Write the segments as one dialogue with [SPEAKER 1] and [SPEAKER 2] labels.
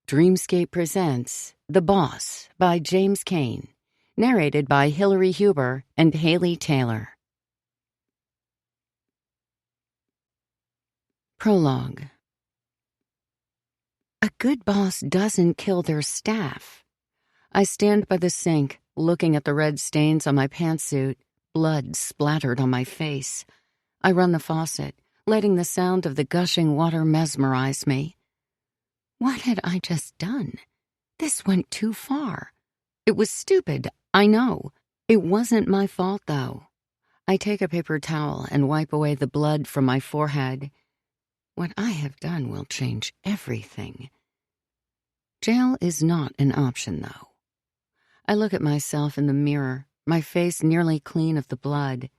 [SPEAKER 1] Dreamscape presents The Boss by James Caine, narrated by Hilary Huber and Haley Taylor. Prologue. A good boss doesn't kill their staff. I stand by the sink, looking at the red stains on my pantsuit, blood splattered on my face. I run the faucet, letting the sound of the gushing water mesmerize me. What had I just done? This went too far. It was stupid, I know. It wasn't my fault, though. I take a paper towel and wipe away the blood from my forehead. What I have done will change everything. Jail is not an option, though. I look at myself in the mirror, my face nearly clean of the blood.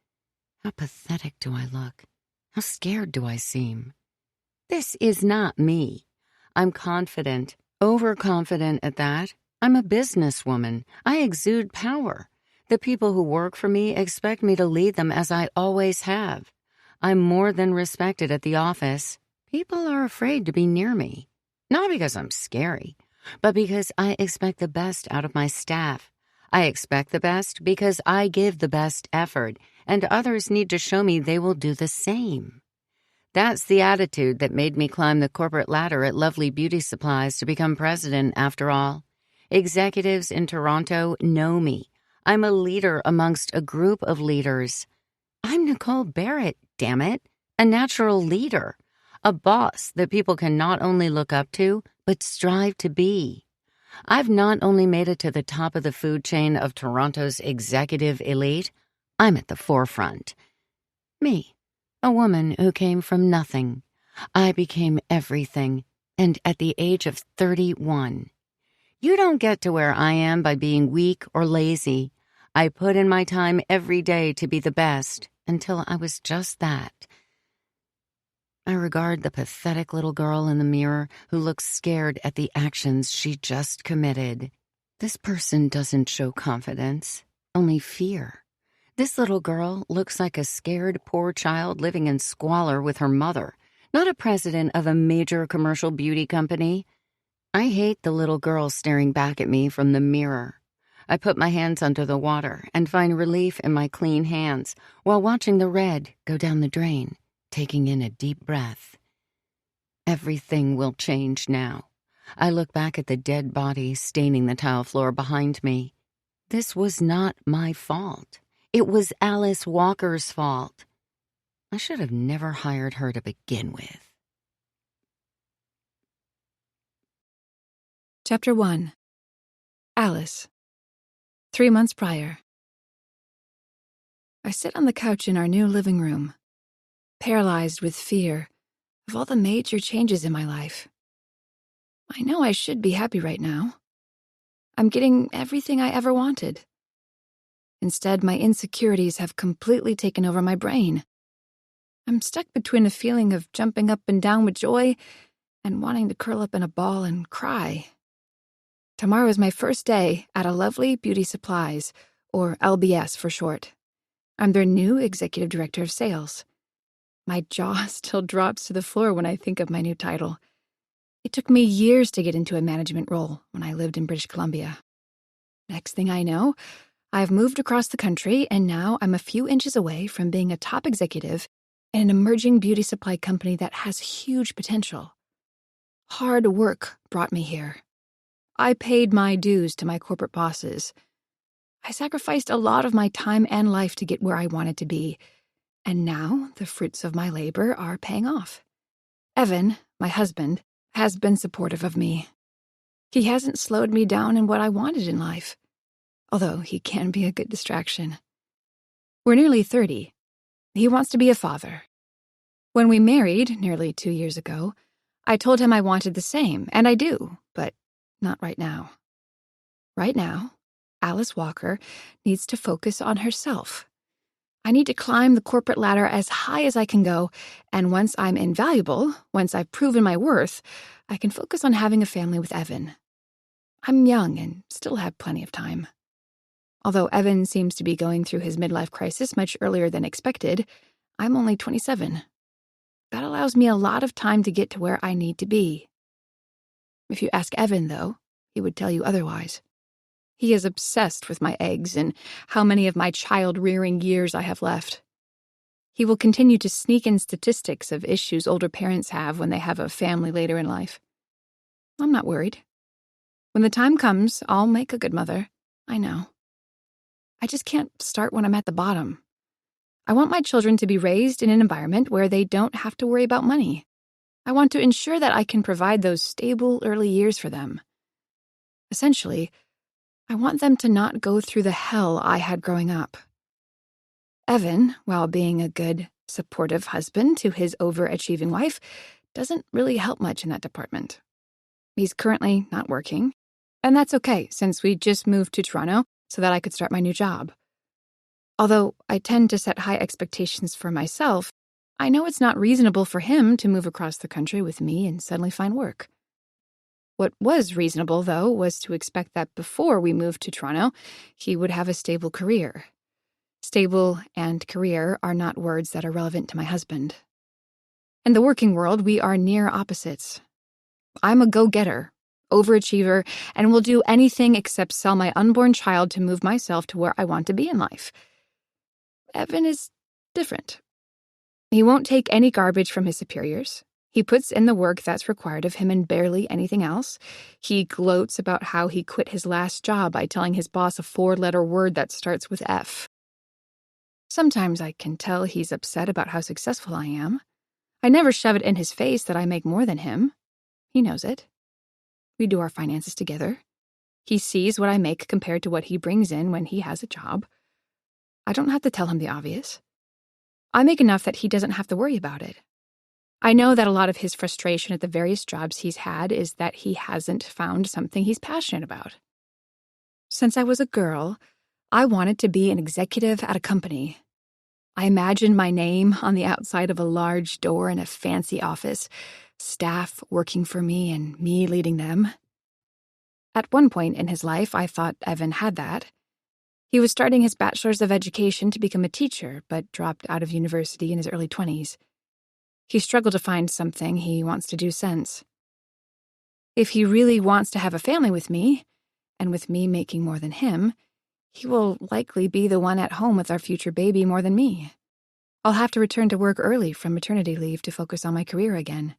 [SPEAKER 1] How pathetic do I look? How scared do I seem? This is not me. I'm confident, overconfident at that. I'm a businesswoman. I exude power. The people who work for me expect me to lead them as I always have. I'm more than respected at the office. People are afraid to be near me. Not because I'm scary, but because I expect the best out of my staff. I expect the best because I give the best effort, and others need to show me they will do the same. That's the attitude that made me climb the corporate ladder at Lovely Beauty Supplies to become president, after all. Executives in Toronto know me. I'm a leader amongst a group of leaders. I'm Nicole Barrett, damn it, a natural leader, a boss that people can not only look up to, but strive to be. I've not only made it to the top of the food chain of Toronto's executive elite, I'm at the forefront. Me. A woman who came from nothing. I became everything, and at the age of 31. You don't get to where I am by being weak or lazy. I put in my time every day to be the best, until I was just that. I regard the pathetic little girl in the mirror who looks scared at the actions she just committed. This person doesn't show confidence, only fear. This little girl looks like a scared poor child living in squalor with her mother, not a president of a major commercial beauty company. I hate the little girl staring back at me from the mirror. I put my hands under the water and find relief in my clean hands while watching the red go down the drain, taking in a deep breath. Everything will change now. I look back at the dead body staining the tile floor behind me. This was not my fault. It was Alice Walker's fault. I should have never hired her to begin with.
[SPEAKER 2] Chapter 1. Alice. 3 months prior. I sit on the couch in our new living room, paralyzed with fear of all the major changes in my life. I know I should be happy right now. I'm getting everything I ever wanted. Instead, my insecurities have completely taken over my brain. I'm stuck between a feeling of jumping up and down with joy and wanting to curl up in a ball and cry. Tomorrow is my first day at a Lovely Beauty Supplies, or LBS for short. I'm their new executive director of sales. My jaw still drops to the floor when I think of my new title. It took me years to get into a management role when I lived in British Columbia. Next thing I know, I've moved across the country, and now I'm a few inches away from being a top executive in an emerging beauty supply company that has huge potential. Hard work brought me here. I paid my dues to my corporate bosses. I sacrificed a lot of my time and life to get where I wanted to be, and now the fruits of my labor are paying off. Evan, my husband, has been supportive of me. He hasn't slowed me down in what I wanted in life, although he can be a good distraction. We're nearly 30. He wants to be a father. When we married, nearly 2 years ago, I told him I wanted the same, and I do, but not right now. Right now, Alice Walker needs to focus on herself. I need to climb the corporate ladder as high as I can go, and once I'm invaluable, once I've proven my worth, I can focus on having a family with Evan. I'm young and still have plenty of time. Although Evan seems to be going through his midlife crisis much earlier than expected, I'm only 27. That allows me a lot of time to get to where I need to be. If you ask Evan, though, he would tell you otherwise. He is obsessed with my eggs and how many of my child-rearing years I have left. He will continue to sneak in statistics of issues older parents have when they have a family later in life. I'm not worried. When the time comes, I'll make a good mother. I know. I just can't start when I'm at the bottom. I want my children to be raised in an environment where they don't have to worry about money. I want to ensure that I can provide those stable early years for them. Essentially, I want them to not go through the hell I had growing up. Evan, while being a good, supportive husband to his overachieving wife, doesn't really help much in that department. He's currently not working, and that's okay since we just moved to Toronto so that I could start my new job. Although I tend to set high expectations for myself, I know it's not reasonable for him to move across the country with me and suddenly find work. What was reasonable, though, was to expect that before we moved to Toronto, he would have a stable career. Stable and career are not words that are relevant to my husband. In the working world, we are near opposites. I'm a go-getter, overachiever, and will do anything except sell my unborn child to move myself to where I want to be in life. Evan is different. He won't take any garbage from his superiors. He puts in the work that's required of him and barely anything else. He gloats about how he quit his last job by telling his boss a 4-letter word that starts with F. Sometimes I can tell he's upset about how successful I am. I never shove it in his face that I make more than him. He knows it. We do our finances together. He sees what I make compared to what he brings in when he has a job. I don't have to tell him the obvious. I make enough that he doesn't have to worry about it. I know that a lot of his frustration at the various jobs he's had is that he hasn't found something he's passionate about. Since I was a girl, I wanted to be an executive at a company. I imagined my name on the outside of a large door in a fancy office, staff working for me and me leading them. At one point in his life, I thought Evan had that. He was starting his bachelor's of education to become a teacher, but dropped out of university in his early 20s. He struggled to find something he wants to do since. If he really wants to have a family with me, and with me making more than him, he will likely be the one at home with our future baby more than me. I'll have to return to work early from maternity leave to focus on my career again.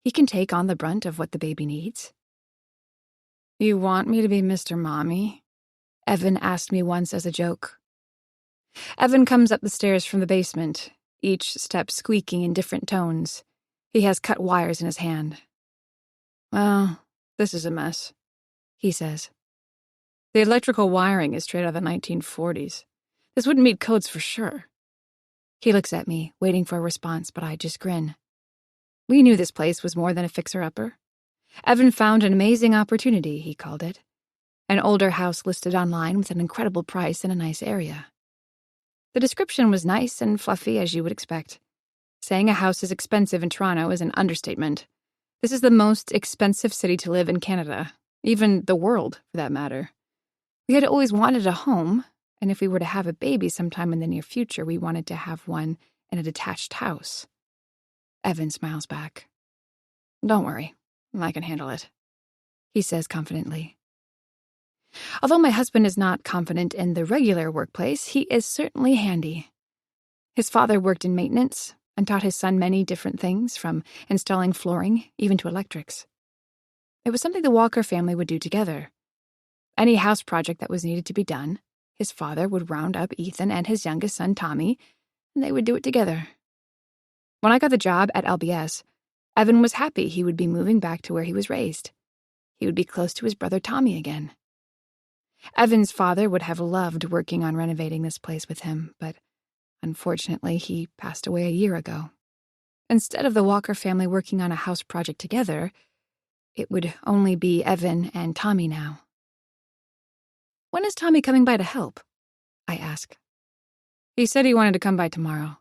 [SPEAKER 2] He can take on the brunt of what the baby needs. "You want me to be Mr. Mommy?" Evan asked me once as a joke. Evan comes up the stairs from the basement, each step squeaking in different tones. He has cut wires in his hand. "Well, this is a mess," he says. "The electrical wiring is straight out of the 1940s. This wouldn't meet codes for sure." He looks at me, waiting for a response, but I just grin. We knew this place was more than a fixer-upper. Evan found an amazing opportunity, he called it. An older house listed online with an incredible price in a nice area. The description was nice and fluffy, as you would expect. Saying a house is expensive in Toronto is an understatement. This is the most expensive city to live in Canada, even the world, for that matter. We had always wanted a home, and if we were to have a baby sometime in the near future, we wanted to have one in a detached house. Evan smiles back. "Don't worry, I can handle it," he says confidently. Although my husband is not confident in the regular workplace, he is certainly handy. His father worked in maintenance and taught his son many different things, from installing flooring even to electrics. It was something the Walker family would do together. Any house project that was needed to be done, his father would round up Ethan and his youngest son, Tommy, and they would do it together. When I got the job at LBS, Evan was happy he would be moving back to where he was raised. He would be close to his brother Tommy again. Evan's father would have loved working on renovating this place with him, but unfortunately he passed away a year ago. Instead of the Walker family working on a house project together, it would only be Evan and Tommy now. "When is Tommy coming by to help?" I ask. "He said he wanted to come by tomorrow,"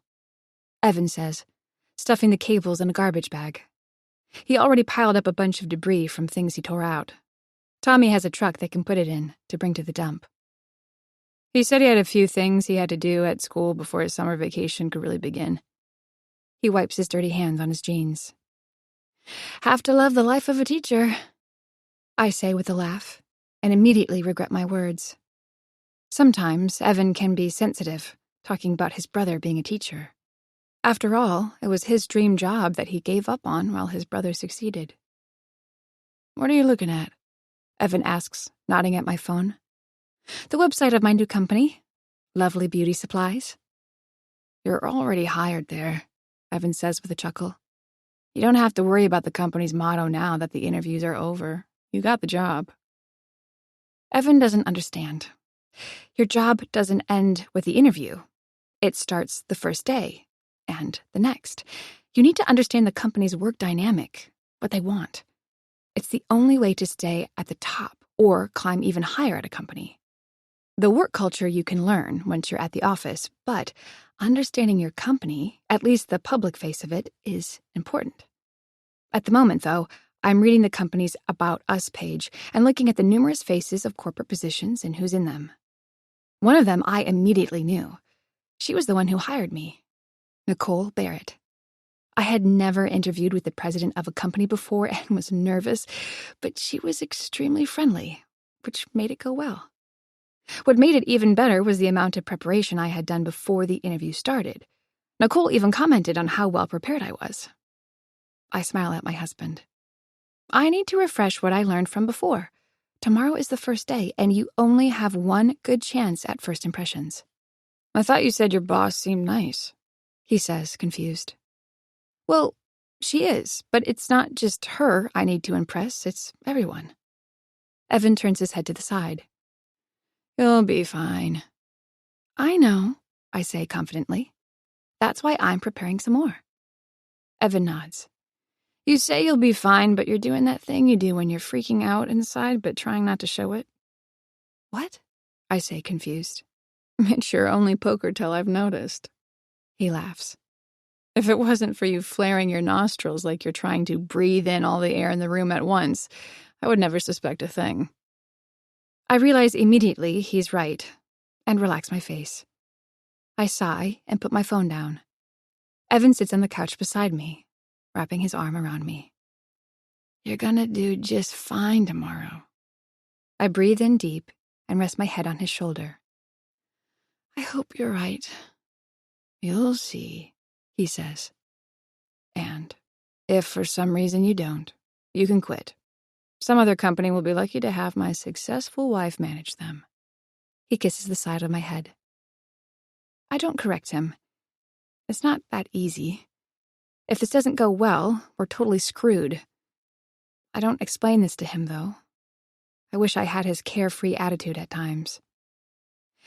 [SPEAKER 2] Evan says, stuffing the cables in a garbage bag. He already piled up a bunch of debris from things he tore out. Tommy has a truck they can put it in to bring to the dump. "He said he had a few things he had to do at school before his summer vacation could really begin." He wipes his dirty hands on his jeans. "Have to love the life of a teacher," I say with a laugh, and immediately regret my words. Sometimes Evan can be sensitive, talking about his brother being a teacher. After all, it was his dream job that he gave up on while his brother succeeded. "What are you looking at?" Evan asks, nodding at my phone. "The website of my new company, Lovely Beauty Supplies." "You're already hired there," Evan says with a chuckle. "You don't have to worry about the company's motto now that the interviews are over. You got the job." Evan doesn't understand. Your job doesn't end with the interview. It starts the first day, and the next. You need to understand the company's work dynamic, what they want. It's the only way to stay at the top or climb even higher at a company. The work culture you can learn once you're at the office, but understanding your company, at least the public face of it, is important. At the moment, though, I'm reading the company's About Us page and looking at the numerous faces of corporate positions and who's in them. One of them I immediately knew. She was the one who hired me, Nicole Barrett. I had never interviewed with the president of a company before and was nervous, but she was extremely friendly, which made it go well. What made it even better was the amount of preparation I had done before the interview started. Nicole even commented on how well prepared I was. I smile at my husband. I need to refresh what I learned from before. Tomorrow is the first day, and you only have one good chance at first impressions. "I thought you said your boss seemed nice," he says, confused. "Well, she is, but it's not just her I need to impress, it's everyone." Evan turns his head to the side. "You'll be fine." "I know," I say confidently. "That's why I'm preparing some more." Evan nods. "You say you'll be fine, but you're doing that thing you do when you're freaking out inside but trying not to show it." "What?" I say, confused. "It's your only poker tell I've noticed." He laughs. "If it wasn't for you flaring your nostrils like you're trying to breathe in all the air in the room at once, I would never suspect a thing." I realize immediately he's right, and relax my face. I sigh and put my phone down. Evan sits on the couch beside me, wrapping his arm around me. "You're gonna do just fine tomorrow." I breathe in deep and rest my head on his shoulder. "I hope you're right." "You'll see," he says. "And if for some reason you don't, you can quit. Some other company will be lucky to have my successful wife manage them." He kisses the side of my head. I don't correct him. It's not that easy. If this doesn't go well, we're totally screwed. I don't explain this to him, though. I wish I had his carefree attitude at times.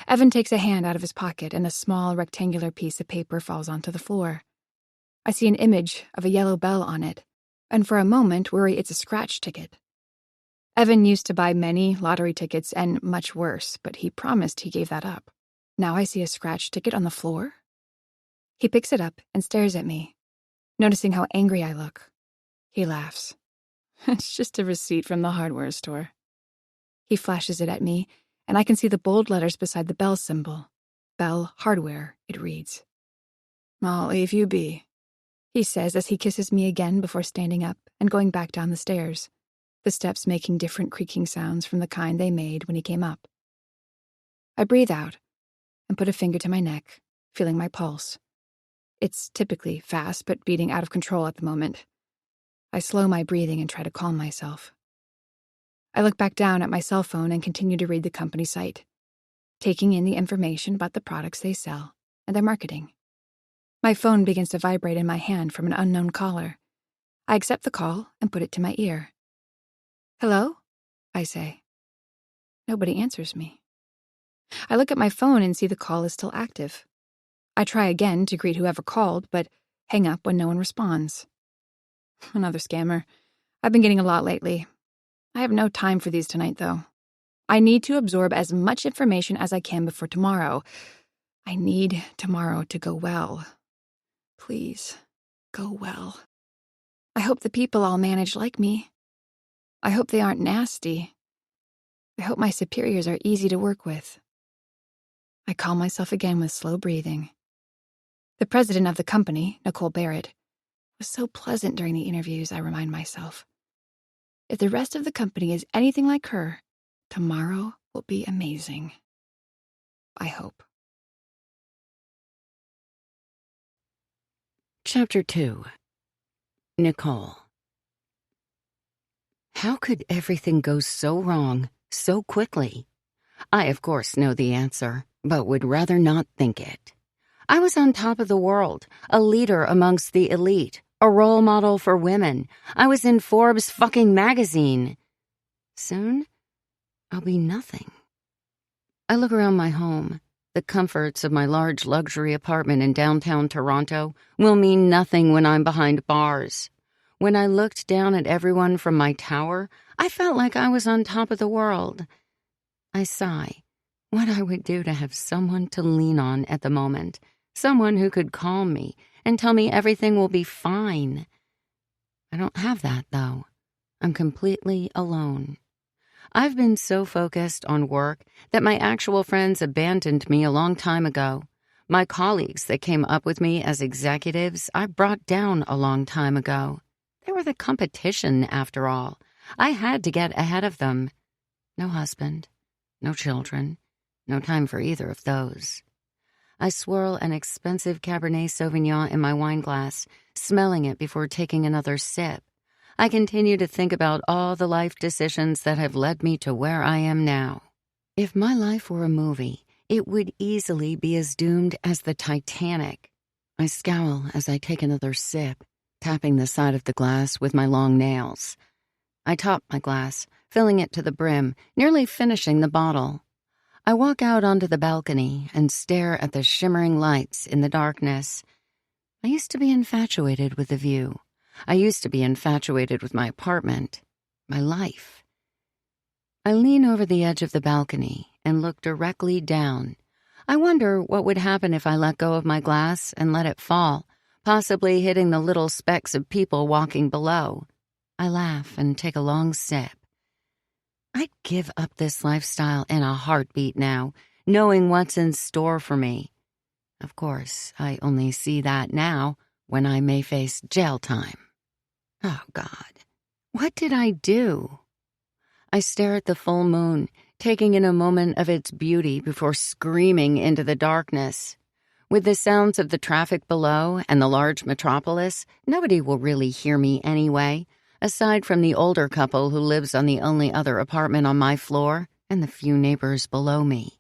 [SPEAKER 2] Evan takes a hand out of his pocket and a small rectangular piece of paper falls onto the floor. I see an image of a yellow bell on it, and for a moment worry it's a scratch ticket. Evan used to buy many lottery tickets and much worse, but he promised he gave that up. Now I see a scratch ticket on the floor. He picks it up and stares at me, noticing how angry I look. He laughs. "It's just a receipt from the hardware store." He flashes it at me, and I can see the bold letters beside the bell symbol. Bell Hardware, it reads. "I'll leave you be," he says as he kisses me again before standing up and going back down the stairs, the steps making different creaking sounds from the kind they made when he came up. I breathe out and put a finger to my neck, feeling my pulse. It's typically fast, but beating out of control at the moment. I slow my breathing and try to calm myself. I look back down at my cell phone and continue to read the company site, taking in the information about the products they sell and their marketing. My phone begins to vibrate in my hand from an unknown caller. I accept the call and put it to my ear. "Hello?" I say. Nobody answers me. I look at my phone and see the call is still active. I try again to greet whoever called, but hang up when no one responds. Another scammer. I've been getting a lot lately. I have no time for these tonight, though. I need to absorb as much information as I can before tomorrow. I need tomorrow to go well. Please, go well. I hope the people I'll manage like me. I hope they aren't nasty. I hope my superiors are easy to work with. I calm myself again with slow breathing. The president of the company, Nicole Barrett, was so pleasant during the interviews, I remind myself. If the rest of the company is anything like her, tomorrow will be amazing. I hope.
[SPEAKER 1] Chapter 2. Nicole. How could everything go so wrong so quickly? I, of course, know the answer, but would rather not think it. I was on top of the world, a leader amongst the elite, a role model for women. I was in Forbes fucking magazine. Soon, I'll be nothing. I look around my home. The comforts of my large luxury apartment in downtown Toronto will mean nothing when I'm behind bars. When I looked down at everyone from my tower, I felt like I was on top of the world. I sigh. What I would do to have someone to lean on at the moment, someone who could calm me and tell me everything will be fine. I don't have that, though. I'm completely alone. I've been so focused on work that my actual friends abandoned me a long time ago. My colleagues that came up with me as executives, I brought down a long time ago. They were the competition, after all. I had to get ahead of them. No husband, no children, no time for either of those. I swirl an expensive Cabernet Sauvignon in my wine glass, smelling it before taking another sip. I continue to think about all the life decisions that have led me to where I am now. If my life were a movie, it would easily be as doomed as the Titanic. I scowl as I take another sip, tapping the side of the glass with my long nails. I top my glass, filling it to the brim, nearly finishing the bottle. I walk out onto the balcony and stare at the shimmering lights in the darkness. I used to be infatuated with the view. I used to be infatuated with my apartment, my life. I lean over the edge of the balcony and look directly down. I wonder what would happen if I let go of my glass and let it fall, possibly hitting the little specks of people walking below. I laugh and take a long sip. I'd give up this lifestyle in a heartbeat now, knowing what's in store for me. Of course, I only see that now when I may face jail time. Oh, God. What did I do? I stare at the full moon, taking in a moment of its beauty before screaming into the darkness. With the sounds of the traffic below and the large metropolis, nobody will really hear me anyway, aside from the older couple who lives on the only other apartment on my floor and the few neighbors below me.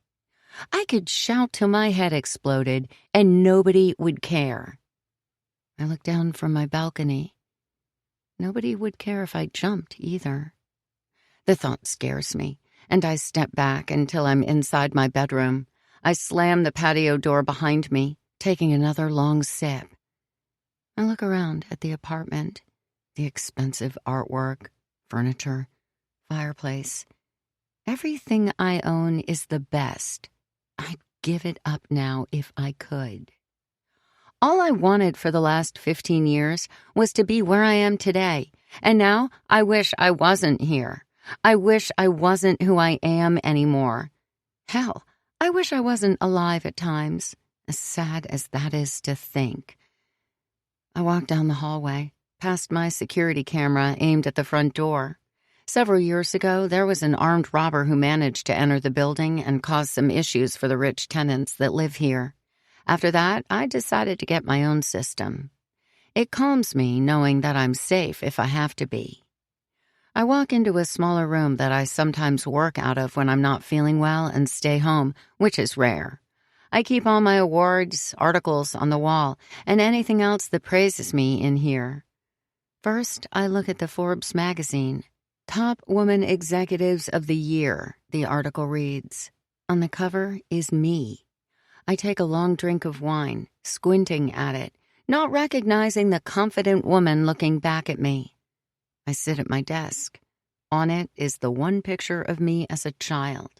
[SPEAKER 1] I could shout till my head exploded, and nobody would care. I look down from my balcony. Nobody would care if I jumped either. The thought scares me, and I step back until I'm inside my bedroom. I slam the patio door behind me, taking another long sip. I look around at the apartment, the expensive artwork, furniture, fireplace. Everything I own is the best. I'd give it up now if I could. All I wanted for the last 15 years was to be where I am today, and now I wish I wasn't here. I wish I wasn't who I am anymore. Hell, I wish I wasn't alive at times, as sad as that is to think. I walk down the hallway, past my security camera aimed at the front door. Several years ago, there was an armed robber who managed to enter the building and cause some issues for the rich tenants that live here. After that, I decided to get my own system. It calms me knowing that I'm safe if I have to be. I walk into a smaller room that I sometimes work out of when I'm not feeling well and stay home, which is rare. I keep all my awards, articles on the wall, and anything else that praises me in here. First, I look at the Forbes magazine. Top Woman Executives of the Year, the article reads. On the cover is me. I take a long drink of wine, squinting at it, not recognizing the confident woman looking back at me. I sit at my desk. On it is the one picture of me as a child.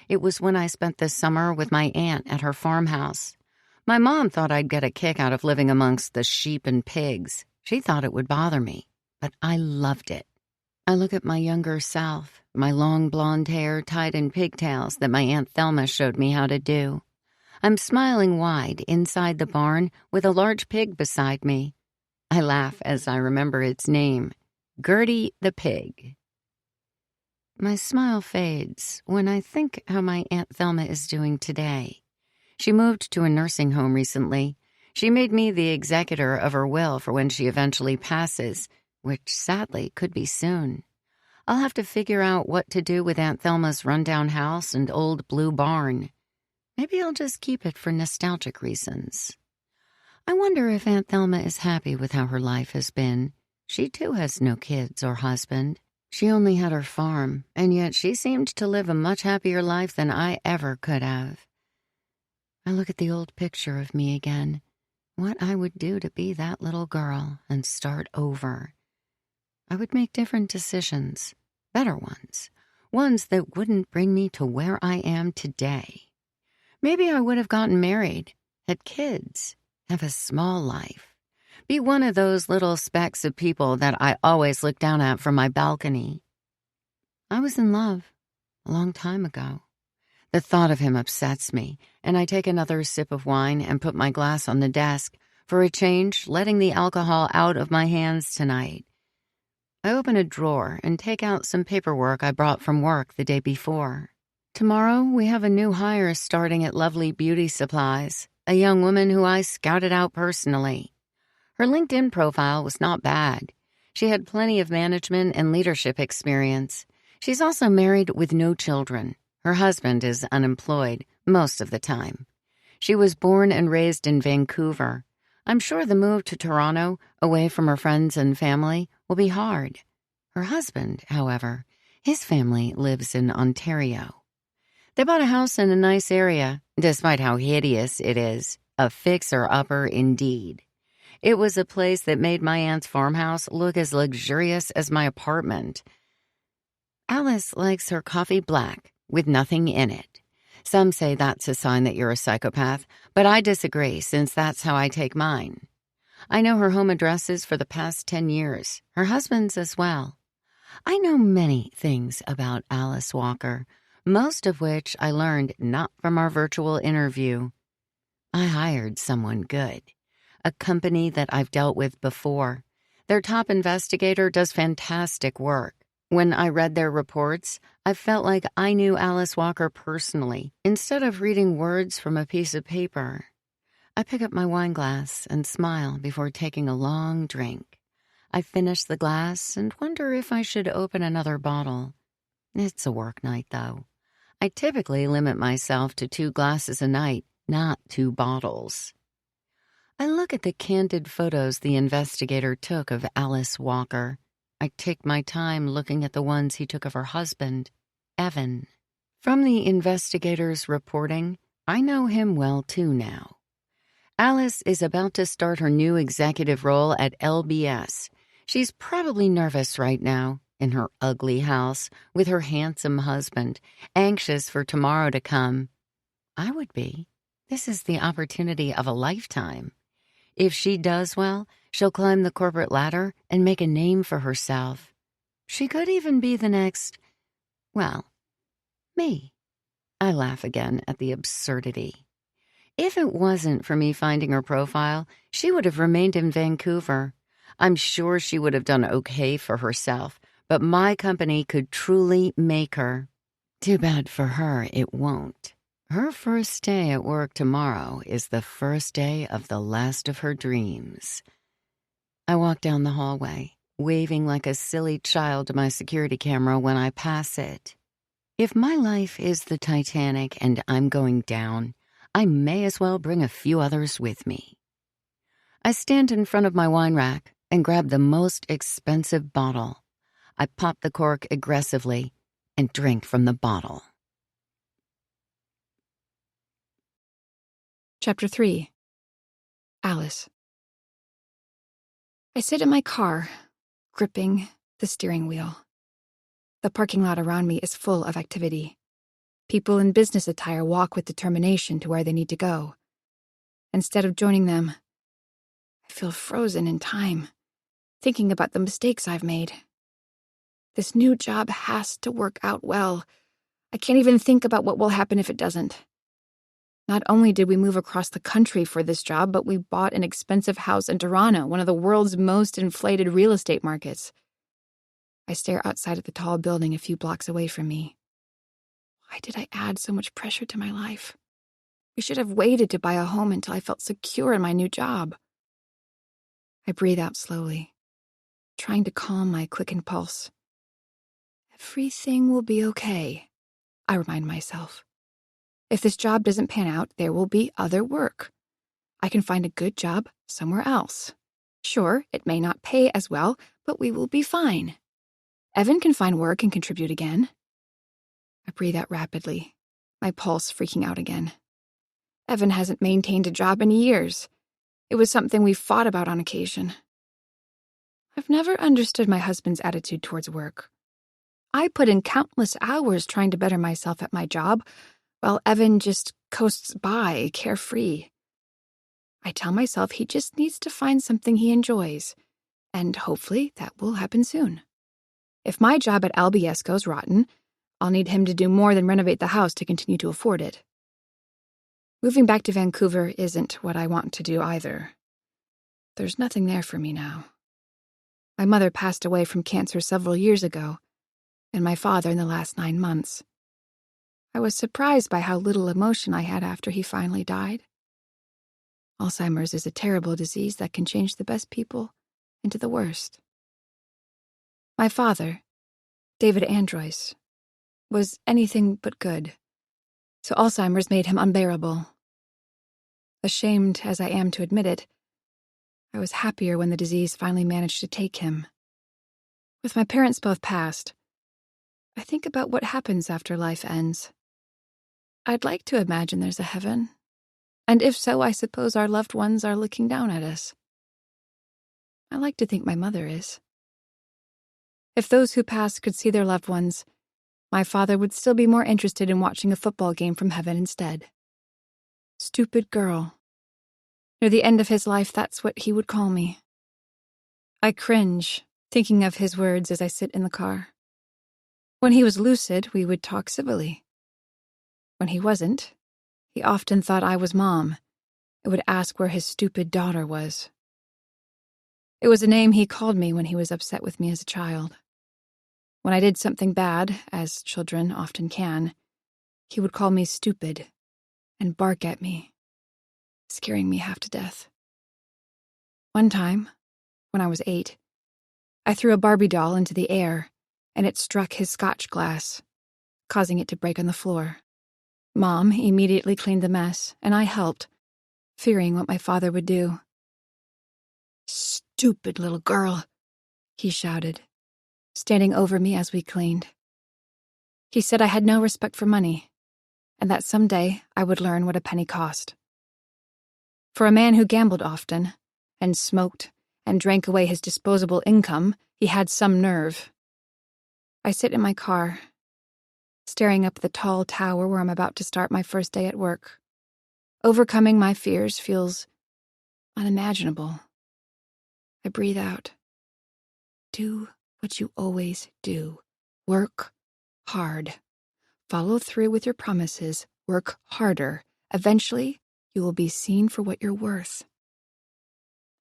[SPEAKER 1] It was when I spent the summer with my aunt at her farmhouse. My mom thought I'd get a kick out of living amongst the sheep and pigs. She thought it would bother me, but I loved it. I look at my younger self, my long blonde hair tied in pigtails that my Aunt Thelma showed me how to do. I'm smiling wide inside the barn with a large pig beside me. I laugh as I remember its name, Gertie the pig. My smile fades when I think how my Aunt Thelma is doing today. She moved to a nursing home recently. She made me the executor of her will for when she eventually passes, which sadly could be soon. I'll have to figure out what to do with Aunt Thelma's rundown house and old blue barn. Maybe I'll just keep it for nostalgic reasons. I wonder if Aunt Thelma is happy with how her life has been. She too has no kids or husband. She only had her farm, and yet she seemed to live a much happier life than I ever could have. I look at the old picture of me again, what I would do to be that little girl and start over. I would make different decisions, better ones that wouldn't bring me to where I am today. Maybe I would have gotten married, had kids, have a small life, be one of those little specks of people that I always look down at from my balcony. I was in love a long time ago. The thought of him upsets me, and I take another sip of wine and put my glass on the desk, for a change, letting the alcohol out of my hands tonight. I open a drawer and take out some paperwork I brought from work the day before. Tomorrow, we have a new hire starting at Lovely Beauty Supplies, a young woman who I scouted out personally. Her LinkedIn profile was not bad. She had plenty of management and leadership experience. She's also married with no children. Her husband is unemployed most of the time. She was born and raised in Vancouver. I'm sure the move to Toronto, away from her friends and family, will be hard. Her husband, however, his family lives in Ontario. They bought a house in a nice area, despite how hideous it is, a fixer-upper indeed. It was a place that made my aunt's farmhouse look as luxurious as my apartment. Alice likes her coffee black, with nothing in it. Some say that's a sign that you're a psychopath, but I disagree since that's how I take mine. I know her home addresses for the past 10 years, her husband's as well. I know many things about Alice Walker, most of which I learned not from our virtual interview. I hired someone good, a company that I've dealt with before. Their top investigator does fantastic work. When I read their reports, I felt like I knew Alice Walker personally, instead of reading words from a piece of paper. I pick up my wine glass and smile before taking a long drink. I finish the glass and wonder if I should open another bottle. It's a work night, though. I typically limit myself to 2 glasses a night, not 2 bottles. I look at the candid photos the investigator took of Alice Walker. I take my time looking at the ones he took of her husband, Evan. From the investigator's reporting, I know him well too now. Alice is about to start her new executive role at LBS. She's probably nervous right now, in her ugly house, with her handsome husband, anxious for tomorrow to come. I would be. This is the opportunity of a lifetime. If she does well, she'll climb the corporate ladder and make a name for herself. She could even be the next, well, me. I laugh again at the absurdity. If it wasn't for me finding her profile, she would have remained in Vancouver. I'm sure she would have done okay for herself, but my company could truly make her. Too bad for her it won't. Her first day at work tomorrow is the first day of the last of her dreams. I walk down the hallway, waving like a silly child to my security camera when I pass it. If my life is the Titanic and I'm going down, I may as well bring a few others with me. I stand in front of my wine rack and grab the most expensive bottle. I pop the cork aggressively and drink from the bottle.
[SPEAKER 2] Chapter 3. Alice. I sit in my car, gripping the steering wheel. The parking lot around me is full of activity. People in business attire walk with determination to where they need to go. Instead of joining them, I feel frozen in time, thinking about the mistakes I've made. This new job has to work out well. I can't even think about what will happen if it doesn't. Not only did we move across the country for this job, but we bought an expensive house in Toronto, one of the world's most inflated real estate markets. I stare outside at the tall building a few blocks away from me. Why did I add so much pressure to my life? We should have waited to buy a home until I felt secure in my new job. I breathe out slowly, trying to calm my quickened pulse. Everything will be okay, I remind myself. If this job doesn't pan out, there will be other work. I can find a good job somewhere else. Sure, it may not pay as well, but we will be fine. Evan can find work and contribute again. I breathe out rapidly, my pulse freaking out again. Evan hasn't maintained a job in years. It was something we fought about on occasion. I've never understood my husband's attitude towards work. I put in countless hours trying to better myself at my job, while Evan just coasts by, carefree. I tell myself he just needs to find something he enjoys, and hopefully that will happen soon. If my job at LBS goes rotten, I'll need him to do more than renovate the house to continue to afford it. Moving back to Vancouver isn't what I want to do either. There's nothing there for me now. My mother passed away from cancer several years ago, and my father in the last 9 months. I was surprised by how little emotion I had after he finally died. Alzheimer's is a terrible disease that can change the best people into the worst. My father, David Androis, was anything but good, so Alzheimer's made him unbearable. Ashamed as I am to admit it, I was happier when the disease finally managed to take him. With my parents both passed, I think about what happens after life ends. I'd like to imagine there's a heaven, and if so, I suppose our loved ones are looking down at us. I like to think my mother is. If those who pass could see their loved ones, my father would still be more interested in watching a football game from heaven instead. Stupid girl. Near the end of his life, that's what he would call me. I cringe, thinking of his words as I sit in the car. When he was lucid, we would talk civilly. When he wasn't, he often thought I was Mom and would ask where his stupid daughter was. It was a name he called me when he was upset with me as a child. When I did something bad, as children often can, he would call me stupid and bark at me, scaring me half to death. One time, when I was 8, I threw a Barbie doll into the air, and it struck his scotch glass, causing it to break on the floor. Mom immediately cleaned the mess, and I helped, fearing what my father would do. "Stupid little girl," he shouted, standing over me as we cleaned. He said I had no respect for money, and that someday I would learn what a penny cost. For a man who gambled often, and smoked, and drank away his disposable income, he had some nerve. I sit in my car, staring up at the tall tower where I'm about to start my first day at work. Overcoming my fears feels unimaginable. I breathe out. Do what you always do. Work hard. Follow through with your promises. Work harder. Eventually, you will be seen for what you're worth.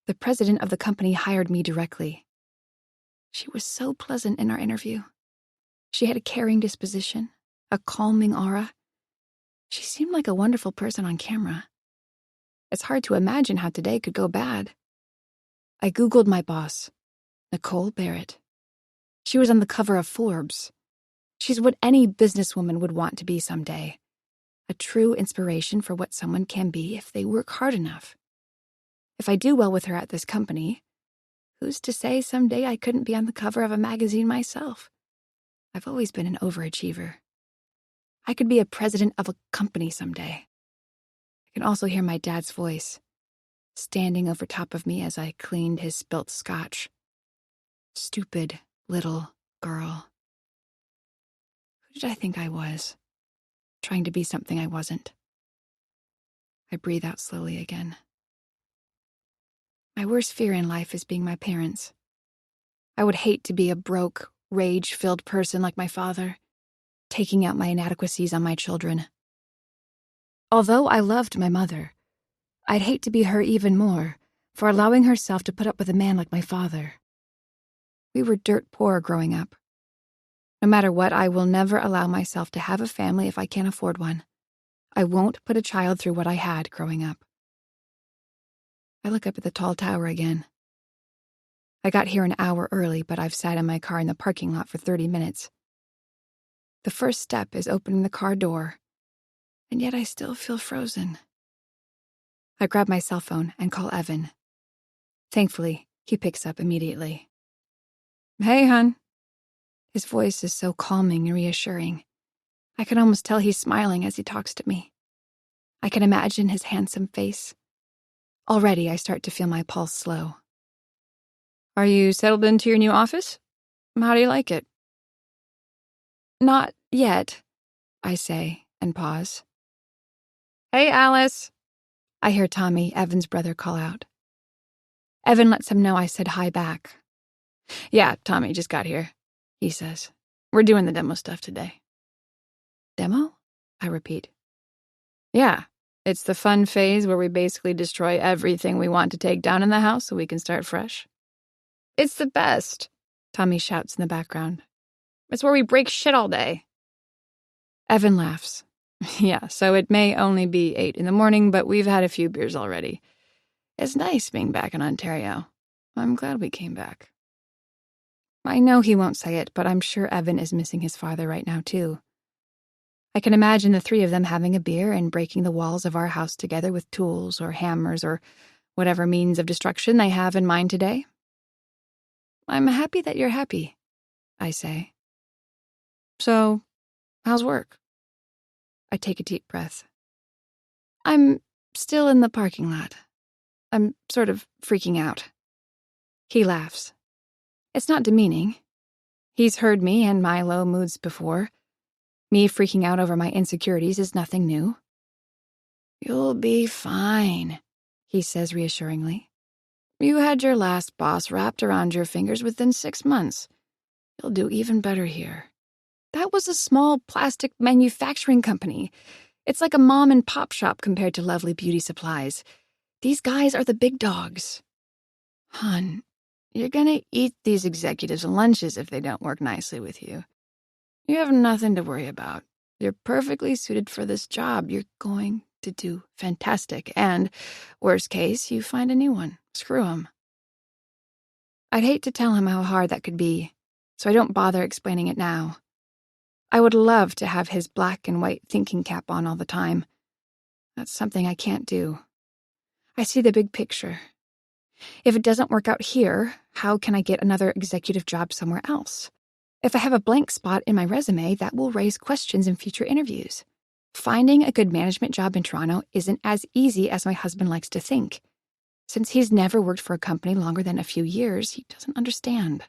[SPEAKER 2] The president of the company hired me directly. She was so pleasant in our interview. She had a caring disposition, a calming aura. She seemed like a wonderful person on camera. It's hard to imagine how today could go bad. I Googled my boss, Nicole Barrett. She was on the cover of Forbes. She's what any businesswoman would want to be someday. A true inspiration for what someone can be if they work hard enough. If I do well with her at this company, who's to say someday I couldn't be on the cover of a magazine myself? I've always been an overachiever. I could be a president of a company someday. I can also hear my dad's voice, standing over top of me as I cleaned his spilt scotch. Stupid little girl. Who did I think I was? Trying to be something I wasn't. I breathe out slowly again. My worst fear in life is being my parents. I would hate to be a broke, rage-filled person like my father, taking out my inadequacies on my children. Although I loved my mother, I'd hate to be her even more for allowing herself to put up with a man like my father. We were dirt poor growing up. No matter what, I will never allow myself to have a family if I can't afford one. I won't put a child through what I had growing up. I look up at the tall tower again. I got here an hour early, but I've sat in my car in the parking lot for 30 minutes. The first step is opening the car door, and yet I still feel frozen. I grab my cell phone and call Evan. Thankfully, he picks up immediately. "Hey, hun." His voice is so calming and reassuring. I can almost tell he's smiling as he talks to me. I can imagine his handsome face. Already, I start to feel my pulse slow. "Are you settled into your new office? How do you like it?" "Not yet," I say, and pause. "Hey, Alice," I hear Tommy, Evan's brother, call out. Evan lets him know I said hi back. "Yeah, Tommy just got here," he says. "We're doing the demo stuff today." "Demo?" I repeat. "Yeah, it's the fun phase where we basically destroy everything we want to take down in the house so we can start fresh." "It's the best," Tommy shouts in the background. "It's where we break shit all day." Evan laughs. "Yeah, so it may only be 8 in the morning, but we've had a few beers already. It's nice being back in Ontario. I'm glad we came back." I know he won't say it, but I'm sure Evan is missing his father right now, too. I can imagine the three of them having a beer and breaking the walls of our house together with tools or hammers or whatever means of destruction they have in mind today. "I'm happy that you're happy," I say. "So, how's work?" I take a deep breath. "I'm still in the parking lot. I'm sort of freaking out." He laughs. It's not demeaning. He's heard me and my low moods before. Me freaking out over my insecurities is nothing new. "You'll be fine," he says reassuringly. "You had your last boss wrapped around your fingers within 6 months. You'll do even better here." "That was a small plastic manufacturing company. It's like a mom and pop shop compared to Lovely Beauty Supplies. These guys are the big dogs." "Hun, you're gonna eat these executives' lunches if they don't work nicely with you. You have nothing to worry about. You're perfectly suited for this job. You're going to do fantastic. And, worst case, you find a new one. Screw him." I'd hate to tell him how hard that could be, so I don't bother explaining it now. I would love to have his black and white thinking cap on all the time. That's something I can't do. I see the big picture. If it doesn't work out here, how can I get another executive job somewhere else? If I have a blank spot in my resume, that will raise questions in future interviews. Finding a good management job in Toronto isn't as easy as my husband likes to think. Since he's never worked for a company longer than a few years, he doesn't understand.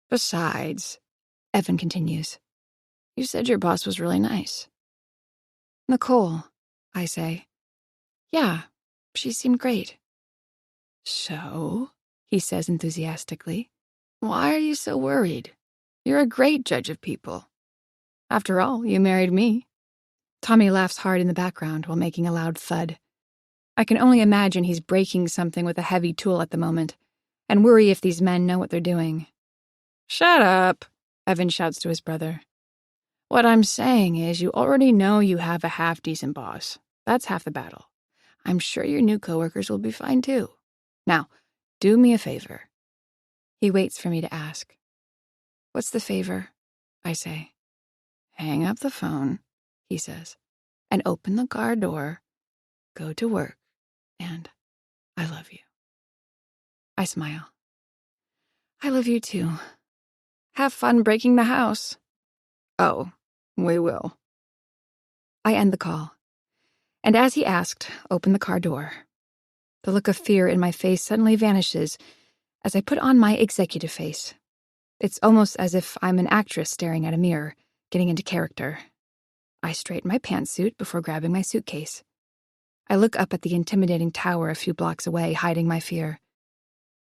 [SPEAKER 2] "Besides," Evan continues, "you said your boss was really nice." "Nicole," I say. "Yeah, she seemed great." "So," he says enthusiastically, "why are you so worried? You're a great judge of people. After all, you married me." Tommy laughs hard in the background while making a loud thud. I can only imagine he's breaking something with a heavy tool at the moment, and worry if these men know what they're doing. "Shut up," Evan shouts to his brother. "What I'm saying is you already know you have a half-decent boss. That's half the battle. I'm sure your new coworkers will be fine too. Now, do me a favor." He waits for me to ask. "What's the favor?" I say. "Hang up the phone," he says, "and open the car door, go to work, and I love you." I smile. "I love you too. Have fun breaking the house." "Oh, we will." I end the call, and as he asked, open the car door. The look of fear in my face suddenly vanishes as I put on my executive face. It's almost as if I'm an actress staring at a mirror, getting into character. I straighten my pantsuit before grabbing my suitcase. I look up at the intimidating tower a few blocks away, hiding my fear.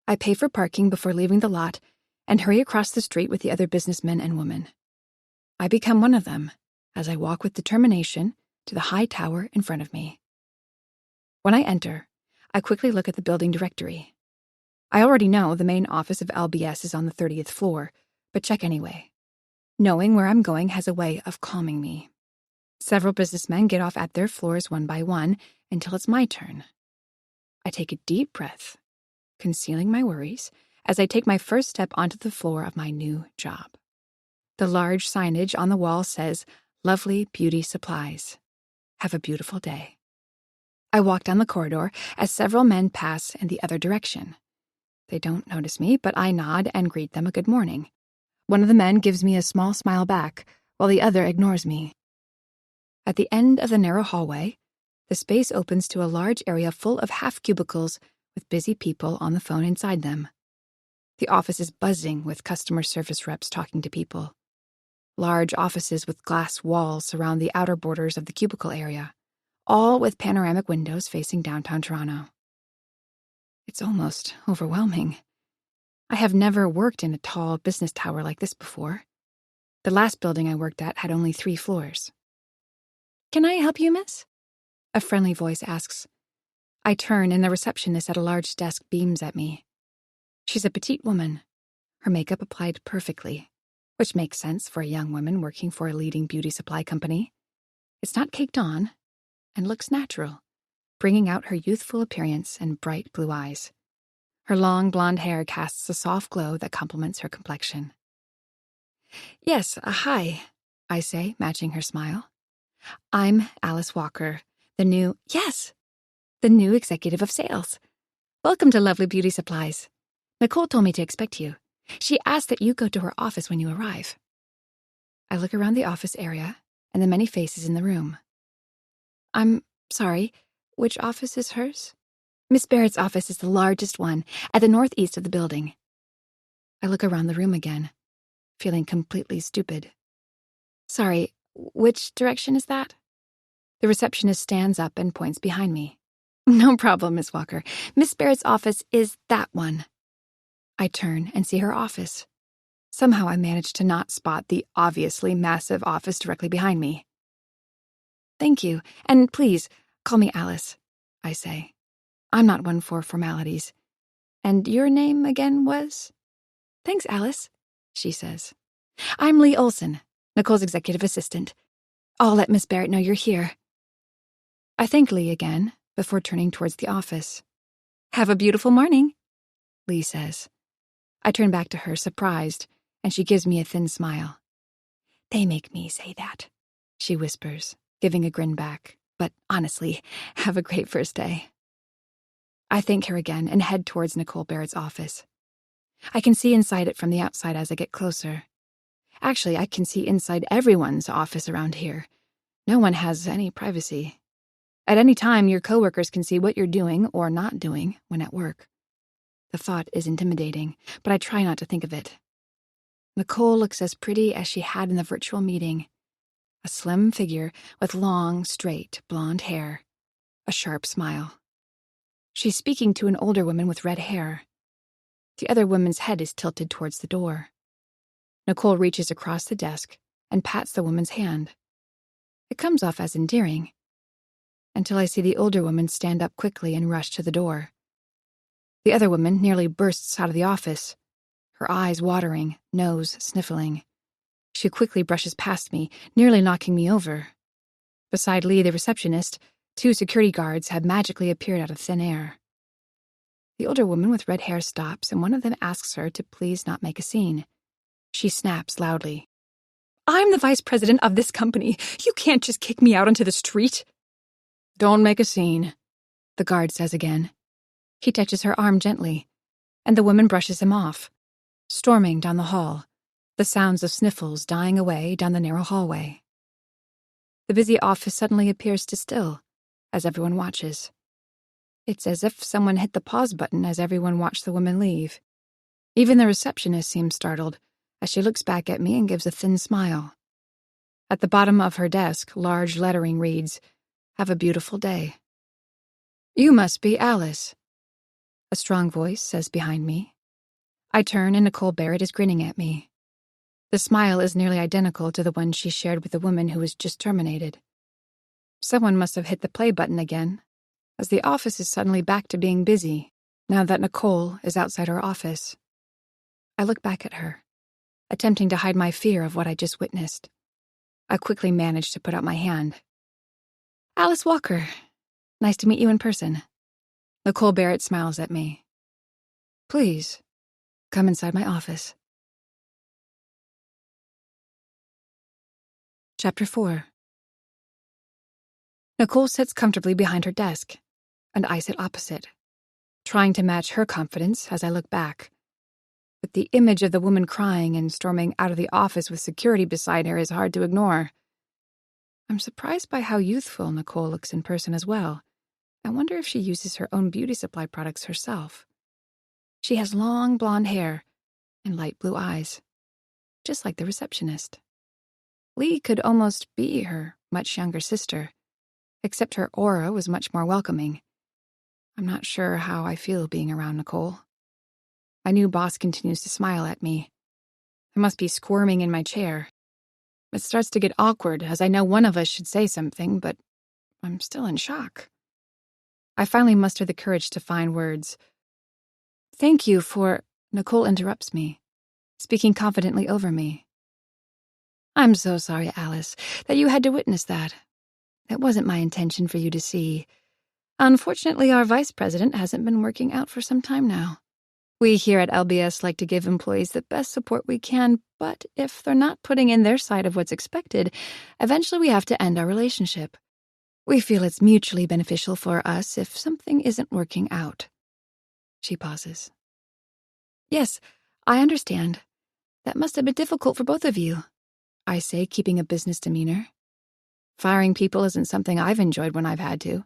[SPEAKER 2] I pay for parking before leaving the lot and hurry across the street with the other businessmen and women. I become one of them as I walk with determination to the high tower in front of me. When I enter, I quickly look at the building directory. I already know the main office of LBS is on the 30th floor, but check anyway. Knowing where I'm going has a way of calming me. Several businessmen get off at their floors one by one until it's my turn. I take a deep breath, concealing my worries, as I take my first step onto the floor of my new job. The large signage on the wall says, "Lovely Beauty Supplies. Have a beautiful day." I walk down the corridor as several men pass in the other direction. They don't notice me, but I nod and greet them a good morning. One of the men gives me a small smile back, while the other ignores me. At the end of the narrow hallway, the space opens to a large area full of half cubicles with busy people on the phone inside them. The office is buzzing with customer service reps talking to people. Large offices with glass walls surround the outer borders of the cubicle area, all with panoramic windows facing downtown Toronto. It's almost overwhelming. I have never worked in a tall business tower like this before. The last building I worked at had only 3 floors. "Can I help you, miss?" a friendly voice asks. I turn and the receptionist at a large desk beams at me. She's a petite woman, her makeup applied perfectly, which makes sense for a young woman working for a leading beauty supply company. It's not caked on and looks natural, bringing out her youthful appearance and bright blue eyes. Her long blonde hair casts a soft glow that complements her complexion. "Yes, hi," I say, matching her smile. "I'm Alice Walker, the new executive of sales. Welcome to Lovely Beauty Supplies. Nicole told me to expect you. She asked that you go to her office when you arrive." I look around the office area and the many faces in the room. "I'm sorry, which office is hers?" "Miss Barrett's office is the largest one, at the northeast of the building." I look around the room again, feeling completely stupid. "Sorry, which direction is that?" The receptionist stands up and points behind me. "No problem, Miss Walker. Miss Barrett's office is that one." I turn and see her office. Somehow I manage to not spot the obviously massive office directly behind me. "Thank you, and please, call me Alice," I say. I'm not one for formalities. "And your name again was?" "Thanks, Alice," she says. "I'm Lee Olson, Nicole's executive assistant. I'll let Miss Barrett know you're here." I thank Lee again before turning towards the office. "Have a beautiful morning," Lee says. I turn back to her, surprised, and she gives me a thin smile. "They make me say that," she whispers, giving a grin back. "But honestly, have a great first day." I thank her again and head towards Nicole Barrett's office. I can see inside it from the outside as I get closer. Actually, I can see inside everyone's office around here. No one has any privacy. At any time, your coworkers can see what you're doing or not doing when at work. The thought is intimidating, but I try not to think of it. Nicole looks as pretty as she had in the virtual meeting. A slim figure with long, straight, blonde hair. A sharp smile. She's speaking to an older woman with red hair. The other woman's head is tilted towards the door. Nicole reaches across the desk and pats the woman's hand. It comes off as endearing, until I see the older woman stand up quickly and rush to the door. The other woman nearly bursts out of the office, her eyes watering, nose sniffling. She quickly brushes past me, nearly knocking me over. Beside Lee, the receptionist, 2 security guards have magically appeared out of thin air. The older woman with red hair stops, and one of them asks her to please not make a scene. She snaps loudly. "I'm the vice president of this company. You can't just kick me out onto the street." "Don't make a scene," the guard says again. He touches her arm gently, and the woman brushes him off, storming down the hall, the sounds of sniffles dying away down the narrow hallway. The busy office suddenly appears to still, as everyone watches. It's as if someone hit the pause button as everyone watched the woman leave. Even the receptionist seems startled, as she looks back at me and gives a thin smile. At the bottom of her desk, large lettering reads, "Have a beautiful day." "You must be Alice," a strong voice says behind me. I turn and Nicole Barrett is grinning at me. The smile is nearly identical to the one she shared with the woman who was just terminated. Someone must have hit the play button again, as the office is suddenly back to being busy. now that Nicole is outside her office. I look back at her, attempting to hide my fear of what I just witnessed. I quickly manage to put out my hand. Alice Walker, nice to meet you in person. Nicole Barrett smiles at me. Please, come inside my office. Chapter 4. Nicole sits comfortably behind her desk, and I sit opposite, trying to match her confidence as I look back. But the image of the woman crying and storming out of the office with security beside her is hard to ignore. I'm surprised by how youthful Nicole looks in person as well. I wonder if she uses her own beauty supply products herself. She has long blonde hair and light blue eyes, just like the receptionist. Lee could almost be her much younger sister, except her aura was much more welcoming. I'm not sure how I feel being around Nicole. My new boss continues to smile at me. I must be squirming in my chair. It starts to get awkward as I know one of us should say something, but I'm still in shock. I finally muster the courage to find words. Thank you for... Nicole interrupts me, speaking confidently over me. I'm so sorry, Alice, that you had to witness that. It wasn't my intention for you to see. Unfortunately, our vice president hasn't been working out for some time now. We here at LBS like to give employees the best support we can, but if they're not putting in their side of what's expected, eventually we have to end our relationship. We feel it's mutually beneficial for us if something isn't working out. She pauses. Yes, I understand. That must have been difficult for both of you, I say, keeping a business demeanor. Firing people isn't something I've enjoyed when I've had to,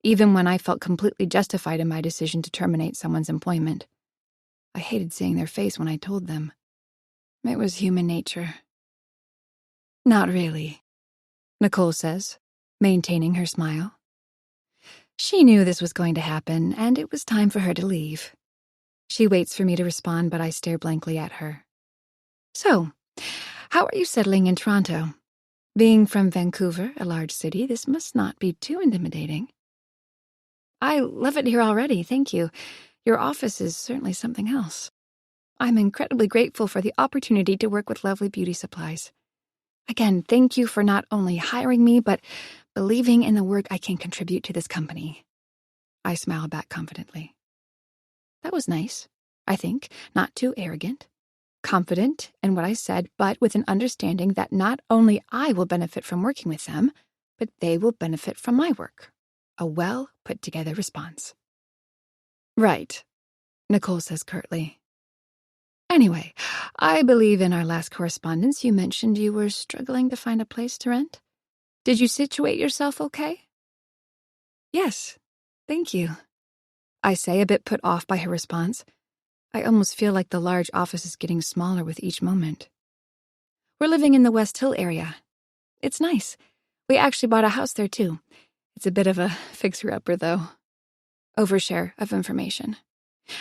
[SPEAKER 2] even when I felt completely justified in my decision to terminate someone's employment. I hated seeing their face when I told them. It was human nature. Not really, Nicole says, maintaining her smile. She knew this was going to happen, and it was time for her to leave. She waits for me to respond, but I stare blankly at her. So, how are you settling in Toronto? Being from Vancouver, a large city, this must not be too intimidating. I love it here already, thank you. Your office is certainly something else. I'm incredibly grateful for the opportunity to work with Lovely Beauty Supplies. Again, thank you for not only hiring me, but believing in the work I can contribute to this company. I smile back confidently. That was nice, I think, not too arrogant. Confident in what I said, but with an understanding that not only I will benefit from working with them, but they will benefit from my work. A well-put-together response. Right, Nicole says curtly. Anyway, I believe in our last correspondence you mentioned you were struggling to find a place to rent. Did you situate yourself okay? Yes, thank you, I say, a bit put off by her response. I almost feel like the large office is getting smaller with each moment. We're living in the West Hill area. It's nice. We actually bought a house there, too. It's a bit of a fixer-upper, though. Overshare of information.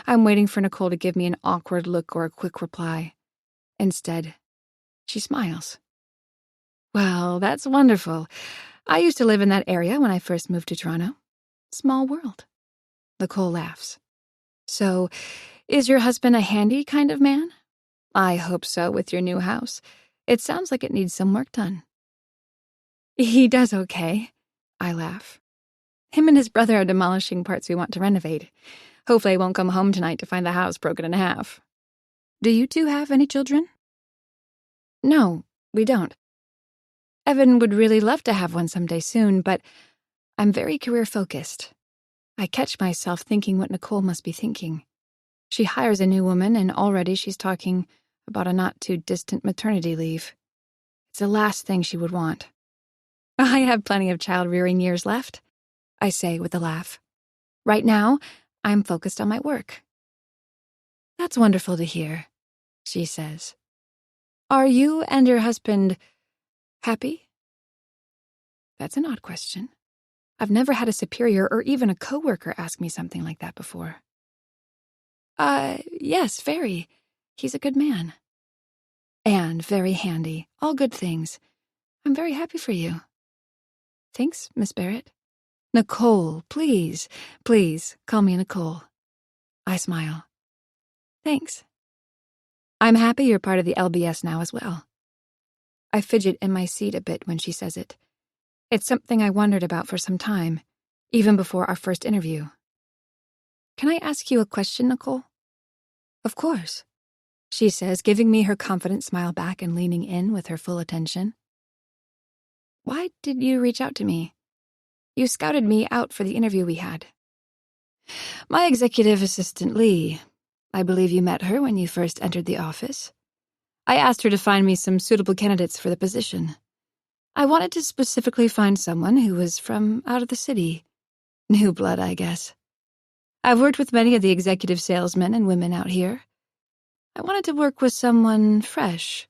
[SPEAKER 2] I'm waiting for Nicole to give me an awkward look or a quick reply. Instead, she smiles. Well, that's wonderful. I used to live in that area when I first moved to Toronto. Small world. Nicole laughs. So, is your husband a handy kind of man? I hope so with your new house. It sounds like it needs some work done. He does okay, I laugh. Him and his brother are demolishing parts we want to renovate. Hopefully I won't come home tonight to find the house broken in half. Do you two have any children? No, we don't. Evan would really love to have one someday soon, but I'm very career-focused. I catch myself thinking what Nicole must be thinking. She hires a new woman, and already she's talking about a not-too-distant maternity leave. It's the last thing she would want. I have plenty of child-rearing years left, I say with a laugh. Right now, I'm focused on my work. That's wonderful to hear, she says. Are you and your husband happy? That's an odd question. I've never had a superior or even a coworker ask me something like that before. Yes, very. He's a good man. And very handy. All good things. I'm very happy for you. Thanks, Miss Barrett. Nicole, please, please, call me Nicole. I smile. Thanks. I'm happy you're part of the LBS now as well. I fidget in my seat a bit when she says it. It's something I wondered about for some time, even before our first interview. Can I ask you a question, Nicole? Of course, she says, giving me her confident smile back and leaning in with her full attention. Why did you reach out to me? You scouted me out for the interview we had. My executive assistant, Lee. I believe you met her when you first entered the office. I asked her to find me some suitable candidates for the position. I wanted to specifically find someone who was from out of the city. New blood, I guess. I've worked with many of the executive salesmen and women out here. I wanted to work with someone fresh,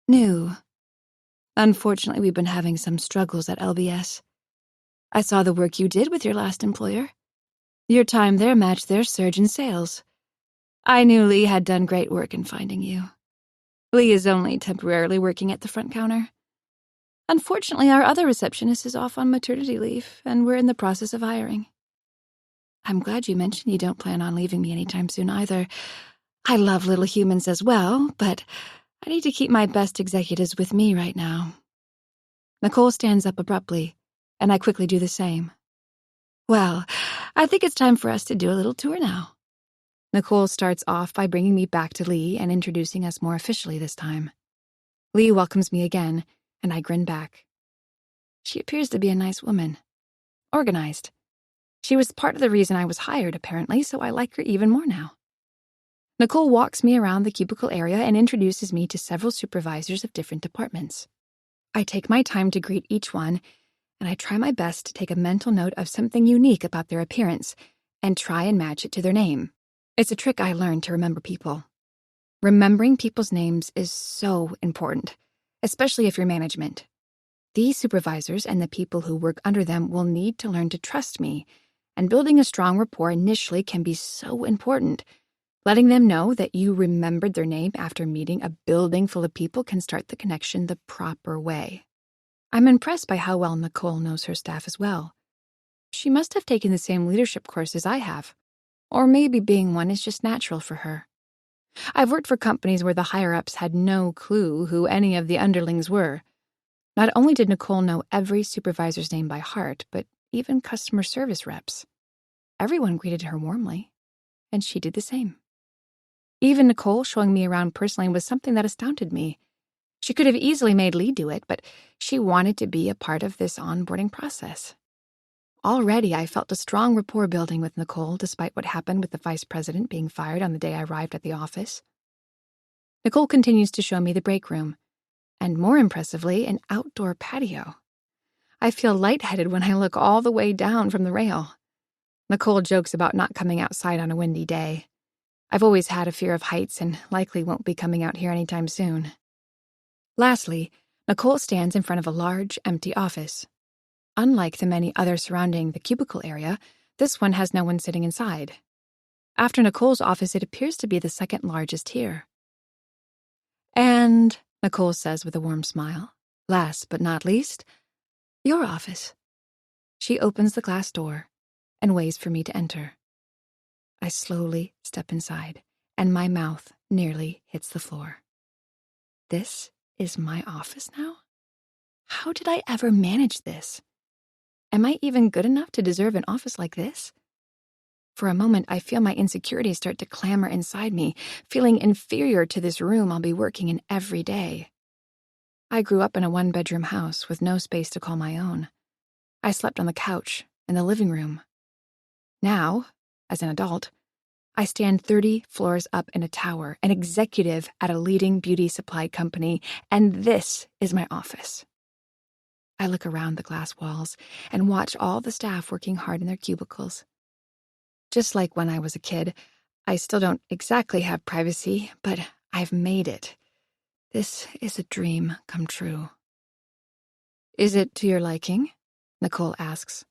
[SPEAKER 2] new. Unfortunately, we've been having some struggles at LBS. I saw the work you did with your last employer. Your time there matched their surge in sales. I knew Lee had done great work in finding you. Lee is only temporarily working at the front counter. Unfortunately, our other receptionist is off on maternity leave, and we're in the process of hiring. I'm glad you mentioned you don't plan on leaving me anytime soon either. I love little humans as well, but I need to keep my best executives with me right now. Nicole stands up abruptly, and I quickly do the same. Well, I think it's time for us to do a little tour now. Nicole starts off by bringing me back to Lee and introducing us more officially this time. Lee welcomes me again, and I grin back. She appears to be a nice woman. Organized. She was part of the reason I was hired, apparently, so I like her even more now. Nicole walks me around the cubicle area and introduces me to several supervisors of different departments. I take my time to greet each one, and I try my best to take a mental note of something unique about their appearance and try and match it to their name. It's a trick I learned to remember people. Remembering people's names is so important, especially if you're management. These supervisors and the people who work under them will need to learn to trust me, and building a strong rapport initially can be so important. Letting them know that you remembered their name after meeting a building full of people can start the connection the proper way. I'm impressed by how well Nicole knows her staff as well. She must have taken the same leadership courses I have, or maybe being one is just natural for her. I've worked for companies where the higher-ups had no clue who any of the underlings were. Not only did Nicole know every supervisor's name by heart, but even customer service reps. Everyone greeted her warmly, and she did the same. Even Nicole showing me around personally was something that astounded me. She could have easily made Lee do it, but she wanted to be a part of this onboarding process. Already, I felt a strong rapport building with Nicole, despite what happened with the vice president being fired on the day I arrived at the office. Nicole continues to show me the break room, and more impressively, an outdoor patio. I feel lightheaded when I look all the way down from the rail. Nicole jokes about not coming outside on a windy day. I've always had a fear of heights and likely won't be coming out here anytime soon. Lastly, Nicole stands in front of a large, empty office. Unlike the many others surrounding the cubicle area, this one has no one sitting inside. After Nicole's office, it appears to be the second largest here. And, Nicole says with a warm smile, last but not least, your office. She opens the glass door and waits for me to enter. I slowly step inside, and my mouth nearly hits the floor. This is my office now? How did I ever manage this? Am I even good enough to deserve an office like this? For a moment, I feel my insecurities start to clamor inside me, feeling inferior to this room I'll be working in every day. I grew up in a one-bedroom house with no space to call my own. I slept on the couch in the living room. Now, as an adult, I stand 30 floors up in a tower, an executive at a leading beauty supply company, and this is my office. I look around the glass walls and watch all the staff working hard in their cubicles. Just like when I was a kid, I still don't exactly have privacy, but I've made it. This is a dream come true. Is it to your liking? Nicole asks.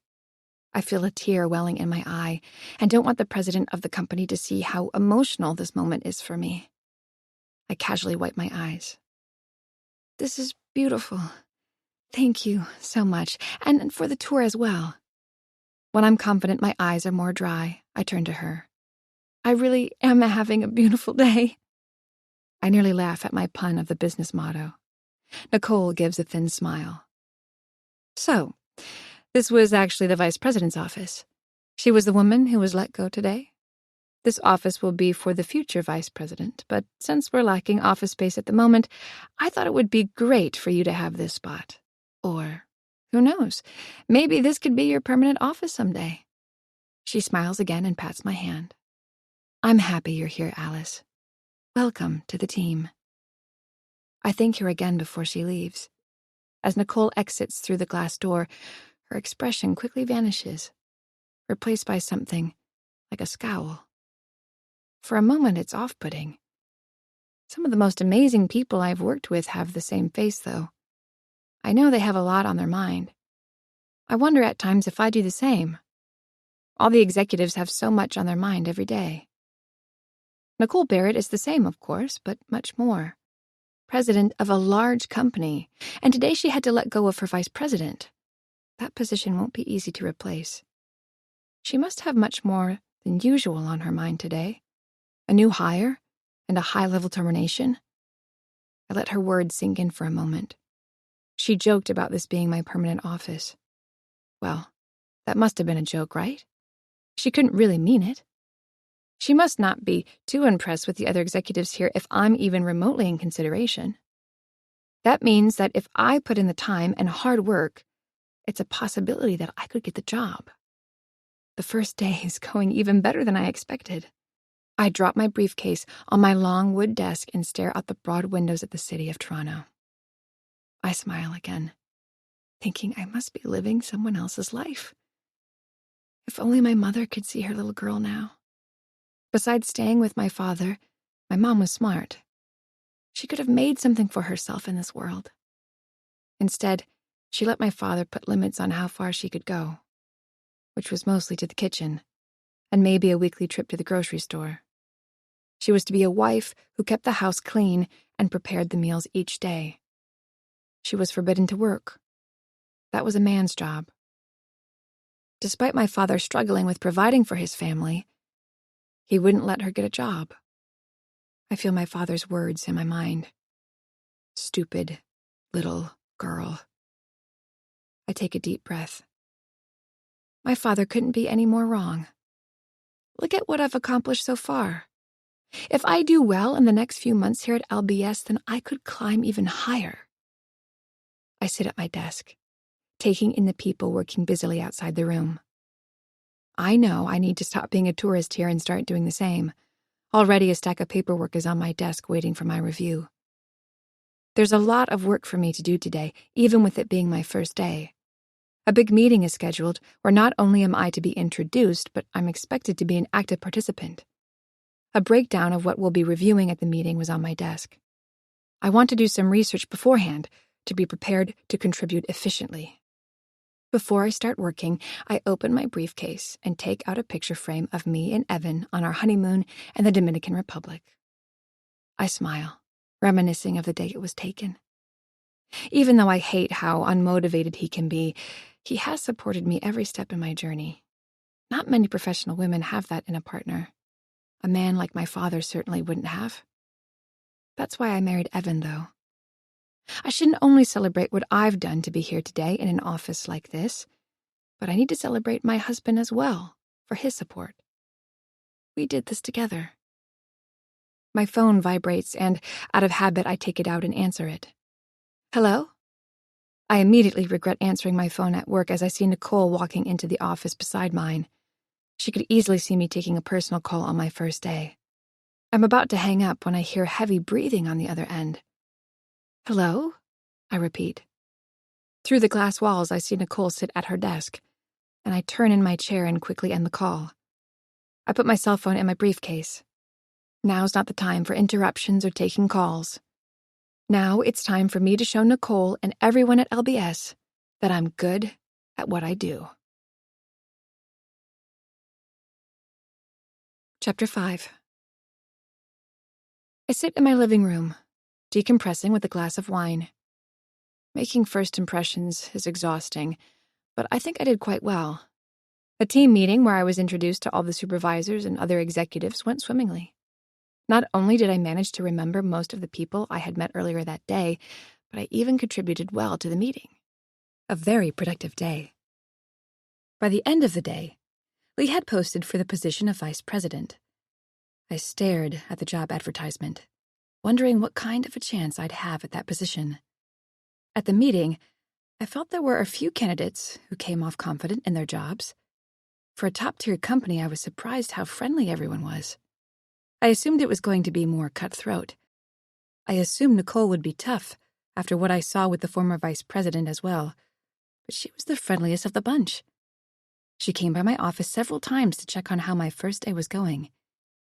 [SPEAKER 2] I feel a tear welling in my eye and don't want the president of the company to see how emotional this moment is for me. I casually wipe my eyes. This is beautiful. Thank you so much, and for the tour as well. When I'm confident my eyes are more dry, I turn to her. I really am having a beautiful day. I nearly laugh at my pun of the business motto. Nicole gives a thin smile. So, this was actually the vice president's office. She was the woman who was let go today. This office will be for the future vice president, but since we're lacking office space at the moment, I thought it would be great for you to have this spot. Or, who knows, maybe this could be your permanent office someday. She smiles again and pats my hand. I'm happy you're here, Alice. Welcome to the team. I thank her again before she leaves. As Nicole exits through the glass door, her expression quickly vanishes, replaced by something like a scowl. For a moment, it's off-putting. Some of the most amazing people I've worked with have the same face, though. I know they have a lot on their mind. I wonder at times if I do the same. All the executives have so much on their mind every day. Nicole Barrett is the same, of course, but much more. President of a large company, and today she had to let go of her vice president. That position won't be easy to replace. She must have much more than usual on her mind today. A new hire and a high-level termination. I let her words sink in for a moment. She joked about this being my permanent office. Well, that must have been a joke, right? She couldn't really mean it. She must not be too impressed with the other executives here if I'm even remotely in consideration. That means that if I put in the time and hard work, it's a possibility that I could get the job. The first day is going even better than I expected. I drop my briefcase on my long wood desk and stare out the broad windows at the city of Toronto. I smile again, thinking I must be living someone else's life. If only my mother could see her little girl now. Besides staying with my father, my mom was smart. She could have made something for herself in this world. Instead, she let my father put limits on how far she could go, which was mostly to the kitchen, and maybe a weekly trip to the grocery store. She was to be a wife who kept the house clean and prepared the meals each day. She was forbidden to work. That was a man's job. Despite my father struggling with providing for his family, he wouldn't let her get a job. I feel my father's words in my mind. Stupid little girl. I take a deep breath. My father couldn't be any more wrong. Look at what I've accomplished so far. If I do well in the next few months here at LBS, then I could climb even higher. I sit at my desk, taking in the people working busily outside the room. I know I need to stop being a tourist here and start doing the same. Already a stack of paperwork is on my desk waiting for my review. There's a lot of work for me to do today, even with it being my first day. A big meeting is scheduled where not only am I to be introduced, but I'm expected to be an active participant. A breakdown of what we'll be reviewing at the meeting was on my desk. I want to do some research beforehand to be prepared to contribute efficiently. Before I start working, I open my briefcase and take out a picture frame of me and Evan on our honeymoon in the Dominican Republic. I smile, reminiscing of the day it was taken. Even though I hate how unmotivated he can be, he has supported me every step in my journey. Not many professional women have that in a partner. A man like my father certainly wouldn't have. That's why I married Evan, though. I shouldn't only celebrate what I've done to be here today in an office like this, but I need to celebrate my husband as well for his support. We did this together. My phone vibrates, and out of habit, I take it out and answer it. Hello? I immediately regret answering my phone at work as I see Nicole walking into the office beside mine. She could easily see me taking a personal call on my first day. I'm about to hang up when I hear heavy breathing on the other end. Hello? I repeat. Through the glass walls, I see Nicole sit at her desk, and I turn in my chair and quickly end the call. I put my cell phone in my briefcase. Now's not the time for interruptions or taking calls. Now it's time for me to show Nicole and everyone at LBS that I'm good at what I do. Chapter 5. I sit in my living room, decompressing with a glass of wine. Making first impressions is exhausting, but I think I did quite well. A team meeting where I was introduced to all the supervisors and other executives went swimmingly. Not only did I manage to remember most of the people I had met earlier that day, but I even contributed well to the meeting. A very productive day. By the end of the day, Lee had posted for the position of vice president. I stared at the job advertisement, wondering what kind of a chance I'd have at that position. At the meeting, I felt there were a few candidates who came off confident in their jobs. For a top-tier company, I was surprised how friendly everyone was. I assumed it was going to be more cutthroat. I assumed Nicole would be tough after what I saw with the former vice president as well, but she was the friendliest of the bunch. She came by my office several times to check on how my first day was going.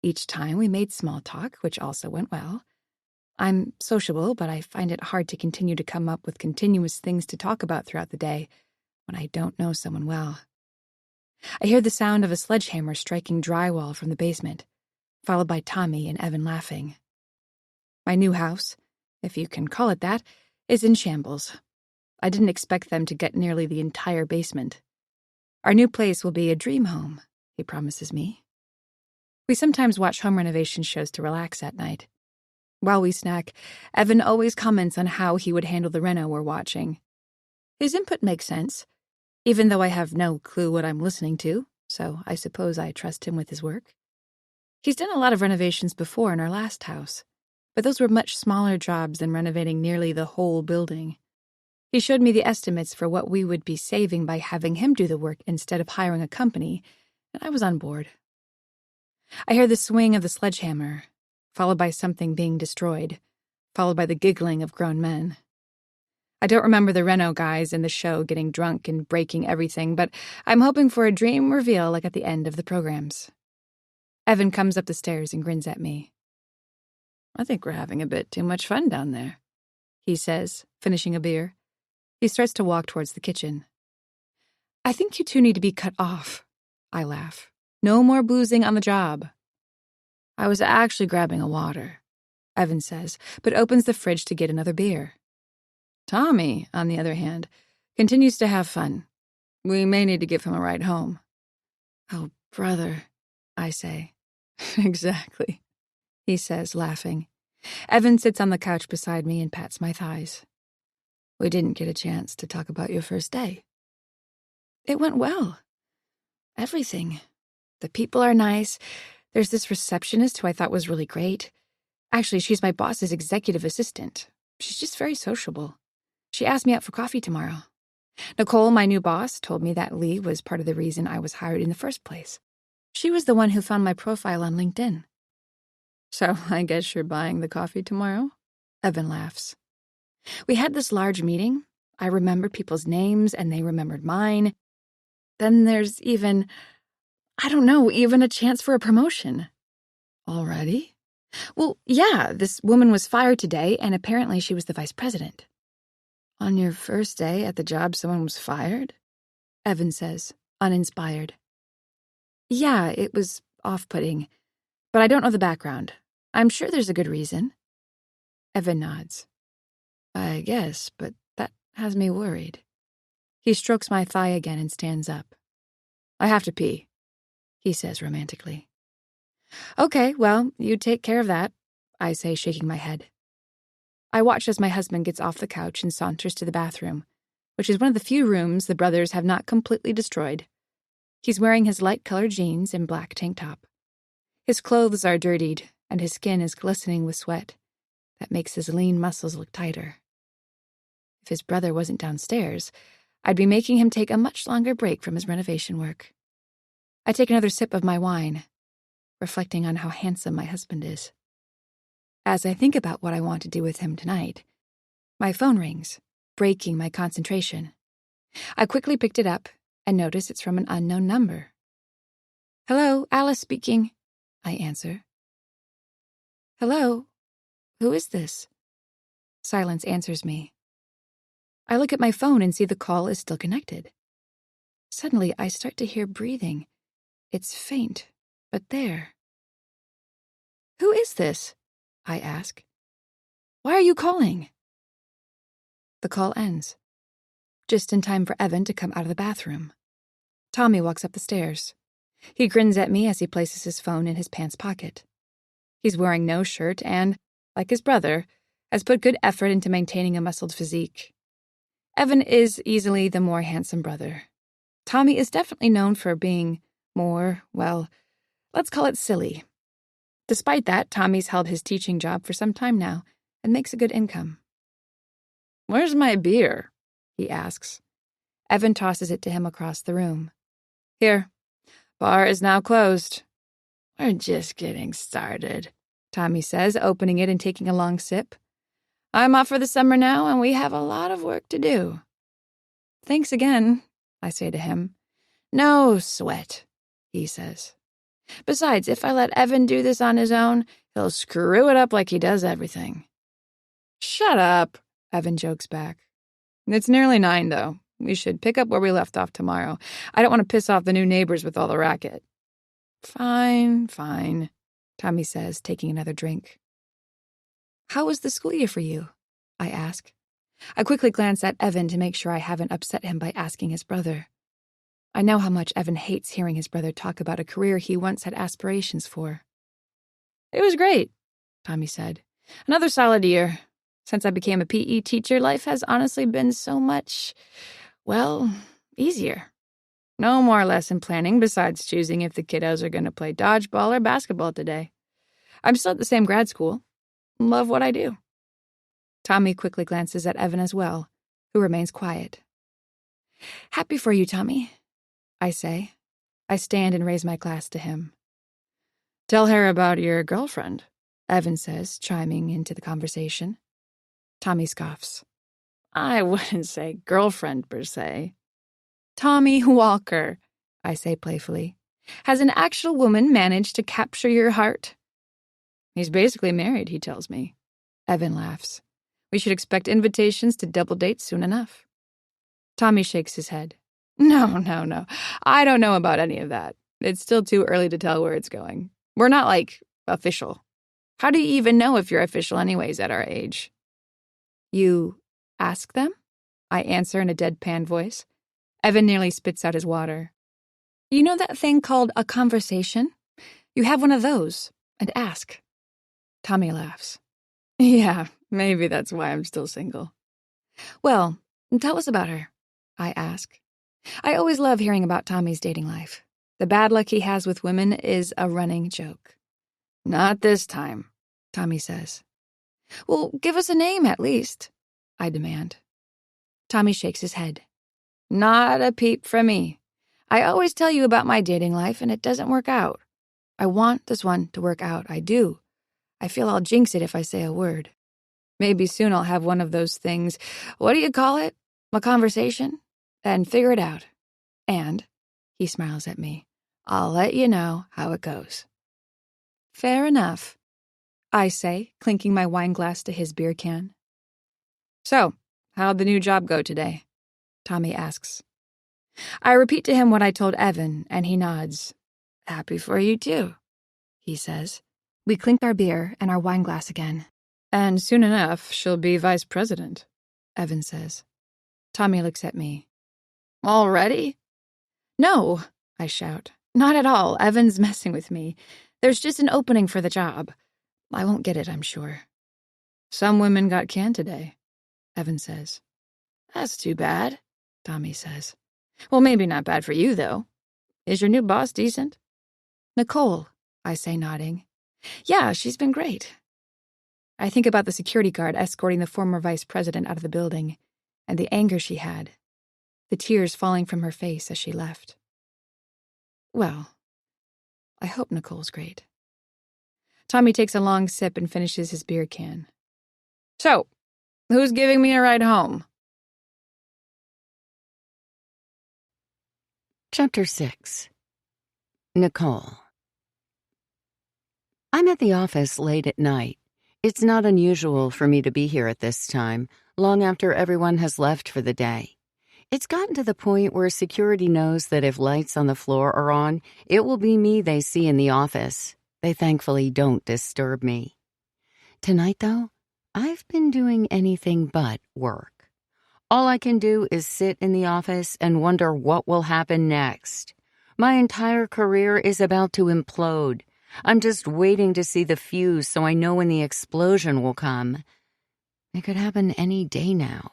[SPEAKER 2] Each time we made small talk, which also went well. I'm sociable, but I find it hard to continue to come up with continuous things to talk about throughout the day when I don't know someone well. I hear the sound of a sledgehammer striking drywall from the basement, followed by Tommy and Evan laughing. My new house, if you can call it that, is in shambles. I didn't expect them to get nearly the entire basement. Our new place will be a dream home, he promises me. We sometimes watch home renovation shows to relax at night. While we snack, Evan always comments on how he would handle the reno we're watching. His input makes sense, even though I have no clue what I'm listening to, so I suppose I trust him with his work. He's done a lot of renovations before in our last house, but those were much smaller jobs than renovating nearly the whole building. He showed me the estimates for what we would be saving by having him do the work instead of hiring a company, and I was on board. I hear the swing of the sledgehammer, followed by something being destroyed, followed by the giggling of grown men. I don't remember the reno guys in the show getting drunk and breaking everything, but I'm hoping for a dream reveal like at the end of the programs. Evan comes up the stairs and grins at me. I think we're having a bit too much fun down there, he says, finishing a beer. He starts to walk towards the kitchen. I think you two need to be cut off, I laugh. No more boozing on the job. I was actually grabbing a water, Evan says, but opens the fridge to get another beer. Tommy, on the other hand, continues to have fun. We may need to give him a ride home. Oh, brother, I say. Exactly, he says, laughing. Evan sits on the couch beside me and pats my thighs. We didn't get a chance to talk about your first day. It went well. Everything. The people are nice. There's this receptionist who I thought was really great. Actually, she's my boss's executive assistant. She's just very sociable. She asked me out for coffee tomorrow. Nicole, my new boss, told me that Lee was part of the reason I was hired in the first place. She was the one who found my profile on LinkedIn. So I guess you're buying the coffee tomorrow? Evan laughs. We had this large meeting. I remembered people's names and they remembered mine. Then there's even a chance for a promotion. Already? Well, yeah, this woman was fired today and apparently she was the vice president. On your first day at the job someone was fired? Evan says, uninspired. Yeah, it was off-putting, but I don't know the background. I'm sure there's a good reason. Evan nods. I guess, but that has me worried. He strokes my thigh again and stands up. I have to pee, he says romantically. Okay, well, you take care of that, I say, shaking my head. I watch as my husband gets off the couch and saunters to the bathroom, which is one of the few rooms the brothers have not completely destroyed. He's wearing his light-colored jeans and black tank top. His clothes are dirtied, and his skin is glistening with sweat. That makes his lean muscles look tighter. If his brother wasn't downstairs, I'd be making him take a much longer break from his renovation work. I take another sip of my wine, reflecting on how handsome my husband is. As I think about what I want to do with him tonight, my phone rings, breaking my concentration. I quickly picked it up and notice it's from an unknown number. Hello, Alice speaking, I answer. Hello, who is this? Silence answers me. I look at my phone and see the call is still connected. Suddenly, I start to hear breathing. It's faint, but there. Who is this? I ask. Why are you calling? The call ends, just in time for Evan to come out of the bathroom. Tommy walks up the stairs. He grins at me as he places his phone in his pants pocket. He's wearing no shirt and, like his brother, has put good effort into maintaining a muscled physique. Evan is easily the more handsome brother. Tommy is definitely known for being more, well, let's call it silly. Despite that, Tommy's held his teaching job for some time now and makes a good income. "Where's my beer?" he asks. Evan tosses it to him across the room. "Here. Bar is now closed." "We're just getting started," Tommy says, opening it and taking a long sip. "I'm off for the summer now, and we have a lot of work to do." "Thanks again," I say to him. "No sweat," he says. "Besides, if I let Evan do this on his own, he'll screw it up like he does everything." "Shut up," Evan jokes back. "It's nearly 9, though. We should pick up where we left off tomorrow. I don't want to piss off the new neighbors with all the racket." Fine, Tommy says, taking another drink. "How was the school year for you?" I ask. I quickly glance at Evan to make sure I haven't upset him by asking his brother. I know how much Evan hates hearing his brother talk about a career he once had aspirations for. "It was great," Tommy said. "Another solid year. Since I became a PE teacher, life has honestly been so much, well, easier. No more lesson planning besides choosing if the kiddos are going to play dodgeball or basketball today. I'm still at the same grad school. Love what I do." Tommy quickly glances at Evan as well, who remains quiet. "Happy for you, Tommy," I say. I stand and raise my glass to him. "Tell her about your girlfriend," Evan says, chiming into the conversation. Tommy scoffs. "I wouldn't say girlfriend per se." "Tommy Walker," I say playfully. "Has an actual woman managed to capture your heart?" "He's basically married," he tells me. Evan laughs. "We should expect invitations to double dates soon enough." Tommy shakes his head. No. I don't know about any of that. It's still too early to tell where it's going. We're not, official. How do you even know if you're official anyways at our age?" "You ask them?" I answer in a deadpan voice. Evan nearly spits out his water. "You know that thing called a conversation? You have one of those, and ask." Tommy laughs. "Yeah, maybe that's why I'm still single." "Well, tell us about her," I ask. I always love hearing about Tommy's dating life. The bad luck he has with women is a running joke. "Not this time," Tommy says. "Well, give us a name at least," I demand. Tommy shakes his head. "Not a peep from me. I always tell you about my dating life, and it doesn't work out. I want this one to work out, I do. I feel I'll jinx it if I say a word. Maybe soon I'll have one of those things, what do you call it? A conversation? And figure it out. And," he smiles at me, "I'll let you know how it goes." "Fair enough," I say, clinking my wine glass to his beer can. "So, how'd the new job go today?" Tommy asks. I repeat to him what I told Evan, and he nods. "Happy for you, too," he says. We clink our beer and our wine glass again. "And soon enough, she'll be vice president," Evan says. Tommy looks at me. "Already?" "No," I shout. "Not at all. Evan's messing with me. There's just an opening for the job. I won't get it, I'm sure." "Some women got canned today," Evan says. "That's too bad," Tommy says. "Well, maybe not bad for you, though. Is your new boss decent?" "Nicole," I say, nodding. "Yeah, she's been great." I think about the security guard escorting the former vice president out of the building, and the anger she had, the tears falling from her face as she left. Well, I hope Nicole's great. Tommy takes a long sip and finishes his beer can. "So, who's giving me a ride home?"
[SPEAKER 1] Chapter 6. Nicole. I'm at the office late at night. It's not unusual for me to be here at this time, long after everyone has left for the day. It's gotten to the point where security knows that if lights on the floor are on, it will be me they see in the office. They thankfully don't disturb me. Tonight, though, I've been doing anything but work. All I can do is sit in the office and wonder what will happen next. My entire career is about to implode. I'm just waiting to see the fuse so I know when the explosion will come. It could happen any day now.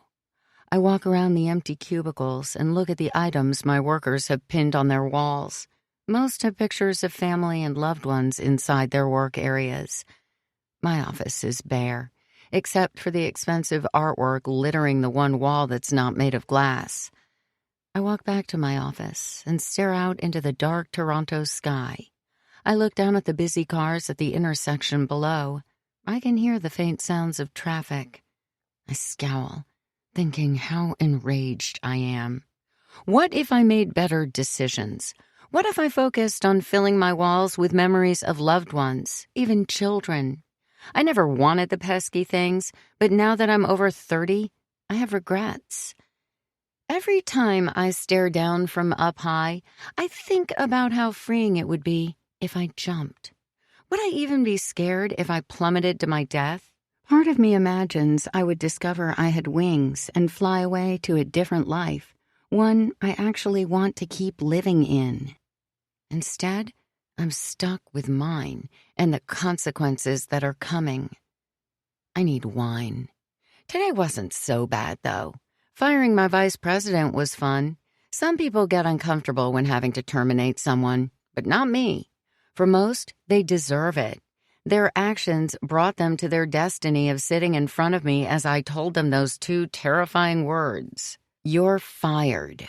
[SPEAKER 1] I walk around the empty cubicles and look at the items my workers have pinned on their walls. Most have pictures of family and loved ones inside their work areas. My office is bare, except for the expensive artwork littering the one wall that's not made of glass. I walk back to my office and stare out into the dark Toronto sky. I look down at the busy cars at the intersection below. I can hear the faint sounds of traffic. I scowl, thinking how enraged I am. What if I made better decisions? What if I focused on filling my walls with memories of loved ones, even children? I never wanted the pesky things, but now that I'm over 30, I have regrets. Every time I stare down from up high, I think about how freeing it would be if I jumped. Would I even be scared if I plummeted to my death? Part of me imagines I would discover I had wings and fly away to a different life, one I actually want to keep living in. Instead, I'm stuck with mine and the consequences that are coming. I need wine. Today wasn't so bad, though. Firing my vice president was fun. Some people get uncomfortable when having to terminate someone, but not me. For most, they deserve it. Their actions brought them to their destiny of sitting in front of me as I told them those two terrifying words. You're fired.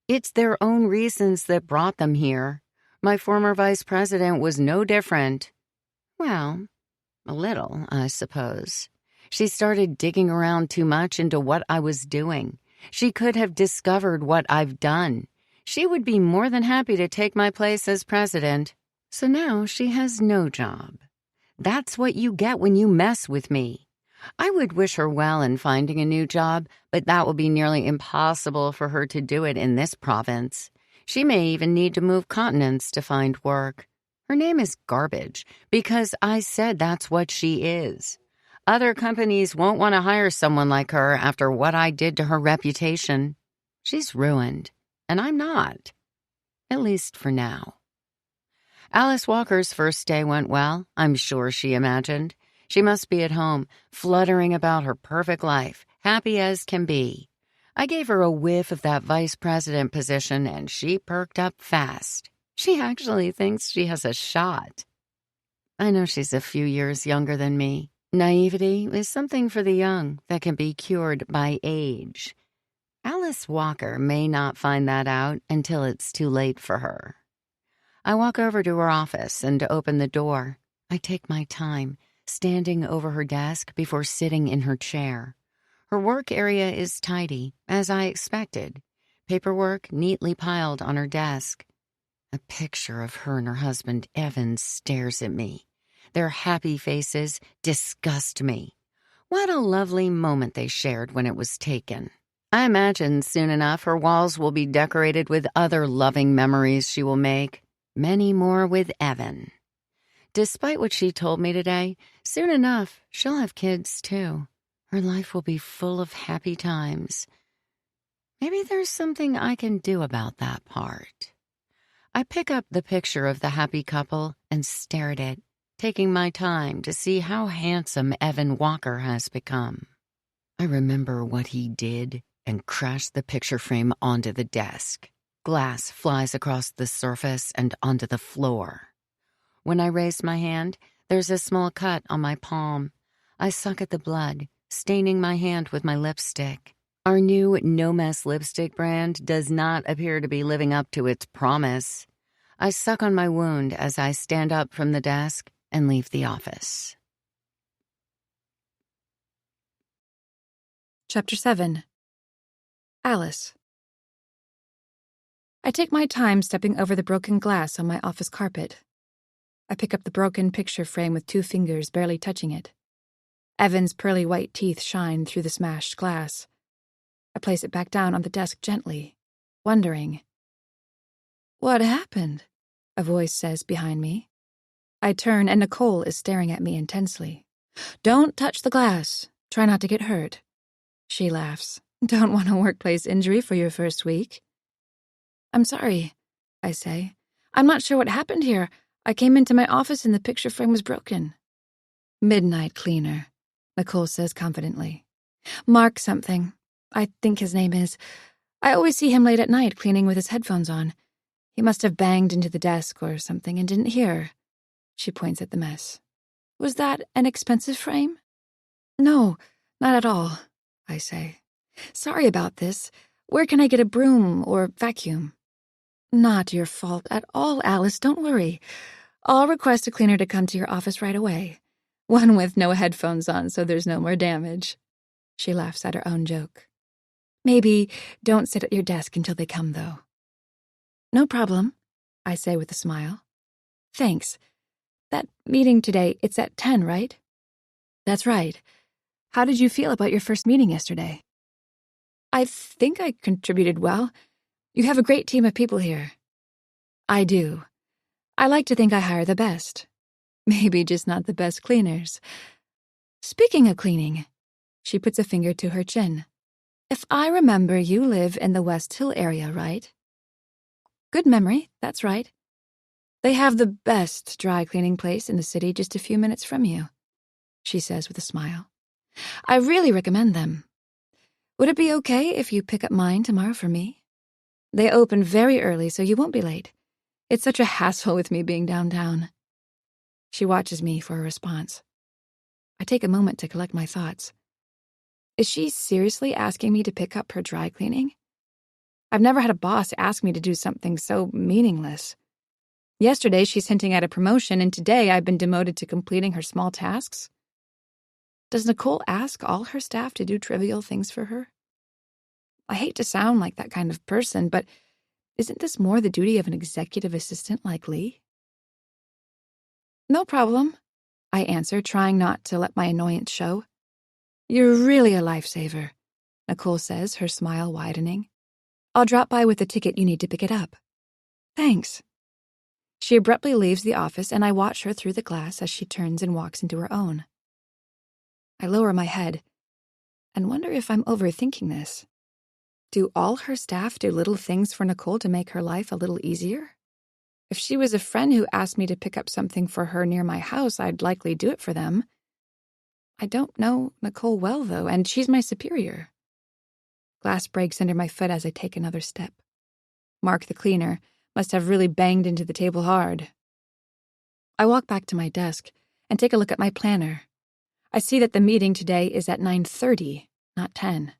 [SPEAKER 1] It's their own reasons that brought them here. My former vice president was no different. Well, a little, I suppose. She started digging around too much into what I was doing. She could have discovered what I've done. She would be more than happy to take my place as president. So now she has no job. That's what you get when you mess with me. I would wish her well in finding a new job, but that will be nearly impossible for her to do it in this province. She may even need to move continents to find work. Her name is Garbage, because I said that's what she is. Other companies won't want to hire someone like her after what I did to her reputation. She's ruined, and I'm not. At least for now. Alice Walker's first day went well, I'm sure she imagined. She must be at home, fluttering about her perfect life, happy as can be. I gave her a whiff of that vice president position, and she perked up fast. She actually thinks she has a shot. I know she's a few years younger than me. Naivety is something for the young that can be cured by age. Alice Walker may not find that out until it's too late for her. I walk over to her office and open the door. I take my time, standing over her desk before sitting in her chair. Her work area is tidy, as I expected. Paperwork neatly piled on her desk. A picture of her and her husband, Evan, stares at me. Their happy faces disgust me. What a lovely moment they shared when it was taken. I imagine soon enough her walls will be decorated with other loving memories she will make. Many more with Evan. Despite what she told me today, soon enough she'll have kids too. Her life will be full of happy times. Maybe there's something I can do about that part. I pick up the picture of the happy couple and stare at it, taking my time to see how handsome Evan Walker has become. I remember what he did and crashed the picture frame onto the desk. Glass flies across the surface and onto the floor. When I raise my hand, there's a small cut on my palm. I suck at the blood, staining my hand with my lipstick. Our new No Mess lipstick brand does not appear to be living up to its promise. I suck on my wound as I stand up from the desk and leave the office.
[SPEAKER 2] Chapter 7. Alice. I take my time stepping over the broken glass on my office carpet. I pick up the broken picture frame with 2 fingers barely touching it. Evan's pearly white teeth shine through the smashed glass. I place it back down on the desk gently, wondering. "What happened?" a voice says behind me. I turn and Nicole is staring at me intensely. "Don't touch the glass. Try not to get hurt." She laughs. Don't want a workplace injury for your first week. I'm sorry, I say. I'm not sure what happened here. I came into my office and the picture frame was broken. Midnight cleaner, Nicole says confidently. Mark something. I think his name is. I always see him late at night cleaning with his headphones on. He must have banged into the desk or something and didn't hear. She points at the mess. Was that an expensive frame? No, not at all, I say. Sorry about this. Where can I get a broom or vacuum? Not your fault at all, Alice. Don't worry. I'll request a cleaner to come to your office right away. One with no headphones on so there's no more damage. She laughs at her own joke. Maybe don't sit at your desk until they come, though. No problem, I say with a smile. Thanks. That meeting today, it's at 10, right? That's right. How did you feel about your first meeting yesterday? I think I contributed well. You have a great team of people here. I do. I like to think I hire the best. Maybe just not the best cleaners. Speaking of cleaning, she puts a finger to her chin. If I remember, you live in the West Hill area, right? Good memory, that's right. They have the best dry cleaning place in the city just a few minutes from you, she says with a smile. I really recommend them. Would it be okay if you pick up mine tomorrow for me? They open very early, so you won't be late. It's such a hassle with me being downtown. She watches me for a response. I take a moment to collect my thoughts. Is she seriously asking me to pick up her dry cleaning? I've never had a boss ask me to do something so meaningless. Yesterday, she's hinting at a promotion, and today I've been demoted to completing her small tasks. Does Nicole ask all her staff to do trivial things for her? I hate to sound like that kind of person, but isn't this more the duty of an executive assistant like Lee? No problem, I answer, trying not to let my annoyance show. You're really a lifesaver, Nicole says, her smile widening. I'll drop by with the ticket you need to pick it up. Thanks. She abruptly leaves the office, and I watch her through the glass as she turns and walks into her own. I lower my head and wonder if I'm overthinking this. Do all her staff do little things for Nicole to make her life a little easier? If she was a friend who asked me to pick up something for her near my house, I'd likely do it for them. I don't know Nicole well, though, and she's my superior. Glass breaks under my foot as I take another step. Mark the cleaner must have really banged into the table hard. I walk back to my desk and take a look at my planner. I see that the meeting today is at 9:30, not 10.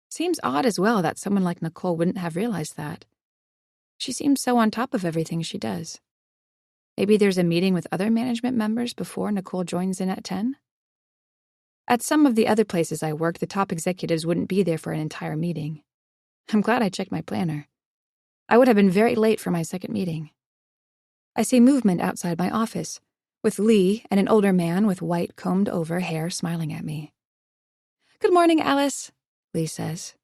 [SPEAKER 2] Seems odd as well that someone like Nicole wouldn't have realized that. She seems so on top of everything she does. Maybe there's a meeting with other management members before Nicole joins in at 10? At some of the other places I work, the top executives wouldn't be there for an entire meeting. I'm glad I checked my planner. I would have been very late for my second meeting. I see movement outside my office, with Lee and an older man with white combed-over hair smiling at me. Good morning, Alice, Lee says.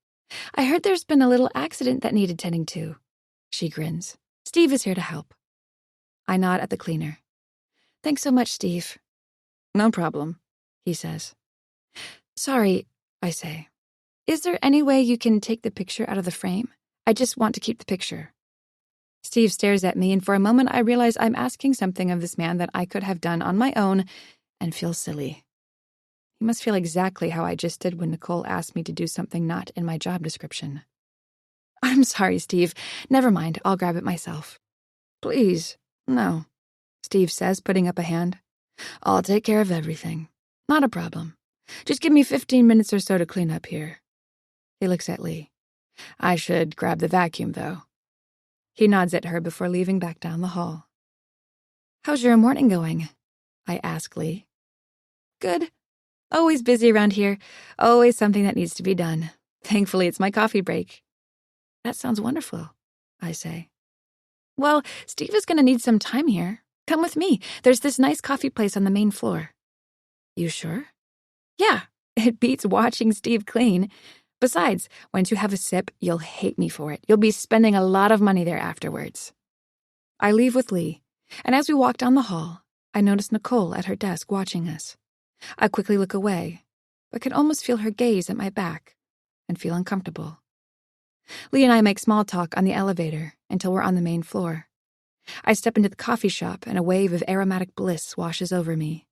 [SPEAKER 2] I heard there's been a little accident that needed tending to. She grins. Steve is here to help. I nod at the cleaner. Thanks so much, Steve. No problem, he says. Sorry, I say. Is there any way you can take the picture out of the frame? I just want to keep the picture. Steve stares at me, and for a moment I realize I'm asking something of this man that I could have done on my own and feel silly. He must feel exactly how I just did when Nicole asked me to do something not in my job description. I'm sorry, Steve. Never mind, I'll grab it myself. Please, no, Steve says, putting up a hand. I'll take care of everything. Not a problem. Just give me 15 minutes or so to clean up here. He looks at Lee. I should grab the vacuum, though. He nods at her before leaving back down the hall. How's your morning going? I ask Lee. Good. Always busy around here. Always something that needs to be done. Thankfully, it's my coffee break. That sounds wonderful, I say. Well, Steve is going to need some time here. Come with me. There's this nice coffee place on the main floor. You sure? Yeah, it beats watching Steve clean. Besides, once you have a sip, you'll hate me for it. You'll be spending a lot of money there afterwards. I leave with Lee, and as we walk down the hall, I notice Nicole at her desk watching us. I quickly look away, but can almost feel her gaze at my back, and feel uncomfortable. Lee and I make small talk on the elevator until we're on the main floor. I step into the coffee shop and a wave of aromatic bliss washes over me.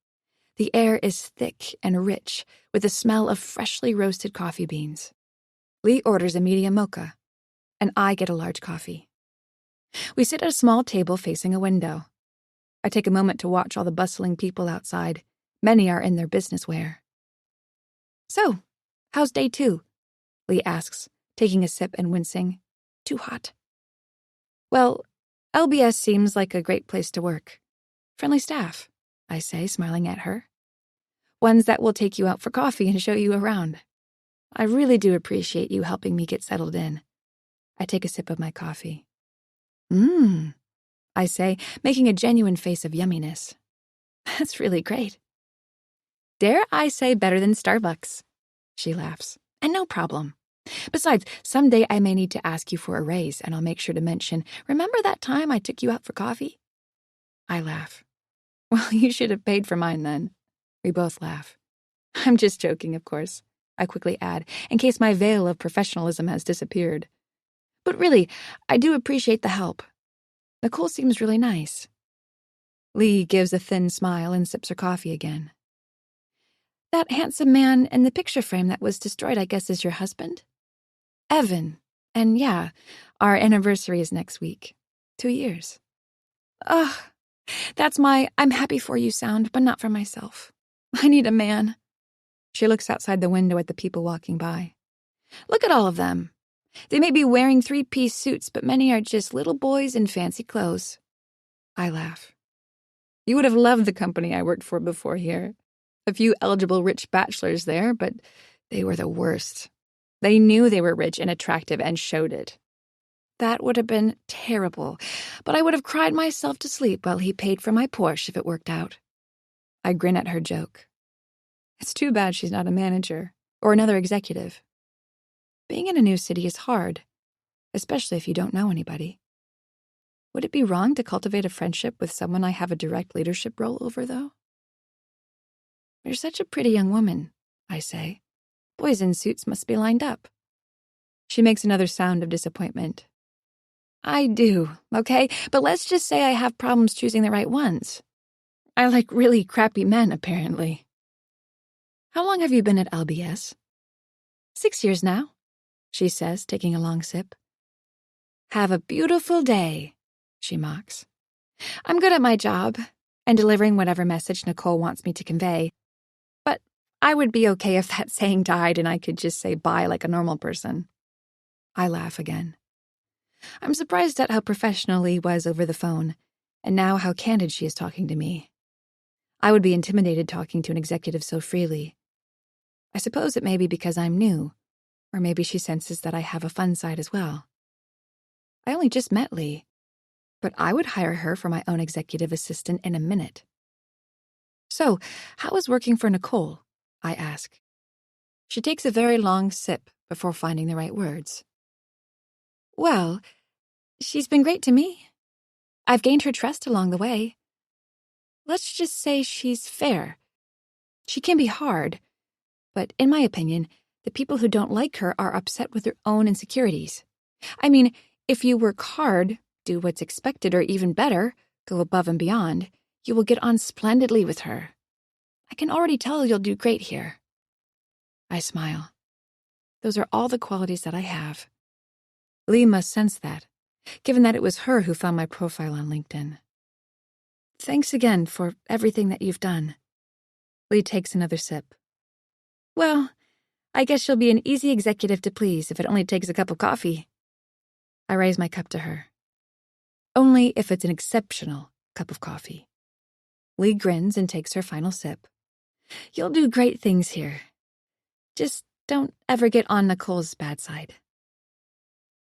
[SPEAKER 2] The air is thick and rich with the smell of freshly roasted coffee beans. Lee orders a medium mocha, and I get a large coffee. We sit at a small table facing a window. I take a moment to watch all the bustling people outside. Many are in their business wear. "So, how's day 2? Lee asks, taking a sip and wincing. "Too hot." "Well, LBS seems like a great place to work. Friendly staff," I say, smiling at her. "Ones that will take you out for coffee and show you around. I really do appreciate you helping me get settled in." I take a sip of my coffee. I say, making a genuine face of yumminess. "That's really great." "Dare I say better than Starbucks?" She laughs. "And no problem. Besides, someday I may need to ask you for a raise, and I'll make sure to mention, 'Remember that time I took you out for coffee?'" I laugh. "Well, you should have paid for mine then." We both laugh. "I'm just joking, of course," I quickly add, in case my veil of professionalism has disappeared. "But really, I do appreciate the help. Nicole seems really nice." Lee gives a thin smile and sips her coffee again. "That handsome man in the picture frame that was destroyed, I guess, is your husband?" "Evan. And yeah, our anniversary is next week. 2 years." "Ugh, that's my 'I'm happy for you' sound, but not for myself. I need a man." She looks outside the window at the people walking by. "Look at all of them. They may be wearing 3-piece suits, but many are just little boys in fancy clothes." I laugh. "You would have loved the company I worked for before here. A few eligible rich bachelors there, but they were the worst. They knew they were rich and attractive and showed it. That would have been terrible, but I would have cried myself to sleep while he paid for my Porsche if it worked out." I grin at her joke. It's too bad she's not a manager or another executive. Being in a new city is hard, especially if you don't know anybody. Would it be wrong to cultivate a friendship with someone I have a direct leadership role over, though? "You're such a pretty young woman," I say. "Boys in suits must be lined up." She makes another sound of disappointment. "I do, okay? But let's just say I have problems choosing the right ones. I like really crappy men, apparently." "How long have you been at LBS?" 6 years now," she says, taking a long sip. "Have a beautiful day," she mocks. "I'm good at my job and delivering whatever message Nicole wants me to convey, but I would be okay if that saying died and I could just say bye like a normal person." I laugh again. I'm surprised at how professional Lee was over the phone, and now how candid she is talking to me. I would be intimidated talking to an executive so freely. I suppose it may be because I'm new, or maybe she senses that I have a fun side as well. I only just met Lee, but I would hire her for my own executive assistant in a minute. "So, how is working for Nicole?" I ask. She takes a very long sip before finding the right words. "Well, she's been great to me. I've gained her trust along the way. Let's just say she's fair. She can be hard, but in my opinion, the people who don't like her are upset with their own insecurities. I mean, if you work hard, do what's expected, or even better, go above and beyond, you will get on splendidly with her. I can already tell you'll do great here." I smile. Those are all the qualities that I have. Lee must sense that, given that it was her who found my profile on LinkedIn. "Thanks again for everything that you've done." Lee takes another sip. "Well, I guess she'll be an easy executive to please if it only takes a cup of coffee." I raise my cup to her. "Only if it's an exceptional cup of coffee." Lee grins and takes her final sip. "You'll do great things here. Just don't ever get on Nicole's bad side."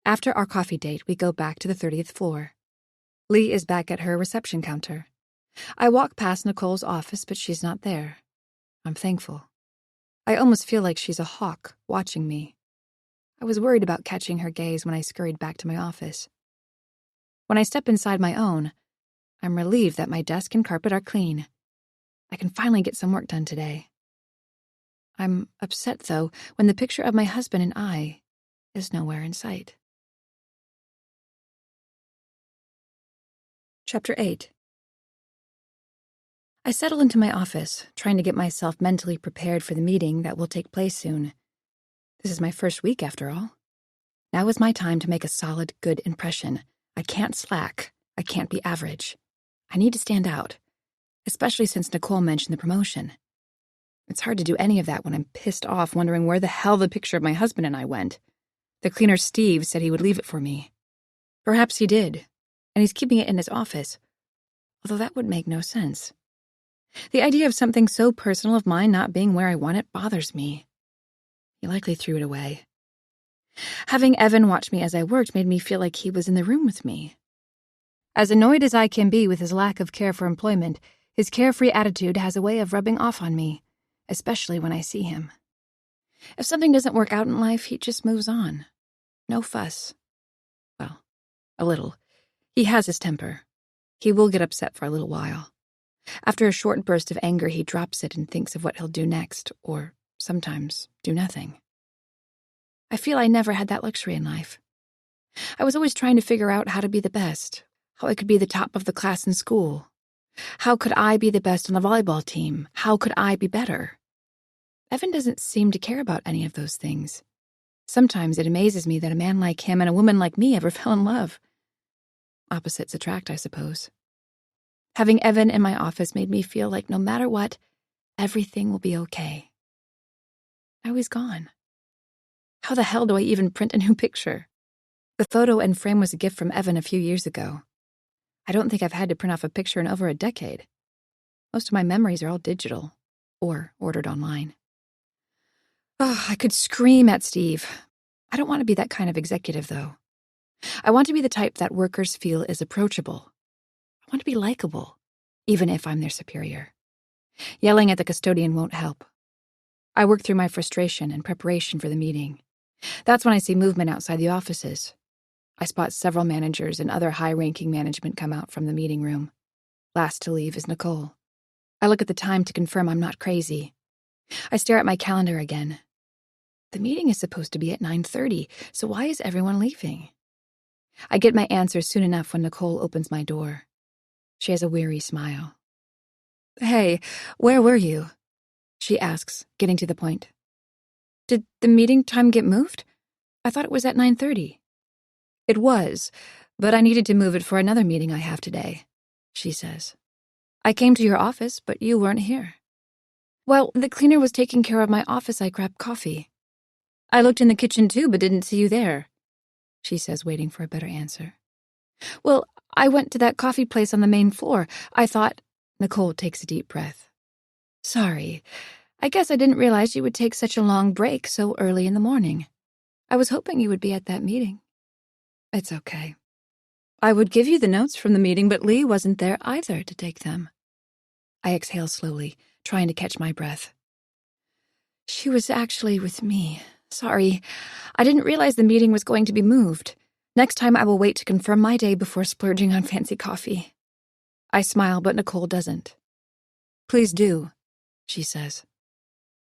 [SPEAKER 2] After our coffee date, we go back to the 30th floor. Lee is back at her reception counter. I walk past Nicole's office, but she's not there. I'm thankful. I almost feel like she's a hawk watching me. I was worried about catching her gaze when I scurried back to my office. When I step inside my own, I'm relieved that my desk and carpet are clean. I can finally get some work done today. I'm upset, though, when the picture of my husband and I is nowhere in sight. Chapter 8. I settle into my office, trying to get myself mentally prepared for the meeting that will take place soon. This is my first week, after all. Now is my time to make a solid, good impression. I can't slack. I can't be average. I need to stand out, especially since Nicole mentioned the promotion. It's hard to do any of that when I'm pissed off, wondering where the hell the picture of my husband and I went. The cleaner Steve said he would leave it for me. Perhaps he did, and he's keeping it in his office, although that would make no sense. The idea of something so personal of mine not being where I want it bothers me. He likely threw it away. Having Evan watch me as I worked made me feel like he was in the room with me. As annoyed as I can be with his lack of care for employment, his carefree attitude has a way of rubbing off on me, especially when I see him. If something doesn't work out in life, he just moves on. No fuss. Well, a little. He has his temper. He will get upset for a little while. After a short burst of anger, he drops it and thinks of what he'll do next, or sometimes do nothing. I feel I never had that luxury in life. I was always trying to figure out how to be the best, how I could be the top of the class in school. How could I be the best on the volleyball team? How could I be better? Evan doesn't seem to care about any of those things. Sometimes it amazes me that a man like him and a woman like me ever fell in love. Opposites attract, I suppose. Having Evan in my office made me feel like no matter what, everything will be okay. Now he's gone. How the hell do I even print a new picture? The photo and frame was a gift from Evan a few years ago. I don't think I've had to print off a picture in over a decade. Most of my memories are all digital, or ordered online. Oh, I could scream at Steve. I don't want to be that kind of executive, though. I want to be the type that workers feel is approachable. I want to be likable, even if I'm their superior. Yelling at the custodian won't help. I work through my frustration in preparation for the meeting. That's when I see movement outside the offices. I spot several managers and other high-ranking management come out from the meeting room. Last to leave is Nicole. I look at the time to confirm I'm not crazy. I stare at my calendar again. The meeting is supposed to be at 9:30, so why is everyone leaving? I get my answer soon enough when Nicole opens my door. She has a weary smile. "Hey, where were you?" she asks, getting to the point. "Did the meeting time get moved? I thought it was at 9:30. "It was, but I needed to move it for another meeting I have today," she says. "I came to your office, but you weren't here." "Well, the cleaner was taking care of my office. I grabbed coffee. I looked in the kitchen too, but didn't see you there," she says, waiting for a better answer. "Well, I went to that coffee place on the main floor. I thought—" Nicole takes a deep breath. "Sorry. I guess I didn't realize you would take such a long break so early in the morning. I was hoping you would be at that meeting." "It's okay. I would give you the notes from the meeting, but Lee wasn't there either to take them." I exhale slowly, trying to catch my breath. "She was actually with me. Sorry. I didn't realize the meeting was going to be moved. Next time I will wait to confirm my day before splurging on fancy coffee." I smile, but Nicole doesn't. "Please do," she says.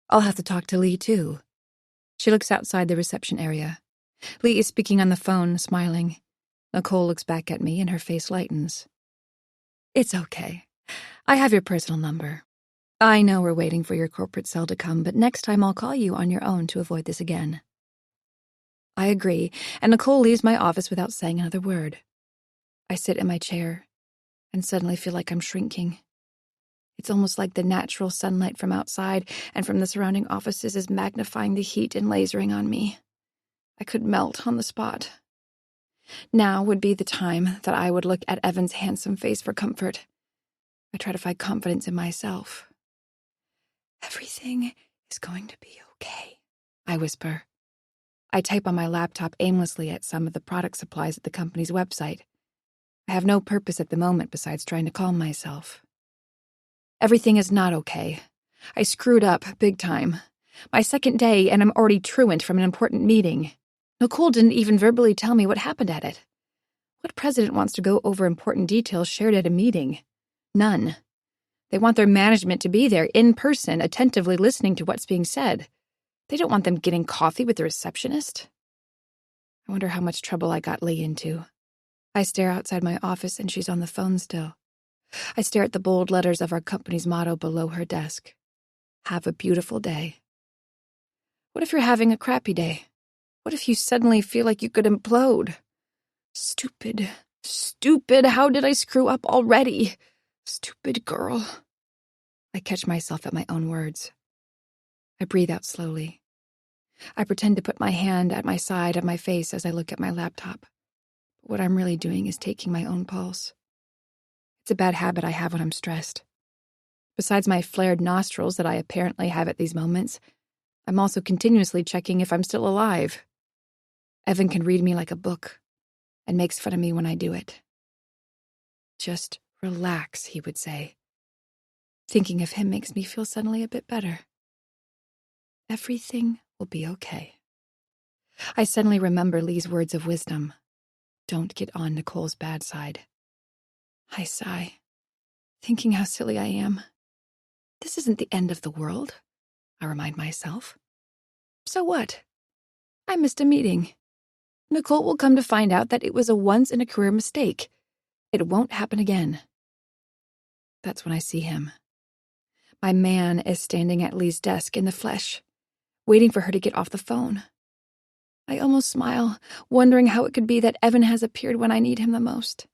[SPEAKER 2] "I'll have to talk to Lee, too." She looks outside the reception area. Lee is speaking on the phone, smiling. Nicole looks back at me and her face lightens. "It's okay. I have your personal number. I know we're waiting for your corporate cell to come, but next time I'll call you on your own to avoid this again." I agree, and Nicole leaves my office without saying another word. I sit in my chair and suddenly feel like I'm shrinking. It's almost like the natural sunlight from outside and from the surrounding offices is magnifying the heat and lasering on me. I could melt on the spot. Now would be the time that I would look at Evan's handsome face for comfort. I try to find confidence in myself. "Everything is going to be okay," I whisper. I type on my laptop aimlessly at some of the product supplies at the company's website. I have no purpose at the moment besides trying to calm myself. Everything is not okay. I screwed up big time. My second day, and I'm already truant from an important meeting. Nicole didn't even verbally tell me what happened at it. What president wants to go over important details shared at a meeting? None. They want their management to be there, in person, attentively listening to what's being said. They don't want them getting coffee with the receptionist. I wonder how much trouble I got Lee into. I stare outside my office and she's on the phone still. I stare at the bold letters of our company's motto below her desk. Have a beautiful day. What if you're having a crappy day? What if you suddenly feel like you could implode? Stupid, how did I screw up already? Stupid girl. I catch myself at my own words. I breathe out slowly. I pretend to put my hand at my side of my face as I look at my laptop. What I'm really doing is taking my own pulse. It's a bad habit I have when I'm stressed. Besides my flared nostrils that I apparently have at these moments, I'm also continuously checking if I'm still alive. Evan can read me like a book and makes fun of me when I do it. Just relax, he would say. Thinking of him makes me feel suddenly a bit better. Everything will be okay. I suddenly remember Lee's words of wisdom. Don't get on Nicole's bad side. I sigh, thinking how silly I am. This isn't the end of the world, I remind myself. So what? I missed a meeting. Nicole will come to find out that it was a once-in-a-career mistake. It won't happen again. That's when I see him. My man is standing at Lee's desk in the flesh, waiting for her to get off the phone. I almost smile, wondering how it could be that Evan has appeared when I need him the most.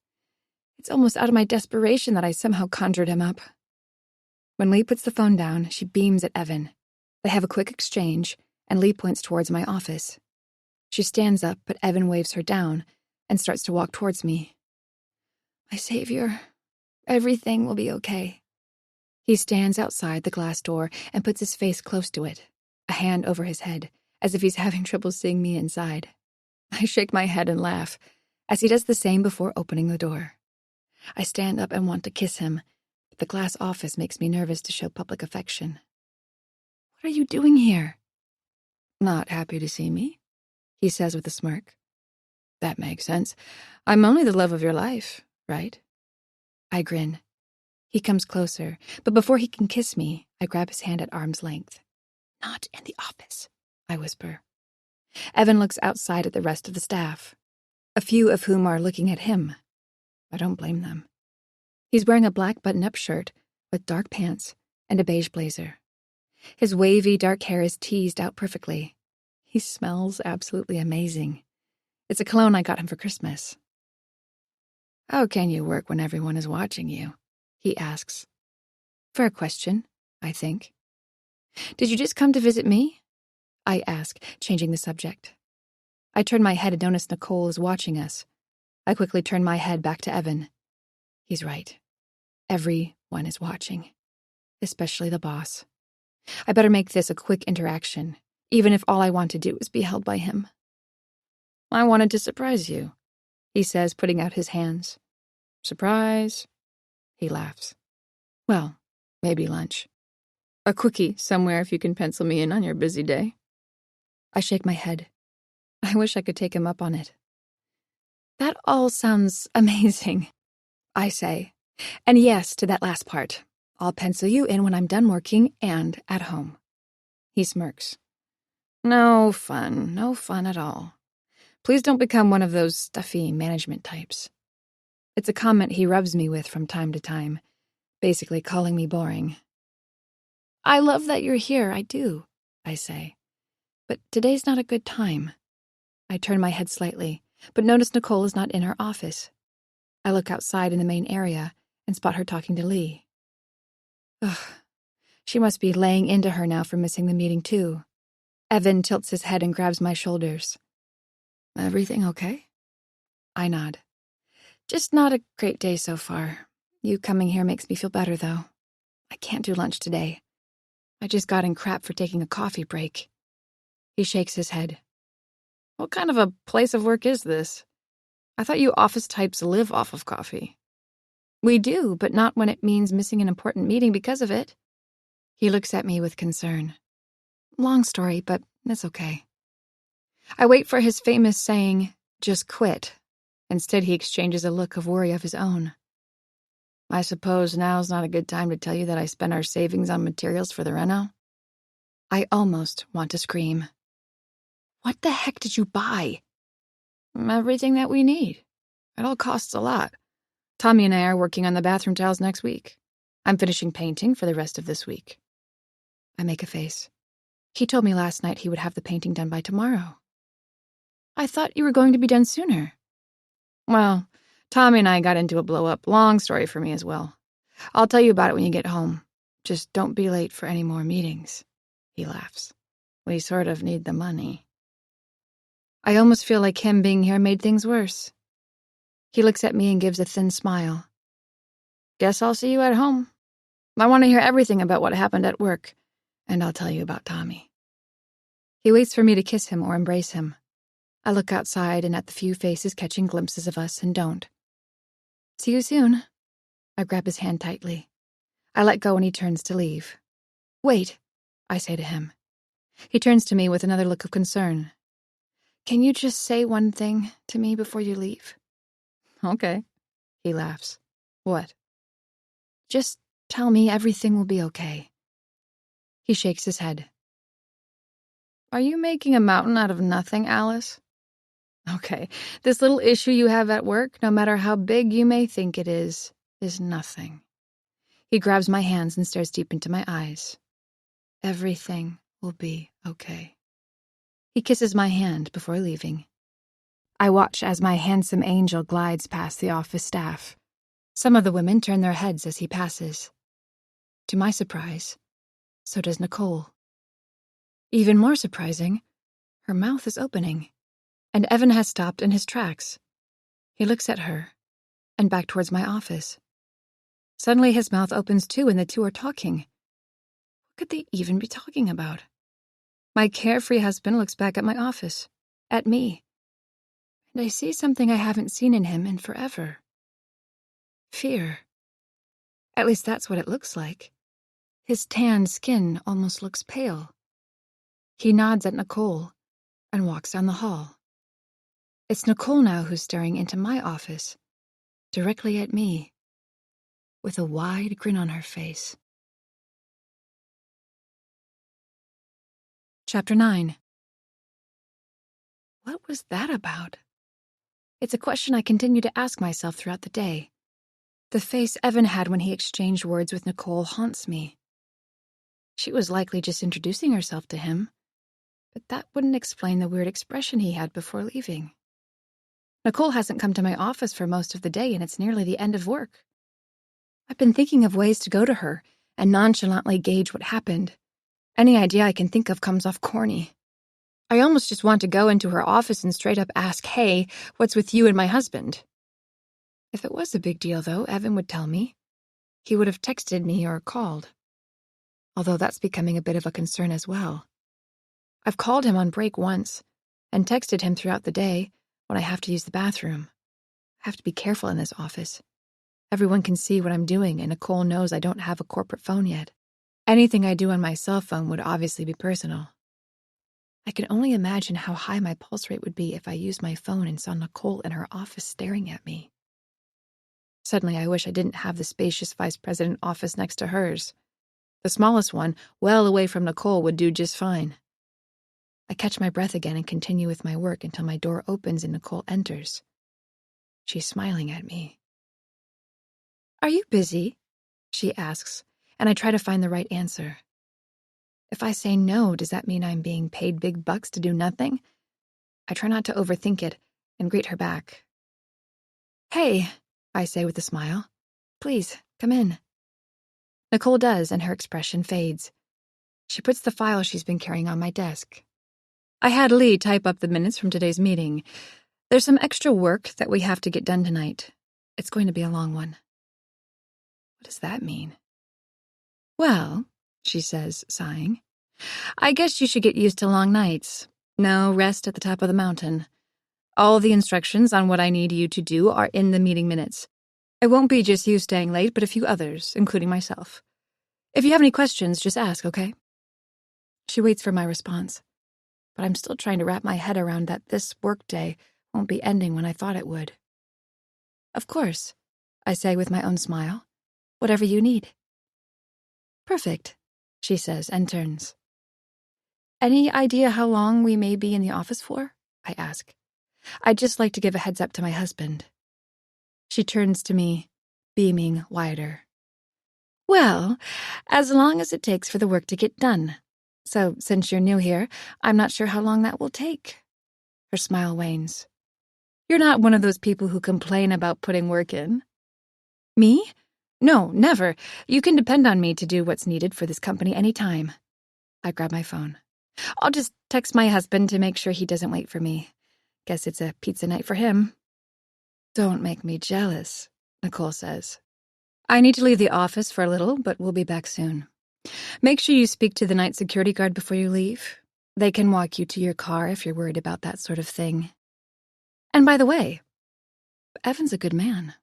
[SPEAKER 2] It's almost out of my desperation that I somehow conjured him up. When Lee puts the phone down, she beams at Evan. They have a quick exchange, and Lee points towards my office. She stands up, but Evan waves her down and starts to walk towards me. My savior, everything will be okay. He stands outside the glass door and puts his face close to it, a hand over his head, as if he's having trouble seeing me inside. I shake my head and laugh, as he does the same before opening the door. I stand up and want to kiss him, but the glass office makes me nervous to show public affection. What are you doing here? Not happy to see me, he says with a smirk. That makes sense. I'm only the love of your life, right? I grin. He comes closer, but before he can kiss me, I grab his hand at arm's length. Not in the office, I whisper. Evan looks outside at the rest of the staff, a few of whom are looking at him. I don't blame them. He's wearing a black button-up shirt with dark pants and a beige blazer. His wavy dark hair is teased out perfectly. He smells absolutely amazing. It's a cologne I got him for Christmas. How can you work when everyone is watching you? He asks. Fair question, I think. Did you just come to visit me? I ask, changing the subject. I turn my head and notice Nicole is watching us. I quickly turn my head back to Evan. He's right. Everyone is watching, especially the boss. I better make this a quick interaction, even if all I want to do is be held by him. I wanted to surprise you, he says, putting out his hands. Surprise? He laughs. Well, maybe lunch. A quickie somewhere if you can pencil me in on your busy day. I shake my head. I wish I could take him up on it. That all sounds amazing, I say. And yes to that last part. I'll pencil you in when I'm done working and at home. He smirks. No fun at all. Please don't become one of those stuffy management types. It's a comment he rubs me with from time to time, basically calling me boring. I love that you're here, I do, I say. But today's not a good time. I turn my head slightly, but notice Nicole is not in her office. I look outside in the main area and spot her talking to Lee. Ugh, she must be laying into her now for missing the meeting too. Evan tilts his head and grabs my shoulders. Everything okay? I nod. Just not a great day so far. You coming here makes me feel better, though. I can't do lunch today. I just got in crap for taking a coffee break. He shakes his head. What kind of a place of work is this? I thought you office types live off of coffee. We do, but not when it means missing an important meeting because of it. He looks at me with concern. Long story, but it's okay. I wait for his famous saying, just quit. Instead, he exchanges a look of worry of his own. I suppose now's not a good time to tell you that I spent our savings on materials for the reno. I almost want to scream. What the heck did you buy? Everything that we need. It all costs a lot. Tommy and I are working on the bathroom tiles next week. I'm finishing painting for the rest of this week. I make a face. He told me last night he would have the painting done by tomorrow. I thought you were going to be done sooner. Well, Tommy and I got into a blow-up. Long story for me as well. I'll tell you about it when you get home. Just don't be late for any more meetings. He laughs. We sort of need the money. I almost feel like him being here made things worse. He looks at me and gives a thin smile. Guess I'll see you at home. I want to hear everything about what happened at work, and I'll tell you about Tommy. He waits for me to kiss him or embrace him. I look outside and at the few faces catching glimpses of us and don't. See you soon. I grab his hand tightly. I let go and he turns to leave. Wait, I say to him. He turns to me with another look of concern. Can you just say one thing to me before you leave? Okay. He laughs. What? Just tell me everything will be okay. He shakes his head. Are you making a mountain out of nothing, Alice? Okay, this little issue you have at work, no matter how big you may think it is nothing. He grabs my hands and stares deep into my eyes. Everything will be okay. He kisses my hand before leaving. I watch as my handsome angel glides past the office staff. Some of the women turn their heads as he passes. To my surprise, so does Nicole. Even more surprising, her mouth is opening, and Evan has stopped in his tracks. He looks at her, and back towards my office. Suddenly his mouth opens too, and the two are talking. What could they even be talking about? My carefree husband looks back at my office, at me, and I see something I haven't seen in him in forever. Fear. At least that's what it looks like. His tanned skin almost looks pale. He nods at Nicole and walks down the hall. It's Nicole now who's staring into my office, directly at me, with a wide grin on her face. Chapter 9. What was that about? It's a question I continue to ask myself throughout the day. The face Evan had when he exchanged words with Nicole haunts me. She was likely just introducing herself to him, but that wouldn't explain the weird expression he had before leaving. Nicole hasn't come to my office for most of the day, and it's nearly the end of work. I've been thinking of ways to go to her and nonchalantly gauge what happened. Any idea I can think of comes off corny. I almost just want to go into her office and straight up ask, hey, what's with you and my husband? If it was a big deal, though, Evan would tell me. He would have texted me or called. Although that's becoming a bit of a concern as well. I've called him on break once and texted him throughout the day when I have to use the bathroom. I have to be careful in this office. Everyone can see what I'm doing, and Nicole knows I don't have a corporate phone yet. Anything I do on my cell phone would obviously be personal. I can only imagine how high my pulse rate would be if I used my phone and saw Nicole in her office staring at me. Suddenly, I wish I didn't have the spacious vice president office next to hers. The smallest one, well away from Nicole, would do just fine. I catch my breath again and continue with my work until my door opens and Nicole enters. She's smiling at me. Are you busy? She asks, and I try to find the right answer. If I say no, does that mean I'm being paid big bucks to do nothing? I try not to overthink it and greet her back. Hey, I say with a smile. Please, come in. Nicole does, and her expression fades. She puts the file she's been carrying on my desk. I had Lee type up the minutes from today's meeting. There's some extra work that we have to get done tonight. It's going to be a long one. What does that mean? Well, she says, sighing, I guess you should get used to long nights. No rest at the top of the mountain. All the instructions on what I need you to do are in the meeting minutes. It won't be just you staying late, but a few others, including myself. If you have any questions, just ask, okay? She waits for my response, but I'm still trying to wrap my head around that this workday won't be ending when I thought it would. Of course, I say with my own smile, Whatever you need. Perfect, she says and turns. Any idea how long we may be in the office for? I ask. I'd just like to give a heads up to my husband. She turns to me, beaming wider. Well, as long as it takes for the work to get done. So, since you're new here, I'm not sure how long that will take. Her smile wanes. You're not one of those people who complain about putting work in. Me? No, never. You can depend on me to do what's needed for this company any time. I grab my phone. I'll just text my husband to make sure he doesn't wait for me. Guess it's a pizza night for him. Don't make me jealous, Nicole says. I need to leave the office for a little, but we'll be back soon. Make sure you speak to the night security guard before you leave. They can walk you to your car if you're worried about that sort of thing. And by the way, Evan's a good man.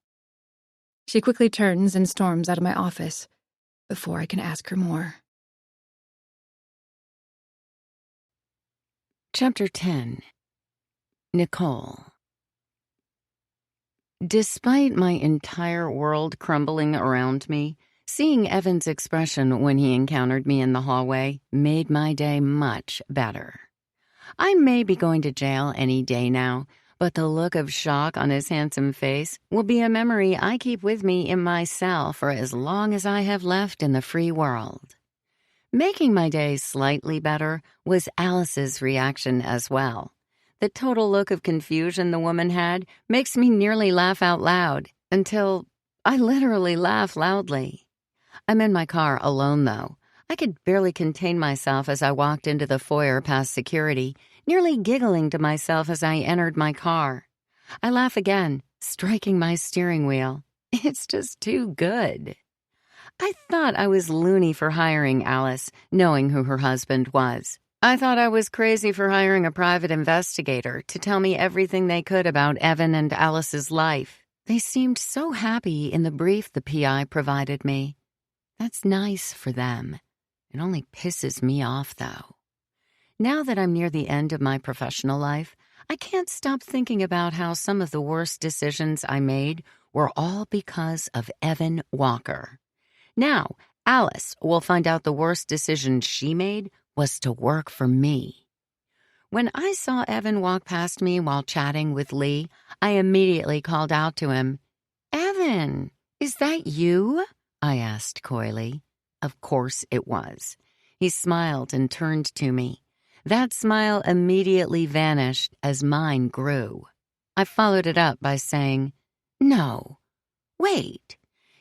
[SPEAKER 2] She quickly turns and storms out of my office before I can ask her more.
[SPEAKER 1] Chapter 10. Nicole. Despite my entire world crumbling around me, seeing Evan's expression when he encountered me in the hallway made my day much better. I may be going to jail any day now, but the look of shock on his handsome face will be a memory I keep with me in my cell for as long as I have left in the free world. Making my day slightly better was Alice's reaction as well. The total look of confusion the woman had makes me nearly laugh out loud, until I literally laugh loudly. I'm in my car alone, though. I could barely contain myself as I walked into the foyer past security, nearly giggling to myself as I entered my car. I laugh again, striking my steering wheel. It's just too good. I thought I was loony for hiring Alice, knowing who her husband was. I thought I was crazy for hiring a private investigator to tell me everything they could about Evan and Alice's life. They seemed so happy in the brief the PI provided me. That's nice for them. It only pisses me off, though. Now that I'm near the end of my professional life, I can't stop thinking about how some of the worst decisions I made were all because of Evan Walker. Now, Alice will find out the worst decision she made was to work for me. When I saw Evan walk past me while chatting with Lee, I immediately called out to him. "Evan, is that you?" I asked coyly. Of course it was. He smiled and turned to me. That smile immediately vanished as mine grew. I followed it up by saying, "No, wait,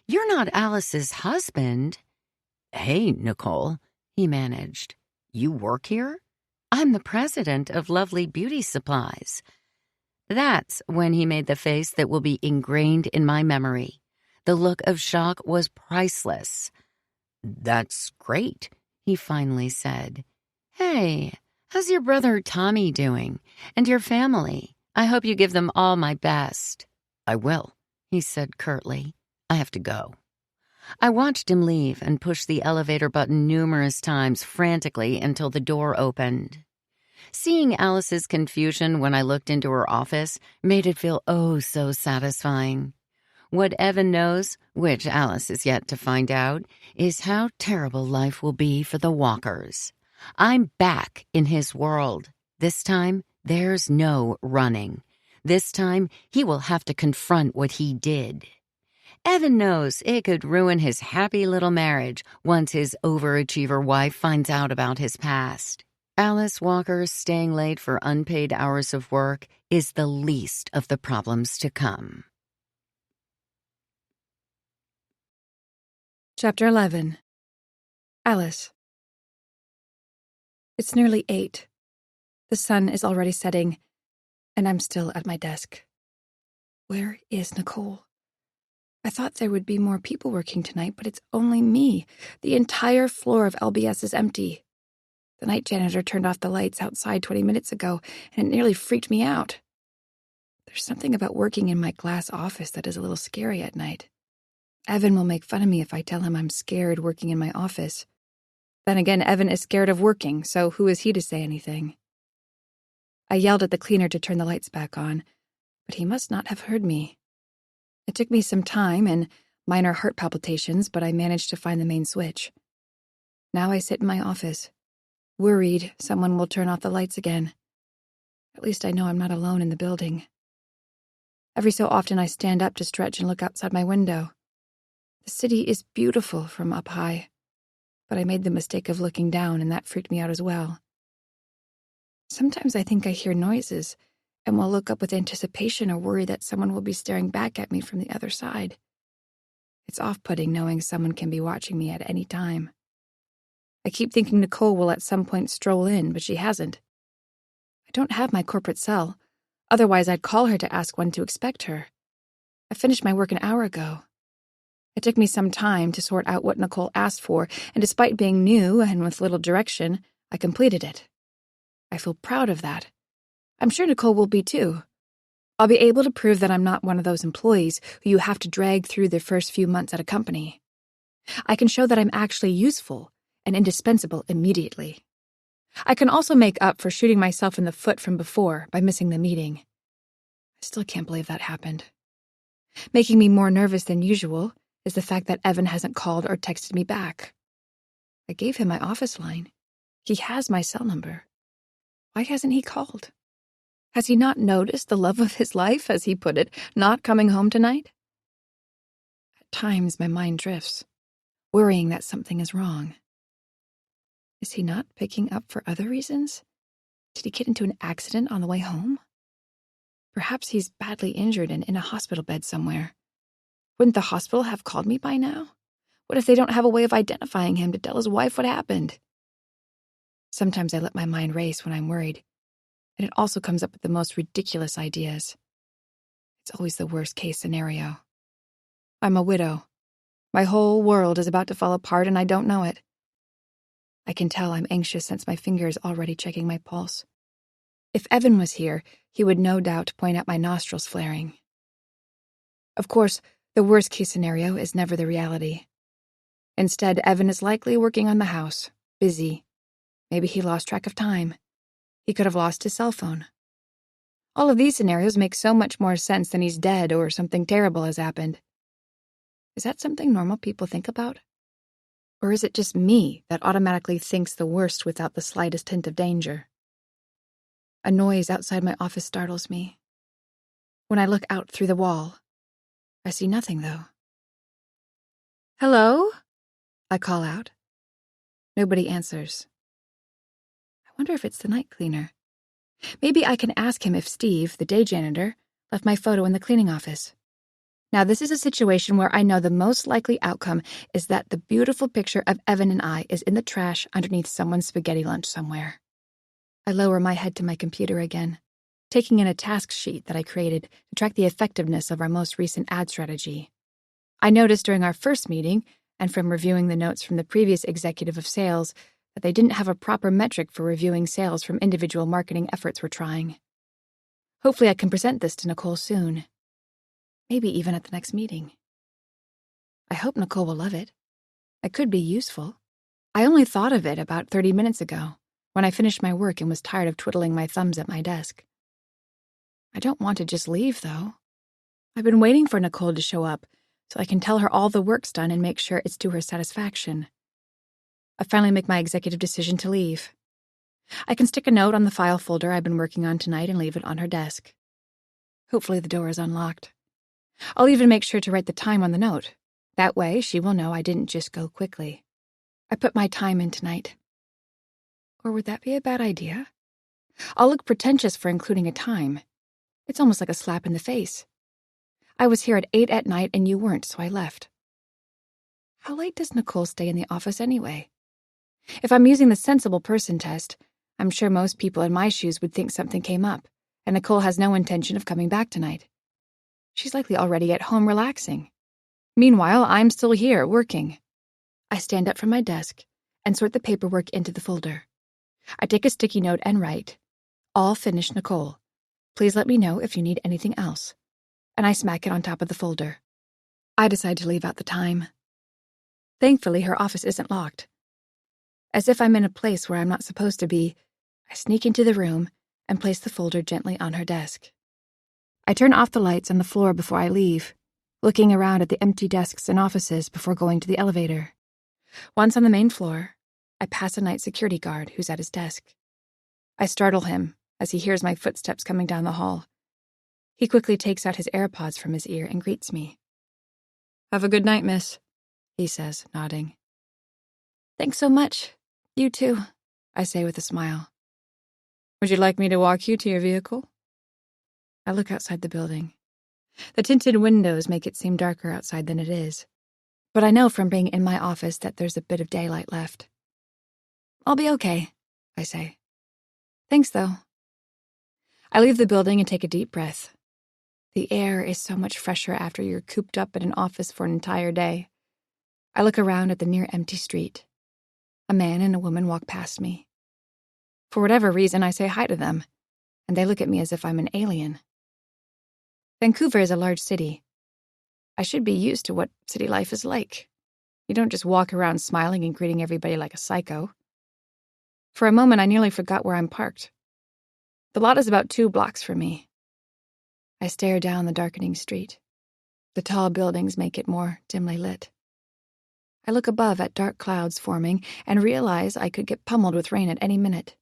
[SPEAKER 1] you're not Alice's husband." "Hey, Nicole," he managed. "You work here?" "I'm the president of Lovely Beauty Supplies." That's when he made the face that will be ingrained in my memory. The look of shock was priceless. "That's great," he finally said. "Hey, how's your brother Tommy doing? And your family? I hope you give them all my best." "I will," he said curtly. "I have to go." I watched him leave and push the elevator button numerous times frantically until the door opened. Seeing Alice's confusion when I looked into her office made it feel oh so satisfying. What Evan knows, which Alice is yet to find out, is how terrible life will be for the Walkers. I'm back in his world. This time, there's no running. This time, he will have to confront what he did. Evan knows it could ruin his happy little marriage once his overachiever wife finds out about his past. Alice Walker staying late for unpaid hours of work is the least of the problems to come.
[SPEAKER 2] Chapter 11. Alice. It's nearly 8. The sun is already setting, and I'm still at my desk. Where is Nicole? I thought there would be more people working tonight, but it's only me. The entire floor of LBS is empty. The night janitor turned off the lights outside 20 minutes ago, and it nearly freaked me out. There's something about working in my glass office that is a little scary at night. Evan will make fun of me if I tell him I'm scared working in my office. Then again, Evan is scared of working, so who is he to say anything? I yelled at the cleaner to turn the lights back on, but he must not have heard me. It took me some time, and Minor heart palpitations, but I managed to find the main switch. Now I sit in my office, worried someone will turn off the lights again. At least I know I'm not alone in the building. Every so often I stand up to stretch and look outside my window. The city is beautiful from up high, but I made the mistake of looking down, and that freaked me out as well. Sometimes I think I hear noises and will look up with anticipation or worry that someone will be staring back at me from the other side. It's off-putting knowing someone can be watching me at any time. I keep thinking Nicole will at some point stroll in, but she hasn't. I don't have my corporate cell. Otherwise, I'd call her to ask when to expect her. I finished my work an hour ago. It took me some time to sort out what Nicole asked for, and despite being new and with little direction, I completed it. I feel proud of that. I'm sure Nicole will be too. I'll be able to prove that I'm not one of those employees who you have to drag through their first few months at a company. I can show that I'm actually useful and indispensable immediately. I can also make up for shooting myself in the foot from before by missing the meeting. I still can't believe that happened. Making me more nervous than usual is the fact that Evan hasn't called or texted me back. I gave him my office line. He has my cell number. Why hasn't he called? Has he not noticed the love of his life, as he put it, not coming home tonight? At times my mind drifts, worrying that something is wrong. Is he not picking up for other reasons? Did he get into an accident on the way home? Perhaps he's badly injured and in a hospital bed somewhere. Wouldn't the hospital have called me by now? What if they don't have a way of identifying him to tell his wife what happened? Sometimes I let my mind race when I'm worried, and it also comes up with the most ridiculous ideas. It's always the worst-case scenario. I'm a widow. My whole world is about to fall apart, and I don't know it. I can tell I'm anxious since my finger is already checking my pulse. If Evan was here, he would no doubt point at my nostrils flaring. Of course, the worst-case scenario is never the reality. Instead, Evan is likely working on the house, busy. Maybe he lost track of time. He could have lost his cell phone. All of these scenarios make so much more sense than he's dead or something terrible has happened. Is that something normal people think about? Or is it just me that automatically thinks the worst without the slightest hint of danger? A noise outside my office startles me. When I look out through the wall, I see nothing, though. "Hello?" I call out. Nobody answers. I wonder if it's the night cleaner. Maybe I can ask him if Steve, the day janitor, left my photo in the cleaning office. Now, this is a situation where I know the most likely outcome is that the beautiful picture of Evan and I is in the trash underneath someone's spaghetti lunch somewhere. I lower my head to my computer again, taking in a task sheet that I created to track the effectiveness of our most recent ad strategy. I noticed during our first meeting, and from reviewing the notes from the previous executive of sales, that they didn't have a proper metric for reviewing sales from individual marketing efforts we're trying. Hopefully I can present this to Nicole soon. Maybe even at the next meeting. I hope Nicole will love it. It could be useful. I only thought of it about 30 minutes ago, when I finished my work and was tired of twiddling my thumbs at my desk. I don't want to just leave, though. I've been waiting for Nicole to show up so I can tell her all the work's done and make sure it's to her satisfaction. I finally make my executive decision to leave. I can stick a note on the file folder I've been working on tonight and leave it on her desk. Hopefully the door is unlocked. I'll even make sure to write the time on the note. That way, she will know I didn't just go quickly. I put my time in tonight. Or would that be a bad idea? I'll look pretentious for including a time. It's almost like a slap in the face. I was here at 8 at night and you weren't, so I left. How late does Nicole stay in the office anyway? If I'm using the sensible person test, I'm sure most people in my shoes would think something came up, and Nicole has no intention of coming back tonight. She's likely already at home relaxing. Meanwhile, I'm still here, working. I stand up from my desk and sort the paperwork into the folder. I take a sticky note and write, "All finished, Nicole. Please let me know if you need anything else." And I smack it on top of the folder. I decide to leave out the time. Thankfully, her office isn't locked. As if I'm in a place where I'm not supposed to be, I sneak into the room and place the folder gently on her desk. I turn off the lights on the floor before I leave, looking around at the empty desks and offices before going to the elevator. Once on the main floor, I pass a night security guard who's at his desk. I startle him as he hears my footsteps coming down the hall. He quickly takes out his AirPods from his ear and greets me. "Have a good night, miss," he says, nodding. "Thanks so much. You too," I say with a smile. "Would you like me to walk you to your vehicle?" I look outside the building. The tinted windows make it seem darker outside than it is, but I know from being in my office that there's a bit of daylight left. "I'll be okay," I say. "Thanks, though." I leave the building and take a deep breath. The air is so much fresher after you're cooped up in an office for an entire day. I look around at the near empty street. A man and a woman walk past me. For whatever reason, I say hi to them, and they look at me as if I'm an alien. Vancouver is a large city. I should be used to what city life is like. You don't just walk around smiling and greeting everybody like a psycho. For a moment, I nearly forgot where I'm parked. The lot is about 2 blocks from me. I stare down the darkening street. The tall buildings make it more dimly lit. I look above at dark clouds forming and realize I could get pummeled with rain at any minute.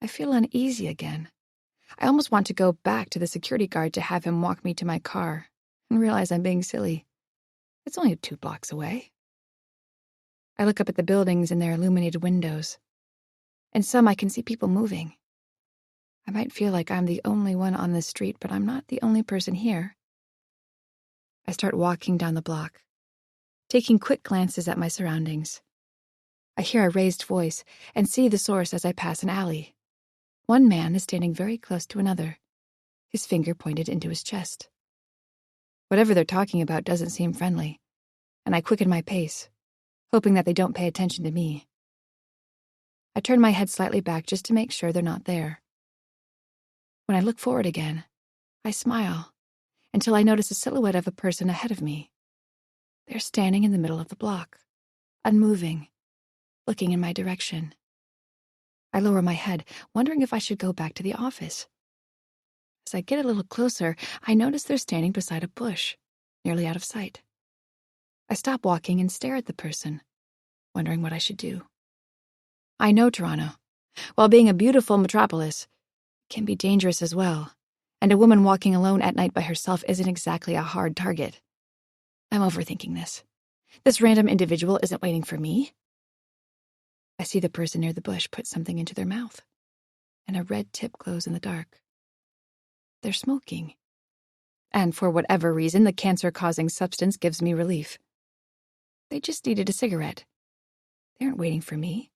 [SPEAKER 2] I feel uneasy again. I almost want to go back to the security guard to have him walk me to my car and realize I'm being silly. It's only 2 blocks away. I look up at the buildings and their illuminated windows. In some, I can see people moving. I might feel like I'm the only one on this street, but I'm not the only person here. I start walking down the block, taking quick glances at my surroundings. I hear a raised voice and see the source as I pass an alley. One man is standing very close to another, his finger pointed into his chest. Whatever they're talking about doesn't seem friendly, and I quicken my pace, hoping that they don't pay attention to me. I turn my head slightly back just to make sure they're not there. When I look forward again, I smile until I notice a silhouette of a person ahead of me. They're standing in the middle of the block, unmoving, looking in my direction. I lower my head, wondering if I should go back to the office. As I get a little closer, I notice they're standing beside a bush, nearly out of sight. I stop walking and stare at the person, wondering what I should do. I know Toronto. While being a beautiful metropolis, it can be dangerous as well, and a woman walking alone at night by herself isn't exactly a hard target. I'm overthinking this. This random individual isn't waiting for me. I see the person near the bush put something into their mouth, and a red tip glows in the dark. They're smoking. And for whatever reason, the cancer-causing substance gives me relief. They just needed a cigarette. They aren't waiting for me.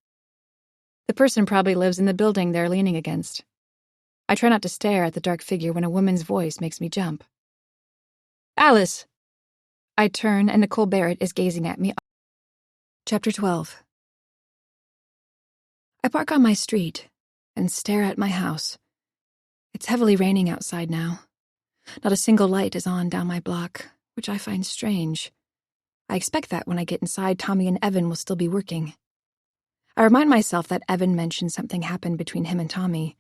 [SPEAKER 2] The person probably lives in the building they're leaning against. I try not to stare at the dark figure when a woman's voice makes me jump. "Alice!" I turn, and Nicole Barrett is gazing at me. Chapter 12. I park on my street and stare at my house. It's heavily raining outside now. Not a single light is on down my block, which I find strange. I expect that when I get inside, Tommy and Evan will still be working. I remind myself that Evan mentioned something happened between him and Tommy.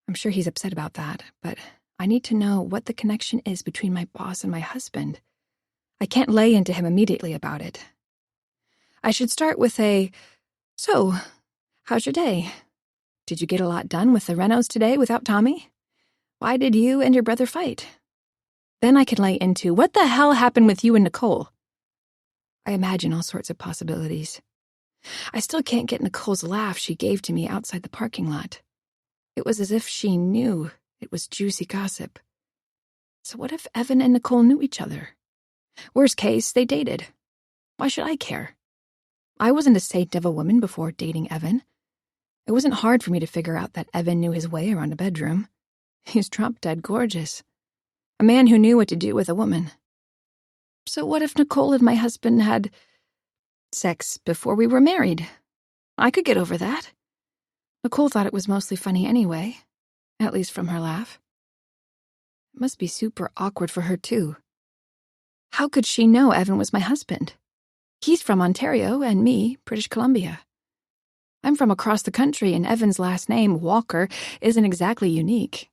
[SPEAKER 2] I'm sure he's upset about that, but I need to know what the connection is between my boss and my husband. I can't lay into him immediately about it. I should start with "So, how's your day? Did you get a lot done with the renos today without Tommy? Why did you and your brother fight?" Then I can lay into, "What the hell happened with you and Nicole?" I imagine all sorts of possibilities. I still can't get Nicole's laugh she gave to me outside the parking lot. It was as if she knew it was juicy gossip. So what if Evan and Nicole knew each other? Worst case, they dated. Why should I care? I wasn't a saint of a woman before dating Evan. It wasn't hard for me to figure out that Evan knew his way around a bedroom. He's drop-dead gorgeous. A man who knew what to do with a woman. So what if Nicole and my husband had sex before we were married? I could get over that. Nicole thought it was mostly funny anyway, at least from her laugh. It must be super awkward for her, too. How could she know Evan was my husband? He's from Ontario, and me, British Columbia. I'm from across the country, and Evan's last name, Walker, isn't exactly unique.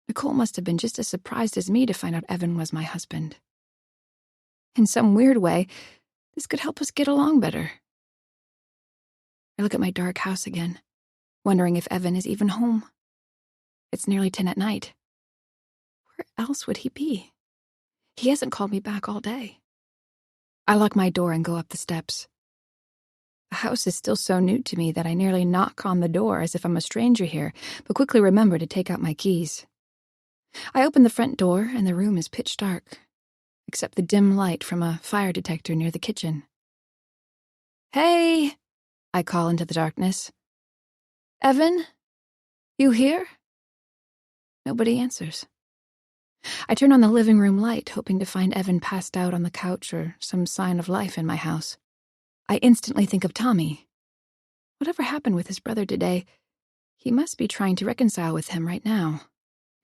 [SPEAKER 2] Nicole must have been just as surprised as me to find out Evan was my husband. In some weird way, this could help us get along better. I look at my dark house again, wondering if Evan is even home. It's nearly 10 at night. Where else would he be? He hasn't called me back all day. I lock my door and go up the steps. The house is still so new to me that I nearly knock on the door as if I'm a stranger here, but quickly remember to take out my keys. I open the front door and the room is pitch dark, except the dim light from a fire detector near the kitchen. "Hey!" I call into the darkness. "Evan? You here?" Nobody answers. I turn on the living room light, hoping to find Evan passed out on the couch or some sign of life in my house. I instantly think of Tommy. Whatever happened with his brother today, he must be trying to reconcile with him right now.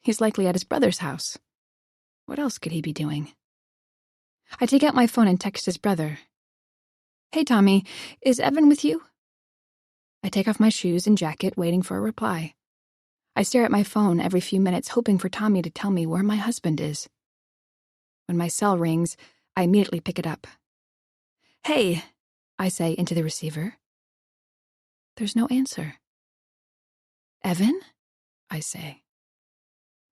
[SPEAKER 2] He's likely at his brother's house. What else could he be doing? I take out my phone and text his brother. "Hey, Tommy, is Evan with you?" I take off my shoes and jacket, waiting for a reply. I stare at my phone every few minutes, hoping for Tommy to tell me where my husband is. When my cell rings, I immediately pick it up. "Hey," I say into the receiver. There's no answer. "Evan?" I say.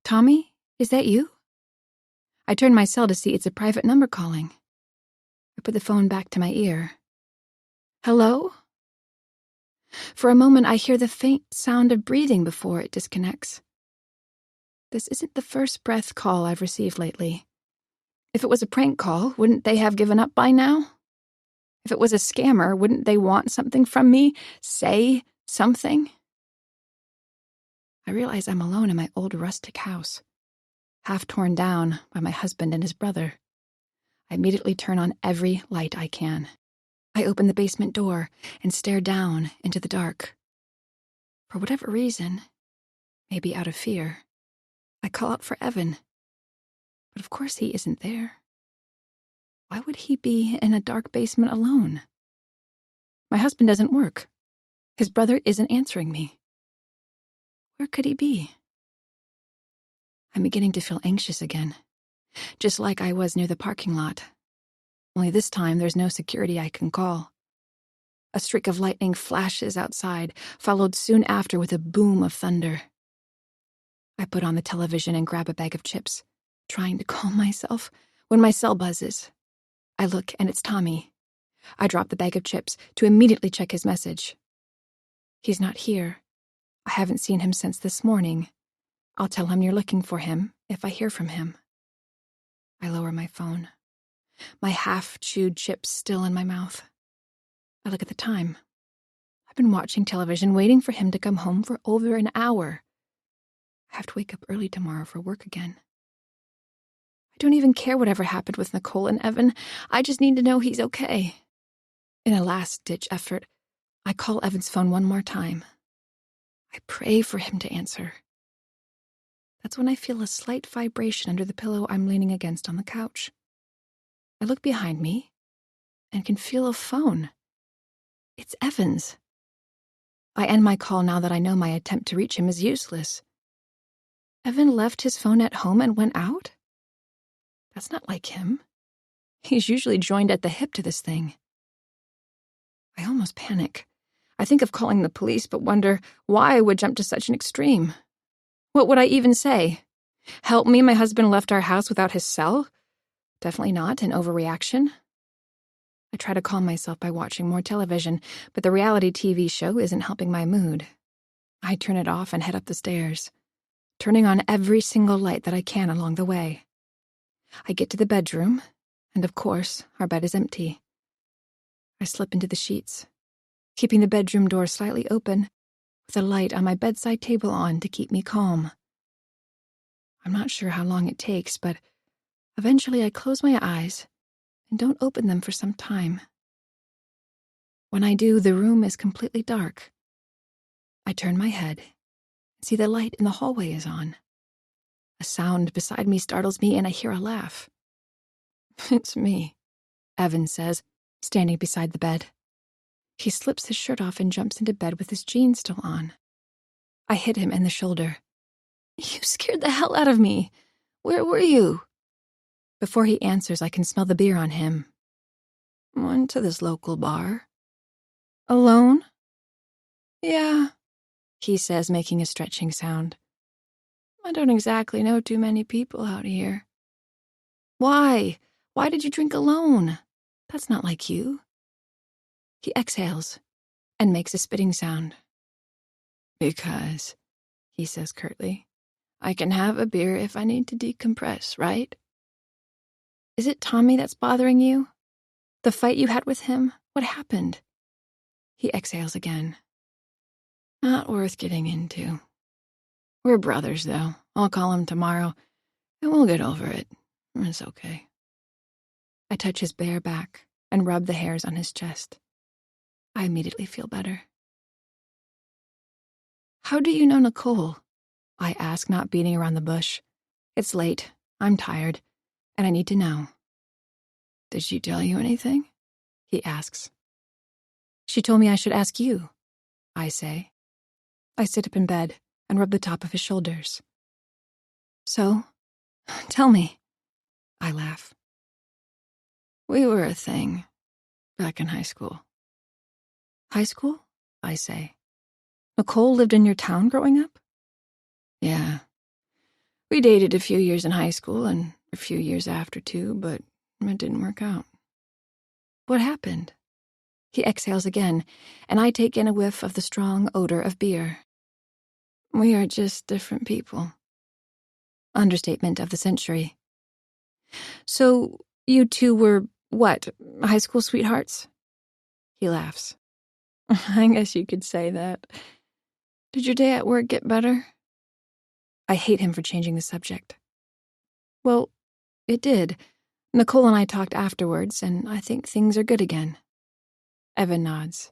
[SPEAKER 2] "Tommy, is that you?" I turn my cell to see it's a private number calling. I put the phone back to my ear. "Hello?" For a moment, I hear the faint sound of breathing before it disconnects. This isn't the first breath call I've received lately. If it was a prank call, wouldn't they have given up by now? If it was a scammer, wouldn't they want something from me? Say something? I realize I'm alone in my old rustic house, half torn down by my husband and his brother. I immediately turn on every light I can. I open the basement door and stare down into the dark. For whatever reason, maybe out of fear, I call out for Evan. But of course he isn't there. Why would he be in a dark basement alone? My husband doesn't work. His brother isn't answering me. Where could he be? I'm beginning to feel anxious again, just like I was near the parking lot. Only this time there's no security I can call. A streak of lightning flashes outside, followed soon after with a boom of thunder. I put on the television and grab a bag of chips, trying to calm myself, when my cell buzzes. I look, and it's Tommy. I drop the bag of chips to immediately check his message. He's not here. I haven't seen him since this morning. I'll tell him you're looking for him if I hear from him. I lower my phone, my half-chewed chips still in my mouth. I look at the time. I've been watching television, waiting for him to come home for over an hour. I have to wake up early tomorrow for work again. I don't even care whatever happened with Nicole and Evan. I just need to know he's okay. In a last-ditch effort, I call Evan's phone one more time. I pray for him to answer. That's when I feel a slight vibration under the pillow I'm leaning against on the couch. I look behind me and can feel a phone. It's Evan's. I end my call now that I know my attempt to reach him is useless. Evan left his phone at home and went out? That's not like him. He's usually joined at the hip to this thing. I almost panic. I think of calling the police, but wonder why I would jump to such an extreme. What would I even say? Help me, my husband left our house without his cell? Definitely not an overreaction. I try to calm myself by watching more television, but the reality TV show isn't helping my mood. I turn it off and head up the stairs, turning on every single light that I can along the way. I get to the bedroom, and of course, our bed is empty. I slip into the sheets, keeping the bedroom door slightly open, with a light on my bedside table on to keep me calm. I'm not sure how long it takes, but eventually I close my eyes and don't open them for some time. When I do, the room is completely dark. I turn my head and see the light in the hallway is on. A sound beside me startles me and I hear a laugh. "It's me," Evan says, standing beside the bed. He slips his shirt off and jumps into bed with his jeans still on. I hit him in the shoulder. You scared the hell out of me. Where were you? Before he answers, I can smell the beer on him. Went to this local bar. Alone? Yeah, he says, making a stretching sound. I don't exactly know too many people out here. Why? Why did you drink alone? That's not like you. He exhales and makes a spitting sound. Because, he says curtly, I can have a beer if I need to decompress, right? Is it Tommy that's bothering you? The fight you had with him? What happened? He exhales again. Not worth getting into. We're brothers, though. I'll call him tomorrow, and we'll get over it. It's okay. I touch his bare back and rub the hairs on his chest. I immediately feel better. How do you know Nicole? I ask, not beating around the bush. It's late, I'm tired, and I need to know. Did she tell you anything? He asks. She told me I should ask you, I say. I sit up in bed and rub the top of his shoulders. So, tell me. I laugh. We were a thing back in high school. High school? I say. Nicole lived in your town growing up? Yeah. We dated a few years in high school and a few years after too, but it didn't work out. What happened? He exhales again, and I take in a whiff of the strong odor of beer. We are just different people. Understatement of the century. So, you two were, what, high school sweethearts? He laughs. I guess you could say that. Did your day at work get better? I hate him for changing the subject. Well, it did. Nicole and I talked afterwards, and I think things are good again. Evan nods.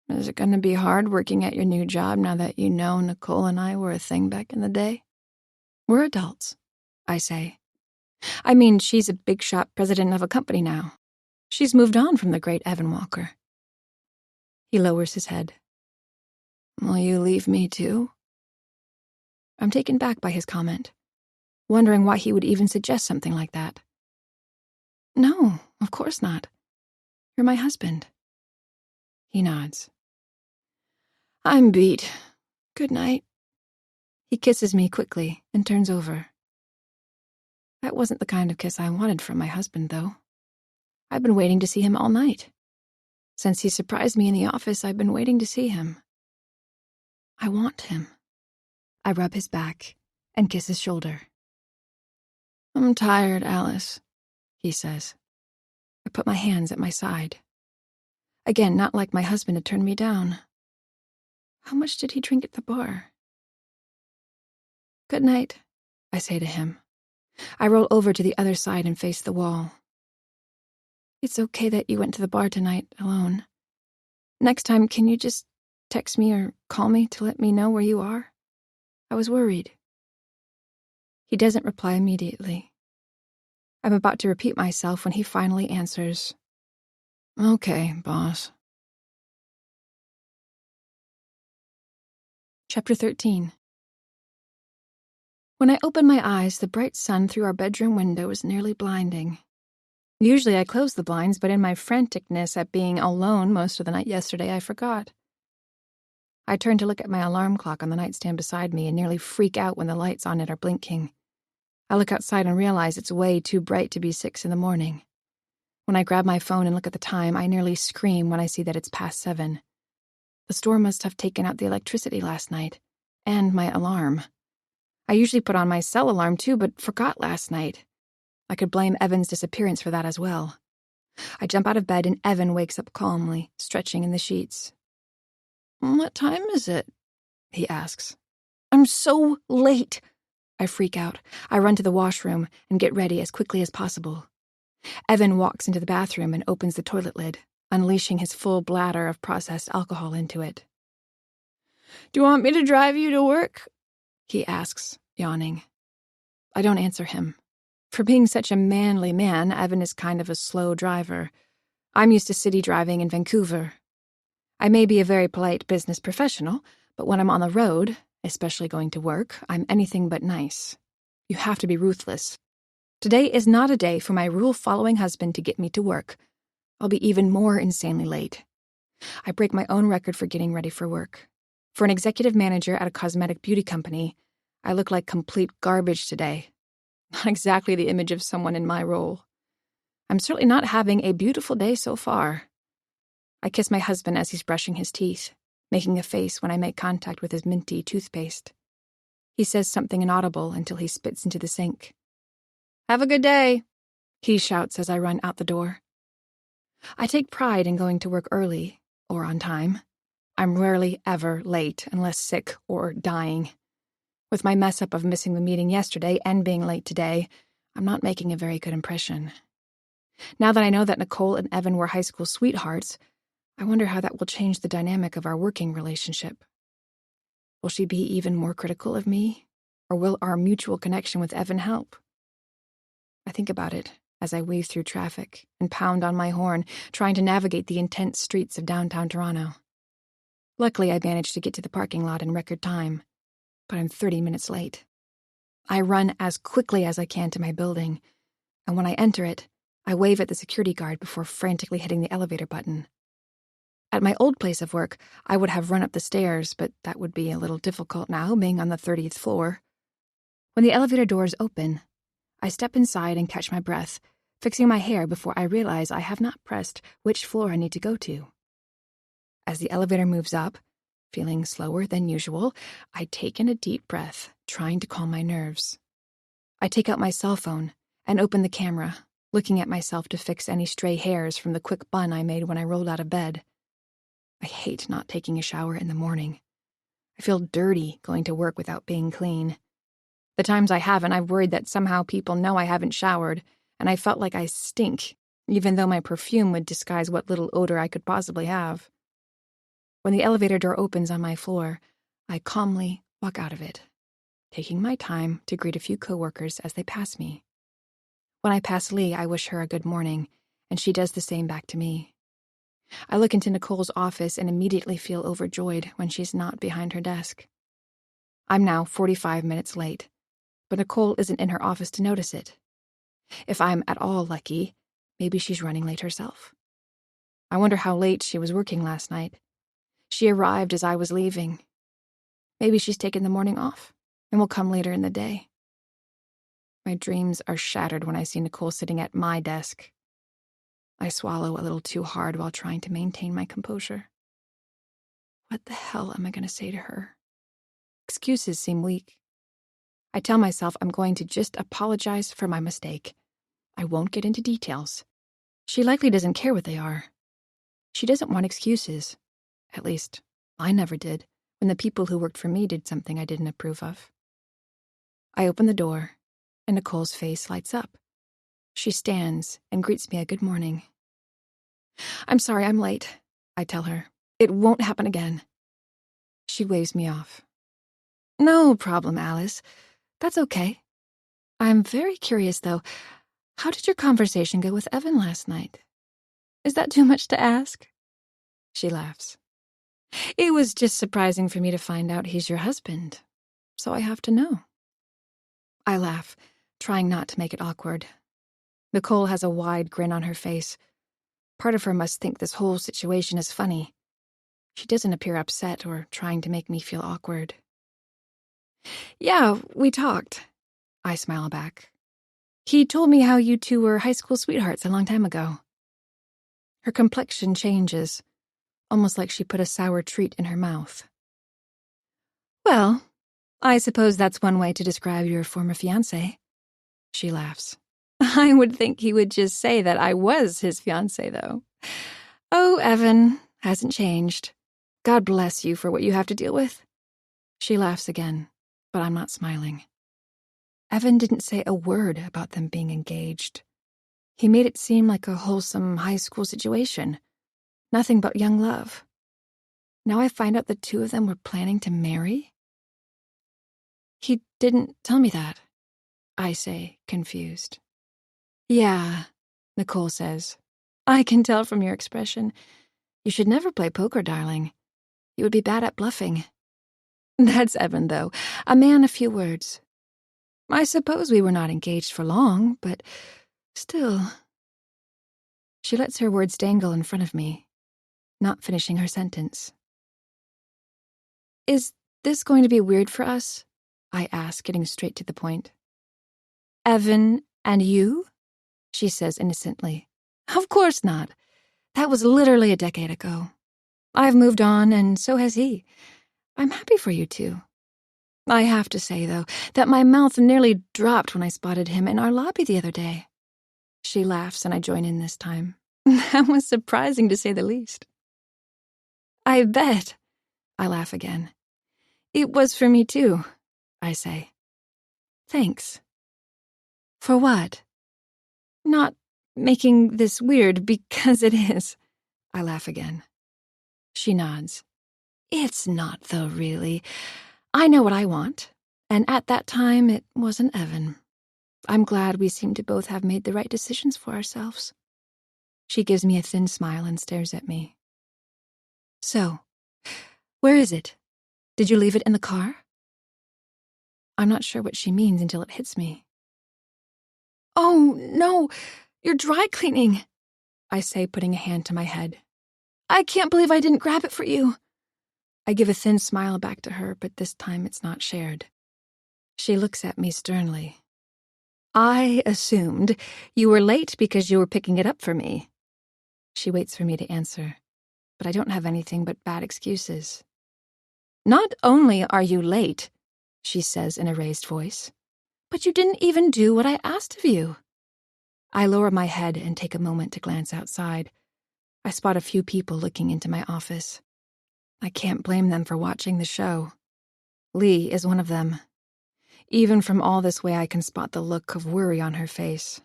[SPEAKER 2] Is it going to be hard working at your new job now that you know Nicole and I were a thing back in the day? We're adults, I say. I mean, she's a big shot president of a company now. She's moved on from the great Evan Walker. He lowers his head. Will you leave me too? I'm taken back by his comment, wondering why he would even suggest something like that. No, of course not. You're my husband. He nods. I'm beat. Good night. He kisses me quickly and turns over. That wasn't the kind of kiss I wanted from my husband, though. I've been waiting to see him all night. Since he surprised me in the office, I've been waiting to see him. I want him. I rub his back and kiss his shoulder. I'm tired, Alice, he says. I put my hands at my side. Again, not like my husband had turned me down. How much did he drink at the bar? Good night, I say to him. I roll over to the other side and face the wall. It's okay that you went to the bar tonight alone. Next time, can you just text me or call me to let me know where you are? I was worried. He doesn't reply immediately. I'm about to repeat myself when he finally answers. Okay, boss. Chapter 13. When I open my eyes, the bright sun through our bedroom window is nearly blinding. Usually I close the blinds, but in my franticness at being alone most of the night yesterday, I forgot. I turn to look at my alarm clock on the nightstand beside me and nearly freak out when the lights on it are blinking. I look outside and realize it's way too bright to be 6 a.m. When I grab my phone and look at the time, I nearly scream when I see that it's past 7. The store must have taken out the electricity last night, and my alarm. I usually put on my cell alarm too, but forgot last night. I could blame Evan's disappearance for that as well. I jump out of bed and Evan wakes up calmly, stretching in the sheets. What time is it? He asks. I'm so late. I freak out. I run to the washroom and get ready as quickly as possible. Evan walks into the bathroom and opens the toilet lid, unleashing his full bladder of processed alcohol into it. Do you want me to drive you to work? He asks, yawning. I don't answer him. For being such a manly man, Evan is kind of a slow driver. I'm used to city driving in Vancouver. I may be a very polite business professional, but when I'm on the road, especially going to work. I'm anything but nice. You have to be ruthless. Today is not a day for my rule-following husband to get me to work. I'll be even more insanely late. I break my own record for getting ready for work. For an executive manager at a cosmetic beauty company, I look like complete garbage today. Not exactly the image of someone in my role. I'm certainly not having a beautiful day so far. I kiss my husband as he's brushing his teeth, making a face when I make contact with his minty toothpaste. He says something inaudible until he spits into the sink. "Have a good day," he shouts as I run out the door. I take pride in going to work early, or on time. I'm rarely ever late unless sick or dying. With my mess up of missing the meeting yesterday and being late today, I'm not making a very good impression. Now that I know that Nicole and Evan were high school sweethearts, I wonder how that will change the dynamic of our working relationship. Will she be even more critical of me? Or will our mutual connection with Evan help? I think about it as I weave through traffic and pound on my horn, trying to navigate the intense streets of downtown Toronto. Luckily, I managed to get to the parking lot in record time, but I'm 30 minutes late. I run as quickly as I can to my building, and when I enter it, I wave at the security guard before frantically hitting the elevator button. At my old place of work, I would have run up the stairs, but that would be a little difficult now, being on the 30th floor. When the elevator doors open, I step inside and catch my breath, fixing my hair before I realize I have not pressed which floor I need to go to. As the elevator moves up, feeling slower than usual, I take in a deep breath, trying to calm my nerves. I take out my cell phone and open the camera, looking at myself to fix any stray hairs from the quick bun I made when I rolled out of bed. I hate not taking a shower in the morning. I feel dirty going to work without being clean. The times I haven't, I've worried that somehow people know I haven't showered, and I felt like I stink, even though my perfume would disguise what little odor I could possibly have. When the elevator door opens on my floor, I calmly walk out of it, taking my time to greet a few coworkers as they pass me. When I pass Lee, I wish her a good morning, and she does the same back to me. I look into Nicole's office and immediately feel overjoyed when she's not behind her desk. I'm now 45 minutes late, but Nicole isn't in her office to notice it. If I'm at all lucky, maybe she's running late herself. I wonder how late she was working last night. She arrived as I was leaving. Maybe she's taken the morning off and will come later in the day. My dreams are shattered when I see Nicole sitting at my desk. I swallow a little too hard while trying to maintain my composure. What the hell am I going to say to her? Excuses seem weak. I tell myself I'm going to just apologize for my mistake. I won't get into details. She likely doesn't care what they are. She doesn't want excuses. At least, I never did when the people who worked for me did something I didn't approve of. I open the door, and Nicole's face lights up. She stands and greets me a good morning. "I'm sorry I'm late," I tell her. "It won't happen again." She waves me off. "No problem, Alice. That's okay. I'm very curious, though. How did your conversation go with Evan last night? Is that too much to ask?" She laughs. "It was just surprising for me to find out he's your husband, so I have to know." I laugh, trying not to make it awkward. Nicole has a wide grin on her face. Part of her must think this whole situation is funny. She doesn't appear upset or trying to make me feel awkward. "Yeah, we talked," I smile back. "He told me how you two were high school sweethearts a long time ago." Her complexion changes, almost like she put a sour treat in her mouth. "Well, I suppose that's one way to describe your former fiancé." She laughs. "I would think he would just say that I was his fiancé, though. Oh, Evan hasn't changed. God bless you for what you have to deal with." She laughs again, but I'm not smiling. Evan didn't say a word about them being engaged. He made it seem like a wholesome high school situation. Nothing but young love. Now I find out the two of them were planning to marry? "He didn't tell me that," I say, confused. "Yeah," Nicole says. "I can tell from your expression. You should never play poker, darling. You would be bad at bluffing." That's Evan, though. A man of few words. I suppose we were not engaged for long, but still. She lets her words dangle in front of me, not finishing her sentence. Is this going to be weird for us? I ask, getting straight to the point. Evan and you? She says innocently. Of course not. That was literally a decade ago. I've moved on, and so has he. I'm happy for you two. I have to say, though, that my mouth nearly dropped when I spotted him in our lobby the other day. She laughs, and I join in this time. That was surprising, to say the least. I bet. I laugh again. It was for me, too, I say. Thanks. For what? Not making this weird, because it is. I laugh again. She nods. It's not, though, really. I know what I want, and at that time it wasn't Evan. I'm glad we seem to both have made the right decisions for ourselves. She gives me a thin smile and stares at me. So, where is it? Did you leave it in the car? I'm not sure what she means until it hits me. Oh, no, you're dry cleaning, I say, putting a hand to my head. I can't believe I didn't grab it for you. I give a thin smile back to her, but this time it's not shared. She looks at me sternly. I assumed you were late because you were picking it up for me. She waits for me to answer, but I don't have anything but bad excuses. Not only are you late, she says in a raised voice, but you didn't even do what I asked of you. I lower my head and take a moment to glance outside. I spot a few people looking into my office. I can't blame them for watching the show. Lee is one of them. Even from all this way, I can spot the look of worry on her face.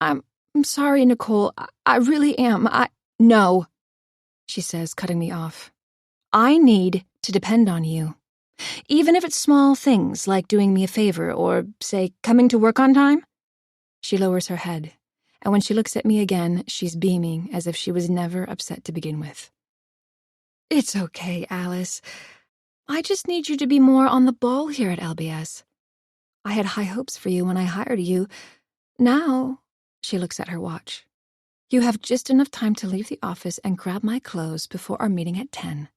[SPEAKER 2] I'm sorry, Nicole. I really am. No, she says, cutting me off. I need to depend on you. Even if it's small things like doing me a favor or, say, coming to work on time. She lowers her head, and when she looks at me again, she's beaming as if she was never upset to begin with. It's okay, Alice. I just need you to be more on the ball here at LBS. I had high hopes for you when I hired you. Now, she looks at her watch. You have just enough time to leave the office and grab my clothes before our meeting at 10.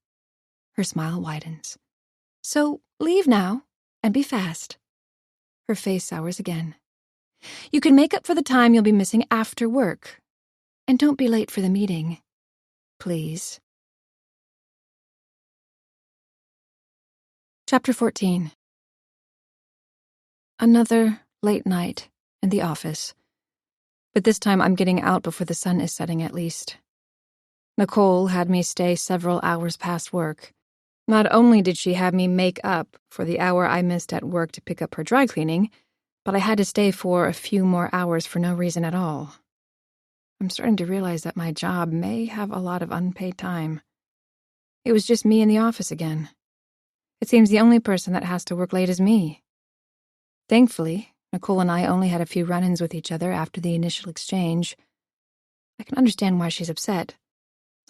[SPEAKER 2] Her smile widens. So leave now, and be fast. Her face sours again. You can make up for the time you'll be missing after work. And don't be late for the meeting. Please. Chapter 14. Another late night in the office. But this time I'm getting out before the sun is setting at least. Nicole had me stay several hours past work. Not only did she have me make up for the hour I missed at work to pick up her dry cleaning, but I had to stay for a few more hours for no reason at all. I'm starting to realize that my job may have a lot of unpaid time. It was just me in the office again. It seems the only person that has to work late is me. Thankfully, Nicole and I only had a few run-ins with each other after the initial exchange. I can understand why she's upset.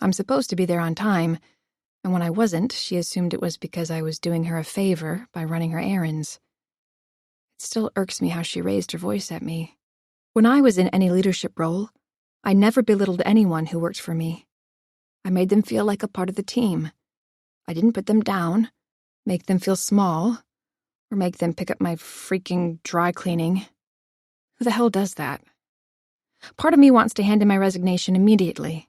[SPEAKER 2] I'm supposed to be there on time, and when I wasn't, she assumed it was because I was doing her a favor by running her errands. It still irks me how she raised her voice at me. When I was in any leadership role, I never belittled anyone who worked for me. I made them feel like a part of the team. I didn't put them down, make them feel small, or make them pick up my freaking dry cleaning. Who the hell does that? Part of me wants to hand in my resignation immediately.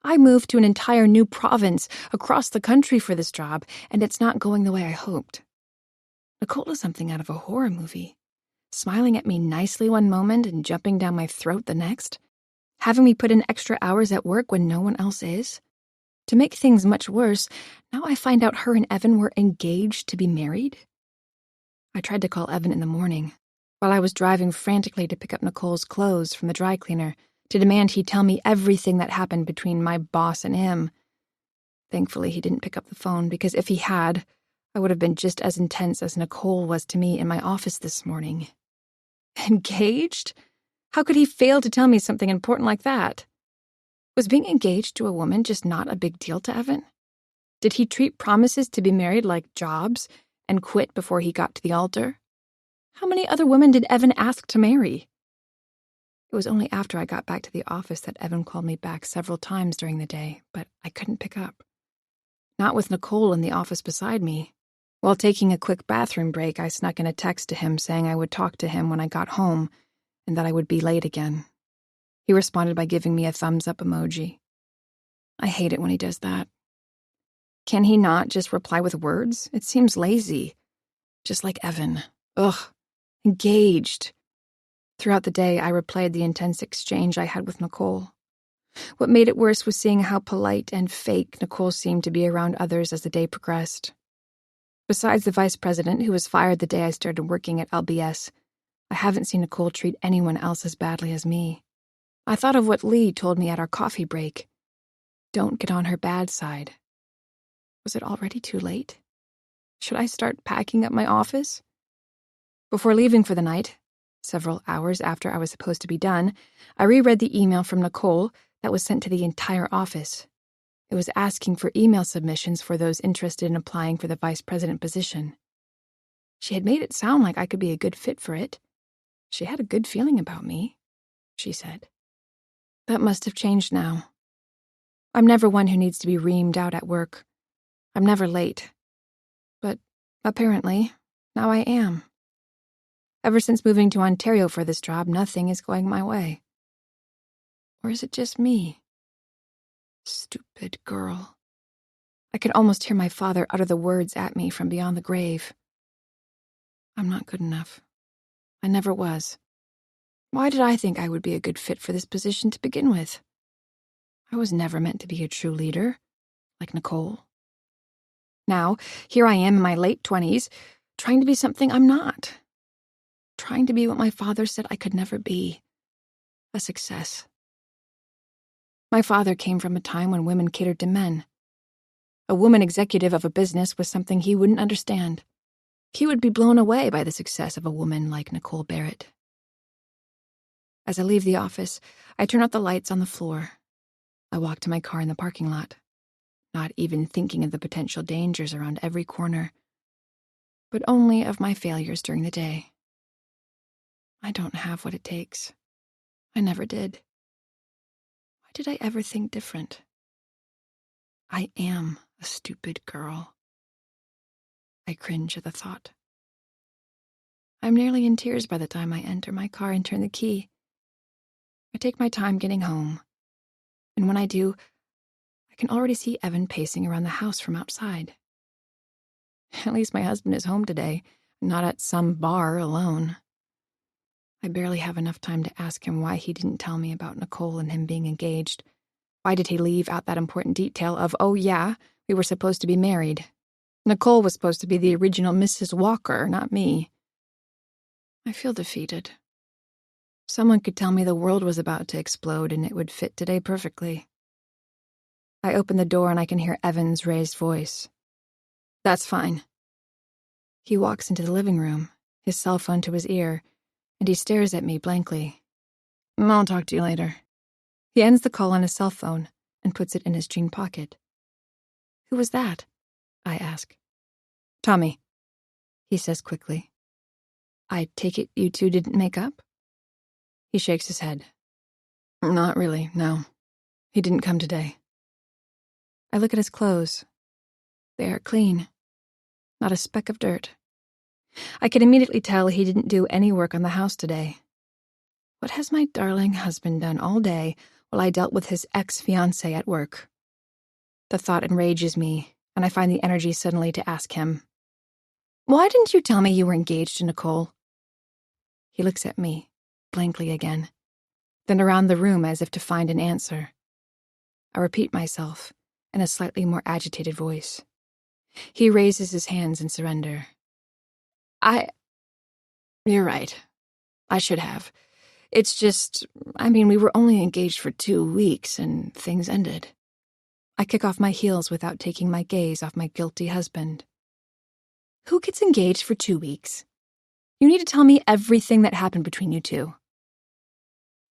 [SPEAKER 2] I moved to an entire new province across the country for this job, and it's not going the way I hoped. Nicole is something out of a horror movie, smiling at me nicely one moment and jumping down my throat the next, having me put in extra hours at work when no one else is. To make things much worse, now I find out her and Evan were engaged to be married. I tried to call Evan in the morning, while I was driving frantically to pick up Nicole's clothes from the dry cleaner, to demand he tell me everything that happened between my boss and him. Thankfully, he didn't pick up the phone, because if he had, I would have been just as intense as Nicole was to me in my office this morning. Engaged? How could he fail to tell me something important like that? Was being engaged to a woman just not a big deal to Evan? Did he treat promises to be married like jobs and quit before he got to the altar? How many other women did Evan ask to marry? It was only after I got back to the office that Evan called me back several times during the day, but I couldn't pick up. Not with Nicole in the office beside me. While taking a quick bathroom break, I snuck in a text to him saying I would talk to him when I got home and that I would be late again. He responded by giving me a thumbs-up emoji. I hate it when he does that. Can he not just reply with words? It seems lazy. Just like Evan. Ugh. Engaged. Throughout the day, I replayed the intense exchange I had with Nicole. What made it worse was seeing how polite and fake Nicole seemed to be around others as the day progressed. Besides the vice president, who was fired the day I started working at LBS, I haven't seen Nicole treat anyone else as badly as me. I thought of what Lee told me at our coffee break. Don't get on her bad side. Was it already too late? Should I start packing up my office? Before leaving for the night, several hours after I was supposed to be done, I reread the email from Nicole that was sent to the entire office. It was asking for email submissions for those interested in applying for the vice president position. She had made it sound like I could be a good fit for it. She had a good feeling about me, she said. That must have changed now. I'm never one who needs to be reamed out at work. I'm never late. But apparently, now I am. Ever since moving to Ontario for this job, nothing is going my way. Or is it just me? Stupid girl. I could almost hear my father utter the words at me from beyond the grave. I'm not good enough. I never was. Why did I think I would be a good fit for this position to begin with? I was never meant to be a true leader, like Nicole. Now, here I am in my late 20s, trying to be something I'm not. Trying to be what my father said I could never be. A success. My father came from a time when women catered to men. A woman executive of a business was something he wouldn't understand. He would be blown away by the success of a woman like Nicole Barrett. As I leave the office, I turn out the lights on the floor. I walk to my car in the parking lot, not even thinking of the potential dangers around every corner, but only of my failures during the day. I don't have what it takes. I never did. Why did I ever think different? I am a stupid girl. I cringe at the thought. I'm nearly in tears by the time I enter my car and turn the key. I take my time getting home, and when I do, I can already see Evan pacing around the house from outside. At least my husband is home today, not at some bar alone. I barely have enough time to ask him why he didn't tell me about Nicole and him being engaged. Why did he leave out that important detail of, oh yeah, we were supposed to be married? Nicole was supposed to be the original Mrs. Walker, not me. I feel defeated. Someone could tell me the world was about to explode and it would fit today perfectly. I open the door and I can hear Evan's raised voice. That's fine. He walks into the living room, his cell phone to his ear, and he stares at me blankly. I'll talk to you later. He ends the call on his cell phone and puts it in his jean pocket. Who was that? I ask. Tommy, he says quickly. I take it you two didn't make up? He shakes his head. Not really, no. He didn't come today. I look at his clothes. They are clean. Not a speck of dirt. I can immediately tell he didn't do any work on the house today. What has my darling husband done all day while I dealt with his ex-fiancée at work? The thought enrages me, and I find the energy suddenly to ask him, why didn't you tell me you were engaged to Nicole? He looks at me, blankly again, then around the room as if to find an answer. I repeat myself in a slightly more agitated voice. He raises his hands in surrender. You're right. I should have. It's just, we were only engaged for 2 weeks and things ended. I kick off my heels without taking my gaze off my guilty husband. Who gets engaged for 2 weeks? You need to tell me everything that happened between you two.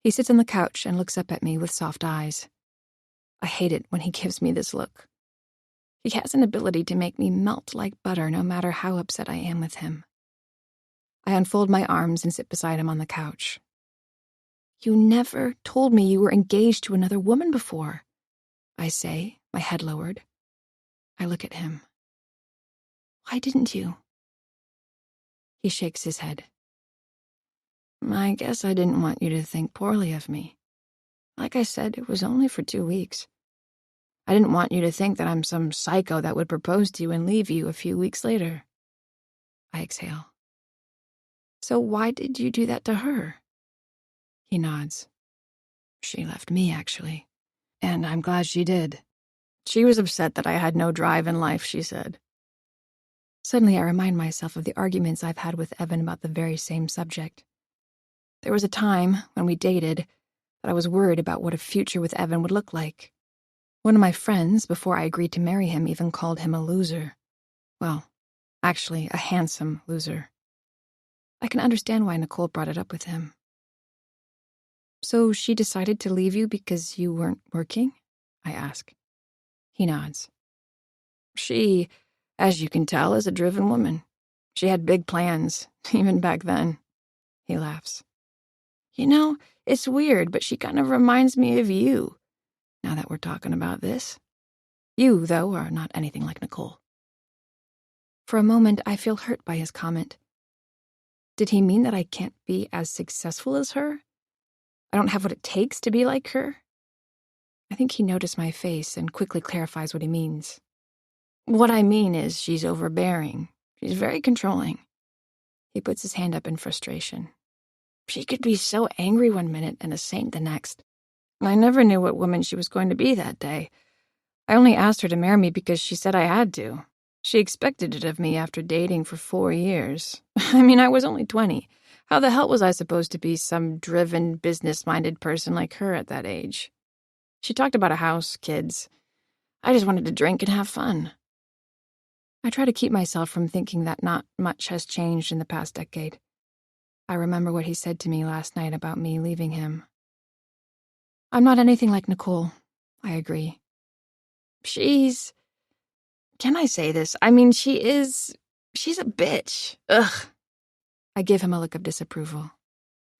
[SPEAKER 2] He sits on the couch and looks up at me with soft eyes. I hate it when he gives me this look. He has an ability to make me melt like butter no matter how upset I am with him. I unfold my arms and sit beside him on the couch. You never told me you were engaged to another woman before, I say, my head lowered. I look at him. Why didn't you? He shakes his head. I guess I didn't want you to think poorly of me. Like I said, it was only for 2 weeks. I didn't want you to think that I'm some psycho that would propose to you and leave you a few weeks later. I exhale. So why did you do that to her? He nods. She left me, actually. And I'm glad she did. She was upset that I had no drive in life, she said. Suddenly I remind myself of the arguments I've had with Evan about the very same subject. There was a time, when we dated, that I was worried about what a future with Evan would look like. One of my friends, before I agreed to marry him, even called him a loser. Well, actually, a handsome loser. I can understand why Nicole brought it up with him. So she decided to leave you because you weren't working? I ask. He nods. She, as you can tell, is a driven woman. She had big plans, even back then. He laughs. You know, it's weird, but she kind of reminds me of you, now that we're talking about this. You, though, are not anything like Nicole. For a moment, I feel hurt by his comment. Did he mean that I can't be as successful as her? I don't have what it takes to be like her? I think he noticed my face and quickly clarifies what he means. What I mean is she's overbearing. She's very controlling. He puts his hand up in frustration. She could be so angry one minute and a saint the next. I never knew what woman she was going to be that day. I only asked her to marry me because she said I had to. She expected it of me after dating for 4 years. I mean, I was only 20. How the hell was I supposed to be some driven, business-minded person like her at that age? She talked about a house, kids. I just wanted to drink and have fun. I try to keep myself from thinking that not much has changed in the past decade. I remember what he said to me last night about me leaving him. I'm not anything like Nicole. I agree. Can I say this? I mean, she's a bitch. Ugh. I give him a look of disapproval.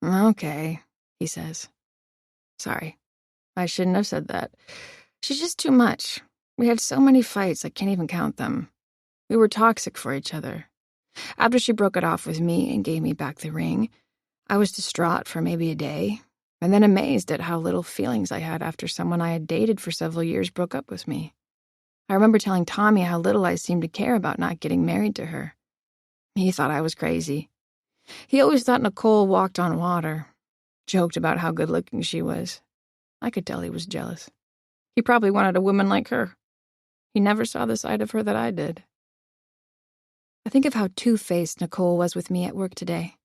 [SPEAKER 2] Okay, he says. Sorry. I shouldn't have said that. She's just too much. We had so many fights, I can't even count them. We were toxic for each other. After she broke it off with me and gave me back the ring, I was distraught for maybe a day, and then amazed at how little feelings I had after someone I had dated for several years broke up with me. I remember telling Tommy how little I seemed to care about not getting married to her. He thought I was crazy. He always thought Nicole walked on water, joked about how good-looking she was. I could tell he was jealous. He probably wanted a woman like her. He never saw the side of her that I did. I think of how two-faced Nicole was with me at work today.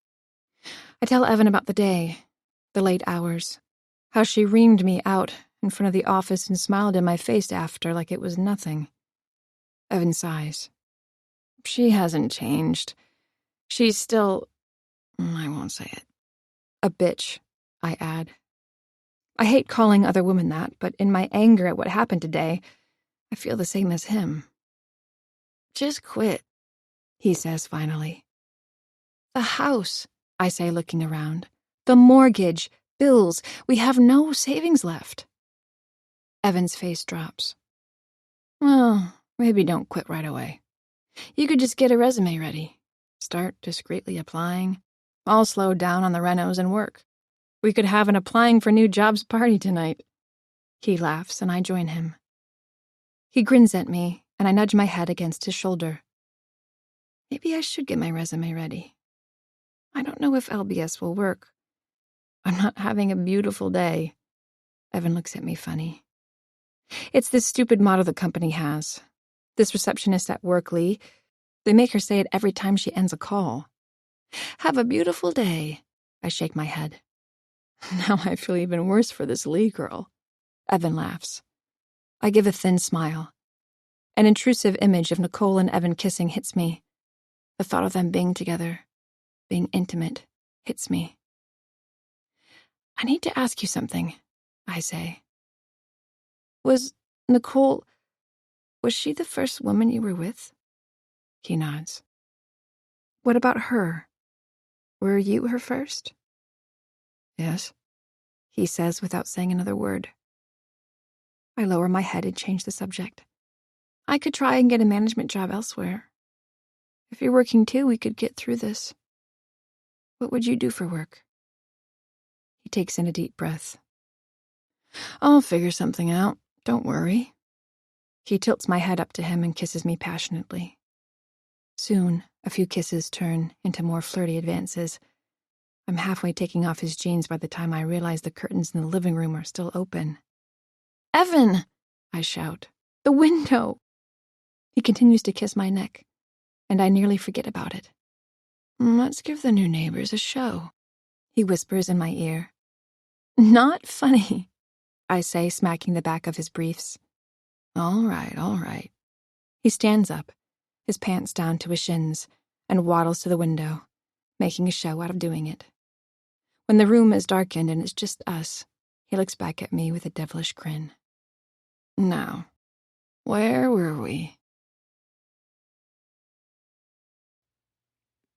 [SPEAKER 2] I tell Evan about the day, the late hours, how she reamed me out in front of the office and smiled in my face after like it was nothing. Evan sighs. She hasn't changed. She's still... I won't say it. A bitch, I add. I hate calling other women that, but in my anger at what happened today, I feel the same as him. Just quit, he says finally. The house, I say looking around. The mortgage, bills, we have no savings left. Evan's face drops. Well, maybe don't quit right away. You could just get a resume ready. Start discreetly applying. I'll slow down on the renos and work. We could have an applying for new jobs party tonight. He laughs and I join him. He grins at me and I nudge my head against his shoulder. Maybe I should get my resume ready. I don't know if LBS will work. I'm not having a beautiful day. Evan looks at me funny. It's this stupid motto the company has. This receptionist at work, Lee, they make her say it every time she ends a call. Have a beautiful day. I shake my head. Now I feel even worse for this Lee girl. Evan laughs. I give a thin smile. An intrusive image of Nicole and Evan kissing hits me. The thought of them being together, being intimate, hits me. I need to ask you something, I say. Was Nicole... Was she the first woman you were with? He nods. What about her? Were you her first? Yes, he says without saying another word. I lower my head and change the subject. I could try and get a management job elsewhere. If you're working too, we could get through this. What would you do for work? He takes in a deep breath. I'll figure something out. Don't worry. He tilts my head up to him and kisses me passionately. Soon, a few kisses turn into more flirty advances. I'm halfway taking off his jeans by the time I realize the curtains in the living room are still open. Evan! I shout. The window! He continues to kiss my neck, and I nearly forget about it. Let's give the new neighbors a show, he whispers in my ear. Not funny, I say, smacking the back of his briefs. All right. He stands up, his pants down to his shins, and waddles to the window, making a show out of doing it. When the room is darkened and it's just us, he looks back at me with a devilish grin. Now, where were we?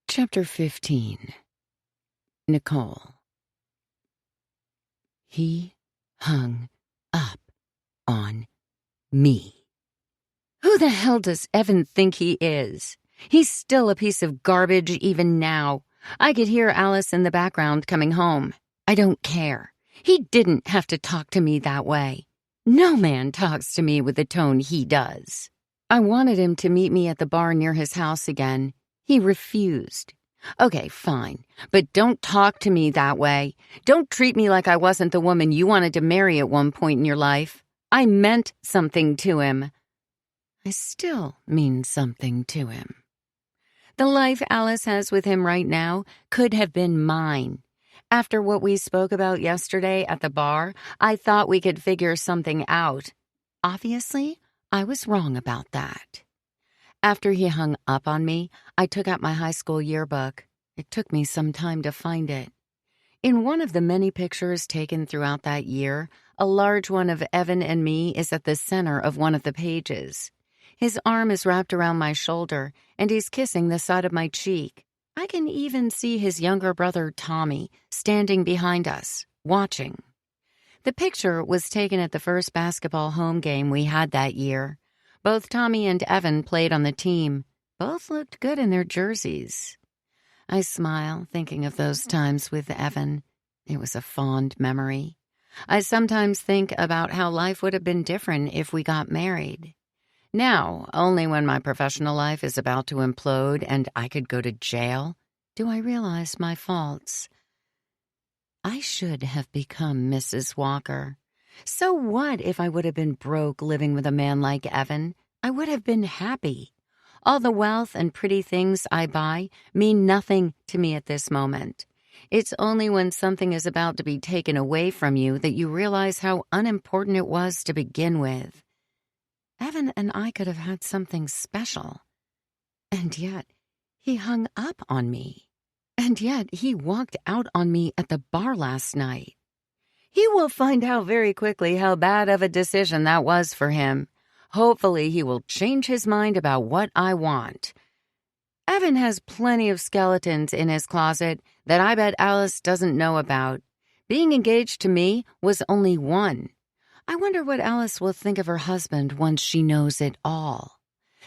[SPEAKER 1] Chapter 15. Nicole. He hung up on me. Who the hell does Evan think he is? He's still a piece of garbage even now. I could hear Alice in the background coming home. I don't care. He didn't have to talk to me that way. No man talks to me with the tone he does. I wanted him to meet me at the bar near his house again. He refused. Okay, fine, but don't talk to me that way. Don't treat me like I wasn't the woman you wanted to marry at one point in your life. I meant something to him. I still mean something to him. The life Alice has with him right now could have been mine. After what we spoke about yesterday at the bar, I thought we could figure something out. Obviously, I was wrong about that. After he hung up on me, I took out my high school yearbook. It took me some time to find it. In one of the many pictures taken throughout that year, a large one of Evan and me is at the center of one of the pages. His arm is wrapped around my shoulder, and he's kissing the side of my cheek. I can even see his younger brother, Tommy, standing behind us, watching. The picture was taken at the first basketball home game we had that year. Both Tommy and Evan played on the team. Both looked good in their jerseys. I smile, thinking of those times with Evan. It was a fond memory. I sometimes think about how life would have been different if we got married. Now, only when my professional life is about to implode and I could go to jail, do I realize my faults. I should have become Mrs. Walker. So what if I would have been broke living with a man like Evan? I would have been happy. All the wealth and pretty things I buy mean nothing to me at this moment. It's only when something is about to be taken away from you that you realize how unimportant it was to begin with. Evan and I could have had something special. And yet, he hung up on me. And yet, he walked out on me at the bar last night. He will find out very quickly how bad of a decision that was for him. Hopefully, he will change his mind about what I want. Evan has plenty of skeletons in his closet that I bet Alice doesn't know about. Being engaged to me was only one. I wonder what Alice will think of her husband once she knows it all.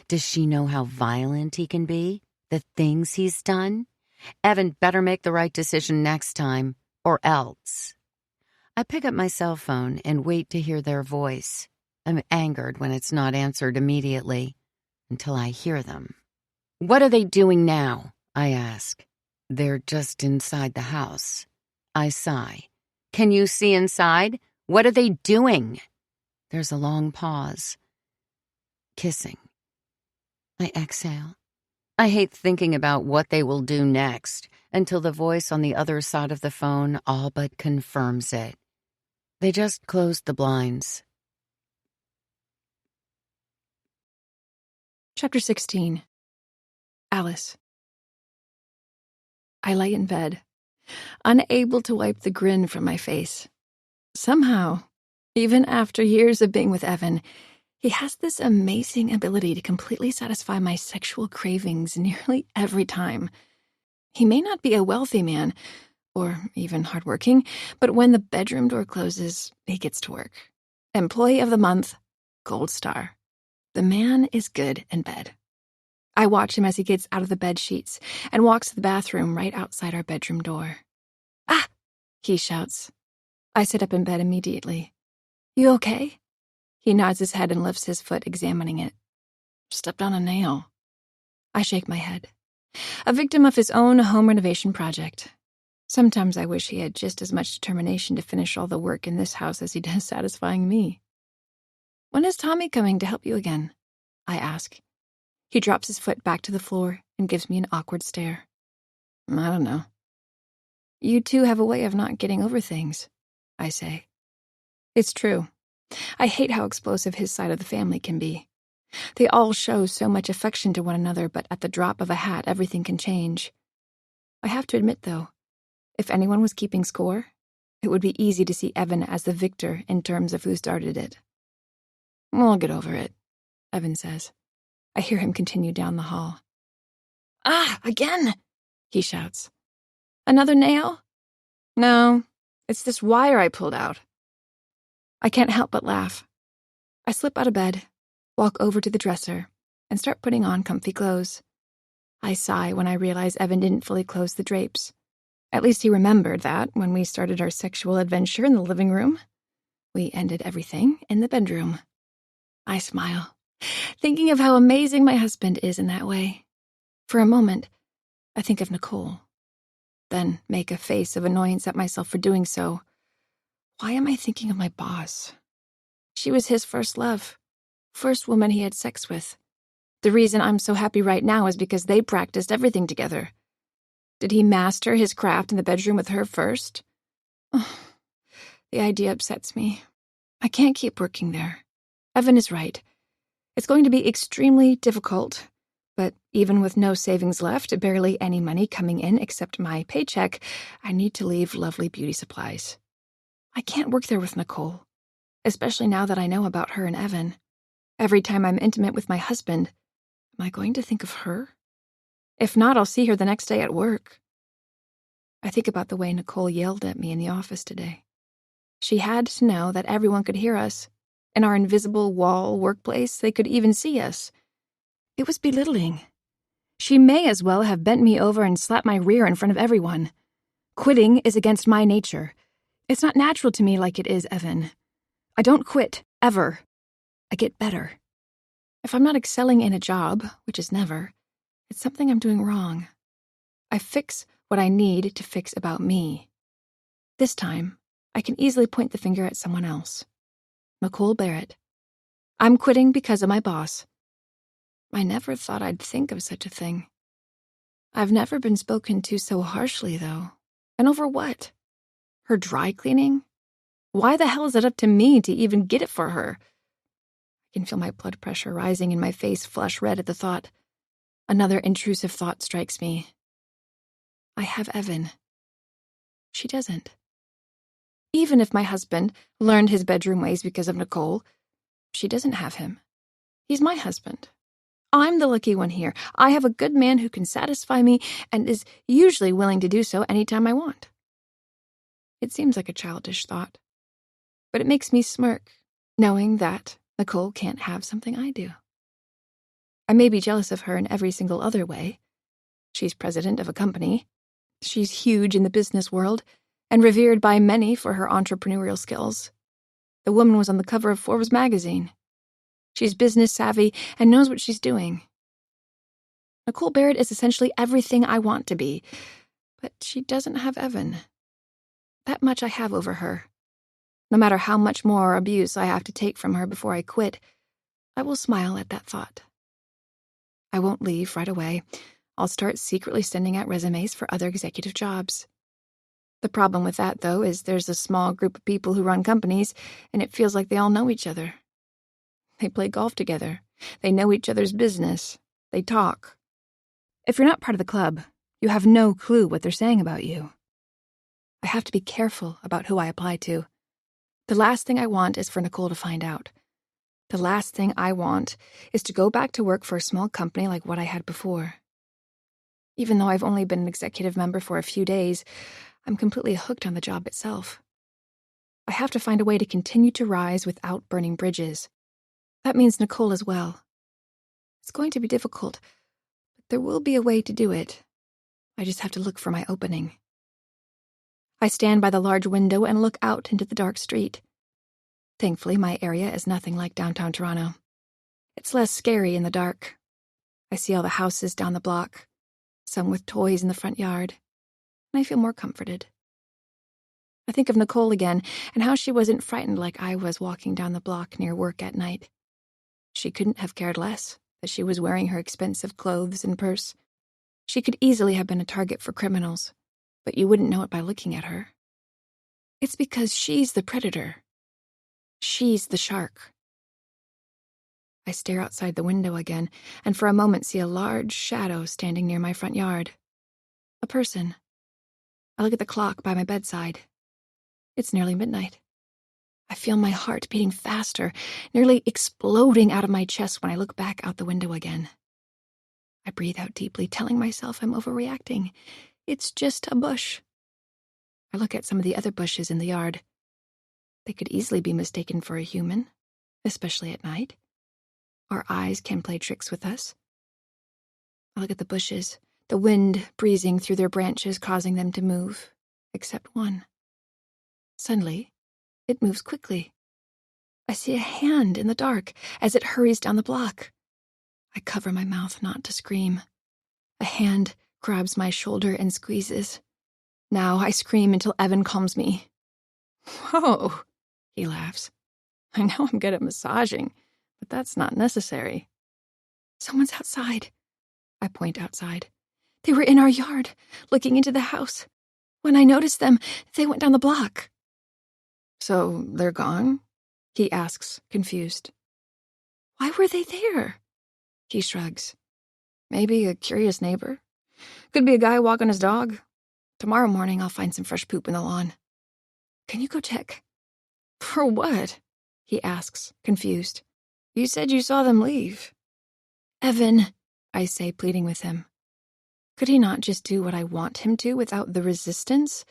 [SPEAKER 1] Does she know how violent he can be? The things he's done? Evan better make the right decision next time, or else. I pick up my cell phone and wait to hear their voice. I'm angered when it's not answered immediately, until I hear them. What are they doing now? I ask. They're just inside the house. I sigh. Can you see inside? What are they doing? There's a long pause. Kissing. I exhale. I hate thinking about what they will do next until the voice on the other side of the phone all but confirms it. They just closed the blinds.
[SPEAKER 2] Chapter 16. Alice. I lay in bed, unable to wipe the grin from my face. Somehow, even after years of being with Evan, He has this amazing ability to completely satisfy my sexual cravings nearly every time. He may not be a wealthy man, or even hardworking, but when the bedroom door closes, he gets to work. Employee of the month, gold star. The man is good in bed. I watch him as he gets out of the bed sheets and walks to the bathroom right outside our bedroom door. "Ah!" he shouts. I sit up in bed immediately. "You okay?" He nods his head and lifts his foot, examining it. "Stepped on a nail." I shake my head. A victim of his own home renovation project. Sometimes I wish he had just as much determination to finish all the work in this house as he does satisfying me. "When is Tommy coming to help you again?" I ask. He drops his foot back to the floor and gives me an awkward stare. "I don't know." "You two have a way of not getting over things," I say. It's true. I hate how explosive his side of the family can be. They all show so much affection to one another, but at the drop of a hat, everything can change. I have to admit, though, if anyone was keeping score, it would be easy to see Evan as the victor in terms of who started it. "We'll get over it," Evan says. I hear him continue down the hall. "Ah, again!" he shouts. "Another nail?" "No, it's this wire I pulled out." I can't help but laugh. I slip out of bed, walk over to the dresser, and start putting on comfy clothes. I sigh when I realize Evan didn't fully close the drapes. At least he remembered that when we started our sexual adventure in the living room. We ended everything in the bedroom. I smile, thinking of how amazing my husband is in that way. For a moment, I think of Nicole, then make a face of annoyance at myself for doing so. Why am I thinking of my boss? She was his first love, first woman he had sex with. The reason I'm so happy right now is because they practiced everything together. Did he master his craft in the bedroom with her first? Oh, the idea upsets me. I can't keep working there. Evan is right. It's going to be extremely difficult, but even with no savings left, barely any money coming in except my paycheck, I need to leave lovely beauty supplies. I can't work there with Nicole, especially now that I know about her and Evan. Every time I'm intimate with my husband, am I going to think of her? If not, I'll see her the next day at work. I think about the way Nicole yelled at me in the office today. She had to know that everyone could hear us. In our invisible wall workplace, they could even see us. It was belittling. She may as well have bent me over and slapped my rear in front of everyone. Quitting is against my nature. It's not natural to me like it is Evan. I don't quit, ever. I get better. If I'm not excelling in a job, which is never, it's something I'm doing wrong. I fix what I need to fix about me. This time, I can easily point the finger at someone else. Nicole Barrett. I'm quitting because of my boss. I never thought I'd think of such a thing. I've never been spoken to so harshly, though. And over what? Her dry cleaning? Why the hell is it up to me to even get it for her? I can feel my blood pressure rising and my face flush red at the thought. Another intrusive thought strikes me. I have Evan. She doesn't. Even if my husband learned his bedroom ways because of Nicole, she doesn't have him. He's my husband. I'm the lucky one here. I have a good man who can satisfy me and is usually willing to do so anytime I want. It seems like a childish thought, but it makes me smirk, knowing that Nicole can't have something I do. I may be jealous of her in every single other way. She's president of a company. She's huge in the business world and revered by many for her entrepreneurial skills. The woman was on the cover of Forbes magazine. She's business savvy and knows what she's doing. Nicole Barrett is essentially everything I want to be, but she doesn't have Evan. That much I have over her. No matter how much more abuse I have to take from her before I quit, I will smile at that thought. I won't leave right away. I'll start secretly sending out resumes for other executive jobs. The problem with that, though, is there's a small group of people who run companies, and it feels like they all know each other. They play golf together. They know each other's business. They talk. If you're not part of the club, you have no clue what they're saying about you. I have to be careful about who I apply to. The last thing I want is for Nicole to find out. The last thing I want is to go back to work for a small company like what I had before. Even though I've only been an executive member for a few days, I'm completely hooked on the job itself. I have to find a way to continue to rise without burning bridges. That means Nicole as well. It's going to be difficult, but there will be a way to do it. I just have to look for my opening. I stand by the large window and look out into the dark street. Thankfully, my area is nothing like downtown Toronto. It's less scary in the dark. I see all the houses down the block, some with toys in the front yard, and I feel more comforted. I think of Nicole again and how she wasn't frightened like I was walking down the block near work at night. She couldn't have cared less that she was wearing her expensive clothes and purse. She could easily have been a target for criminals, but you wouldn't know it by looking at her. It's because she's the predator. She's the shark. I stare outside the window again, and for a moment see a large shadow standing near my front yard. A person. I look at the clock by my bedside. It's nearly midnight. I feel my heart beating faster, nearly exploding out of my chest when I look back out the window again. I breathe out deeply, telling myself I'm overreacting. It's just a bush. I look at some of the other bushes in the yard. They could easily be mistaken for a human, especially at night. Our eyes can play tricks with us. I look at the bushes, the wind breezing through their branches, causing them to move, except one. Suddenly, it moves quickly. I see a hand in the dark as it hurries down the block. I cover my mouth not to scream. A hand grabs my shoulder and squeezes. Now I scream until Evan calms me. "Whoa," he laughs. "I know I'm good at massaging, but that's not necessary." "Someone's outside." I point outside. "They were in our yard, looking into the house. When I noticed them, they went down the block." "So they're gone?" he asks, confused. "Why were they there?" He shrugs. "Maybe a curious neighbor. Could be a guy walking his dog. Tomorrow morning I'll find some fresh poop in the lawn." "Can you go check?" "For what?" he asks, confused. "You said you saw them leave." "Evan," I say, pleading with him. Could he not just do what I want him to without the resistance?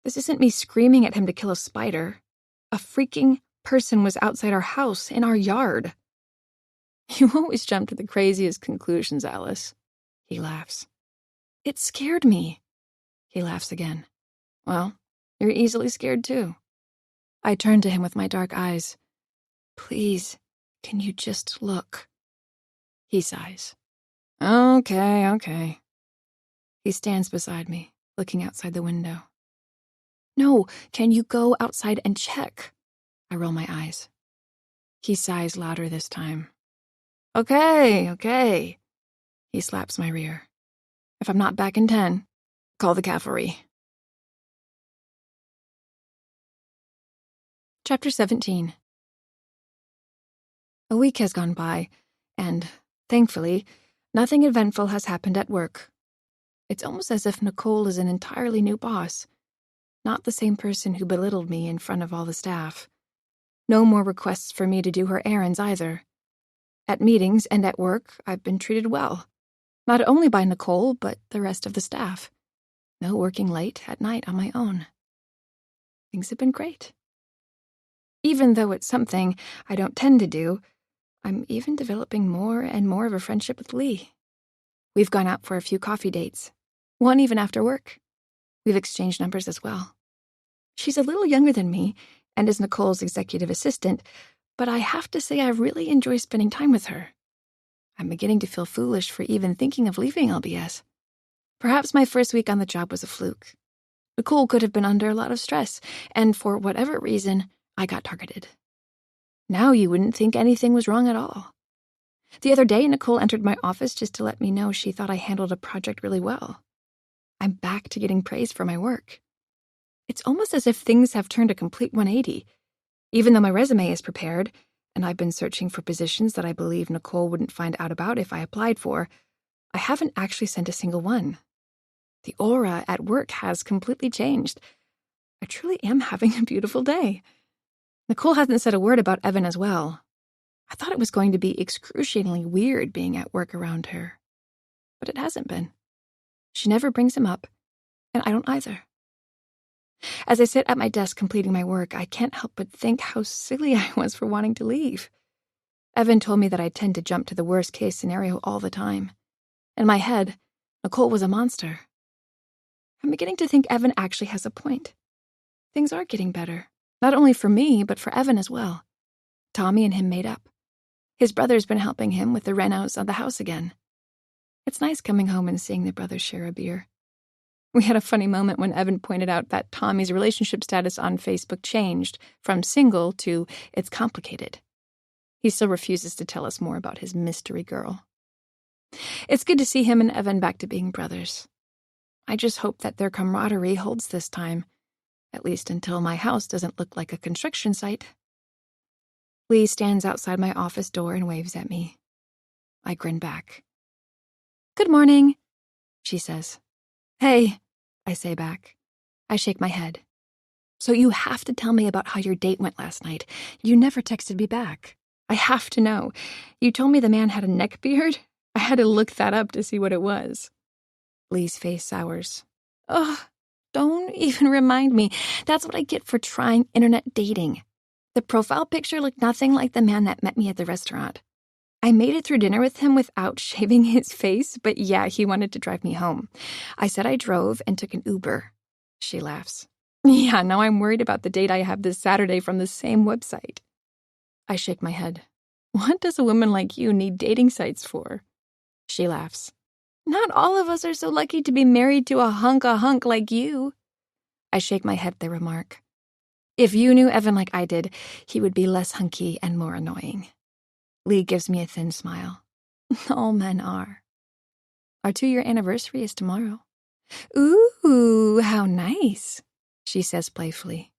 [SPEAKER 2] This isn't me screaming at him to kill a spider. A freaking person was outside our house, in our yard. "You always jump to the craziest conclusions, Alice," he laughs. "It scared me." He laughs again. "Well, you're easily scared too." I turn to him with my dark eyes. "Please, can you just look?" He sighs. Okay. He stands beside me, looking outside the window. "No, can you go outside and check?" I roll my eyes. He sighs louder this time. Okay. He slaps my rear. "If I'm not back in 10, call the cavalry." Chapter 17. A week has gone by, and, thankfully, nothing eventful has happened at work. It's almost as if Nicole is an entirely new boss, not the same person who belittled me in front of all the staff. No more requests for me to do her errands either. At meetings and at work, I've been treated well, not only by Nicole, but the rest of the staff. No working late at night on my own. Things have been great. Even though it's something I don't tend to do, I'm even developing more and more of a friendship with Lee. We've gone out for a few coffee dates, one even after work. We've exchanged numbers as well. She's a little younger than me and is Nicole's executive assistant, but I have to say I really enjoy spending time with her. I'm beginning to feel foolish for even thinking of leaving LBS. Perhaps my first week on the job was a fluke. Nicole could have been under a lot of stress, and for whatever reason, I got targeted. Now you wouldn't think anything was wrong at all. The other day, Nicole entered my office just to let me know she thought I handled a project really well. I'm back to getting praise for my work. It's almost as if things have turned a complete 180. Even though my resume is prepared, and I've been searching for positions that I believe Nicole wouldn't find out about if I applied for, I haven't actually sent a single one. The aura at work has completely changed. I truly am having a beautiful day. Nicole hasn't said a word about Evan as well. I thought it was going to be excruciatingly weird being at work around her. But it hasn't been. She never brings him up, and I don't either. As I sit at my desk completing my work, I can't help but think how silly I was for wanting to leave. Evan told me that I tend to jump to the worst-case scenario all the time. In my head, Nicole was a monster. I'm beginning to think Evan actually has a point. Things are getting better, not only for me, but for Evan as well. Tommy and him made up. His brother's been helping him with the rent-outs of the house again. It's nice coming home and seeing the brothers share a beer. We had a funny moment when Evan pointed out that Tommy's relationship status on Facebook changed from single to it's complicated. He still refuses to tell us more about his mystery girl. It's good to see him and Evan back to being brothers. I just hope that their camaraderie holds this time, at least until my house doesn't look like a construction site. Lee stands outside my office door and waves at me. I grin back. "Good morning," she says. "Hey," I say back. I shake my head. "So you have to tell me about how your date went last night. You never texted me back. I have to know. You told me the man had a neck beard? I had to look that up to see what it was." Lee's face sours. "Ugh, don't even remind me. That's what I get for trying internet dating. The profile picture looked nothing like the man that met me at the restaurant. I made it through dinner with him without shaving his face, but yeah, he wanted to drive me home. I said I drove and took an Uber." She laughs. "Yeah, now I'm worried about the date I have this Saturday from the same website." I shake my head. "What does a woman like you need dating sites for?" She laughs. "Not all of us are so lucky to be married to a hunk like you." I shake my head at the remark. If you knew Evan like I did, he would be less hunky and more annoying. Lee gives me a thin smile. All men are. Our 2-year anniversary is tomorrow. "Ooh, how nice," she says playfully.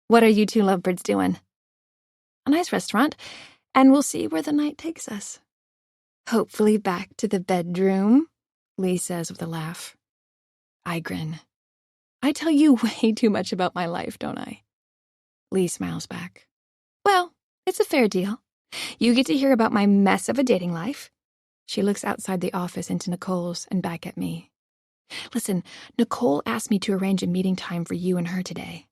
[SPEAKER 2] "What are you two lovebirds doing?" "A nice restaurant, and we'll see where the night takes us." "Hopefully back to the bedroom," Lee says with a laugh. I grin. I tell you way too much about my life, don't I? Lee smiles back. "Well, it's a fair deal. You get to hear about my mess of a dating life." She looks outside the office into Nicole's and back at me. "Listen, Nicole asked me to arrange a meeting time for you and her today."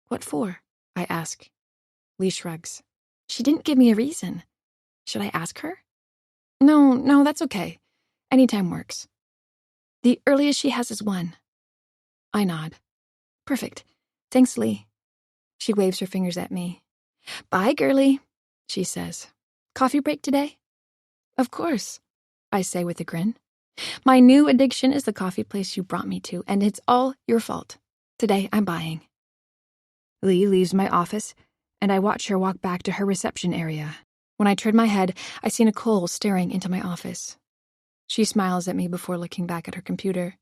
[SPEAKER 2] "What for?" I ask. Lee shrugs. "She didn't give me a reason. Should I ask her?" No, that's okay. Anytime works." "The earliest she has is 1. I nod. "Perfect. Thanks, Lee." She waves her fingers at me. "Bye, girlie," she says. "Coffee break today?" "Of course," I say with a grin. "My new addiction is the coffee place you brought me to, and it's all your fault. Today I'm buying." Lee leaves my office, and I watch her walk back to her reception area. When I turn my head, I see Nicole staring into my office. She smiles at me before looking back at her computer.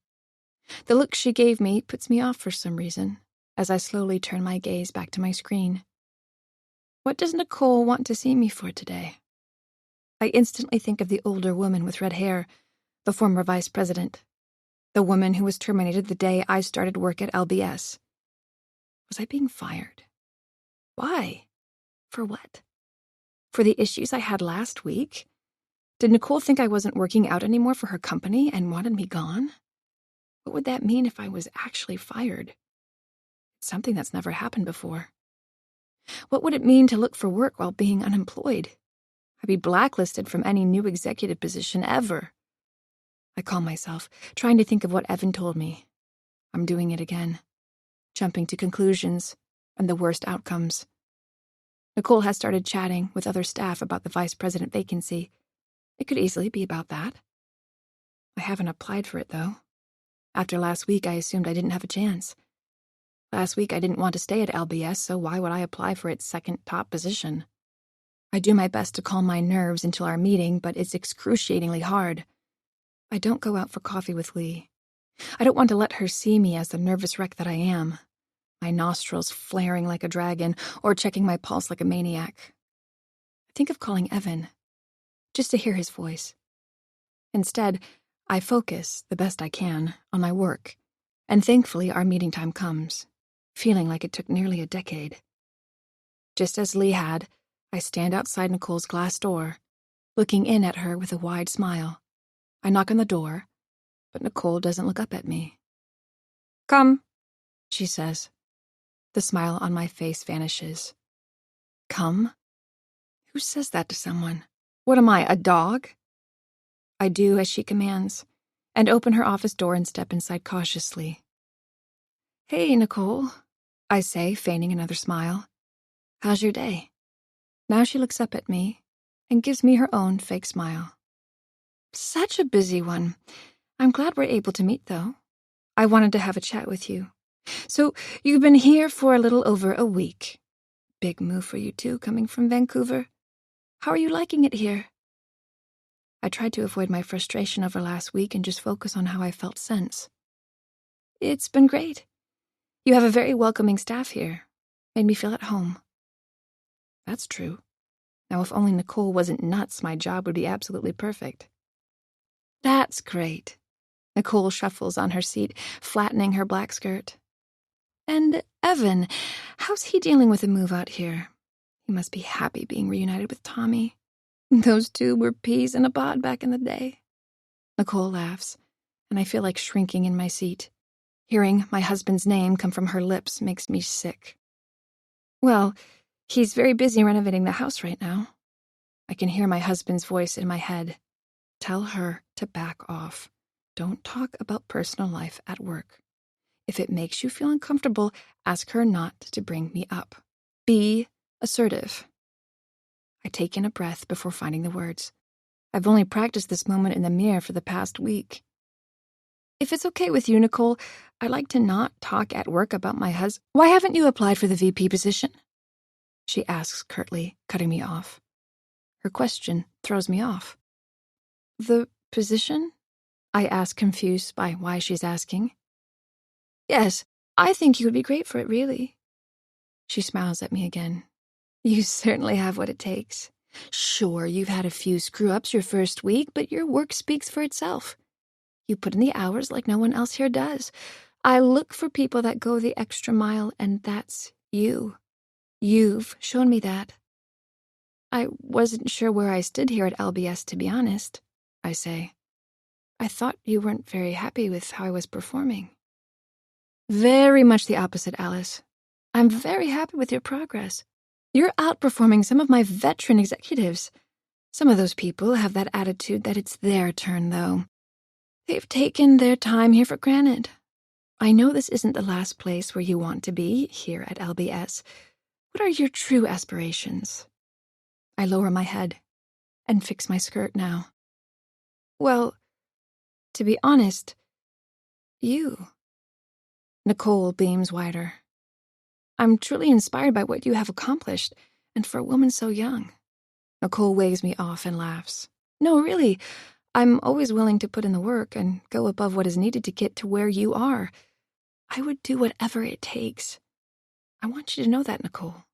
[SPEAKER 2] The look she gave me puts me off for some reason, as I slowly turn my gaze back to my screen. What does Nicole want to see me for today? I instantly think of the older woman with red hair, the former vice president, the woman who was terminated the day I started work at LBS. Was I being fired? Why? For what? For the issues I had last week? Did Nicole think I wasn't working out anymore for her company and wanted me gone? What would that mean if I was actually fired? It's something that's never happened before. What would it mean to look for work while being unemployed? I'd be blacklisted from any new executive position ever. I call myself, trying to think of what Evan told me. I'm doing it again, jumping to conclusions and the worst outcomes. Nicole has started chatting with other staff about the vice president vacancy. It could easily be about that. I haven't applied for it, though. After last week, I assumed I didn't have a chance. Last week, I didn't want to stay at LBS, so why would I apply for its second top position? I do my best to calm my nerves until our meeting, but it's excruciatingly hard. I don't go out for coffee with Lee. I don't want to let her see me as the nervous wreck that I am, my nostrils flaring like a dragon or checking my pulse like a maniac. I think of calling Evan, just to hear his voice. Instead, I focus, the best I can, on my work, and thankfully our meeting time comes, feeling like it took nearly a decade. Just as Lee had, I stand outside Nicole's glass door, looking in at her with a wide smile. I knock on the door, but Nicole doesn't look up at me. "Come," she says. The smile on my face vanishes. Come? Who says that to someone? What am I, a dog? I do as she commands, and open her office door and step inside cautiously. "Hey, Nicole," I say, feigning another smile. "How's your day?" Now she looks up at me and gives me her own fake smile. "Such a busy one. I'm glad we're able to meet, though. I wanted to have a chat with you. So, you've been here for a little over a week. Big move for you, too, coming from Vancouver. How are you liking it here?" I tried to avoid my frustration over last week and just focus on how I felt since. "It's been great. You have a very welcoming staff here. Made me feel at home." That's true. Now, if only Nicole wasn't nuts, my job would be absolutely perfect. "That's great." Nicole shuffles on her seat, flattening her black skirt. "And Evan, how's he dealing with the move out here? He must be happy being reunited with Tommy. Those two were peas in a pod back in the day." Nicole laughs, and I feel like shrinking in my seat. Hearing my husband's name come from her lips makes me sick. "Well, he's very busy renovating the house right now." I can hear my husband's voice in my head. Tell her to back off. Don't talk about personal life at work. If it makes you feel uncomfortable, ask her not to bring me up. Be assertive. I take in a breath before finding the words. I've only practiced this moment in the mirror for the past week. "If it's okay with you, Nicole, I'd like to not talk at work about my husband." "Why haven't you applied for the VP position?" she asks curtly, cutting me off. Her question throws me off. "The position?" I ask, confused by why she's asking. "Yes, I think you would be great for it, really." She smiles at me again. "You certainly have what it takes. Sure, you've had a few screw-ups your first week, but your work speaks for itself. You put in the hours like no one else here does. I look for people that go the extra mile, and that's you. You've shown me that." "I wasn't sure where I stood here at LBS, to be honest," I say. "I thought you weren't very happy with how I was performing." "Very much the opposite, Alice. I'm very happy with your progress. You're outperforming some of my veteran executives. Some of those people have that attitude that it's their turn, though. They've taken their time here for granted. I know this isn't the last place where you want to be, here at LBS. What are your true aspirations?" I lower my head and fix my skirt now. "Well, to be honest, you." Nicole beams wider. "I'm truly inspired by what you have accomplished, and for a woman so young." Nicole waves me off and laughs. "No, really, I'm always willing to put in the work and go above what is needed to get to where you are. I would do whatever it takes. I want you to know that, Nicole."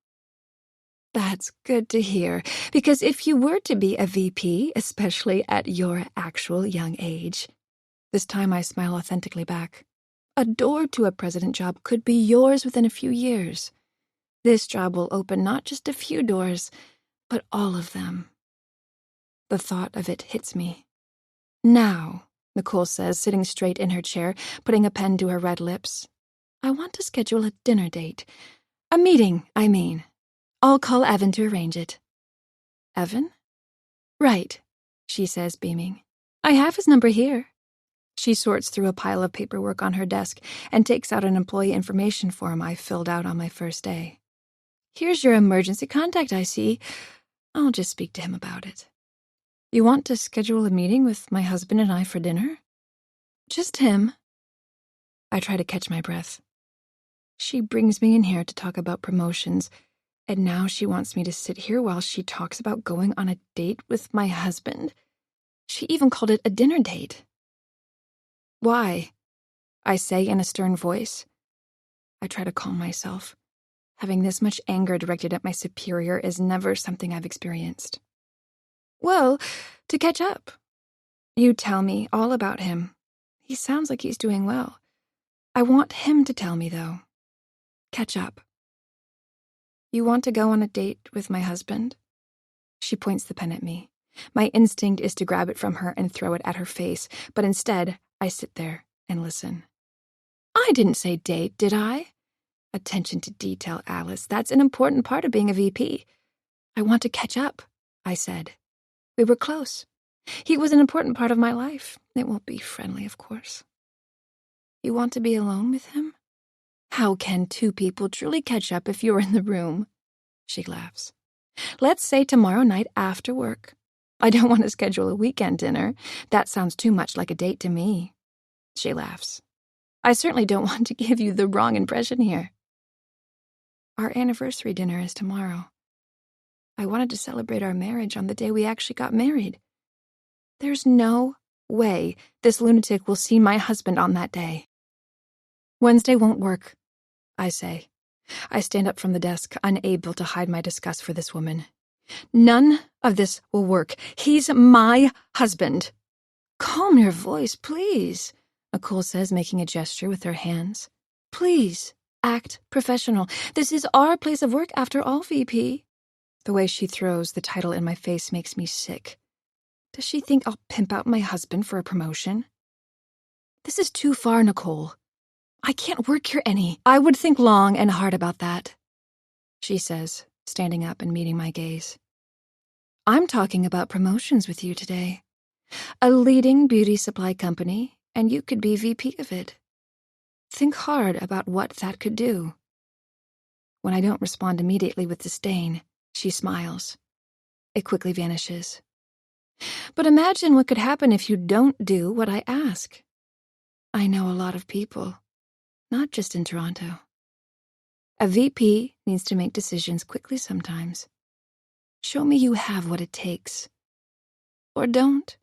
[SPEAKER 2] "That's good to hear, because if you were to be a VP, especially at your actual young age," this time I smile authentically back, "a door to a president job could be yours within a few years. This job will open not just a few doors, but all of them." The thought of it hits me. "Now," Nicole says, sitting straight in her chair, putting a pen to her red lips, "I want to schedule a dinner date. A meeting, I mean. I'll call Evan to arrange it." "Evan?" "Right," she says, beaming. "I have his number here." She sorts through a pile of paperwork on her desk and takes out an employee information form I filled out on my first day. "Here's your emergency contact, I see. I'll just speak to him about it." "You want to schedule a meeting with my husband and I for dinner?" "Just him." I try to catch my breath. She brings me in here to talk about promotions, and now she wants me to sit here while she talks about going on a date with my husband. She even called it a dinner date. "Why?" I say in a stern voice. I try to calm myself. Having this much anger directed at my superior is never something I've experienced. "Well, to catch up. You tell me all about him. He sounds like he's doing well. I want him to tell me, though. Catch up." "You want to go on a date with my husband?" She points the pen at me. My instinct is to grab it from her and throw it at her face, but instead, I sit there and listen. I didn't say date, did I? Attention to detail, Alice. That's an important part of being a VP. I want to catch up, I said. We were close. He was an important part of my life. It won't be friendly, of course. You want to be alone with him? How can two people truly catch up if you're in the room? She laughs. Let's say tomorrow night after work. I don't want to schedule a weekend dinner. That sounds too much like a date to me. She laughs. I certainly don't want to give you the wrong impression here. Our anniversary dinner is tomorrow. I wanted to celebrate our marriage on the day we actually got married. There's no way this lunatic will see my husband on that day. Wednesday won't work, I say. I stand up from the desk, unable to hide my disgust for this woman. None of this will work. He's my husband. Calm your voice, please, Nicole says, making a gesture with her hands. Please, act professional. This is our place of work after all, VP. The way she throws the title in my face makes me sick. Does she think I'll pimp out my husband for a promotion? This is too far, Nicole. I can't work here any. I would think long and hard about that, she says, standing up and meeting my gaze. I'm talking about promotions with you today. A leading beauty supply company, and you could be VP of it. Think hard about what that could do. When I don't respond immediately with disdain, she smiles. It quickly vanishes. But imagine what could happen if you don't do what I ask. I know a lot of people, not just in Toronto. A VP needs to make decisions quickly sometimes. Show me you have what it takes. Or don't.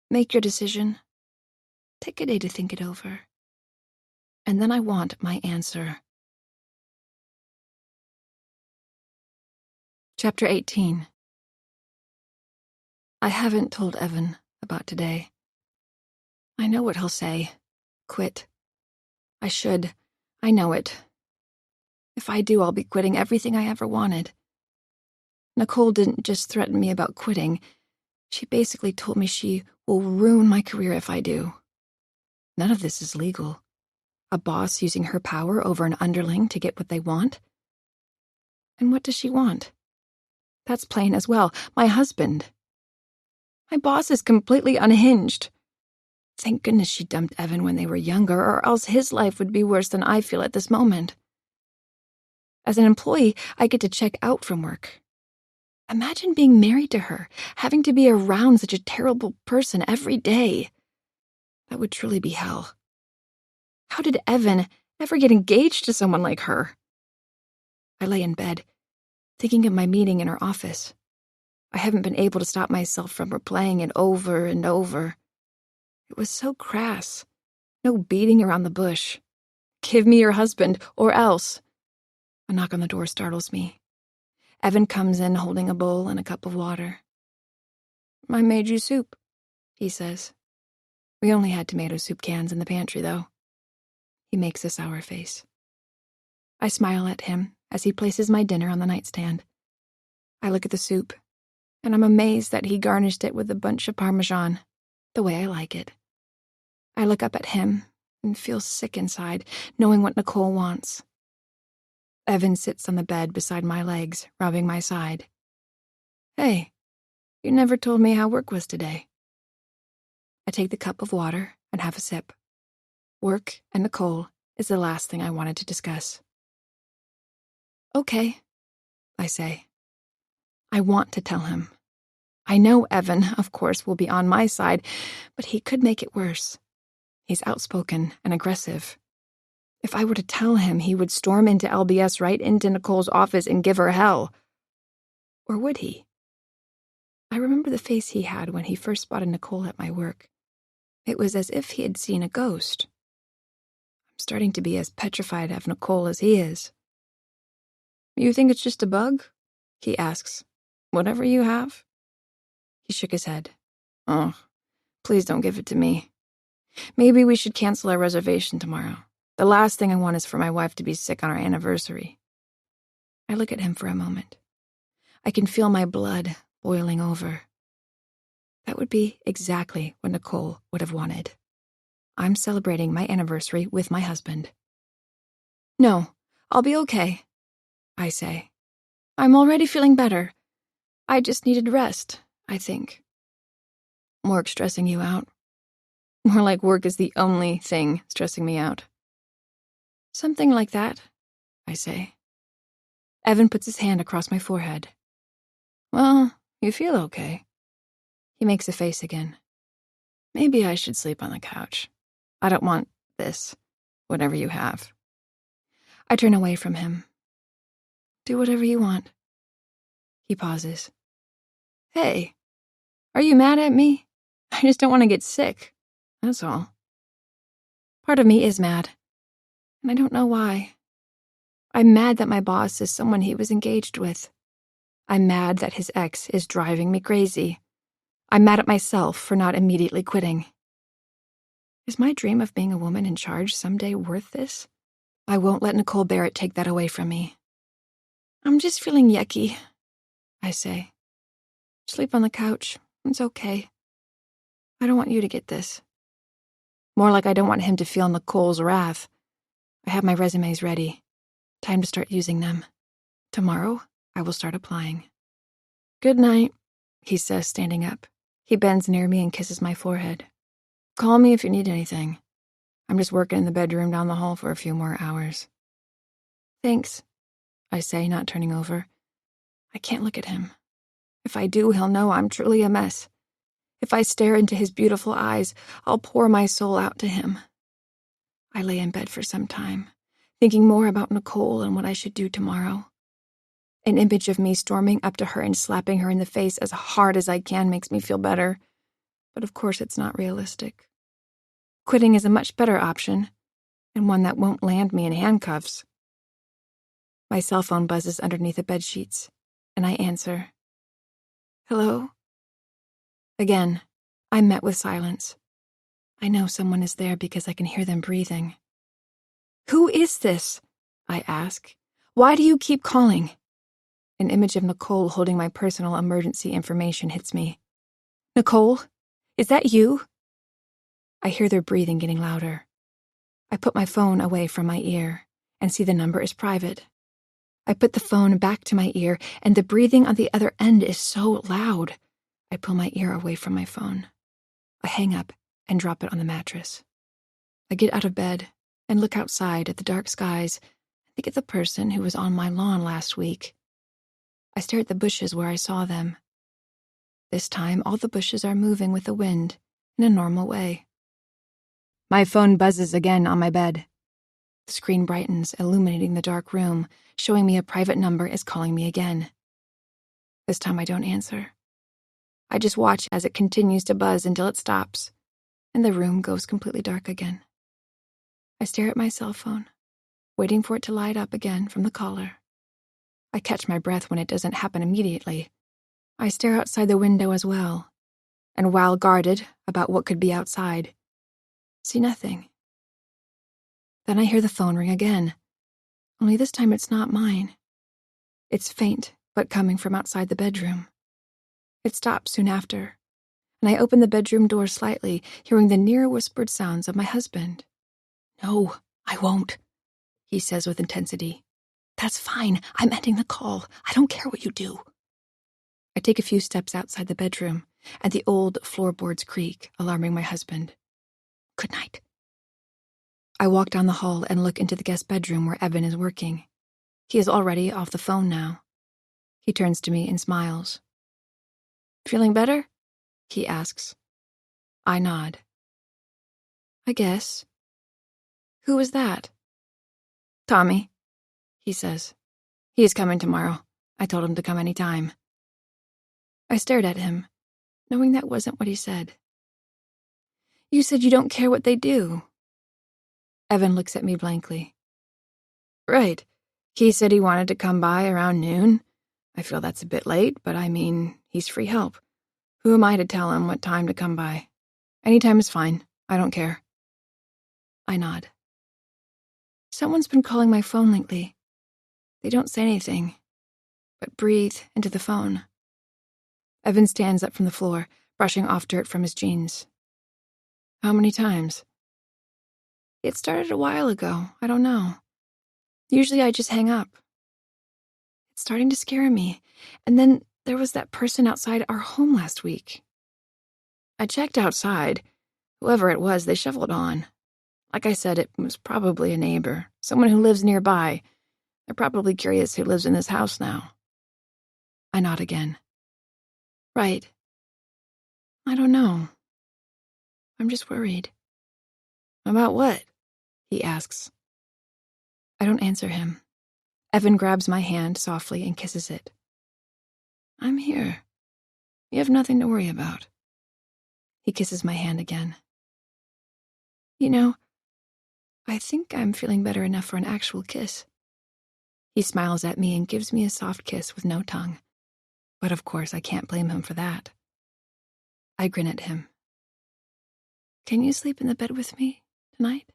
[SPEAKER 2] Make your decision. Take a day to think it over. And then I want my answer. Chapter 18. I haven't told Evan about today. I know what he'll say. Quit. I should. I know it. If I do, I'll be quitting everything I ever wanted. Nicole didn't just threaten me about quitting. She basically told me she will ruin my career if I do. None of this is legal. A boss using her power over an underling to get what they want? And what does she want? That's plain as well. My husband. My boss is completely unhinged. Thank goodness she dumped Evan when they were younger, or else his life would be worse than I feel at this moment. As an employee, I get to check out from work. Imagine being married to her, having to be around such a terrible person every day. That would truly be hell. How did Evan ever get engaged to someone like her? I lay in bed, thinking of my meeting in her office. I haven't been able to stop myself from replaying it over and over. It was so crass. No beating around the bush. Give me your husband, or else. A knock on the door startles me. Evan comes in holding a bowl and a cup of water. I made you soup, he says. We only had tomato soup cans in the pantry, though. He makes a sour face. I smile at him as he places my dinner on the nightstand. I look at the soup, and I'm amazed that he garnished it with a bunch of Parmesan, the way I like it. I look up at him and feel sick inside, knowing what Nicole wants. Evan sits on the bed beside my legs, rubbing my side. Hey, you never told me how work was today. I take the cup of water and have a sip. Work and Nicole is the last thing I wanted to discuss. Okay, I say. I want to tell him. I know Evan, of course, will be on my side, but he could make it worse. He's outspoken and aggressive. If I were to tell him, he would storm into LBS right into Nicole's office and give her hell. Or would he? I remember the face he had when he first spotted Nicole at my work. It was as if he had seen a ghost. I'm starting to be as petrified of Nicole as he is. You think it's just a bug? He asks. Whatever you have? He shook his head. Oh, please don't give it to me. Maybe we should cancel our reservation tomorrow. The last thing I want is for my wife to be sick on our anniversary. I look at him for a moment. I can feel my blood boiling over. That would be exactly what Nicole would have wanted. I'm celebrating my anniversary with my husband. No, I'll be okay, I say. I'm already feeling better. I just needed rest, I think. Work stressing you out? More like work is the only thing stressing me out. Something like that, I say. Evan puts his hand across my forehead. Well, you feel okay. He makes a face again. Maybe I should sleep on the couch. I don't want this, whatever you have. I turn away from him. Do whatever you want. He pauses. Hey, are you mad at me? I just don't want to get sick. That's all. Part of me is mad, and I don't know why. I'm mad that my boss is someone he was engaged with. I'm mad that his ex is driving me crazy. I'm mad at myself for not immediately quitting. Is my dream of being a woman in charge someday worth this? I won't let Nicole Barrett take that away from me. I'm just feeling yucky, I say. Sleep on the couch. It's okay. I don't want you to get this. More like I don't want him to feel Nicole's wrath. I have my resumes ready. Time to start using them. Tomorrow, I will start applying. Good night, he says, standing up. He bends near me and kisses my forehead. Call me if you need anything. I'm just working in the bedroom down the hall for a few more hours. Thanks, I say, not turning over. I can't look at him. If I do, he'll know I'm truly a mess. If I stare into his beautiful eyes, I'll pour my soul out to him. I lay in bed for some time, thinking more about Nicole and what I should do tomorrow. An image of me storming up to her and slapping her in the face as hard as I can makes me feel better. But of course it's not realistic. Quitting is a much better option, and one that won't land me in handcuffs. My cell phone buzzes underneath the bedsheets, and I answer. Hello? Again, I'm met with silence. I know someone is there because I can hear them breathing. Who is this? I ask. Why do you keep calling? An image of Nicole holding my personal emergency information hits me. Nicole? Is that you? I hear their breathing getting louder. I put my phone away from my ear and see the number is private. I put the phone back to my ear and the breathing on the other end is so loud. I pull my ear away from my phone. I hang up and drop it on the mattress. I get out of bed and look outside at the dark skies and think of the person who was on my lawn last week. I stare at the bushes where I saw them. This time, all the bushes are moving with the wind in a normal way. My phone buzzes again on my bed. The screen brightens, illuminating the dark room, showing me a private number is calling me again. This time I don't answer. I just watch as it continues to buzz until it stops, and the room goes completely dark again. I stare at my cell phone, waiting for it to light up again from the caller. I catch my breath when it doesn't happen immediately. I stare outside the window as well, and while guarded about what could be outside, see nothing. Then I hear the phone ring again, only this time it's not mine. It's faint, but coming from outside the bedroom. It stops soon after, and I open the bedroom door slightly, hearing the near whispered sounds of my husband. No, I won't, he says with intensity. That's fine. I'm ending the call. I don't care what you do. I take a few steps outside the bedroom, and the old floorboards creak, alarming my husband. Good night. I walk down the hall and look into the guest bedroom where Evan is working. He is already off the phone now. He turns to me and smiles. Feeling better? He asks. I nod. I guess. Who was that? Tommy, he says. He is coming tomorrow. I told him to come any time. I stared at him, knowing that wasn't what he said. You said you don't care what they do. Evan looks at me blankly. Right. He said he wanted to come by around noon. I feel that's a bit late, but I mean, he's free help. Who am I to tell him what time to come by? Any time is fine. I don't care. I nod. Someone's been calling my phone lately. They don't say anything, but breathe into the phone. Evan stands up from the floor, brushing off dirt from his jeans. How many times? It started a while ago. I don't know. Usually I just hang up. It's starting to scare me. And then there was that person outside our home last week. I checked outside. Whoever it was, they shoveled on. Like I said, it was probably a neighbor, someone who lives nearby. They're probably curious who lives in this house now. I nod again. Right. I don't know. I'm just worried. About what? He asks. I don't answer him. Evan grabs my hand softly and kisses it. I'm here. You have nothing to worry about. He kisses my hand again. You know, I think I'm feeling better enough for an actual kiss. He smiles at me and gives me a soft kiss with no tongue. But of course, I can't blame him for that. I grin at him. Can you sleep in the bed with me tonight?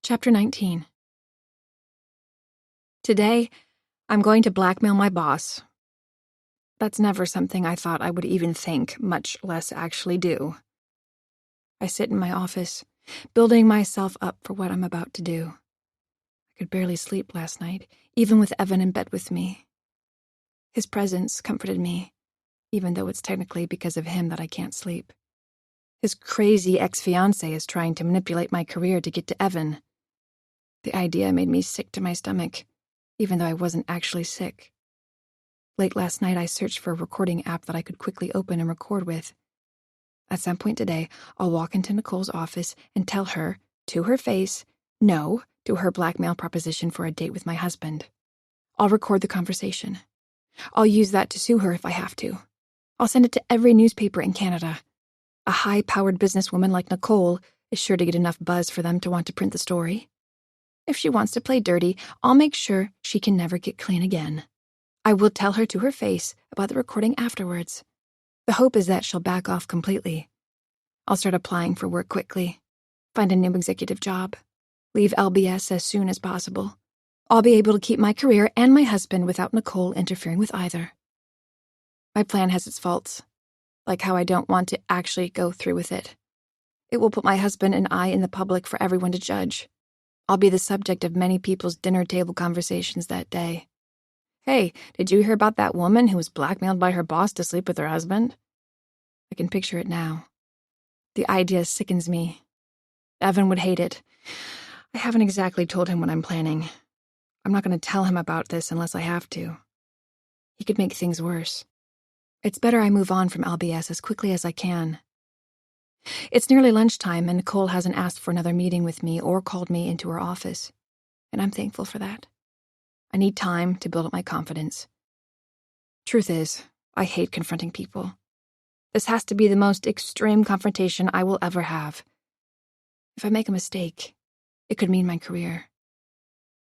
[SPEAKER 2] Chapter 19. Today, I'm going to blackmail my boss. That's never something I thought I would even think, much less actually do. I sit in my office, building myself up for what I'm about to do. I could barely sleep last night, even with Evan in bed with me. His presence comforted me, even though it's technically because of him that I can't sleep. His crazy ex-fiancé is trying to manipulate my career to get to Evan. The idea made me sick to my stomach, even though I wasn't actually sick. Late last night, I searched for a recording app that I could quickly open and record with. At some point today, I'll walk into Nicole's office and tell her, to her face, no to her blackmail proposition for a date with my husband. I'll record the conversation. I'll use that to sue her if I have to. I'll send it to every newspaper in Canada. A high-powered businesswoman like Nicole is sure to get enough buzz for them to want to print the story. If she wants to play dirty, I'll make sure she can never get clean again. I will tell her to her face about the recording afterwards. The hope is that she'll back off completely. I'll start applying for work quickly, find a new executive job, leave LBS as soon as possible. I'll be able to keep my career and my husband without Nicole interfering with either. My plan has its faults, like how I don't want to actually go through with it. It will put my husband and I in the public for everyone to judge. I'll be the subject of many people's dinner table conversations that day. Hey, did you hear about that woman who was blackmailed by her boss to sleep with her husband? I can picture it now. The idea sickens me. Evan would hate it. I haven't exactly told him what I'm planning. I'm not going to tell him about this unless I have to. He could make things worse. It's better I move on from LBS as quickly as I can. It's nearly lunchtime, and Nicole hasn't asked for another meeting with me or called me into her office, and I'm thankful for that. I need time to build up my confidence. Truth is, I hate confronting people. This has to be the most extreme confrontation I will ever have. If I make a mistake, it could mean my career.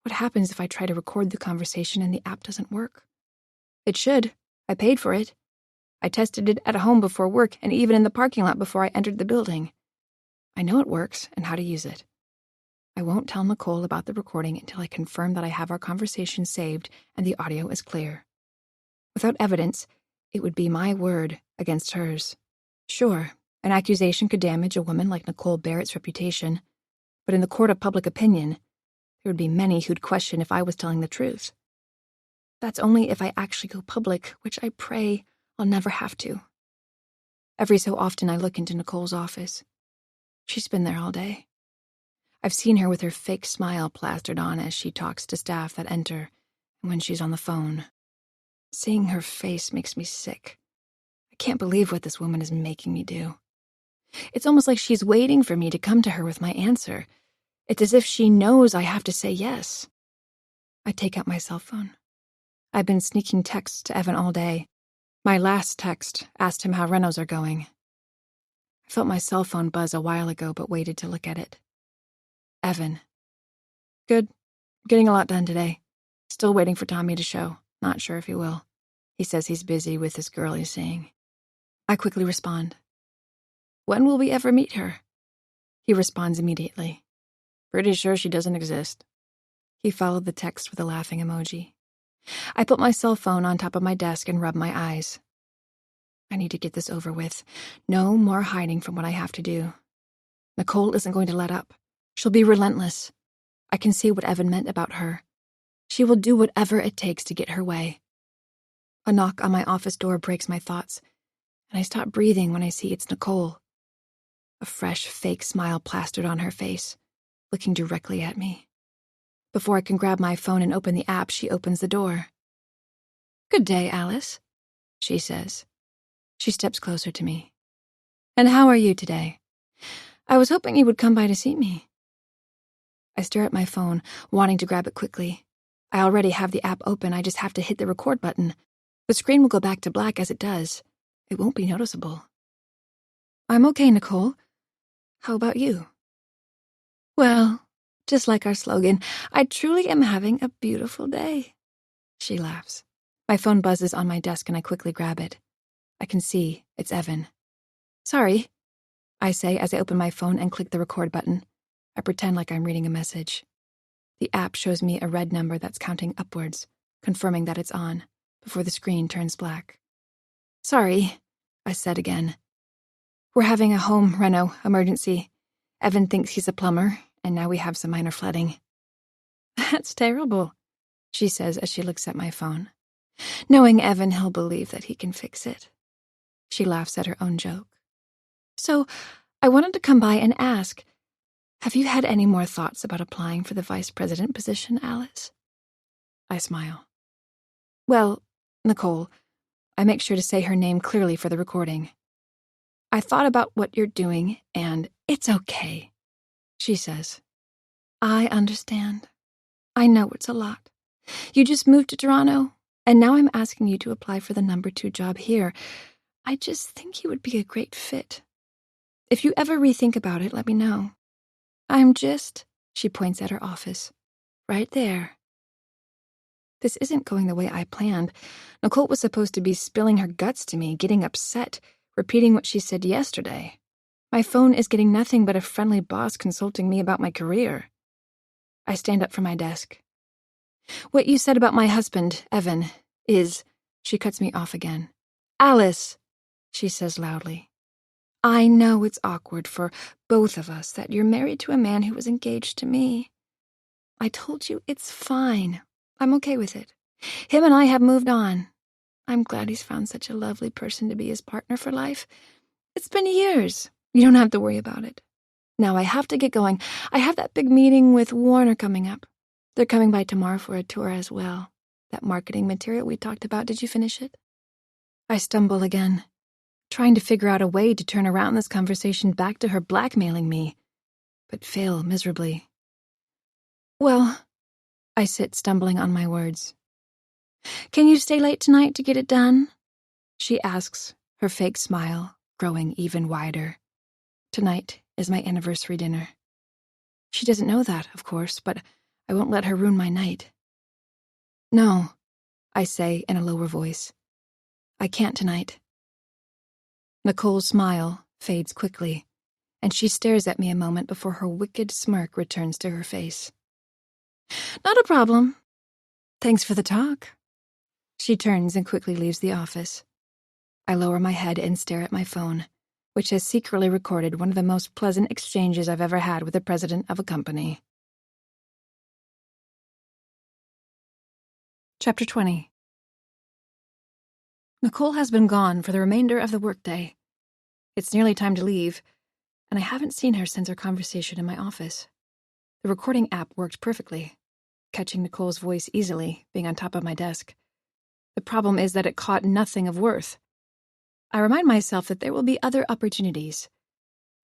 [SPEAKER 2] What happens if I try to record the conversation and the app doesn't work? It should. I paid for it. I tested it at home before work and even in the parking lot before I entered the building. I know it works and how to use it. I won't tell Nicole about the recording until I confirm that I have our conversation saved and the audio is clear. Without evidence, it would be my word against hers. Sure, an accusation could damage a woman like Nicole Barrett's reputation, but in the court of public opinion, there would be many who'd question if I was telling the truth. That's only if I actually go public, which I pray I'll never have to. Every so often I look into Nicole's office. She's been there all day. I've seen her with her fake smile plastered on as she talks to staff that enter and when she's on the phone. Seeing her face makes me sick. I can't believe what this woman is making me do. It's almost like she's waiting for me to come to her with my answer. It's as if she knows I have to say yes. I take out my cell phone. I've been sneaking texts to Evan all day. My last text asked him how renos are going. I felt my cell phone buzz a while ago but waited to look at it. Evan. Good. Getting a lot done today. Still waiting for Tommy to show. Not sure if he will. He says he's busy with this girl he's seeing. I quickly respond. When will we ever meet her? He responds immediately. Pretty sure she doesn't exist. He followed the text with a laughing emoji. I put my cell phone on top of my desk and rubbed my eyes. I need to get this over with. No more hiding from what I have to do. Nicole isn't going to let up. She'll be relentless. I can see what Evan meant about her. She will do whatever it takes to get her way. A knock on my office door breaks my thoughts, and I stop breathing when I see it's Nicole. A fresh, fake smile plastered on her face, looking directly at me. Before I can grab my phone and open the app, she opens the door. "Good day, Alice," she says. She steps closer to me. "And how are you today? I was hoping you would come by to see me." I stare at my phone, wanting to grab it quickly. I already have the app open, I just have to hit the record button. The screen will go back to black as it does. It won't be noticeable. "I'm okay, Nicole. How about you?" "Well, just like our slogan, I truly am having a beautiful day." She laughs. My phone buzzes on my desk and I quickly grab it. I can see it's Evan. "Sorry," I say as I open my phone and click the record button. I pretend like I'm reading a message. The app shows me a red number that's counting upwards, confirming that it's on, before the screen turns black. "Sorry," I said again. "We're having a home reno emergency. Evan thinks he's a plumber, and now we have some minor flooding." "That's terrible," she says as she looks at my phone. "Knowing Evan, he'll believe that he can fix it." She laughs at her own joke. "So, I wanted to come by and ask, have you had any more thoughts about applying for the vice president position, Alice?" I smile. "Well, Nicole," I make sure to say her name clearly for the recording. "I thought about what you're doing, and it's okay," she says. "I understand. I know it's a lot. You just moved to Toronto, and now I'm asking you to apply for the number 2 job here. I just think you would be a great fit. If you ever rethink about it, let me know. I'm just," she points at her office, "right there." This isn't going the way I planned. Nicole was supposed to be spilling her guts to me, getting upset, repeating what she said yesterday. My phone is getting nothing but a friendly boss consulting me about my career. I stand up from my desk. "What you said about my husband, Evan, is..." She cuts me off again. "Alice," she says loudly, "I know it's awkward for both of us that you're married to a man who was engaged to me. I told you it's fine. I'm okay with it. Him and I have moved on. I'm glad he's found such a lovely person to be his partner for life. It's been years. You don't have to worry about it. Now I have to get going. I have that big meeting with Warner coming up. They're coming by tomorrow for a tour as well. That marketing material we talked about, did you finish it?" I stumble again, trying to figure out a way to turn around this conversation back to her blackmailing me, but fail miserably. "Well," I sit stumbling on my words. "Can you stay late tonight to get it done?" she asks, her fake smile growing even wider. Tonight is my anniversary dinner. She doesn't know that, of course, but I won't let her ruin my night. "No," I say in a lower voice. "I can't tonight." Nicole's smile fades quickly, and she stares at me a moment before her wicked smirk returns to her face. "Not a problem. Thanks for the talk." She turns and quickly leaves the office. I lower my head and stare at my phone, which has secretly recorded one of the most pleasant exchanges I've ever had with the president of a company. Chapter 20. Nicole has been gone for the remainder of the workday. It's nearly time to leave, and I haven't seen her since our conversation in my office. The recording app worked perfectly, catching Nicole's voice easily, being on top of my desk. The problem is that it caught nothing of worth. I remind myself that there will be other opportunities.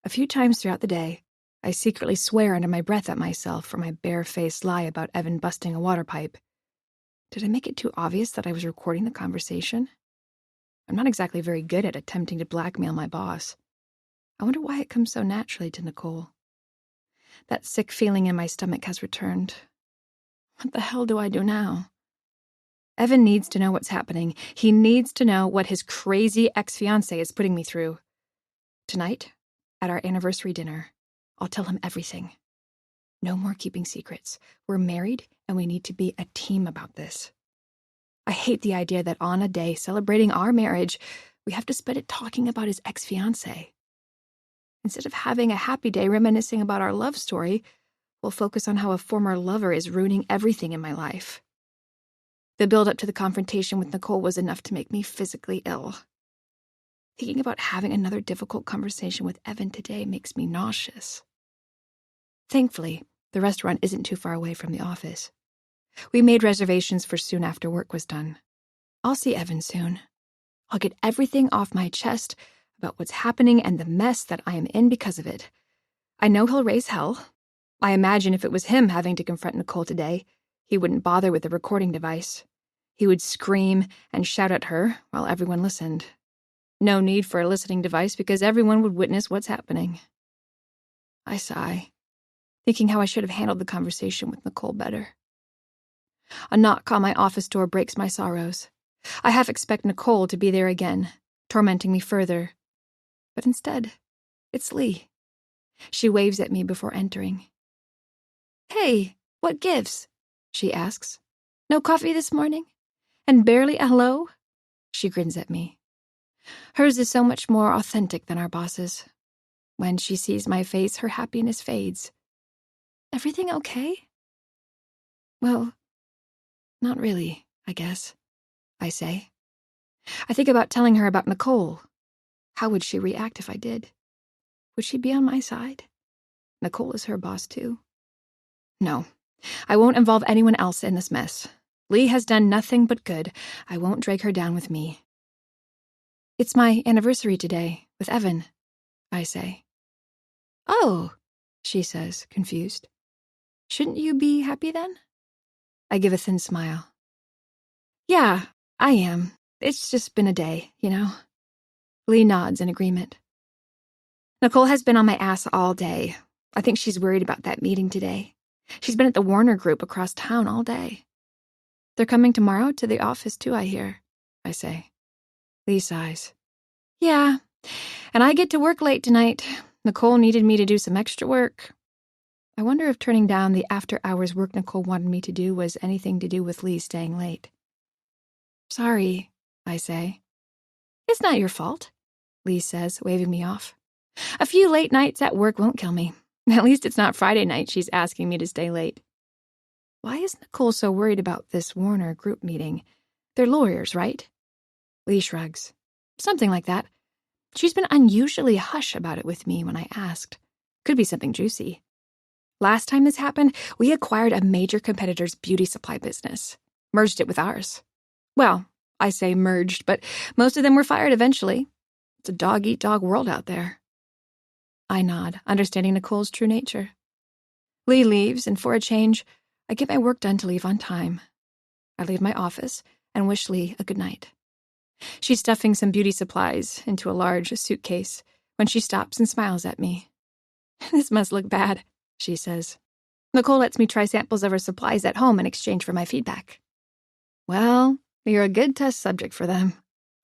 [SPEAKER 2] A few times throughout the day, I secretly swear under my breath at myself for my bare-faced lie about Evan busting a water pipe. Did I make it too obvious that I was recording the conversation? I'm not exactly very good at attempting to blackmail my boss. I wonder why it comes so naturally to Nicole. That sick feeling in my stomach has returned. What the hell do I do now? Evan needs to know what's happening. He needs to know what his crazy ex-fiancé is putting me through. Tonight, at our anniversary dinner, I'll tell him everything. No more keeping secrets. We're married, and we need to be a team about this. I hate the idea that on a day celebrating our marriage, we have to spend it talking about his ex-fiancée. Instead of having a happy day reminiscing about our love story, we'll focus on how a former lover is ruining everything in my life. The build-up to the confrontation with Nicole was enough to make me physically ill. Thinking about having another difficult conversation with Evan today makes me nauseous. Thankfully, the restaurant isn't too far away from the office. We made reservations for soon after work was done. I'll see Evan soon. I'll get everything off my chest about what's happening and the mess that I am in because of it. I know he'll raise hell. I imagine if it was him having to confront Nicole today, he wouldn't bother with the recording device. He would scream and shout at her while everyone listened. No need for a listening device because everyone would witness what's happening. I sigh, thinking how I should have handled the conversation with Nicole better. A knock on my office door breaks my sorrows. I half expect Nicole to be there again, tormenting me further. But instead, it's Lee. She waves at me before entering. "Hey, what gives?" she asks. "No coffee this morning? And barely a hello?" She grins at me. Hers is so much more authentic than our boss's. When she sees my face, her happiness fades. "Everything okay?" "Well, not really, I guess," I say. I think about telling her about Nicole. How would she react if I did? Would she be on my side? Nicole is her boss, too. No, I won't involve anyone else in this mess. Lee has done nothing but good. I won't drag her down with me. "It's my anniversary today, with Evan," I say. "Oh," she says, confused. "Shouldn't you be happy then?" I give a thin smile. "Yeah, I am. It's just been a day, you know." Lee nods in agreement. Nicole has been on my ass all day. I think she's worried about that meeting today. She's been at the Warner Group across town all day. "They're coming tomorrow to the office too, I hear," I say. Lee sighs. "Yeah, and I get to work late tonight. Nicole needed me to do some extra work." I wonder if turning down the after-hours work Nicole wanted me to do was anything to do with Lee staying late. "Sorry," I say. "It's not your fault," Lee says, waving me off. "A few late nights at work won't kill me. At least it's not Friday night she's asking me to stay late." Why is Nicole so worried about this Warner Group meeting? They're lawyers, right? Lee shrugs. "Something like that. She's been unusually hush about it with me when I asked. Could be something juicy. Last time this happened, we acquired a major competitor's beauty supply business. Merged it with ours. Well, I say merged, but most of them were fired eventually. It's a dog-eat-dog world out there." I nod, understanding Nicole's true nature. Lee leaves, and for a change, I get my work done to leave on time. I leave my office and wish Lee a good night. She's stuffing some beauty supplies into a large suitcase when she stops and smiles at me. "This must look bad," she says. "Nicole lets me try samples of her supplies at home in exchange for my feedback." "Well, you're a good test subject for them,"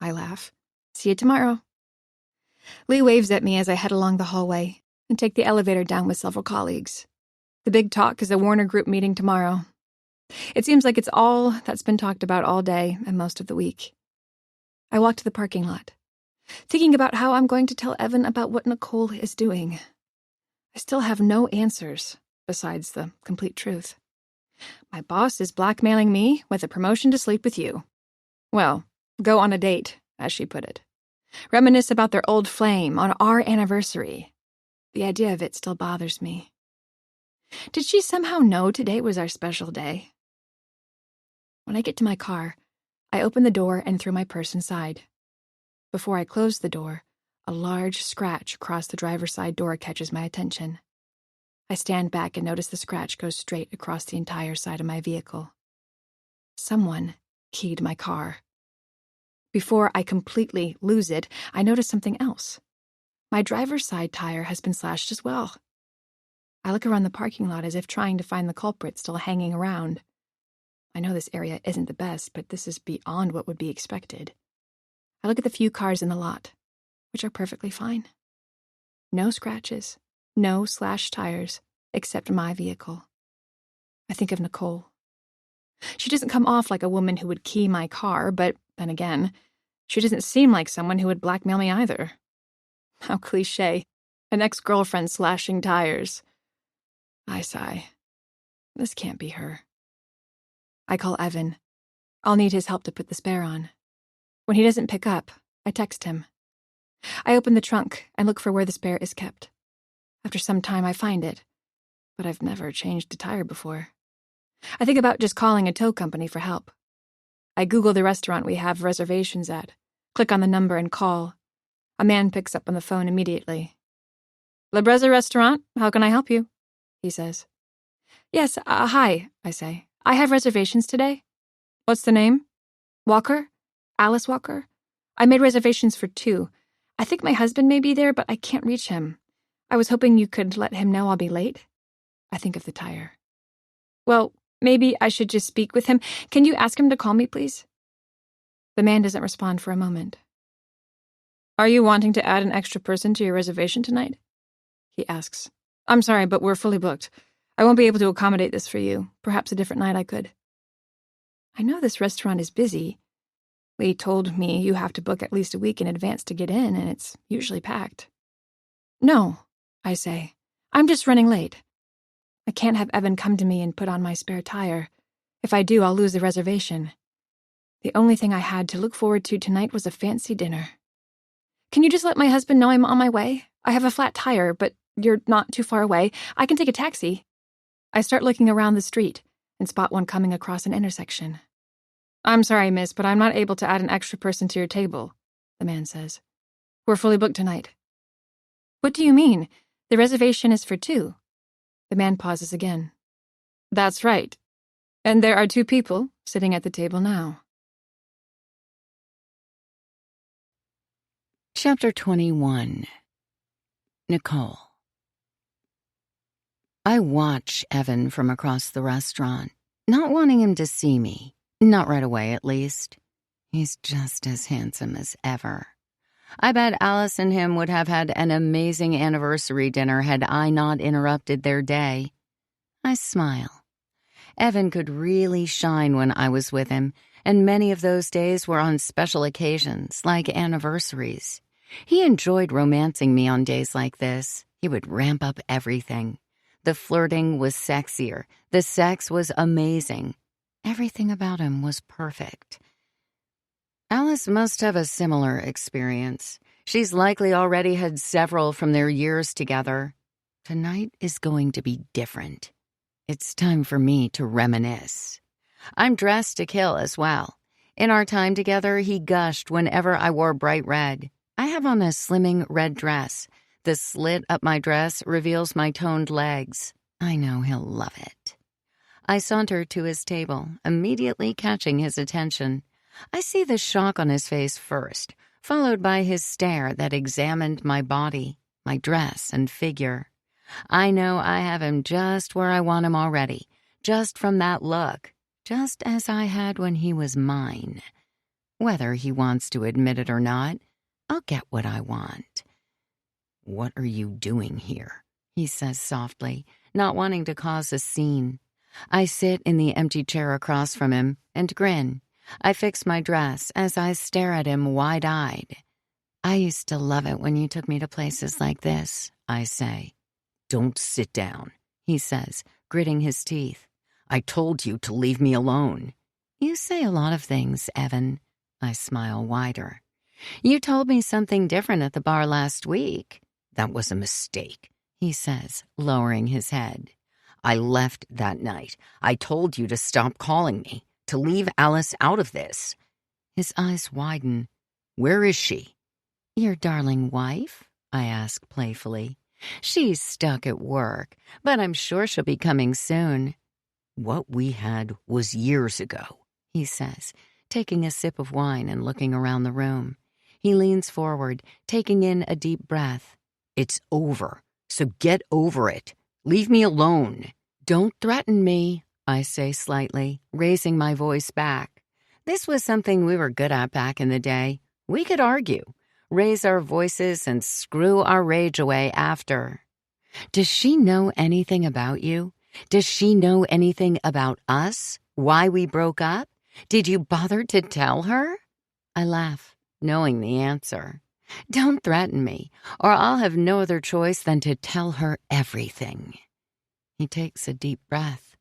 [SPEAKER 2] I laugh. "See you tomorrow." Lee waves at me as I head along the hallway and take the elevator down with several colleagues. The big talk is a Warner Group meeting tomorrow. It seems like it's all that's been talked about all day and most of the week. I walk to the parking lot, thinking about how I'm going to tell Evan about what Nicole is doing. I still have no answers besides the complete truth. My boss is blackmailing me with a promotion to sleep with you. Well, go on a date, as she put it. Reminisce about their old flame on our anniversary. The idea of it still bothers me. Did she somehow know today was our special day? When I get to my car, I open the door and throw my purse inside. Before I close the door, a large scratch across the driver's side door catches my attention. I stand back and notice the scratch goes straight across the entire side of my vehicle. Someone keyed my car. Before I completely lose it, I notice something else. My driver's side tire has been slashed as well. I look around the parking lot as if trying to find the culprit still hanging around. I know this area isn't the best, but this is beyond what would be expected. I look at the few cars in the lot, which are perfectly fine. No scratches, no slashed tires, except my vehicle. I think of Nicole. She doesn't come off like a woman who would key my car, but then again, she doesn't seem like someone who would blackmail me either. How cliché. An ex-girlfriend slashing tires. I sigh. This can't be her. I call Evan. I'll need his help to put the spare on. When he doesn't pick up, I text him. I open the trunk and look for where the spare is kept. After some time, I find it, but I've never changed a tire before. I think about just calling a tow company for help. I Google the restaurant we have reservations at, click on the number and call. A man picks up on the phone immediately. La Breza Restaurant, how can I help you? He says. Yes, hi, I say. I have reservations today. What's the name? Walker? Alice Walker? I made reservations for 2. I think my husband may be there, but I can't reach him. I was hoping you could let him know I'll be late. I think of the tire. Well, maybe I should just speak with him. Can you ask him to call me, please? The man doesn't respond for a moment. Are you wanting to add an extra person to your reservation tonight? He asks. I'm sorry, but we're fully booked. I won't be able to accommodate this for you. Perhaps a different night I could. I know this restaurant is busy. Lee told me you have to book at least a week in advance to get in, and it's usually packed. No, I say. I'm just running late. I can't have Evan come to me and put on my spare tire. If I do, I'll lose the reservation. The only thing I had to look forward to tonight was a fancy dinner. Can you just let my husband know I'm on my way? I have a flat tire, but you're not too far away. I can take a taxi. I start looking around the street and spot one coming across an intersection. I'm sorry, miss, but I'm not able to add an extra person to your table, the man says. We're fully booked tonight. What do you mean? The reservation is for 2. The man pauses again. That's right. And there are 2 people sitting at the table now.
[SPEAKER 1] Chapter 21. Nicole. I watch Evan from across the restaurant, not wanting him to see me. Not right away, at least. He's just as handsome as ever. I bet Alice and him would have had an amazing anniversary dinner had I not interrupted their day. I smile. Evan could really shine when I was with him, and many of those days were on special occasions, like anniversaries. He enjoyed romancing me on days like this. He would ramp up everything. The flirting was sexier. The sex was amazing. Everything about him was perfect. Alice must have a similar experience. She's likely already had several from their years together. Tonight is going to be different. It's time for me to reminisce. I'm dressed to kill as well. In our time together, he gushed whenever I wore bright red. I have on a slimming red dress. The slit up my dress reveals my toned legs. I know he'll love it. I saunter to his table, immediately catching his attention. I see the shock on his face first, followed by his stare that examined my body, my dress and figure. I know I have him just where I want him already, just from that look, just as I had when he was mine. Whether he wants to admit it or not, I'll get what I want. What are you doing here? He says softly, not wanting to cause a scene. I sit in the empty chair across from him and grin. I fix my dress as I stare at him wide-eyed. I used to love it when you took me to places like this, I say. Don't sit down, he says, gritting his teeth. I told you to leave me alone. You say a lot of things, Evan. I smile wider. You told me something different at the bar last week. That was a mistake, he says, lowering his head. I left that night. I told you to stop calling me, to leave Alice out of this. His eyes widen. Where is she? Your darling wife? I ask playfully. She's stuck at work, but I'm sure she'll be coming soon. What we had was years ago, he says, taking a sip of wine and looking around the room. He leans forward, taking in a deep breath. It's over, so get over it. Leave me alone. Don't threaten me, I say slightly, raising my voice back. This was something we were good at back in the day. We could argue, raise our voices, and screw our rage away after. Does she know anything about you? Does she know anything about us? Why we broke up? Did you bother to tell her? I laugh, knowing the answer. Don't threaten me, or I'll have no other choice than to tell her everything. He takes a deep breath.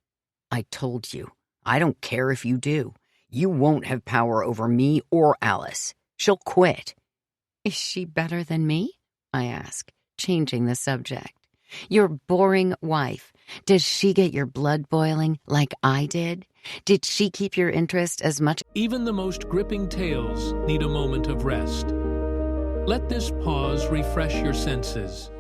[SPEAKER 1] I told you. I don't care if you do. You won't have power over me or Alice. She'll quit. Is she better than me? I ask, changing the subject. Your boring wife. Does she get your blood boiling like I did? Did she keep your interest as much?
[SPEAKER 3] Even the most gripping tales need a moment of rest. Let this pause refresh your senses.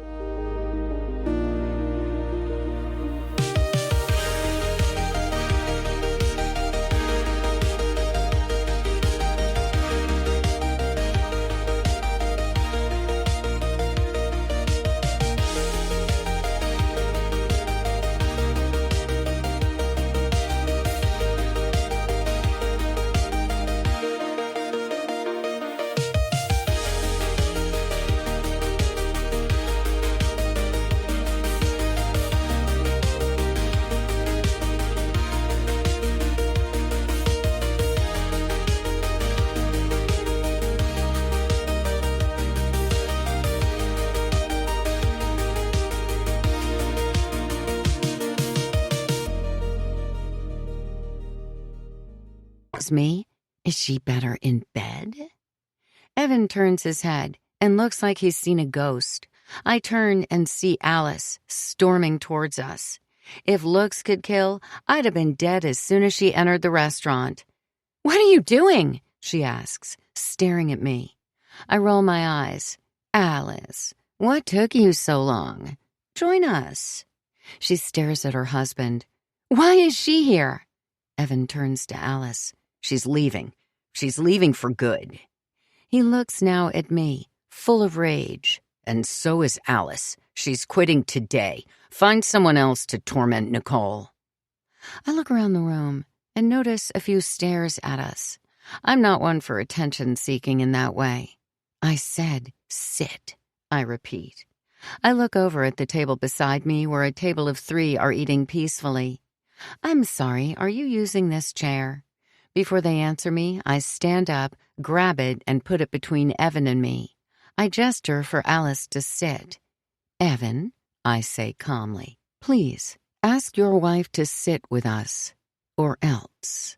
[SPEAKER 1] Me? Is she better in bed? Evan turns his head and looks like he's seen a ghost. I turn and see Alice storming towards us. If looks could kill, I'd have been dead as soon as she entered the restaurant. What are you doing? She asks, staring at me. I roll my eyes. Alice, what took you so long? Join us. She stares at her husband. Why is she here? Evan turns to Alice. She's leaving. She's leaving for good. He looks now at me, full of rage. And so is Alice. She's quitting today. Find someone else to torment Nicole. I look around the room and notice a few stares at us. I'm not one for attention-seeking in that way. I said, sit. I repeat. I look over at the table beside me where a table of 3 are eating peacefully. I'm sorry, are you using this chair? Before they answer me, I stand up, grab it, and put it between Evan and me. I gesture for Alice to sit. Evan, I say calmly, please, ask your wife to sit with us, or else.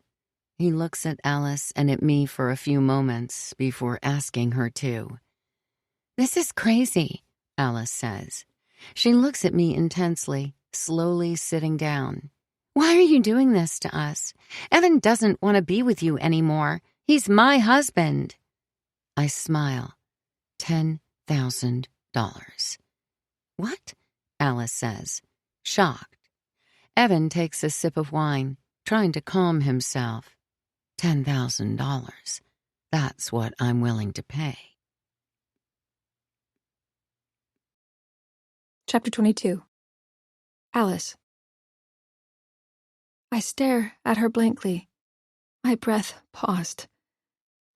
[SPEAKER 1] He looks at Alice and at me for a few moments before asking her to. This is crazy, Alice says. She looks at me intensely, slowly sitting down. Why are you doing this to us? Evan doesn't want to be with you anymore. He's my husband. I smile. $10,000. What? Alice says, shocked. Evan takes a sip of wine, trying to calm himself. $10,000. That's what I'm willing to pay.
[SPEAKER 2] Chapter 22. Alice. I stare at her blankly. My breath paused.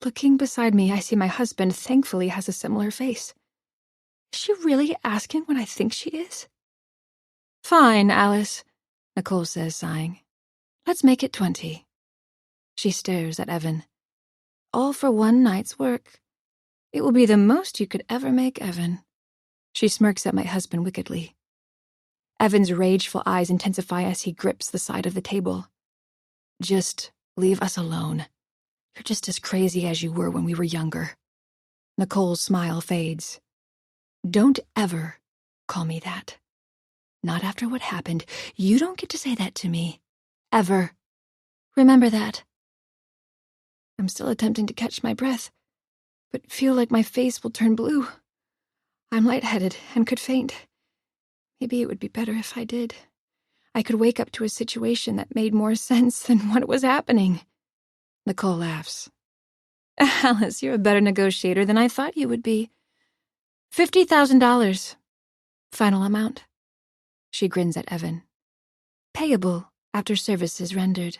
[SPEAKER 2] Looking beside me, I see my husband thankfully has a similar face. Is she really asking what I think she is? Fine, Alice, Nicole says, sighing. Let's make it 20. She stares at Evan. All for one night's work. It will be the most you could ever make, Evan. She smirks at my husband wickedly. Evan's rageful eyes intensify as he grips the side of the table. Just leave us alone. You're just as crazy as you were when we were younger. Nicole's smile fades. Don't ever call me that. Not after what happened. You don't get to say that to me. Ever. Remember that. I'm still attempting to catch my breath, but feel like my face will turn blue. I'm lightheaded and could faint. Maybe it would be better if I did. I could wake up to a situation that made more sense than what was happening. Nicole laughs. Alice, you're a better negotiator than I thought you would be. $50,000. Final amount. She grins at Evan. Payable after services rendered.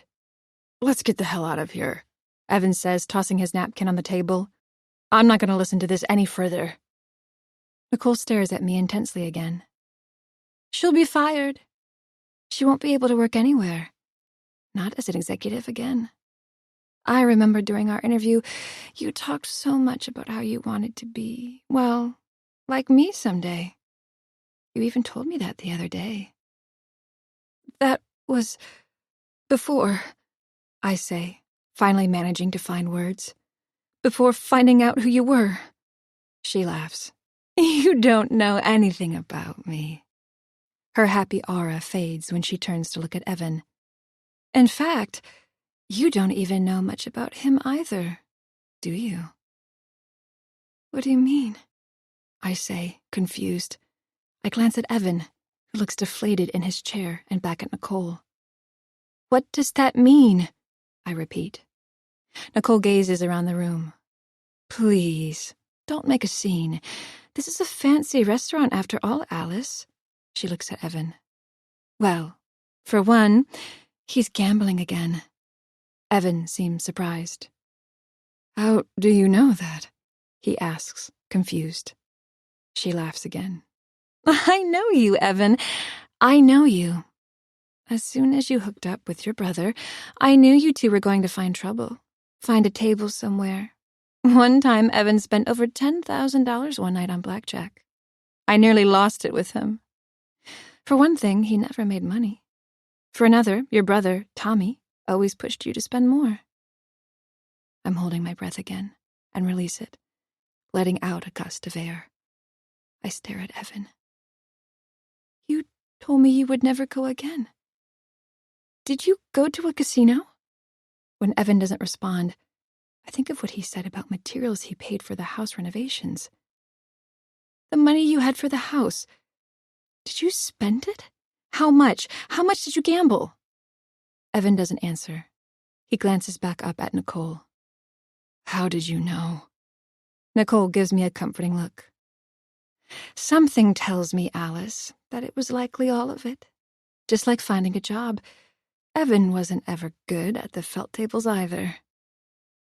[SPEAKER 2] Let's get the hell out of here, Evan says, tossing his napkin on the table. I'm not going to listen to this any further. Nicole stares at me intensely again. She'll be fired. She won't be able to work anywhere. Not as an executive again. I remember during our interview, you talked so much about how you wanted to be, well, like me someday. You even told me that the other day. That was before, I say, finally managing to find words. Before finding out who you were. She laughs. You don't know anything about me. Her happy aura fades when she turns to look at Evan. In fact, you don't even know much about him either, do you? What do you mean? I say, confused. I glance at Evan, who looks deflated in his chair, and back at Nicole. What does that mean? I repeat. Nicole gazes around the room. Please, don't make a scene. This is a fancy restaurant after all, Alice. She looks at Evan. Well, for one, he's gambling again. Evan seems surprised. How do you know that? He asks, confused. She laughs again. I know you, Evan. I know you. As soon as you hooked up with your brother, I knew you two were going to find trouble. Find a table somewhere. One time, Evan spent over $10,000 one night on blackjack. I nearly lost it with him. For one thing, he never made money. For another, your brother, Tommy, always pushed you to spend more. I'm holding my breath again and release it, letting out a gust of air. I stare at Evan. You told me you would never go again. Did you go to a casino? When Evan doesn't respond, I think of what he said about materials he paid for the house renovations. The money you had for the house. Did you spend it? How much? How much did you gamble? Evan doesn't answer. He glances back up at Nicole. How did you know? Nicole gives me a comforting look. Something tells me, Alice, that it was likely all of it. Just like finding a job. Evan wasn't ever good at the felt tables either.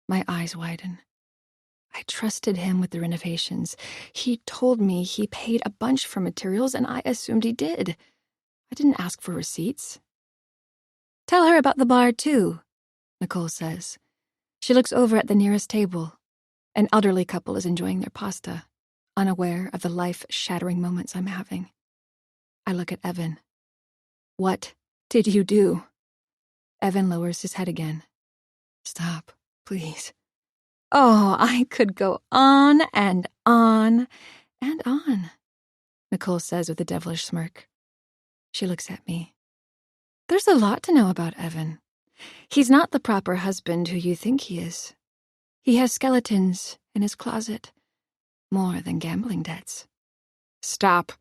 [SPEAKER 2] My eyes widen. I trusted him with the renovations. He told me he paid a bunch for materials, and I assumed he did. I didn't ask for receipts. Tell her about the bar, too, Nicole says. She looks over at the nearest table. An elderly couple is enjoying their pasta, unaware of the life-shattering moments I'm having. I look at Evan. What did you do? Evan lowers his head again. Stop, please. Oh, I could go on and on and on, Nicole says with a devilish smirk. She looks at me. There's a lot to know about Evan. He's not the proper husband who you think he is. He has skeletons in his closet, more than gambling debts. Stop,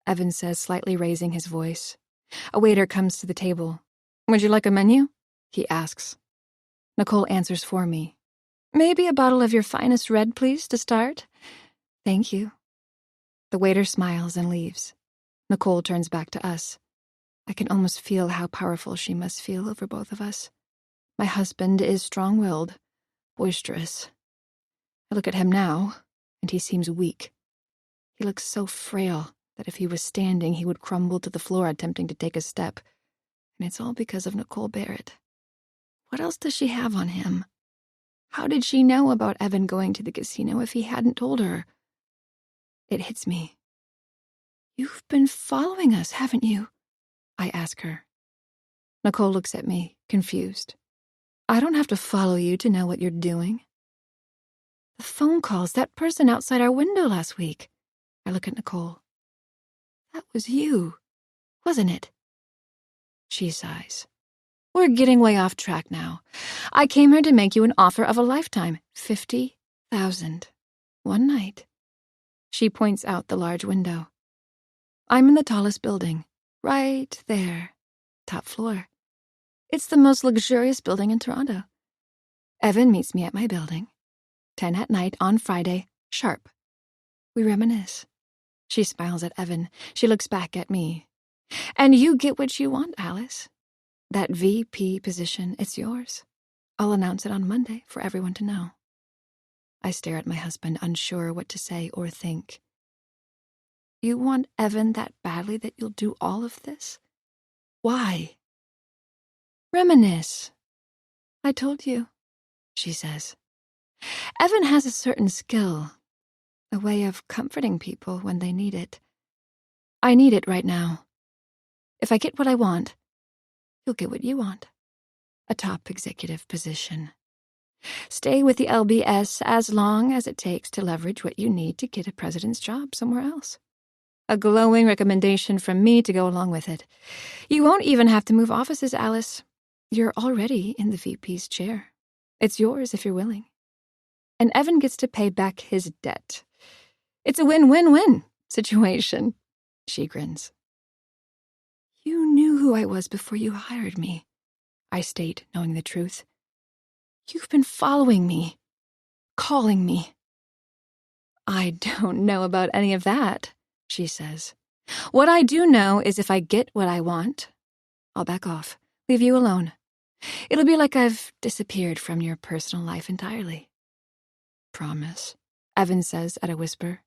[SPEAKER 2] Evan says, slightly raising his voice. A waiter comes to the table. Would you like a menu? He asks. Nicole answers for me. Maybe a bottle of your finest red, please, to start? Thank you. The waiter smiles and leaves. Nicole turns back to us. I can almost feel how powerful she must feel over both of us. My husband is strong-willed, boisterous. I look at him now, and he seems weak. He looks so frail that if he was standing, he would crumble to the floor attempting to take a step. And it's all because of Nicole Barrett. What else does she have on him? How did she know about Evan going to the casino if he hadn't told her? It hits me. You've been following us, haven't you? I ask her. Nicole looks at me, confused. I don't have to follow you to know what you're doing. The phone calls, that person outside our window last week. I look at Nicole. That was you, wasn't it? She sighs. We're getting way off track now. I came here to make you an offer of a lifetime. 50,000. One night. She points out the large window. I'm in the tallest building. Right there. Top floor. It's the most luxurious building in Toronto. Evan meets me at my building. 10 at night on Friday, sharp. We reminisce. She smiles at Evan. She looks back at me. And you get what you want, Alice. That VP position, it's yours. I'll announce it on Monday for everyone to know. I stare at my husband, unsure what to say or think. You want Evan that badly that you'll do all of this? Why? Reminisce. I told you, she says. Evan has a certain skill, a way of comforting people when they need it. I need it right now. If I get what I want, you'll get what you want. A top executive position. Stay with the LBS as long as it takes to leverage what you need to get a president's job somewhere else. A glowing recommendation from me to go along with it. You won't even have to move offices, Alice. You're already in the VP's chair. It's yours if you're willing. And Evan gets to pay back his debt. It's a win-win-win situation, she grins. You knew who I was before you hired me, I state, knowing the truth. You've been following me, calling me. I don't know about any of that, she says. What I do know is if I get what I want, I'll back off, leave you alone. It'll be like I've disappeared from your personal life entirely. Promise, Evan says at a whisper.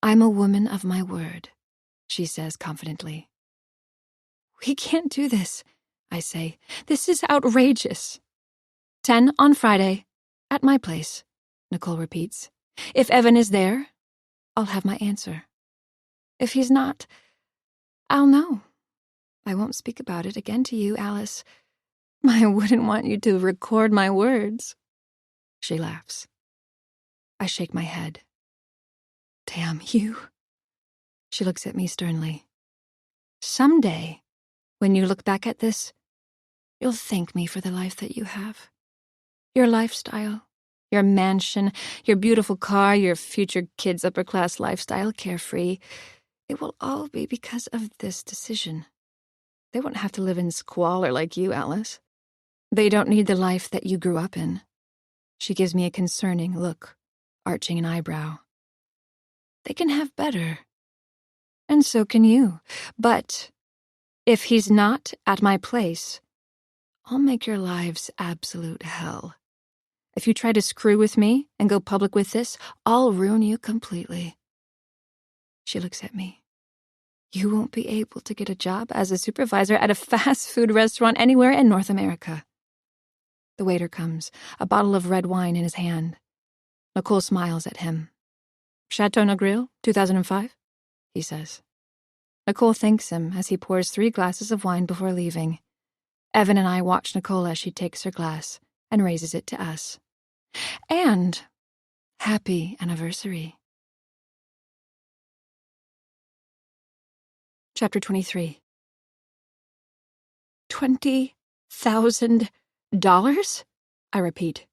[SPEAKER 2] I'm a woman of my word, she says confidently. We can't do this, I say. This is outrageous. 10 on Friday, at my place, Nicole repeats. If Evan is there, I'll have my answer. If he's not, I'll know. I won't speak about it again to you, Alice. I wouldn't want you to record my words. She laughs. I shake my head. Damn you. She looks at me sternly. Someday, when you look back at this, you'll thank me for the life that you have. Your lifestyle, your mansion, your beautiful car, your future kids' upper-class lifestyle, carefree. It will all be because of this decision. They won't have to live in squalor like you, Alice. They don't need the life that you grew up in. She gives me a concerning look, arching an eyebrow. They can have better. And so can you. But if he's not at my place, I'll make your lives absolute hell. If you try to screw with me and go public with this, I'll ruin you completely. She looks at me. You won't be able to get a job as a supervisor at a fast food restaurant anywhere in North America. The waiter comes, a bottle of red wine in his hand. Nicole smiles at him. Chateau Negril, 2005, he says. Nicole thanks him as he pours 3 glasses of wine before leaving. Evan and I watch Nicole as she takes her glass and raises it to us. And happy anniversary. Chapter 23. $20,000? I repeat.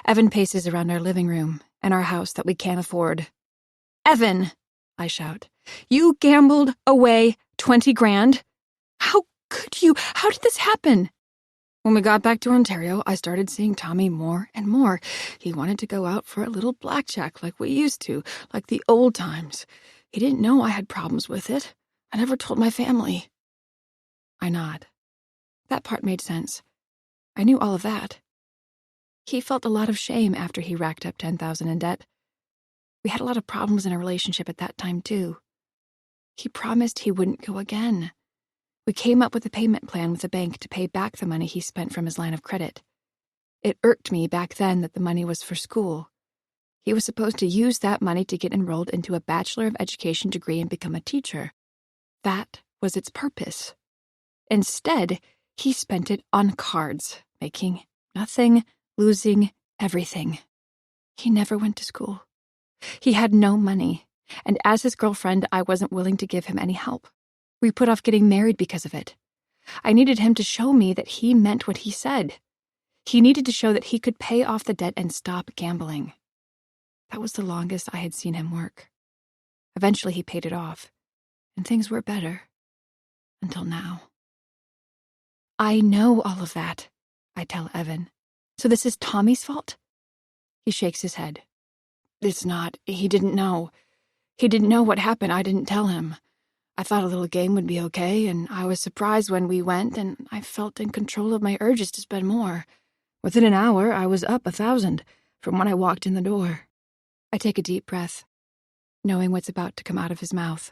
[SPEAKER 2] Evan paces around our living room and our house that we can't afford. Evan, I shout, you gambled away 20 grand? How could you? How did this happen? When we got back to Ontario, I started seeing Tommy more and more. He wanted to go out for a little blackjack like we used to, like the old times. He didn't know I had problems with it. I never told my family. I nod. That part made sense. I knew all of that. He felt a lot of shame after he racked up $10,000 in debt. We had a lot of problems in our relationship at that time, too. He promised he wouldn't go again. We came up with a payment plan with the bank to pay back the money he spent from his line of credit. It irked me back then that the money was for school. He was supposed to use that money to get enrolled into a Bachelor of Education degree and become a teacher. That was its purpose. Instead, he spent it on cards, making nothing, losing everything. He never went to school. He had no money, and as his girlfriend, I wasn't willing to give him any help. We put off getting married because of it. I needed him to show me that he meant what he said. He needed to show that he could pay off the debt and stop gambling. That was the longest I had seen him work. Eventually he paid it off, and things were better. Until now. I know all of that, I tell Evan. So this is Tommy's fault? He shakes his head. It's not. He didn't know. He didn't know what happened. I didn't tell him. I thought a little game would be okay, and I was surprised when we went, and I felt in control of my urges to spend more. Within an hour, I was up 1,000 from when I walked in the door. I take a deep breath. knowing what's about to come out of his mouth.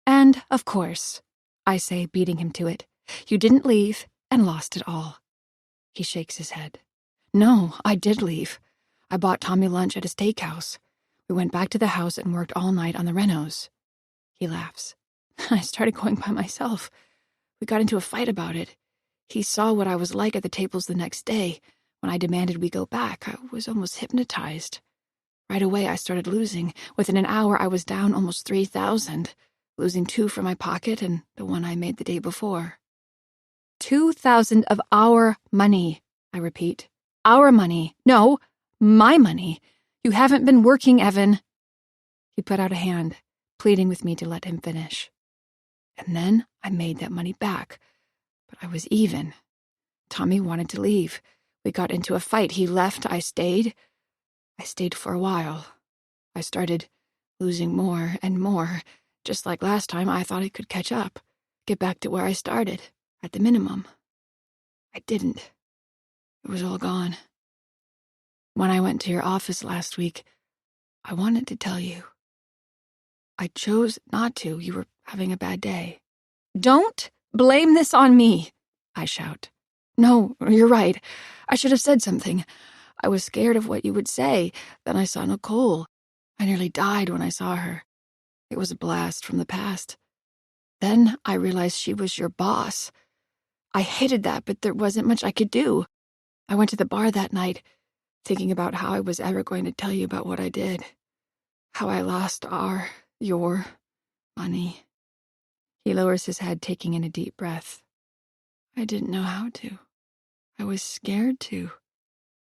[SPEAKER 2] And, of course, I say, beating him to it, you didn't leave and lost it all. He shakes his head. No, I did leave. I bought Tommy lunch at a steakhouse. We went back to the house and worked all night on the renos. He laughs. I started going by myself. We got into a fight about it. He saw what I was like at the tables the next day. When I demanded we go back, I was almost hypnotized. Right away, I started losing. Within an hour, I was down almost 3,000, losing 2 from my pocket and the one I made the day before. 2,000 of our money, I repeat. Our money. No, my money. You haven't been working, Evan. He put out a hand, pleading with me to let him finish. And then I made that money back, but I was even. Tommy wanted to leave. We got into a fight. He left. I stayed. I stayed for a while. I started losing more and more. Just like last time, I thought I could catch up, get back to where I started, at the minimum. I didn't. It was all gone. When I went to your office last week, I wanted to tell you. I chose not to. You were having a bad day. Don't blame this on me, I shout. No, you're right. I should have said something. I was scared of what you would say. Then I saw Nicole. I nearly died when I saw her. It was a blast from the past. Then I realized she was your boss. I hated that, but there wasn't much I could do. I went to the bar that night, thinking about how I was ever going to tell you about what I did. How I lost your money. He lowers his head, taking in a deep breath. I didn't know how to. I was scared to.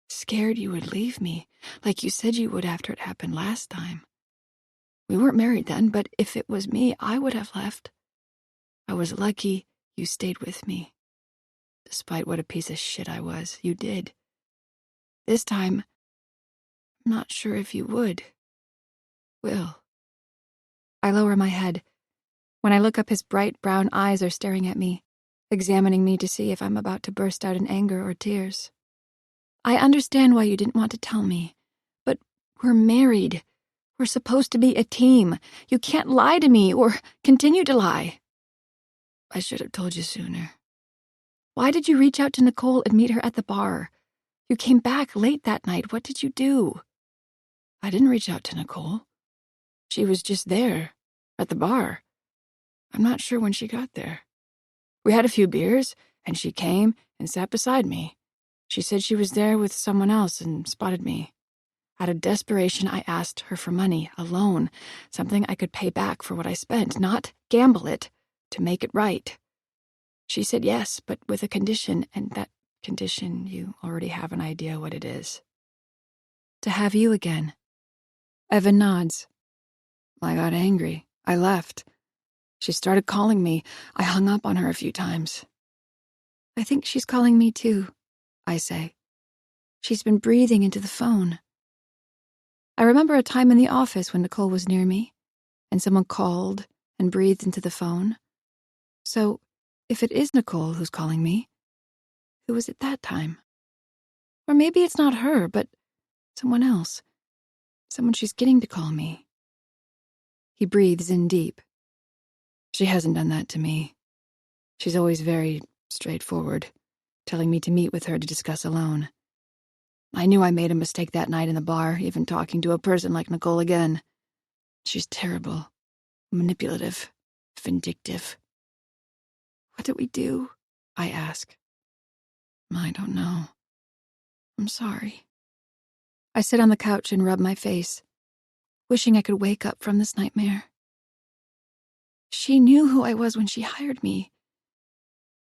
[SPEAKER 2] Scared you would leave me, like you said you would after it happened last time. We weren't married then, but if it was me, I would have left. I was lucky you stayed with me. Despite what a piece of shit I was, you did. This time, I'm not sure if you would. Will. I lower my head. When I look up, his bright brown eyes are staring at me, examining me to see if I'm about to burst out in anger or tears. I understand why you didn't want to tell me, but we're married. We're supposed to be a team. You can't lie to me or continue to lie. I should have told you sooner. Why did you reach out to Nicole and meet her at the bar? You came back late that night. What did you do? I didn't reach out to Nicole. She was just there, at the bar. I'm not sure when she got there. We had a few beers, and she came and sat beside me. She said she was there with someone else and spotted me. Out of desperation, I asked her for money, a loan, something I could pay back for what I spent, not gamble it, to make it right. She said yes, but with a condition, and that condition, you already have an idea what it is. To have you again. Evan nods. I got angry. I left. She started calling me. I hung up on her a few times. I think she's calling me too, I say. She's been breathing into the phone. I remember a time in the office when Nicole was near me, and someone called and breathed into the phone. So, if it is Nicole who's calling me, who was it that time? Or maybe it's not her, but someone else. Someone she's getting to call me. He breathes in deep. She hasn't done that to me. She's always very straightforward, telling me to meet with her to discuss alone. I knew I made a mistake that night in the bar, even talking to a person like Nicole again. She's terrible, manipulative, vindictive. What did we do? I ask. I don't know. I'm sorry. I sit on the couch and rub my face, wishing I could wake up from this nightmare. She knew who I was when she hired me.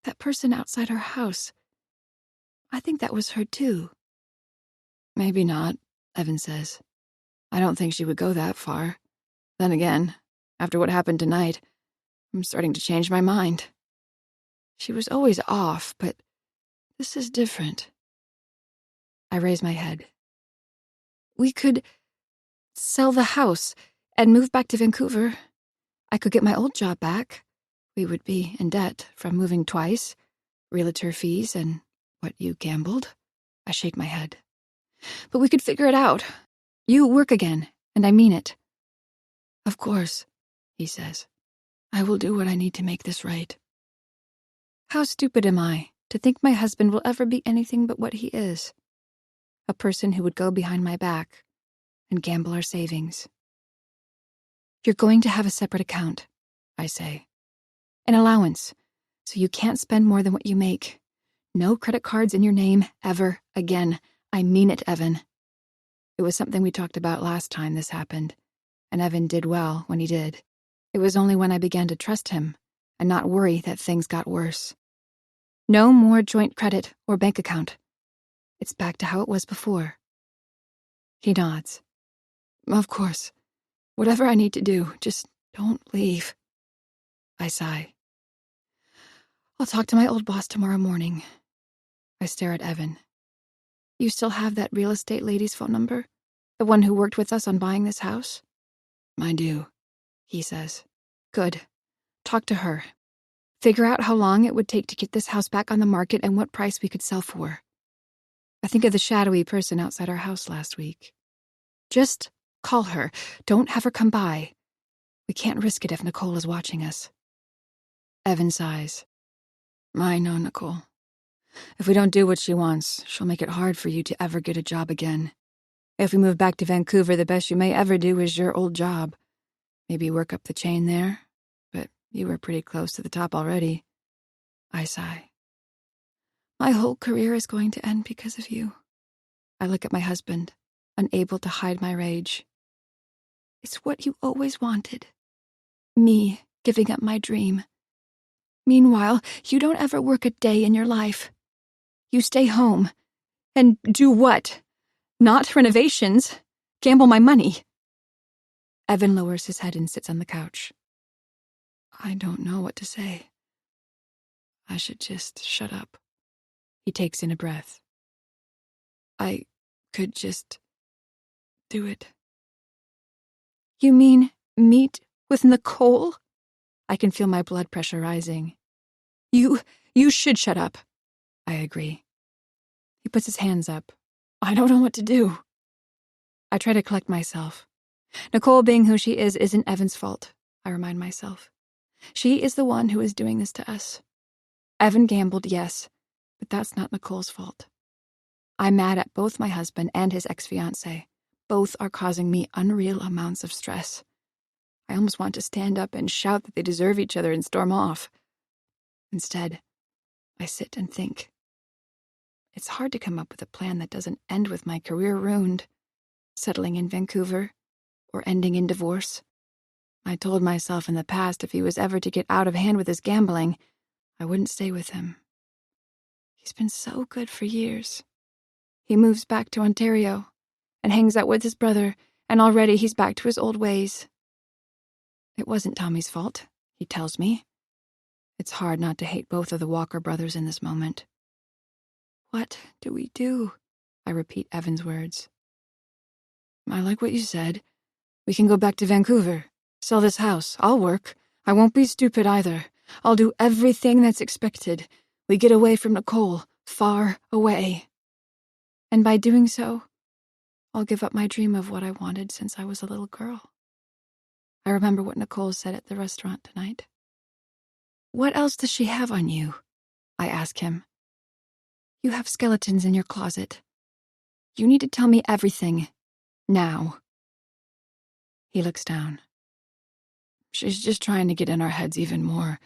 [SPEAKER 2] That person outside her house. I think that was her too. Maybe not, Evan says. I don't think she would go that far. Then again, after what happened tonight, I'm starting to change my mind. She was always off, but this is different. I raise my head. We could sell the house and move back to Vancouver. I could get my old job back. We would be in debt from moving twice, realtor fees, and what you gambled. I shake my head. But we could figure it out. You work again, and I mean it. Of course, he says. I will do what I need to make this right. How stupid am I to think my husband will ever be anything but what he is? A person who would go behind my back and gamble our savings. You're going to have a separate account, I say. An allowance, so you can't spend more than what you make. No credit cards in your name ever again. I mean it, Evan. It was something we talked about last time this happened, and Evan did well when he did. It was only when I began to trust him and not worry that things got worse. No more joint credit or bank account. It's back to how it was before. He nods. Of course. Whatever I need to do, just don't leave. I sigh. I'll talk to my old boss tomorrow morning. I stare at Evan. You still have that real estate lady's phone number? The one who worked with us on buying this house? I do, he says. Good. Talk to her. Figure out how long it would take to get this house back on the market and what price we could sell for. I think of the shadowy person outside our house last week. Just call her. Don't have her come by. We can't risk it if Nicole is watching us. Evan sighs. I know, Nicole. If we don't do what she wants, she'll make it hard for you to ever get a job again. If we move back to Vancouver, the best you may ever do is your old job. Maybe work up the chain there, but you were pretty close to the top already. I sigh. My whole career is going to end because of you. I look at my husband, unable to hide my rage. It's what you always wanted. Me giving up my dream. Meanwhile, you don't ever work a day in your life. You stay home. And do what? Not renovations. Gamble my money. Evan lowers his head and sits on the couch. I don't know what to say. I should just shut up. He takes in a breath. I could just do it. You mean meet with Nicole? I can feel my blood pressure rising. You should shut up. I agree. He puts his hands up. I don't know what to do. I try to collect myself. Nicole being who she is isn't Evan's fault, I remind myself. She is the one who is doing this to us. Evan gambled, yes, but that's not Nicole's fault. I'm mad at both my husband and his ex-fiancée. Both are causing me unreal amounts of stress. I almost want to stand up and shout that they deserve each other and storm off. Instead, I sit and think. It's hard to come up with a plan that doesn't end with my career ruined, settling in Vancouver, or ending in divorce. I told myself in the past if he was ever to get out of hand with his gambling, I wouldn't stay with him. He's been so good for years. He moves back to Ontario and hangs out with his brother, and already he's back to his old ways. It wasn't Tommy's fault, he tells me. It's hard not to hate both of the Walker brothers in this moment. What do we do? I repeat Evan's words. I like what you said. We can go back to Vancouver. Sell this house. I'll work. I won't be stupid either. I'll do everything that's expected. We get away from Nicole. Far away. And by doing so, I'll give up my dream of what I wanted since I was a little girl. I remember what Nicole said at the restaurant tonight. What else does she have on you? I ask him. You have skeletons in your closet. You need to tell me everything. Now. He looks down. She's just trying to get in our heads even more.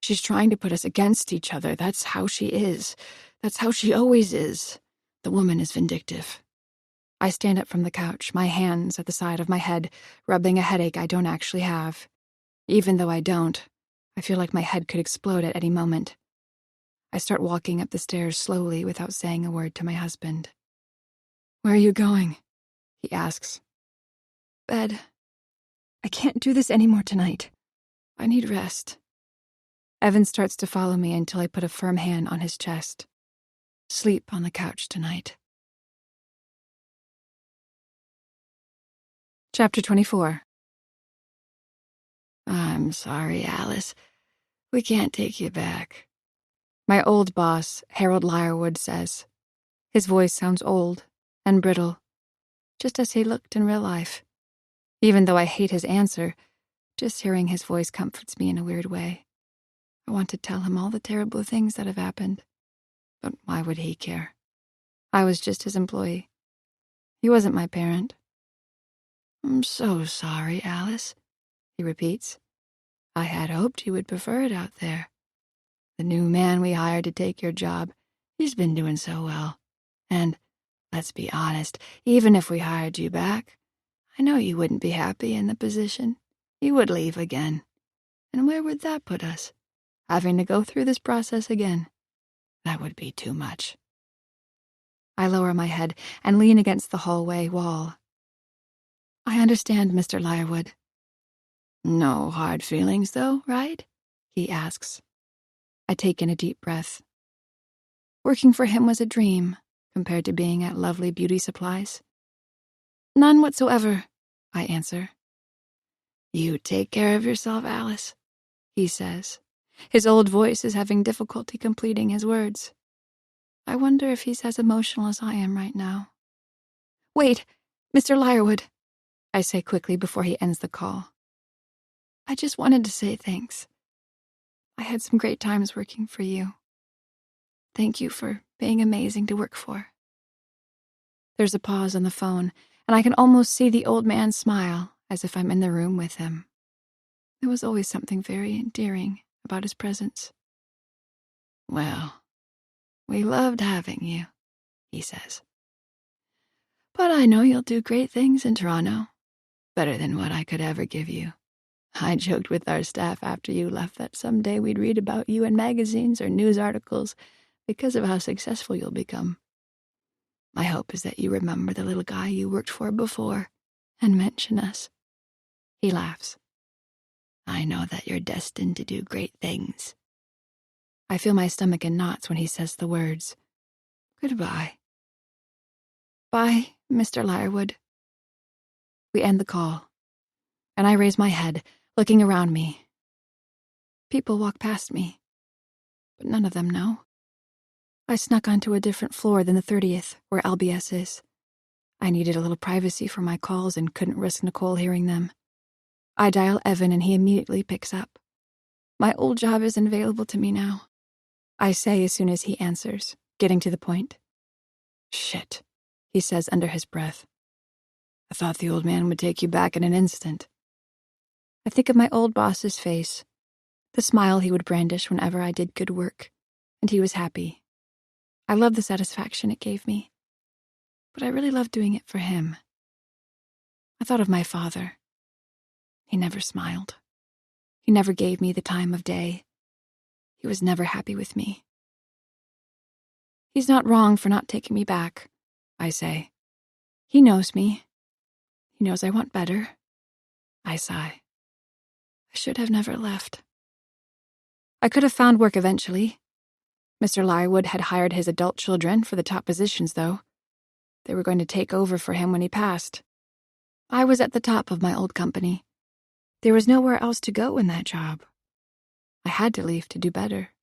[SPEAKER 2] She's trying to put us against each other. That's how she is. That's how she always is. The woman is vindictive. I stand up from the couch, my hands at the side of my head, rubbing a headache I don't actually have. Even though I don't, I feel like my head could explode at any moment. I start walking up the stairs slowly without saying a word to my husband. Where are you going? He asks. Bed. I can't do this anymore tonight. I need rest. Evan starts to follow me until I put a firm hand on his chest. Sleep on the couch tonight. Chapter 24. I'm sorry, Alice. We can't take you back. My old boss, Harold Lyrewood, says. His voice sounds old and brittle, just as he looked in real life. Even though I hate his answer, just hearing his voice comforts me in a weird way. I want to tell him all the terrible things that have happened. But why would he care? I was just his employee. He wasn't my parent. "I'm so sorry, Alice," he repeats. "I had hoped you would prefer it out there. The new man we hired to take your job, he's been doing so well. And, let's be honest, even if we hired you back, I know you wouldn't be happy in the position. You would leave again. And where would that put us? Having to go through this process again? That would be too much." I lower my head and lean against the hallway wall. "I understand, Mr. Lyrewood." "No hard feelings, though, right?" he asks. I take in a deep breath. Working for him was a dream compared to being at lovely beauty supplies. "None whatsoever," I answer. "You take care of yourself, Alice," he says. His old voice is having difficulty completing his words. I wonder if he's as emotional as I am right now. "Wait, Mr. Lyrewood," I say quickly before he ends the call. "I just wanted to say thanks. I had some great times working for you. Thank you for being amazing to work for." There's a pause on the phone, and I can almost see the old man smile as if I'm in the room with him. There was always something very endearing about his presence. "Well, we loved having you," he says. "But I know you'll do great things in Toronto, better than what I could ever give you. I joked with our staff after you left that someday we'd read about you in magazines or news articles because of how successful you'll become. My hope is that you remember the little guy you worked for before and mention us." He laughs. "I know that you're destined to do great things." I feel my stomach in knots when he says the words. Goodbye. "Bye, Mr. Lyrewood." We end the call, and I raise my head, looking around me. People walk past me, but none of them know. I snuck onto a different floor than the 30th, where LBS is. I needed a little privacy for my calls and couldn't risk Nicole hearing them. I dial Evan and he immediately picks up. "My old job isn't available to me now," I say as soon as he answers, getting to the point. "Shit," he says under his breath. "I thought the old man would take you back in an instant." I think of my old boss's face, the smile he would brandish whenever I did good work, and he was happy. I loved the satisfaction it gave me, but I really loved doing it for him. I thought of my father. He never smiled. He never gave me the time of day. He was never happy with me. "He's not wrong for not taking me back," I say. "He knows me. He knows I want better." I sigh. I should have never left. I could have found work eventually. Mr. Lyrewood had hired his adult children for the top positions, though. They were going to take over for him when he passed. I was at the top of my old company. There was nowhere else to go in that job. I had to leave to do better.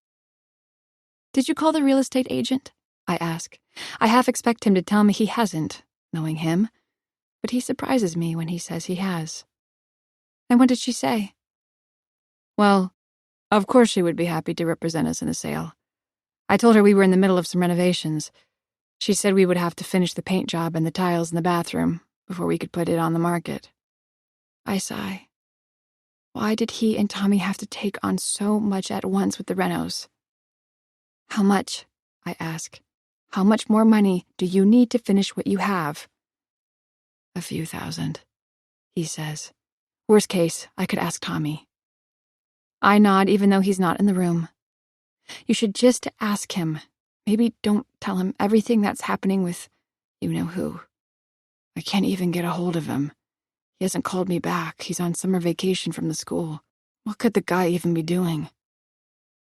[SPEAKER 2] "Did you call the real estate agent?" I ask. I half expect him to tell me he hasn't, knowing him, but he surprises me when he says he has. "And what did she say?" "Well, of course she would be happy to represent us in the sale. I told her we were in the middle of some renovations. She said we would have to finish the paint job and the tiles in the bathroom before we could put it on the market." I sigh. Why did he and Tommy have to take on so much at once with the renos? "How much?" I ask. "How much more money do you need to finish what you have?" "A few thousand," he says. "Worst case, I could ask Tommy." I nod even though he's not in the room. "You should just ask him. Maybe don't tell him everything that's happening with you-know-who. I can't even get a hold of him. He hasn't called me back. He's on summer vacation from the school. What could the guy even be doing?"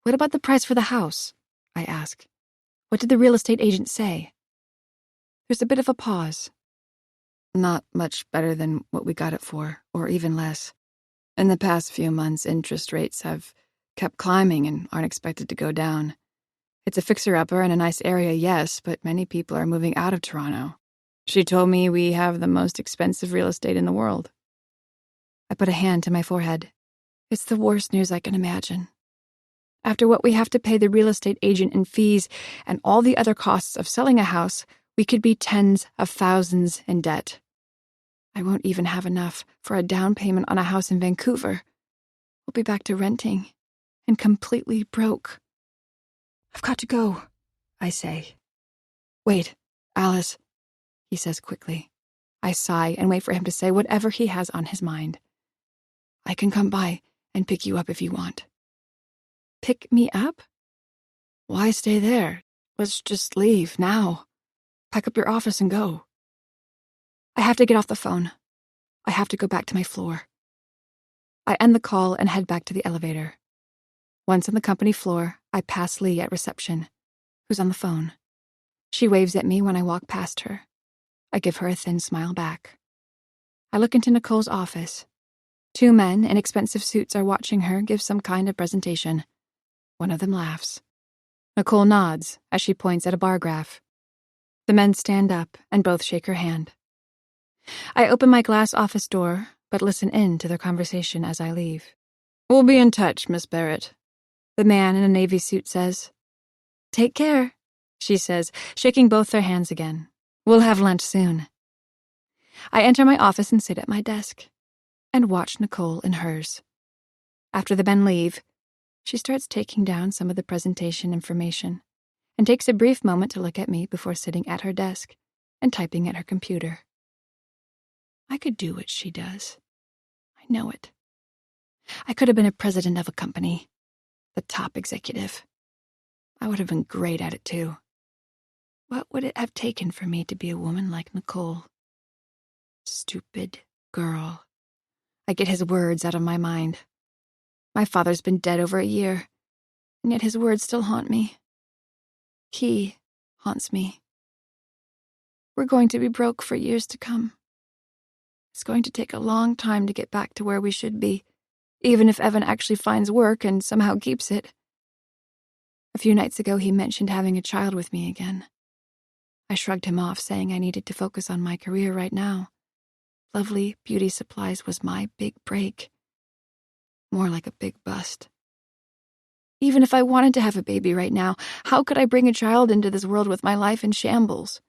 [SPEAKER 2] "What about the price for the house?" I ask. "What did the real estate agent say?" There's a bit of a pause. "Not much better than what we got it for, or even less. In the past few months, interest rates have kept climbing and aren't expected to go down. It's a fixer-upper in a nice area, yes, but many people are moving out of Toronto. She told me we have the most expensive real estate in the world." I put a hand to my forehead. It's the worst news I can imagine. After what we have to pay the real estate agent in fees and all the other costs of selling a house, we could be tens of thousands in debt. I won't even have enough for a down payment on a house in Vancouver. We'll be back to renting and completely broke. I've got to go, I say. Wait, Alice, he says quickly. I sigh and wait for him to say whatever he has on his mind. I can come by and pick you up if you want. Pick me up? Why stay there? Let's just leave now. Pack up your office and go. I have to get off the phone. I have to go back to my floor. I end the call and head back to the elevator. Once on the company floor, I pass Lee at reception, who's on the phone. She waves at me when I walk past her. I give her a thin smile back. I look into Nicole's office. 2 men in expensive suits are watching her give some kind of presentation. One of them laughs. Nicole nods as she points at a bar graph. The men stand up and both shake her hand. I open my glass office door, but listen in to their conversation as I leave. We'll be in touch, Miss Barrett, the man in a navy suit says. Take care, she says, shaking both their hands again. We'll have lunch soon. I enter my office and sit at my desk, and watch Nicole in hers. After the men leave, she starts taking down some of the presentation information, and takes a brief moment to look at me before sitting at her desk and typing at her computer. I could do what she does. I know it. I could have been a president of a company, the top executive. I would have been great at it, too. What would it have taken for me to be a woman like Nicole? Stupid girl. I get his words out of my mind. My father's been dead over a year, and yet his words still haunt me. He haunts me. We're going to be broke for years to come. It's going to take a long time to get back to where we should be, even if Evan actually finds work and somehow keeps it. A few nights ago, he mentioned having a child with me again. I shrugged him off, saying I needed to focus on my career right now. Lovely Beauty Supplies was my big break. More like a big bust. Even if I wanted to have a baby right now, how could I bring a child into this world with my life in shambles?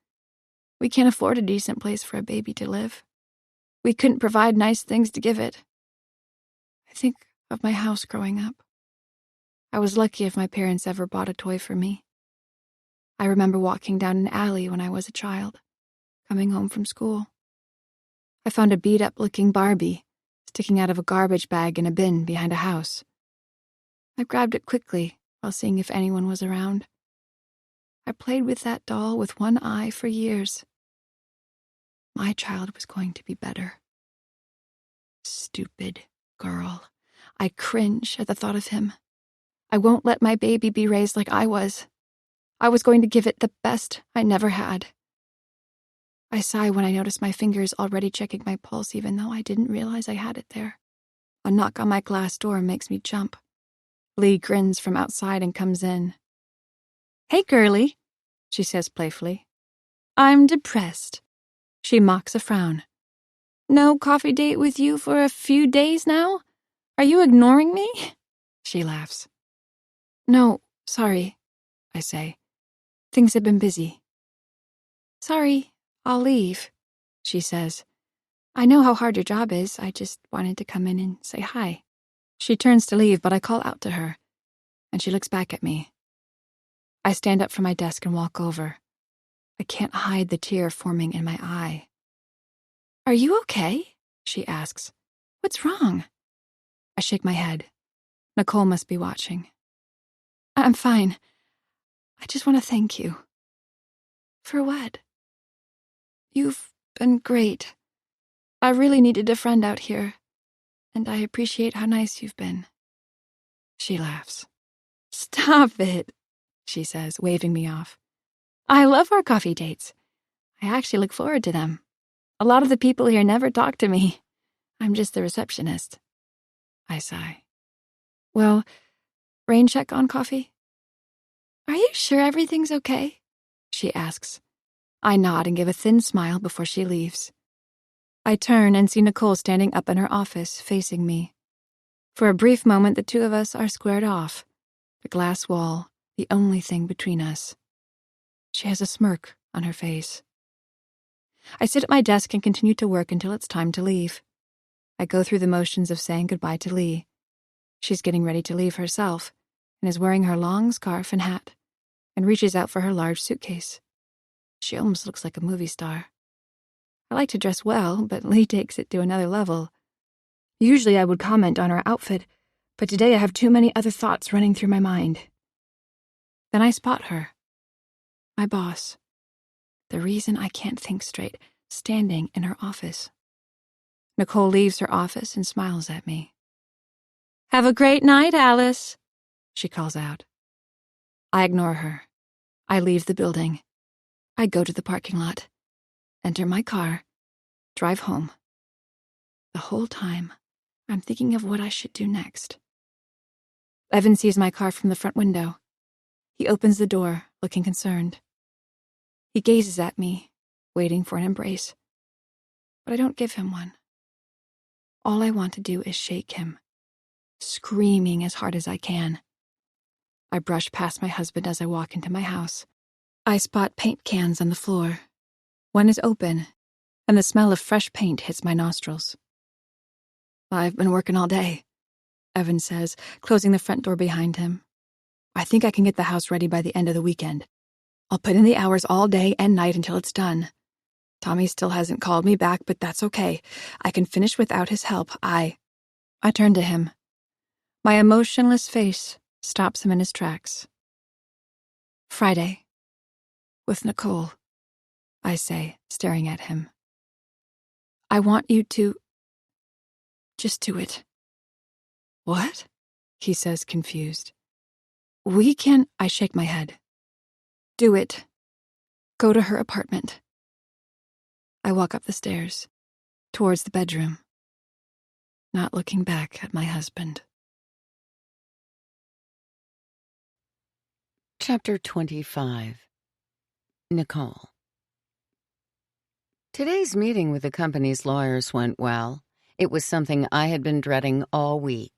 [SPEAKER 2] We can't afford a decent place for a baby to live. We couldn't provide nice things to give it. I think of my house growing up. I was lucky if my parents ever bought a toy for me. I remember walking down an alley when I was a child, coming home from school. I found a beat-up-looking Barbie sticking out of a garbage bag in a bin behind a house. I grabbed it quickly while seeing if anyone was around. I played with that doll with one eye for years. My child was going to be better. Stupid girl. I cringe at the thought of him. I won't let my baby be raised like I was. I was going to give it the best I never had. I sigh when I notice my fingers already checking my pulse, even though I didn't realize I had it there. A knock on my glass door makes me jump. Lee grins from outside and comes in. Hey, girlie, she says playfully. I'm depressed. She mocks a frown. No coffee date with you for a few days now? Are you ignoring me? She laughs. No, sorry, I say. Things have been busy. Sorry, I'll leave, she says. I know how hard your job is. I just wanted to come in and say hi. She turns to leave, but I call out to her, and she looks back at me. I stand up from my desk and walk over. I can't hide the tear forming in my eye. Are you okay? She asks. What's wrong? I shake my head. Nicole must be watching. I'm fine. I just want to thank you. For what? You've been great. I really needed a friend out here, and I appreciate how nice you've been. She laughs. Stop it, she says, waving me off. I love our coffee dates. I actually look forward to them. A lot of the people here never talk to me. I'm just the receptionist. I sigh. Well, rain check on coffee? Are you sure everything's okay? She asks. I nod and give a thin smile before she leaves. I turn and see Nicole standing up in her office, facing me. For a brief moment, the two of us are squared off, the glass wall, the only thing between us. She has a smirk on her face. I sit at my desk and continue to work until it's time to leave. I go through the motions of saying goodbye to Lee. She's getting ready to leave herself and is wearing her long scarf and hat and reaches out for her large suitcase. She almost looks like a movie star. I like to dress well, but Lee takes it to another level. Usually I would comment on her outfit, but today I have too many other thoughts running through my mind. Then I spot her. My boss. The reason I can't think straight, standing in her office. Nicole leaves her office and smiles at me. "Have a great night, Alice," she calls out. I ignore her. I leave the building. I go to the parking lot, enter my car, drive home. The whole time, I'm thinking of what I should do next. Evan sees my car from the front window. He opens the door, looking concerned. He gazes at me, waiting for an embrace. But I don't give him one. All I want to do is shake him, screaming as hard as I can. I brush past my husband as I walk into my house. I spot paint cans on the floor. One is open, and the smell of fresh paint hits my nostrils. "I've been working all day," Evan says, closing the front door behind him. "I think I can get the house ready by the end of the weekend. I'll put in the hours all day and night until it's done. Tommy still hasn't called me back, but that's okay. I can finish without his help. I turn to him. My emotionless face stops him in his tracks. "Friday. With Nicole," I say, staring at him. "I want you to just do it." "What?" he says, confused. "We can—" I shake my head. "Do it. Go to her apartment." I walk up the stairs, towards the bedroom, not looking back at my husband.
[SPEAKER 1] Chapter 25. Nicole. Today's meeting with the company's lawyers went well. It was something I had been dreading all week.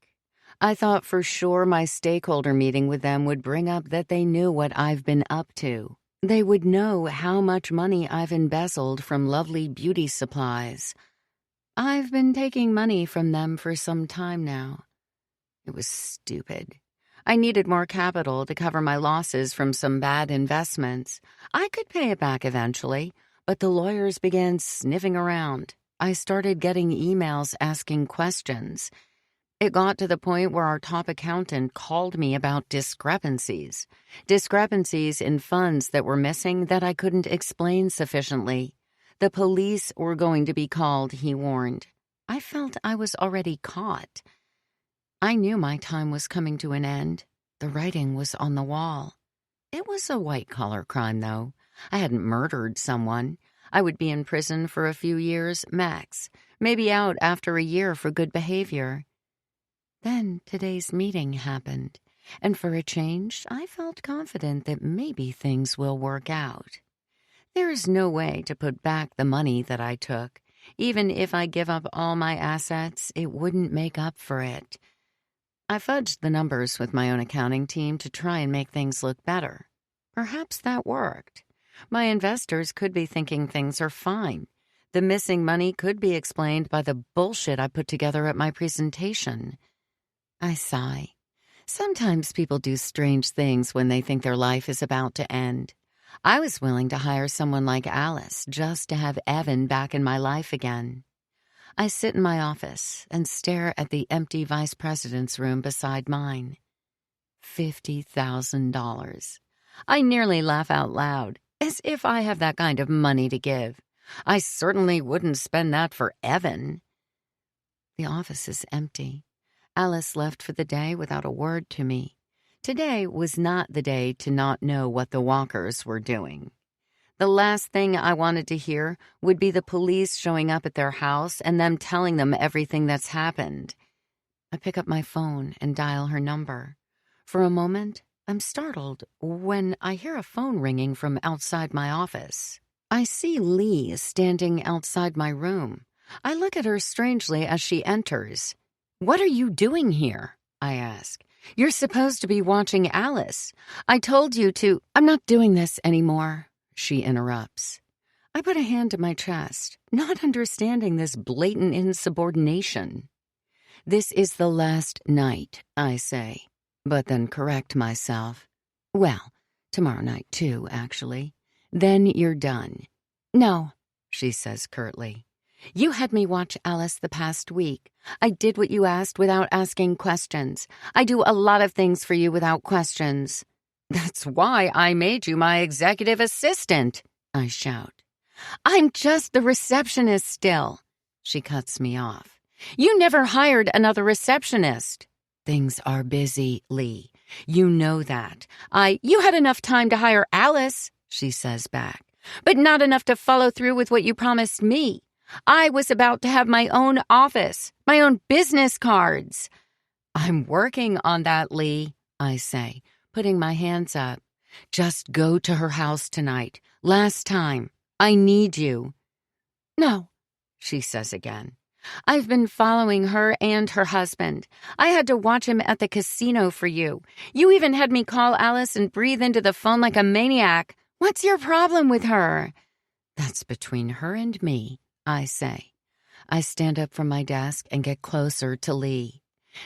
[SPEAKER 1] I thought for sure my stakeholder meeting with them would bring up that they knew what I've been up to. They would know how much money I've embezzled from Lovely Beauty Supplies. I've been taking money from them for some time now. It was stupid. I needed more capital to cover my losses from some bad investments. I could pay it back eventually, but the lawyers began sniffing around. I started getting emails asking questions. It got to the point where our top accountant called me about discrepancies. Discrepancies in funds that were missing that I couldn't explain sufficiently. The police were going to be called, he warned. I felt I was already caught. I knew my time was coming to an end. The writing was on the wall. It was a white-collar crime, though. I hadn't murdered someone. I would be in prison for a few years, max. Maybe out after a year for good behavior. Then today's meeting happened, and for a change, I felt confident that maybe things will work out. There is no way to put back the money that I took. Even if I give up all my assets, it wouldn't make up for it. I fudged the numbers with my own accounting team to try and make things look better. Perhaps that worked. My investors could be thinking things are fine. The missing money could be explained by the bullshit I put together at my presentation. I sigh. Sometimes people do strange things when they think their life is about to end. I was willing to hire someone like Alice just to have Evan back in my life again. I sit in my office and stare at the empty vice president's room beside mine. $50,000. I nearly laugh out loud, as if I have that kind of money to give. I certainly wouldn't spend that for Evan. The office is empty. Alice left for the day without a word to me. Today was not the day to not know what the Walkers were doing. The last thing I wanted to hear would be the police showing up at their house and them telling them everything that's happened. I pick up my phone and dial her number. For a moment, I'm startled when I hear a phone ringing from outside my office. I see Lee standing outside my room. I look at her strangely as she enters. "What are you doing here?" I ask. "You're supposed to be watching Alice. I told you to—" "I'm not doing this anymore," she interrupts. I put a hand to my chest, not understanding this blatant insubordination. "This is the last night," I say, but then correct myself. "Well, tomorrow night too, actually. Then you're done." "No," she says curtly. "You had me watch Alice the past week. I did what you asked without asking questions. I do a lot of things for you without questions." "That's why I made you my executive assistant," I shout. "I'm just the receptionist still." She cuts me off. "You never hired another receptionist." "Things are busy, Lee. You know that. You had enough time to hire Alice," she says back, "but not enough to follow through with what you promised me. I was about to have my own office, my own business cards." "I'm working on that, Lee," I say, putting my hands up. "Just go to her house tonight. Last time. I need you." "No," she says again. "I've been following her and her husband. I had to watch him at the casino for you. You even had me call Alice and breathe into the phone like a maniac. What's your problem with her?" "That's between her and me," I say. I stand up from my desk and get closer to Lee.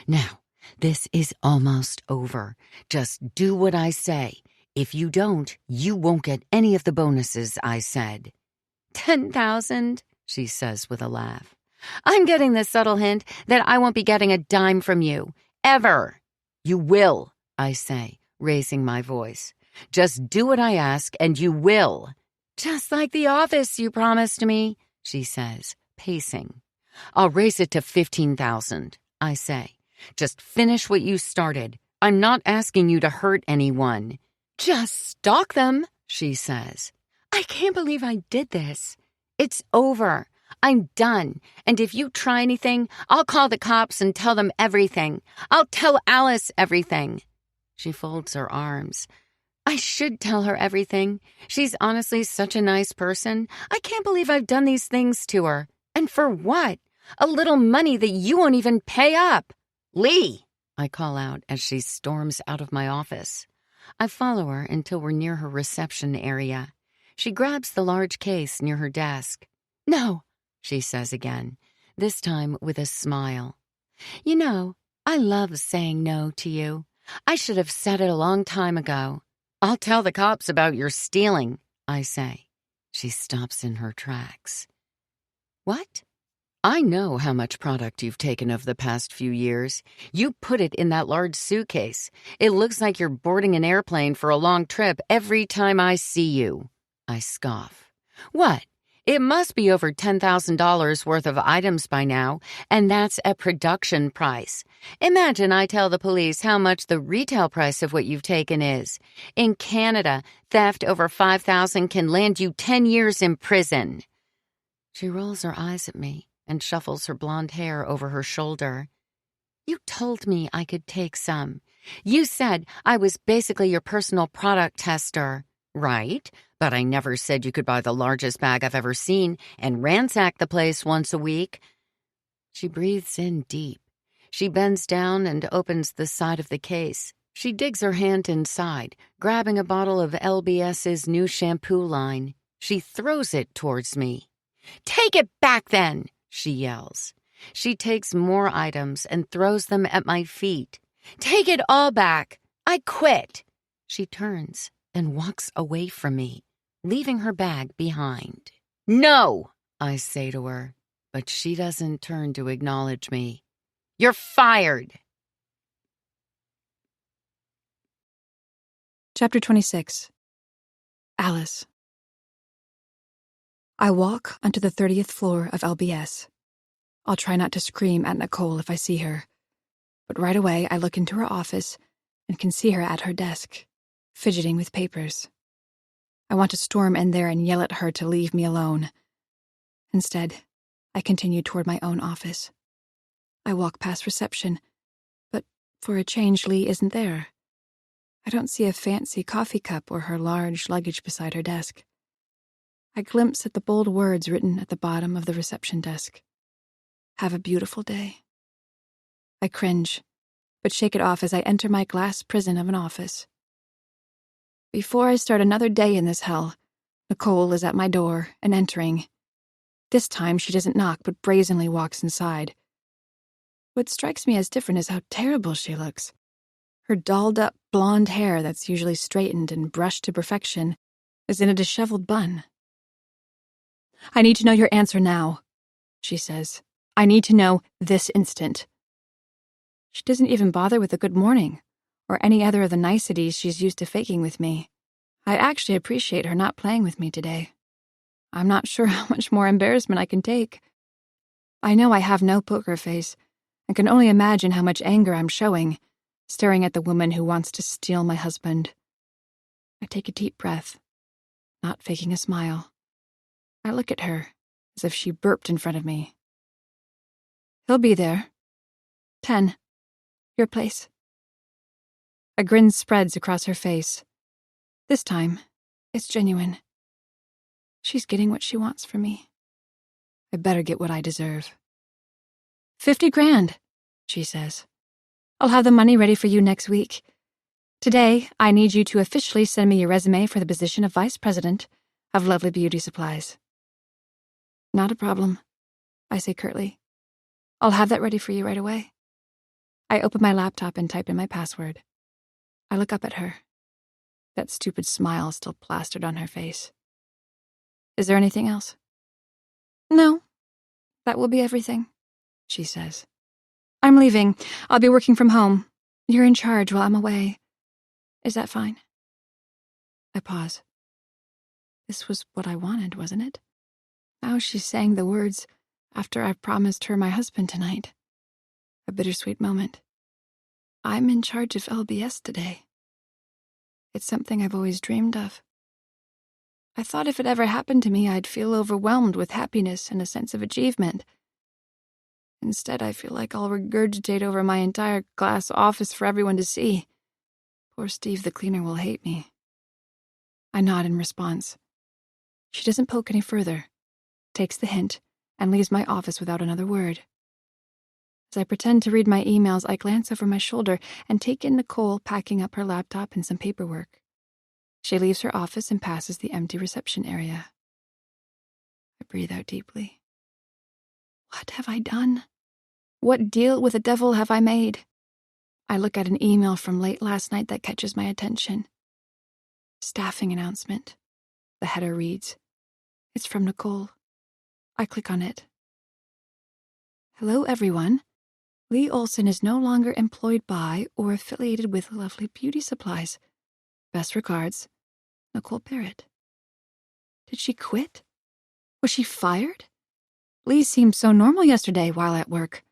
[SPEAKER 1] "Now, this is almost over. Just do what I say. If you don't, you won't get any of the bonuses I said." 10,000, she says with a laugh. "I'm getting the subtle hint that I won't be getting a dime from you. Ever." "You will," I say, raising my voice. "Just do what I ask and you will." "Just like the office you promised me," she says, pacing. "I'll raise it to 15,000, I say. Just finish what you started. I'm not asking you to hurt anyone." "Just stalk them," she says. "I can't believe I did this. It's over. I'm done. And if you try anything, I'll call the cops and tell them everything. I'll tell Alice everything." She folds her arms. "I should tell her everything. She's honestly such a nice person. I can't believe I've done these things to her. And for what? A little money that you won't even pay up." "Lee!" I call out as she storms out of my office. I follow her until we're near her reception area. She grabs the large case near her desk. "No," she says again, this time with a smile. "You know, I love saying no to you. I should have said it a long time ago." "I'll tell the cops about your stealing," I say. She stops in her tracks. "What?" "I know how much product you've taken over the past few years. You put it in that large suitcase. It looks like you're boarding an airplane for a long trip every time I see you." I scoff. "What? It must be over $10,000 worth of items by now, and that's at production price. Imagine I tell the police how much the retail price of what you've taken is. In Canada, theft over $5,000 can land you 10 years in prison." She rolls her eyes at me and shuffles her blonde hair over her shoulder. "You told me I could take some. You said I was basically your personal product tester." "Right, but I never said you could buy the largest bag I've ever seen and ransack the place once a week." She breathes in deep. She bends down and opens the side of the case. She digs her hand inside, grabbing a bottle of LBS's new shampoo line. She throws it towards me. "Take it back then," she yells. She takes more items and throws them at my feet. "Take it all back. I quit." She turns and walks away from me, leaving her bag behind. "No," I say to her, but she doesn't turn to acknowledge me. "You're fired."
[SPEAKER 2] Chapter 26. Alice. I walk onto the 30th floor of LBS. I'll try not to scream at Nicole if I see her, but right away I look into her office and can see her at her desk, fidgeting with papers. I want to storm in there and yell at her to leave me alone. Instead, I continue toward my own office. I walk past reception, but for a change, Lee isn't there. I don't see a fancy coffee cup or her large luggage beside her desk. I glimpse at the bold words written at the bottom of the reception desk. Have a beautiful day. I cringe, but shake it off as I enter my glass prison of an office. Before I start another day in this hell, Nicole is at my door and entering. This time she doesn't knock but brazenly walks inside. What strikes me as different is how terrible she looks. Her dolled-up blonde hair that's usually straightened and brushed to perfection is in a disheveled bun. "I need to know your answer now," she says. "I need to know this instant." She doesn't even bother with a good morning or any other of the niceties she's used to faking with me. I actually appreciate her not playing with me today. I'm not sure how much more embarrassment I can take. I know I have no poker face and can only imagine how much anger I'm showing, staring at the woman who wants to steal my husband. I take a deep breath, not faking a smile. I look at her as if she burped in front of me. "He'll be there. 10. Your place." A grin spreads across her face. This time, it's genuine. She's getting what she wants from me. I better get what I deserve. 50 grand, she says. "I'll have the money ready for you next week. Today, I need you to officially send me your resume for the position of Vice President of Lovely Beauty Supplies." "Not a problem," I say curtly. "I'll have that ready for you right away." I open my laptop and type in my password. I look up at her. That stupid smile still plastered on her face. "Is there anything else?" "No, that will be everything," she says. "I'm leaving. I'll be working from home. You're in charge while I'm away. Is that fine?" I pause. This was what I wanted, wasn't it? Now she's saying the words after I've promised her my husband tonight. A bittersweet moment. I'm in charge of LBS today. It's something I've always dreamed of. I thought if it ever happened to me, I'd feel overwhelmed with happiness and a sense of achievement. Instead, I feel like I'll regurgitate over my entire glass office for everyone to see. Poor Steve the cleaner will hate me. I nod in response. She doesn't poke any further, takes the hint, and leaves my office without another word. As I pretend to read my emails, I glance over my shoulder and take in Nicole packing up her laptop and some paperwork. She leaves her office and passes the empty reception area. I breathe out deeply. What have I done? What deal with the devil have I made? I look at an email from late last night that catches my attention. Staffing announcement. The header reads, "It's from Nicole." I click on it. "Hello, everyone. Lee Olson is no longer employed by or affiliated with Lovely Beauty Supplies. Best regards, Nicole Barrett." Did she quit? Was she fired? Lee seemed so normal yesterday while at work.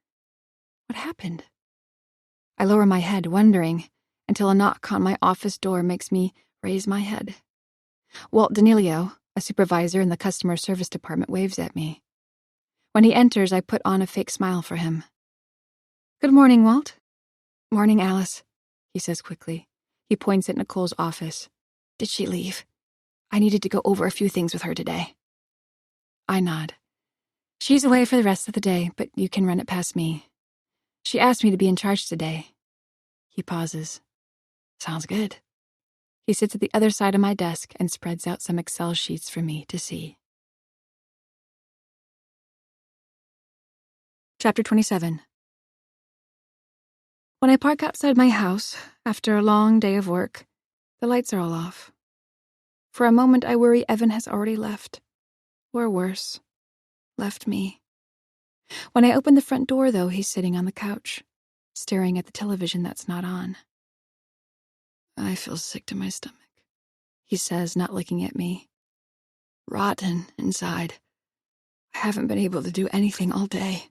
[SPEAKER 2] What happened? I lower my head, wondering, until a knock on my office door makes me raise my head. Walt Danilio, a supervisor in the customer service department, waves at me. When he enters, I put on a fake smile for him. "Good morning, Walt." "Morning, Alice," he says quickly. He points at Nicole's office. "Did she leave? I needed to go over a few things with her today." I nod. "She's away for the rest of the day, but you can run it past me. She asked me to be in charge today." He pauses. "Sounds good." He sits at the other side of my desk and spreads out some Excel sheets for me to see. Chapter 27. When I park outside my house, after a long day of work, the lights are all off. For a moment I worry Evan has already left. Or worse, left me. When I open the front door, though, he's sitting on the couch, staring at the television that's not on. "I feel sick to my stomach," he says, not looking at me. "Rotten inside. I haven't been able to do anything all day."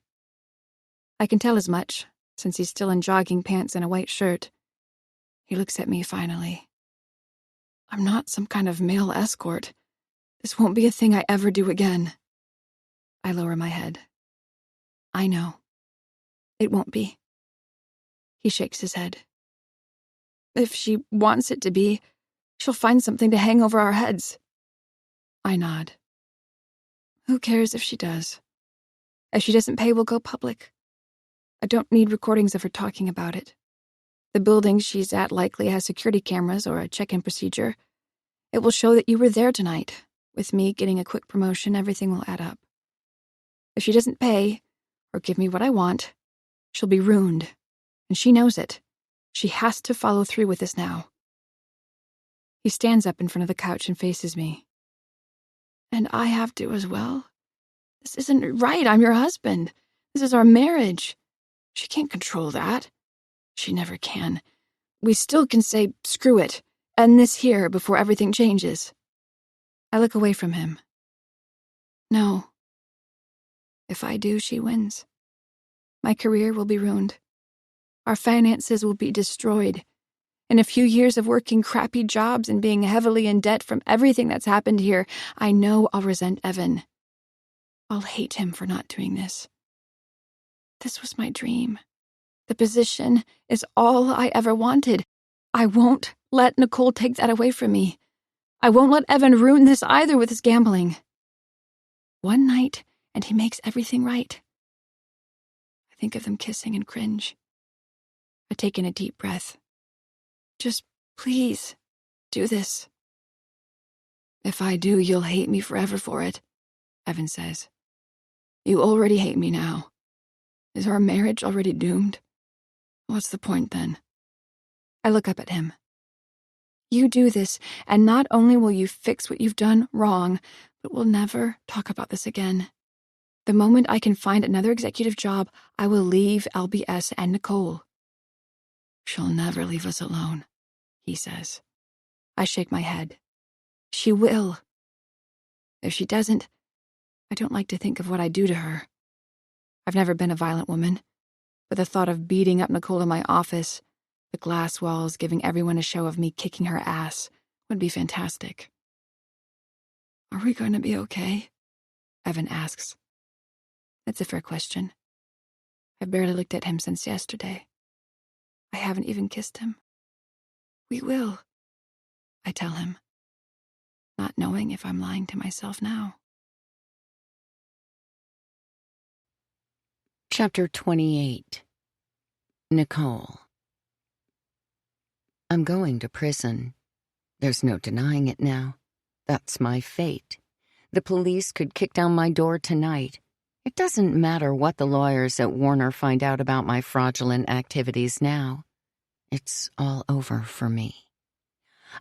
[SPEAKER 2] I can tell as much, since he's still in jogging pants and a white shirt. He looks at me finally. "I'm not some kind of male escort. This won't be a thing I ever do again." I lower my head. "I know. It won't be." He shakes his head. "If she wants it to be, she'll find something to hang over our heads." I nod. "Who cares if she does? If she doesn't pay, we'll go public. I don't need recordings of her talking about it. The building she's at likely has security cameras or a check-in procedure. It will show that you were there tonight. With me getting a quick promotion, everything will add up. If she doesn't pay, or give me what I want, she'll be ruined. And she knows it. She has to follow through with this now. He stands up in front of the couch and faces me. And I have to as well? This isn't right. I'm your husband. This is our marriage. She can't control that. She never can. We still can say, screw it, end this here before everything changes. I look away from him. No. If I do, she wins. My career will be ruined. Our finances will be destroyed. In a few years of working crappy jobs and being heavily in debt from everything that's happened here, I know I'll resent Evan. I'll hate him for not doing this. This was my dream. The position is all I ever wanted. I won't let Nicole take that away from me. I won't let Evan ruin this either with his gambling. One night, and he makes everything right. I think of them kissing and cringe. I take in a deep breath. Just please, do this. If I do, you'll hate me forever for it, Evan says. You already hate me now. Is our marriage already doomed? What's the point then? I look up at him. You do this, and not only will you fix what you've done wrong, but we'll never talk about this again. The moment I can find another executive job, I will leave LBS and Nicole. She'll never leave us alone, he says. I shake my head. She will. If she doesn't, I don't like to think of what I'd do to her. I've never been a violent woman, but the thought of beating up Nicole in my office, the glass walls giving everyone a show of me kicking her ass, would be fantastic. Are we going to be okay? Evan asks. That's a fair question. I've barely looked at him since yesterday. I haven't even kissed him. We will, I tell him, not knowing if I'm lying to myself now.
[SPEAKER 1] Chapter 28. Nicole. I'm going to prison. There's no denying it now. That's my fate. The police could kick down my door tonight. It doesn't matter what the lawyers at Warner find out about my fraudulent activities now. It's all over for me.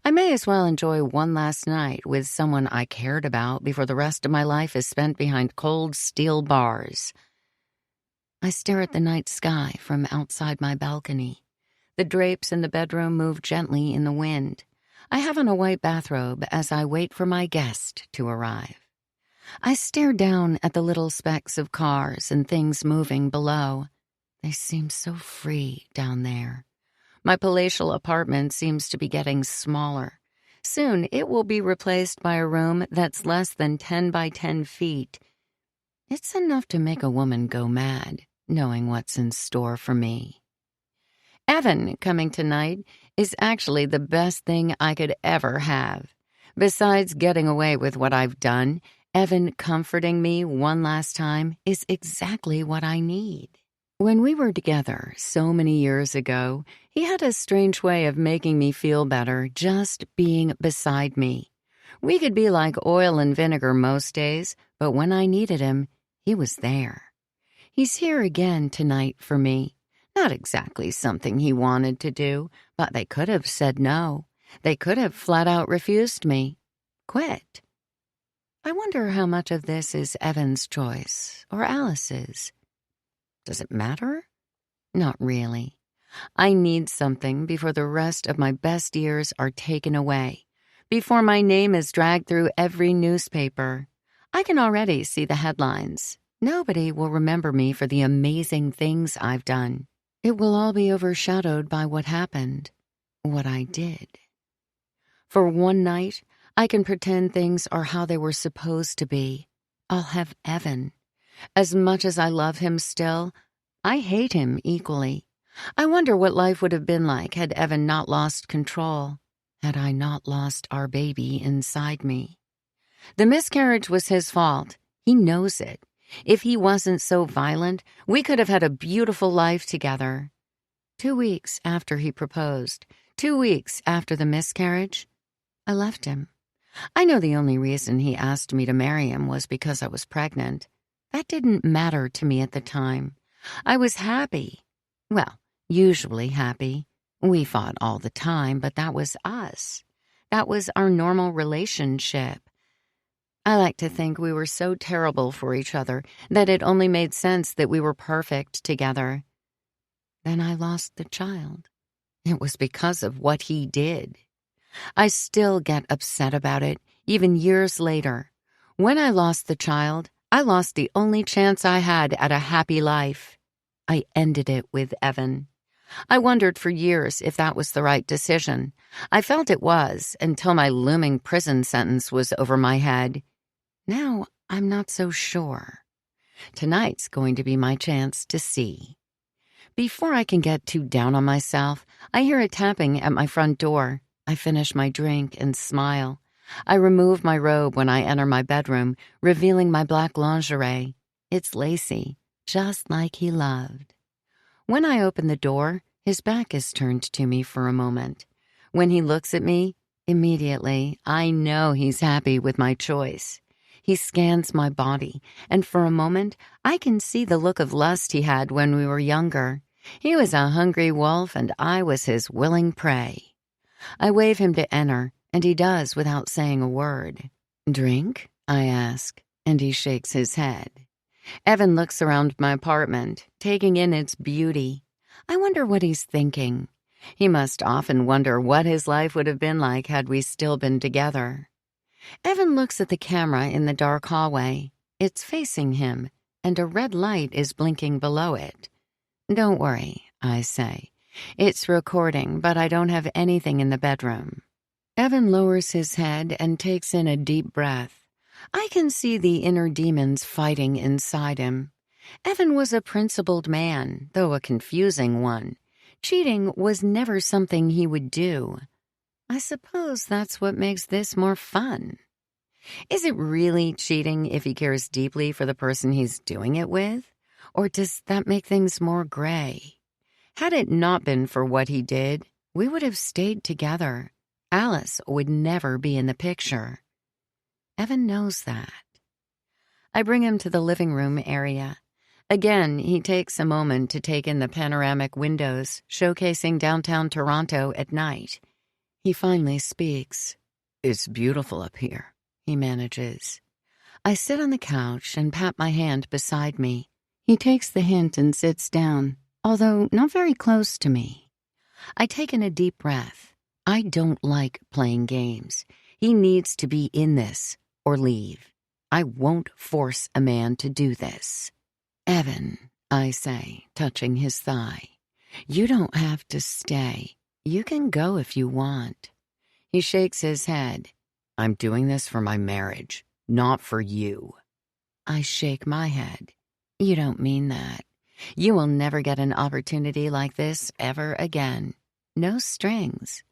[SPEAKER 1] I may as well enjoy one last night with someone I cared about before the rest of my life is spent behind cold steel bars. I stare at the night sky from outside my balcony. The drapes in the bedroom move gently in the wind. I have on a white bathrobe as I wait for my guest to arrive. I stare down at the little specks of cars and things moving below. They seem so free down there. My palatial apartment seems to be getting smaller. Soon it will be replaced by a room that's less than 10 by 10 feet. It's enough to make a woman go mad, knowing what's in store for me. Evan coming tonight is actually the best thing I could ever have. Besides getting away with what I've done, Evan comforting me one last time is exactly what I need. When we were together so many years ago, he had a strange way of making me feel better just being beside me. We could be like oil and vinegar most days, but when I needed him, he was there. He's here again tonight for me. Not exactly something he wanted to do, but they could have said no. They could have flat out refused me. Quit. I wonder how much of this is Evan's choice or Alice's. Does it matter? Not really. I need something before the rest of my best years are taken away, before my name is dragged through every newspaper. I can already see the headlines. Nobody will remember me for the amazing things I've done. It will all be overshadowed by what happened, what I did. For one night, I can pretend things are how they were supposed to be. I'll have Evan. As much as I love him still, I hate him equally. I wonder what life would have been like had Evan not lost control, had I not lost our baby inside me. The miscarriage was his fault. He knows it. If he wasn't so violent, we could have had a beautiful life together. 2 weeks after he proposed, 2 weeks after the miscarriage, I left him. I know the only reason he asked me to marry him was because I was pregnant. That didn't matter to me at the time. I was happy. Well, usually happy. We fought all the time, but that was us. That was our normal relationship. I like to think we were so terrible for each other that it only made sense that we were perfect together. Then I lost the child. It was because of what he did. I still get upset about it, even years later. When I lost the child, I lost the only chance I had at a happy life. I ended it with Evan. I wondered for years if that was the right decision. I felt it was until my looming prison sentence was over my head. Now I'm not so sure. Tonight's going to be my chance to see. Before I can get too down on myself, I hear a tapping at my front door. I finish my drink and smile. I remove my robe when I enter my bedroom, revealing my black lingerie. It's lacy, just like he loved. When I open the door, his back is turned to me for a moment. When he looks at me, immediately, I know he's happy with my choice. He scans my body, and for a moment, I can see the look of lust he had when we were younger. He was a hungry wolf, and I was his willing prey. I wave him to enter, and he does without saying a word. "Drink?" I ask, and he shakes his head. Evan looks around my apartment, taking in its beauty. I wonder what he's thinking. He must often wonder what his life would have been like had we still been together. Evan looks at the camera in the dark hallway. It's facing him, and a red light is blinking below it. "Don't worry," I say. "It's recording, but I don't have anything in the bedroom." Evan lowers his head and takes in a deep breath. I can see the inner demons fighting inside him. Evan was a principled man, though a confusing one. Cheating was never something he would do. I suppose that's what makes this more fun. Is it really cheating if he cares deeply for the person he's doing it with? Or does that make things more gray? Had it not been for what he did, we would have stayed together. Alice would never be in the picture. Evan knows that. I bring him to the living room area. Again, he takes a moment to take in the panoramic windows showcasing downtown Toronto at night. He finally speaks. "It's beautiful up here," he manages. I sit on the couch and pat my hand beside me. He takes the hint and sits down, although not very close to me. I take in a deep breath. I don't like playing games. He needs to be in this or leave. I won't force a man to do this. "Evan," I say, touching his thigh, "you don't have to stay. You can go if you want." He shakes his head. "I'm doing this for my marriage, not for you." I shake my head. "You don't mean that. You will never get an opportunity like this ever again. No strings.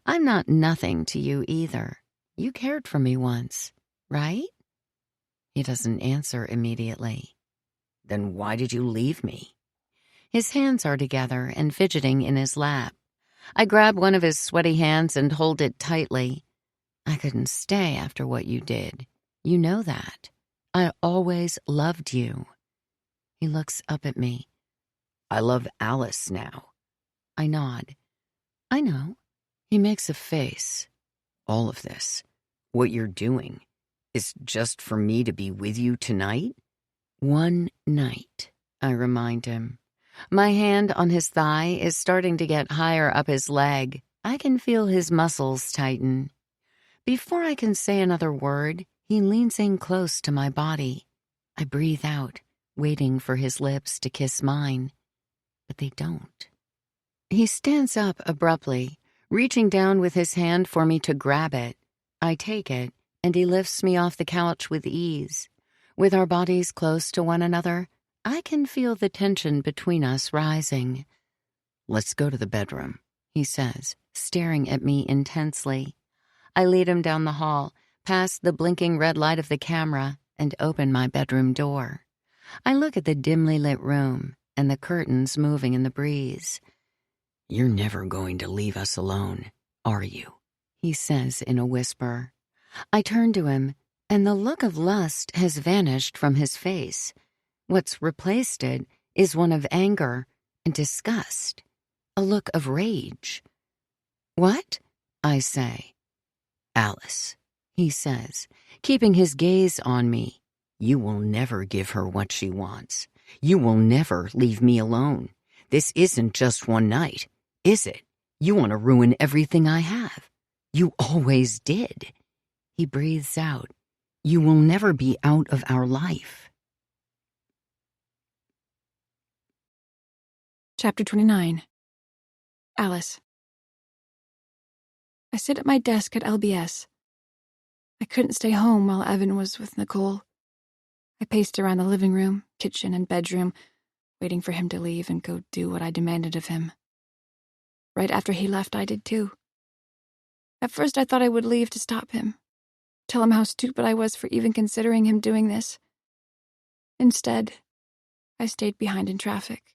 [SPEAKER 1] I'm not nothing to you either. You cared for me once, right?" He doesn't answer immediately. "Then why did you leave me?" His hands are together and fidgeting in his lap. I grab one of his sweaty hands and hold it tightly. "I couldn't stay after what you did. You know that. I always loved you." He looks up at me. "I love Alice now." I nod. "I know." He makes a face. "All of this, what you're doing, is just for me to be with you tonight?" "One night," I remind him. My hand on his thigh is starting to get higher up his leg. I can feel his muscles tighten. Before I can say another word, he leans in close to my body. I breathe out, waiting for his lips to kiss mine. But they don't. He stands up abruptly, reaching down with his hand for me to grab it. I take it, and he lifts me off the couch with ease. With our bodies close to one another, I can feel the tension between us rising. "Let's go to the bedroom," he says, staring at me intensely. I lead him down the hall, past the blinking red light of the camera, and open my bedroom door. I look at the dimly lit room and the curtains moving in the breeze. "You're never going to leave us alone, are you?" he says in a whisper. I turn to him, and the look of lust has vanished from his face. What's replaced it is one of anger and disgust, a look of rage. "What?" I say. "Alice," he says, keeping his gaze on me. "You will never give her what she wants. You will never leave me alone. This isn't just one night, is it? You want to ruin everything I have. You always did." He breathes out. "You will never be out of our life."
[SPEAKER 2] Chapter 29. Alice. I sit at my desk at LBS. I couldn't stay home while Evan was with Nicole. I paced around the living room, kitchen, and bedroom, waiting for him to leave and go do what I demanded of him. Right after he left, I did too. At first, I thought I would leave to stop him, tell him how stupid I was for even considering him doing this. Instead, I stayed behind in traffic,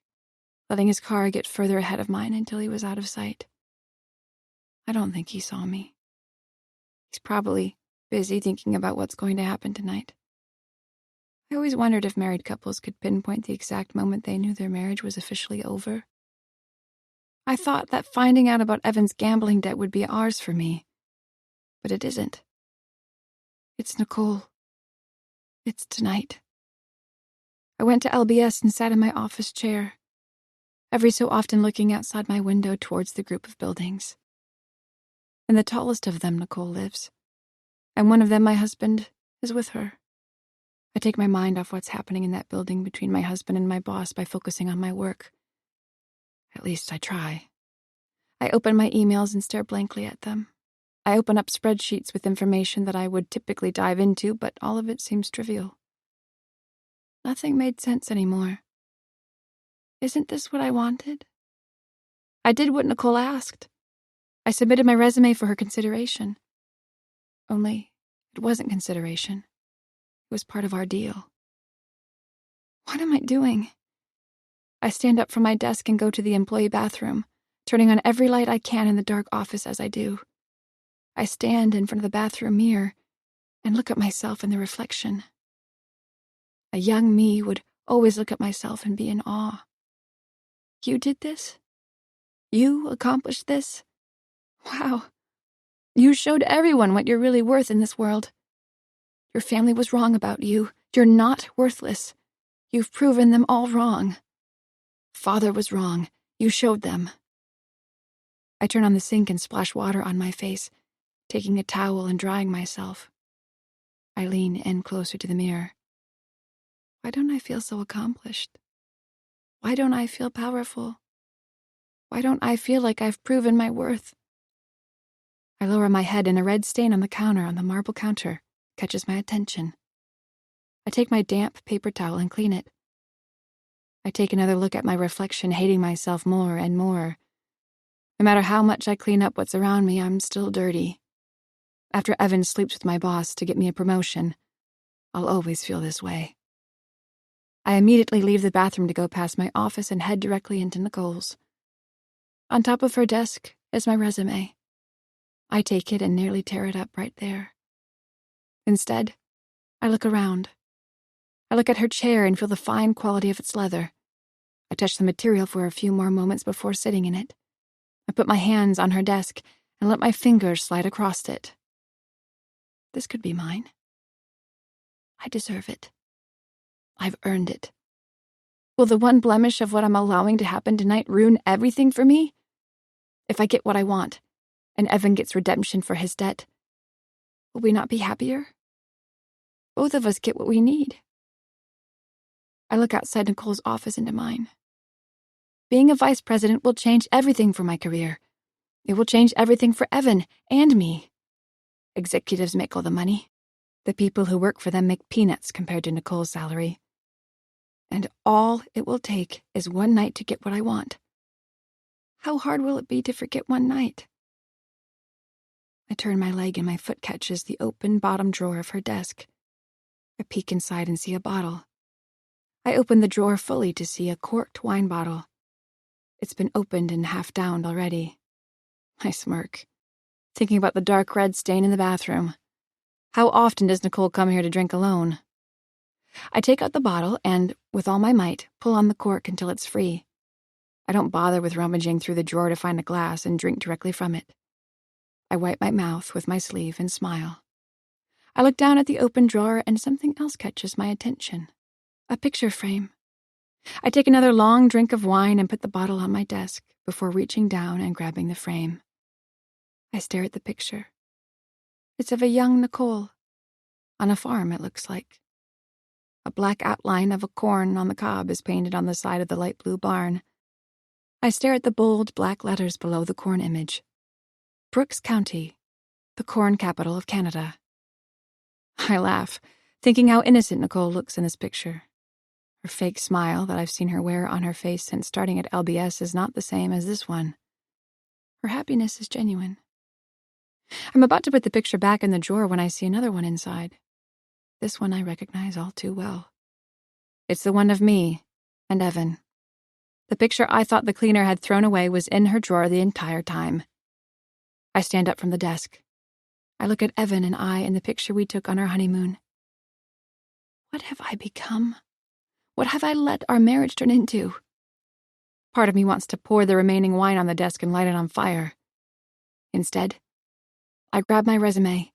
[SPEAKER 2] letting his car get further ahead of mine until he was out of sight. I don't think he saw me. He's probably busy thinking about what's going to happen tonight. I always wondered if married couples could pinpoint the exact moment they knew their marriage was officially over. I thought that finding out about Evan's gambling debt would be ours for me, but it isn't. It's Nicole. It's tonight. I went to LBS and sat in my office chair, every so often looking outside my window towards the group of buildings. In the tallest of them, Nicole lives, and one of them, my husband, is with her. I take my mind off what's happening in that building between my husband and my boss by focusing on my work. At least I try. I open my emails and stare blankly at them. I open up spreadsheets with information that I would typically dive into, but all of it seems trivial. Nothing made sense anymore. Isn't this what I wanted? I did what Nicole asked. I submitted my resume for her consideration. Only, it wasn't consideration. It was part of our deal. What am I doing? I stand up from my desk and go to the employee bathroom, turning on every light I can in the dark office as I do. I stand in front of the bathroom mirror and look at myself in the reflection. A young me would always look at myself and be in awe. You did this? You accomplished this? Wow. You showed everyone what you're really worth in this world. Your family was wrong about you. You're not worthless. You've proven them all wrong. Father was wrong. You showed them. I turn on the sink and splash water on my face, taking a towel and drying myself. I lean in closer to the mirror. Why don't I feel so accomplished? Why don't I feel powerful? Why don't I feel like I've proven my worth? I lower my head and a red stain on the marble counter, catches my attention. I take my damp paper towel and clean it. I take another look at my reflection, hating myself more and more. No matter how much I clean up what's around me, I'm still dirty. After Evan sleeps with my boss to get me a promotion, I'll always feel this way. I immediately leave the bathroom to go past my office and head directly into Nicole's. On top of her desk is my resume. I take it and nearly tear it up right there. Instead, I look around. I look at her chair and feel the fine quality of its leather. I touch the material for a few more moments before sitting in it. I put my hands on her desk and let my fingers slide across it. This could be mine. I deserve it. I've earned it. Will the one blemish of what I'm allowing to happen tonight ruin everything for me? If I get what I want, and Evan gets redemption for his debt, will we not be happier? Both of us get what we need. I look outside Nicole's office into mine. Being a vice president will change everything for my career. It will change everything for Evan and me. Executives make all the money. The people who work for them make peanuts compared to Nicole's salary. And all it will take is one night to get what I want. How hard will it be to forget one night? I turn my leg and my foot catches the open bottom drawer of her desk. I peek inside and see a bottle. I open the drawer fully to see a corked wine bottle. It's been opened and half downed already. I smirk, thinking about the dark red stain in the bathroom. How often does Nicole come here to drink alone? I take out the bottle and, with all my might, pull on the cork until it's free. I don't bother with rummaging through the drawer to find a glass and drink directly from it. I wipe my mouth with my sleeve and smile. I look down at the open drawer and something else catches my attention. A picture frame. I take another long drink of wine and put the bottle on my desk before reaching down and grabbing the frame. I stare at the picture. It's of a young Nicole. On a farm, it looks like. A black outline of a corn on the cob is painted on the side of the light blue barn. I stare at the bold black letters below the corn image. Brooks County, the corn capital of Canada. I laugh, thinking how innocent Nicole looks in this picture. Her fake smile that I've seen her wear on her face since starting at LBS is not the same as this one. Her happiness is genuine. I'm about to put the picture back in the drawer when I see another one inside. This one I recognize all too well. It's the one of me and Evan. The picture I thought the cleaner had thrown away was in her drawer the entire time. I stand up from the desk. I look at Evan and I in the picture we took on our honeymoon. What have I become? What have I let our marriage turn into? Part of me wants to pour the remaining wine on the desk and light it on fire. Instead, I grab my resume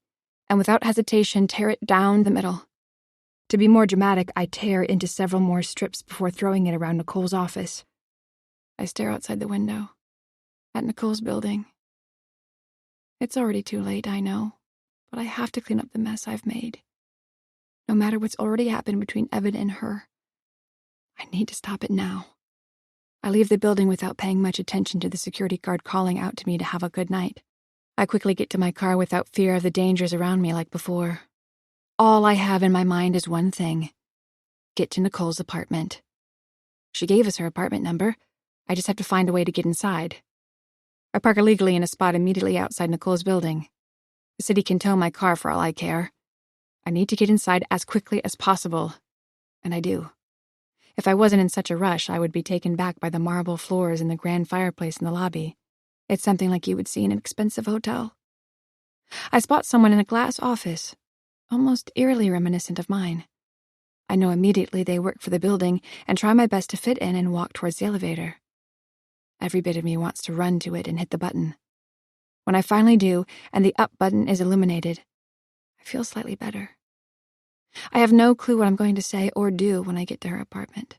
[SPEAKER 2] and without hesitation tear it down the middle. To be more dramatic, I tear into several more strips before throwing it around Nicole's office. I stare outside the window, at Nicole's building. It's already too late, I know, but I have to clean up the mess I've made. No matter what's already happened between Evan and her, I need to stop it now. I leave the building without paying much attention to the security guard calling out to me to have a good night. I quickly get to my car without fear of the dangers around me like before. All I have in my mind is one thing: get to Nicole's apartment. She gave us her apartment number. I just have to find a way to get inside. I park illegally in a spot immediately outside Nicole's building. The city can tow my car for all I care. I need to get inside as quickly as possible, and I do. If I wasn't in such a rush, I would be taken back by the marble floors and the grand fireplace in the lobby. It's something like you would see in an expensive hotel. I spot someone in a glass office, almost eerily reminiscent of mine. I know immediately they work for the building and try my best to fit in and walk towards the elevator. Every bit of me wants to run to it and hit the button. When I finally do, and the up button is illuminated, I feel slightly better. I have no clue what I'm going to say or do when I get to her apartment.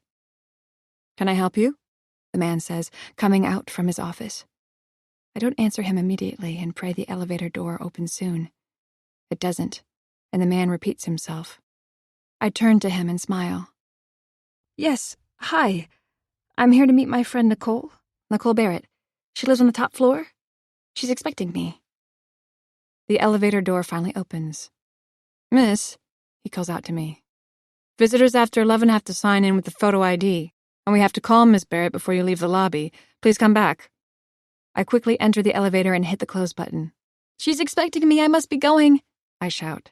[SPEAKER 2] "Can I help you?" the man says, coming out from his office. I don't answer him immediately and pray the elevator door opens soon. It doesn't, and the man repeats himself. I turn to him and smile. "Yes, hi. I'm here to meet my friend Nicole Barrett. She lives on the top floor. She's expecting me." The elevator door finally opens. "Miss," he calls out to me, "visitors after 11 have to sign in with the photo ID, and we have to call Miss Barrett before you leave the lobby. Please come back." I quickly enter the elevator and hit the close button. "She's expecting me, I must be going," I shout.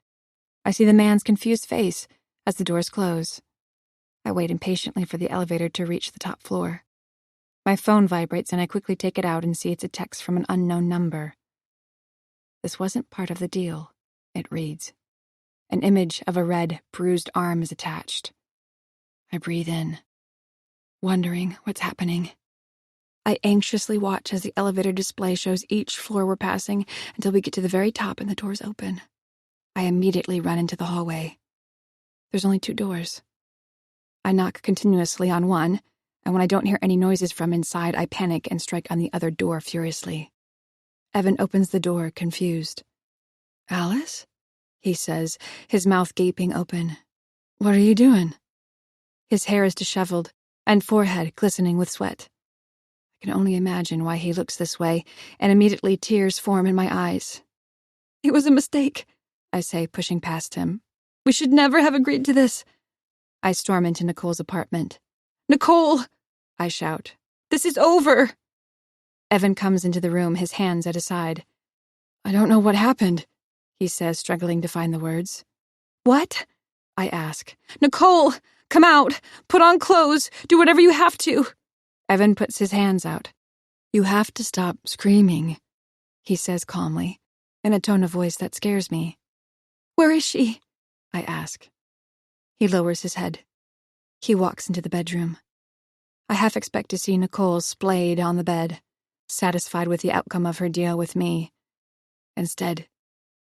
[SPEAKER 2] I see the man's confused face as the doors close. I wait impatiently for the elevator to reach the top floor. My phone vibrates and I quickly take it out and see it's a text from an unknown number. "This wasn't part of the deal," it reads. An image of a red, bruised arm is attached. I breathe in, wondering what's happening. I anxiously watch as the elevator display shows each floor we're passing until we get to the very top and the doors open. I immediately run into the hallway. There's only 2 doors. I knock continuously on one, and when I don't hear any noises from inside, I panic and strike on the other door furiously. Evan opens the door, confused. "Alice?" he says, his mouth gaping open. "What are you doing?" His hair is disheveled, and forehead glistening with sweat. I can only imagine why he looks this way, and immediately tears form in my eyes. "It was a mistake," I say, pushing past him. "We should never have agreed to this." I storm into Nicole's apartment. "Nicole!" I shout. "This is over!" Evan comes into the room, his hands at his side. "I don't know what happened," he says, struggling to find the words. "What?" I ask. "Nicole! Come out! Put on clothes! Do whatever you have to!" Evan puts his hands out. "You have to stop screaming," he says calmly, in a tone of voice that scares me. "Where is she?" I ask. He lowers his head. He walks into the bedroom. I half expect to see Nicole splayed on the bed, satisfied with the outcome of her deal with me. Instead,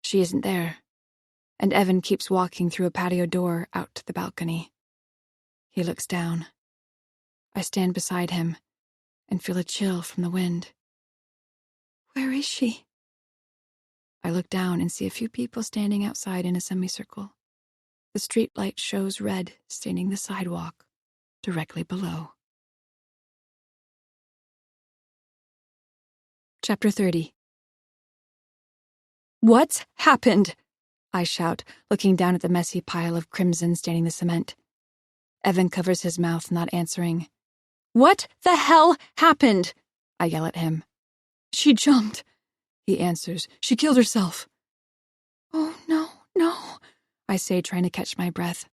[SPEAKER 2] she isn't there, and Evan keeps walking through a patio door out to the balcony. He looks down. I stand beside him and feel a chill from the wind. "Where is she?" I look down and see a few people standing outside in a semicircle. The street light shows red staining the sidewalk directly below. Chapter 30. "What's happened?" I shout, looking down at the messy pile of crimson staining the cement. Evan covers his mouth, not answering. "What the hell happened?" I yell at him. "She jumped," he answers. "She killed herself." "Oh, no," I say, trying to catch my breath.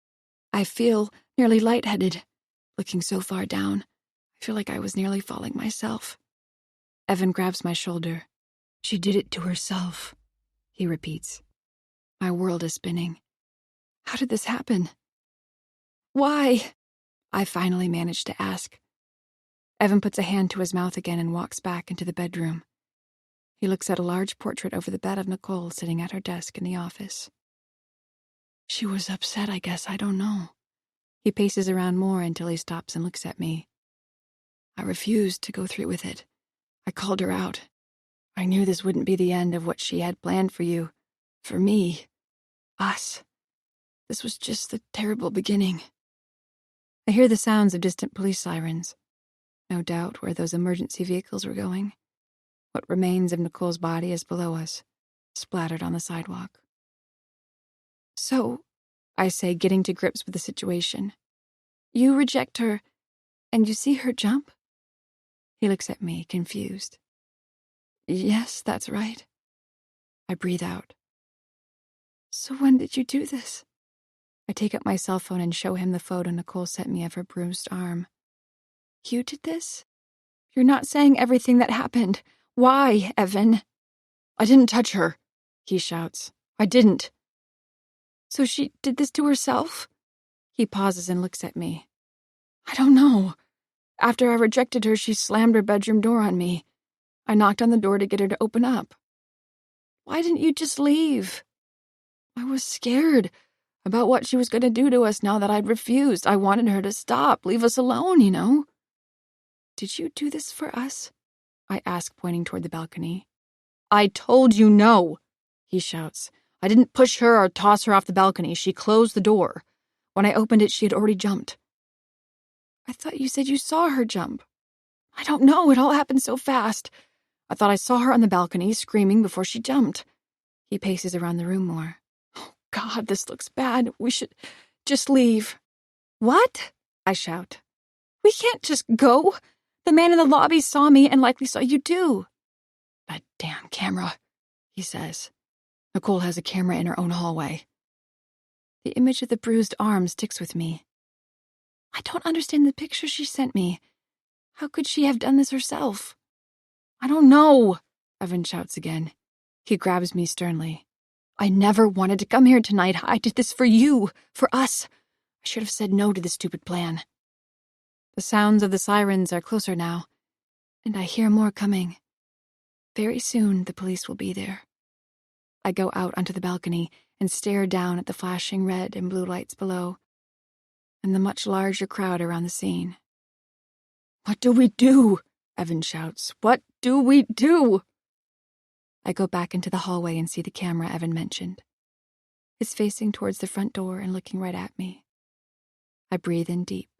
[SPEAKER 2] I feel nearly lightheaded. Looking so far down, I feel like I was nearly falling myself. Evan grabs my shoulder. "She did it to herself," he repeats. My world is spinning. How did this happen? "Why?" I finally manage to ask. Evan puts a hand to his mouth again and walks back into the bedroom. He looks at a large portrait over the bed of Nicole sitting at her desk in the office. "She was upset, I guess. I don't know." He paces around more until he stops and looks at me. "I refused to go through with it. I called her out. I knew this wouldn't be the end of what she had planned for you. For me. Us. This was just the terrible beginning." I hear the sounds of distant police sirens. No doubt where those emergency vehicles were going. What remains of Nicole's body is below us, splattered on the sidewalk. "So," I say, getting to grips with the situation, "you reject her, and you see her jump?" He looks at me, confused. "Yes, that's right." I breathe out. "So when did you do this?" I take up my cell phone and show him the photo Nicole sent me of her bruised arm. "You did this? You're not saying everything that happened. Why, Evan?" "I didn't touch her," he shouts. "I didn't." "So she did this to herself?" He pauses and looks at me. "I don't know. After I rejected her, she slammed her bedroom door on me. I knocked on the door to get her to open up." "Why didn't you just leave?" "I was scared about what she was going to do to us now that I'd refused. I wanted her to stop, leave us alone, you know." "Did you do this for us?" I ask, pointing toward the balcony. "I told you no," he shouts. "I didn't push her or toss her off the balcony. She closed the door. When I opened it, she had already jumped." "I thought you said you saw her jump." "I don't know. It all happened so fast. I thought I saw her on the balcony, screaming before she jumped." He paces around the room more. "Oh, God, this looks bad. We should just leave." "What?" I shout. "We can't just go. The man in the lobby saw me and likely saw you too." "That damn camera," he says. "Nicole has a camera in her own hallway." The image of the bruised arm sticks with me. I don't understand the picture she sent me. How could she have done this herself? "I don't know," Evan shouts again. He grabs me sternly. "I never wanted to come here tonight. I did this for you, for us. I should have said no to this stupid plan." The sounds of the sirens are closer now, and I hear more coming. Very soon the police will be there. I go out onto the balcony and stare down at the flashing red and blue lights below, and the much larger crowd around the scene. "What do we do?" Evan shouts. "What do we do?" I go back into the hallway and see the camera Evan mentioned. It's facing towards the front door and looking right at me. I breathe in deep,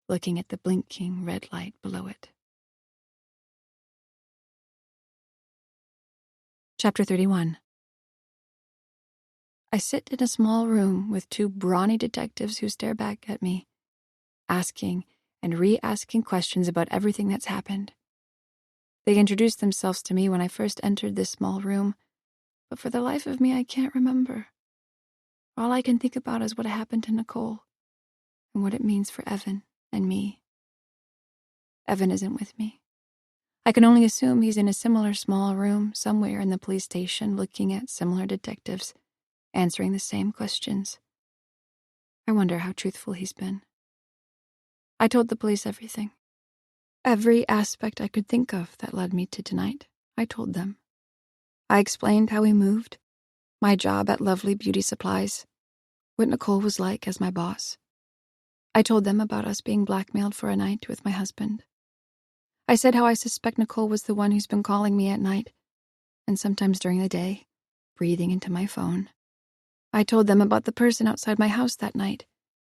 [SPEAKER 2] looking at the blinking red light below it. Chapter 31. I sit in a small room with two brawny detectives who stare back at me, asking and re-asking questions about everything that's happened. They introduced themselves to me when I first entered this small room, but for the life of me I can't remember. All I can think about is what happened to Nicole, and what it means for Evan and me. Evan isn't with me. I can only assume he's in a similar small room somewhere in the police station looking at similar detectives, answering the same questions. I wonder how truthful he's been. I told the police everything. Every aspect I could think of that led me to tonight, I told them. I explained how we moved, my job at Lovely Beauty Supplies, what Nicole was like as my boss. I told them about us being blackmailed for a night with my husband. I said how I suspect Nicole was the one who's been calling me at night, and sometimes during the day, breathing into my phone. I told them about the person outside my house that night,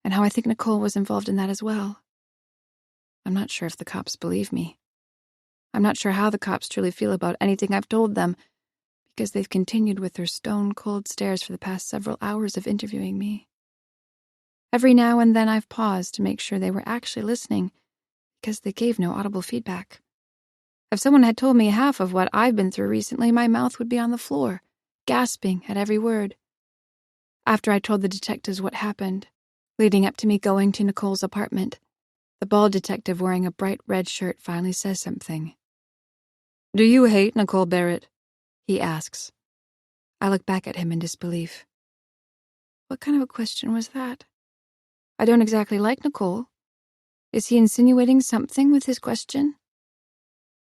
[SPEAKER 2] and how I think Nicole was involved in that as well. I'm not sure if the cops believe me. I'm not sure how the cops truly feel about anything I've told them, because they've continued with their stone-cold stares for the past several hours of interviewing me. Every now and then I've paused to make sure they were actually listening, because they gave no audible feedback. If someone had told me half of what I've been through recently, my mouth would be on the floor, gasping at every word. After I told the detectives what happened, leading up to me going to Nicole's apartment, the bald detective wearing a bright red shirt finally says something. "Do you hate Nicole Barrett?" he asks. I look back at him in disbelief. What kind of a question was that? I don't exactly like Nicole. Is he insinuating something with his question?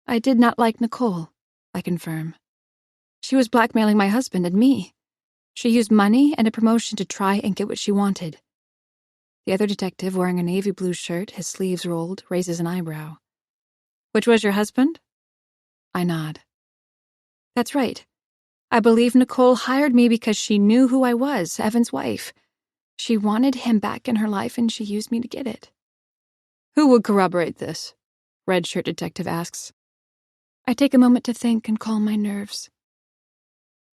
[SPEAKER 2] I did not like Nicole, I confirm. She was blackmailing my husband and me. She used money and a promotion to try and get what she wanted. The other detective, wearing a navy blue shirt, his sleeves rolled, raises an eyebrow. Which was your husband? I nod. That's right. I believe Nicole hired me because she knew who I was, Evan's wife. She wanted him back in her life and she used me to get it. Who would corroborate this? Red shirt detective asks. I take a moment to think and calm my nerves.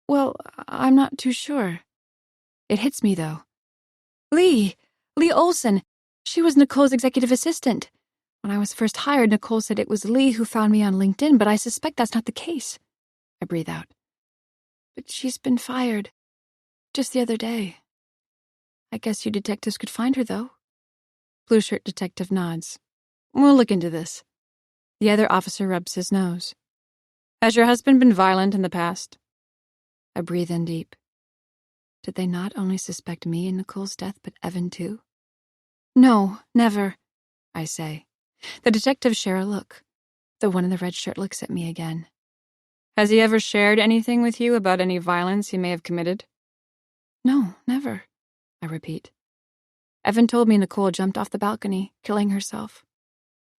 [SPEAKER 2] Well, I'm not too sure. It hits me, though. Lee Olson. She was Nicole's executive assistant. When I was first hired, Nicole said it was Lee who found me on LinkedIn, but I suspect that's not the case. I breathe out. But she's been fired. Just the other day. I guess you detectives could find her, though. Blue shirt detective nods. We'll look into this. The other officer rubs his nose. Has your husband been violent in the past? I breathe in deep. Did they not only suspect me in Nicole's death, but Evan too? No, never, I say. The detectives share a look. The one in the red shirt looks at me again. Has he ever shared anything with you about any violence he may have committed? No, never, I repeat. Evan told me Nicole jumped off the balcony, killing herself.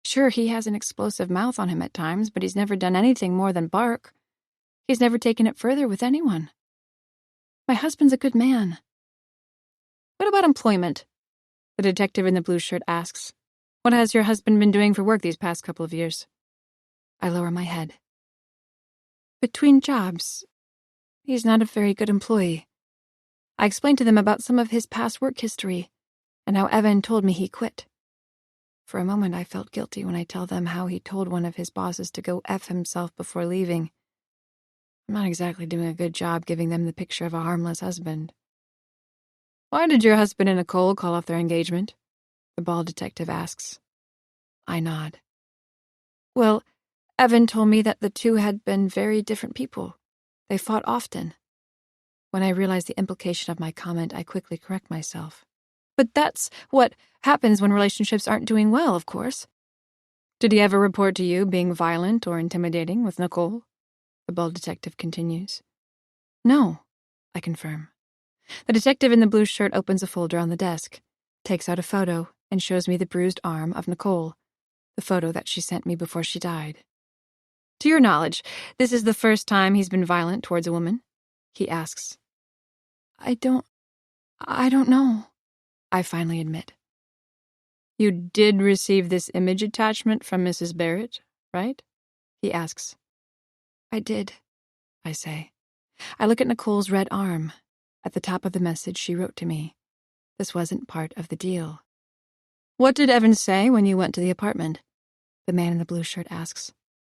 [SPEAKER 2] Sure, he has an explosive mouth on him at times, but he's never done anything more than bark. He's never taken it further with anyone. My husband's a good man. What about employment? The detective in the blue shirt asks. What has your husband been doing for work these past couple of years? I lower my head. Between jobs, he's not a very good employee. I explained to them about some of his past work history, and how Evan told me he quit. For a moment I felt guilty when I tell them how he told one of his bosses to go F himself before leaving. I'm not exactly doing a good job giving them the picture of a harmless husband. Why did your husband and Nicole call off their engagement? The bald detective asks. I nod. Well, Evan told me that the two had been very different people. They fought often. When I realize the implication of my comment, I quickly correct myself. But that's what happens when relationships aren't doing well, of course. Did he ever report to you being violent or intimidating with Nicole? The bald detective continues. No, I confirm. The detective in the blue shirt opens a folder on the desk, takes out a photo, and shows me the bruised arm of Nicole, the photo that she sent me before she died. To your knowledge, this is the first time he's been violent towards a woman? He asks. I don't know, I finally admit. You did receive this image attachment from Mrs. Barrett, right? He asks. I did, I say. I look at Nicole's red arm. At the top of the message she wrote to me. This wasn't part of the deal. What did Evan say when you went to the apartment? The man in the blue shirt asks.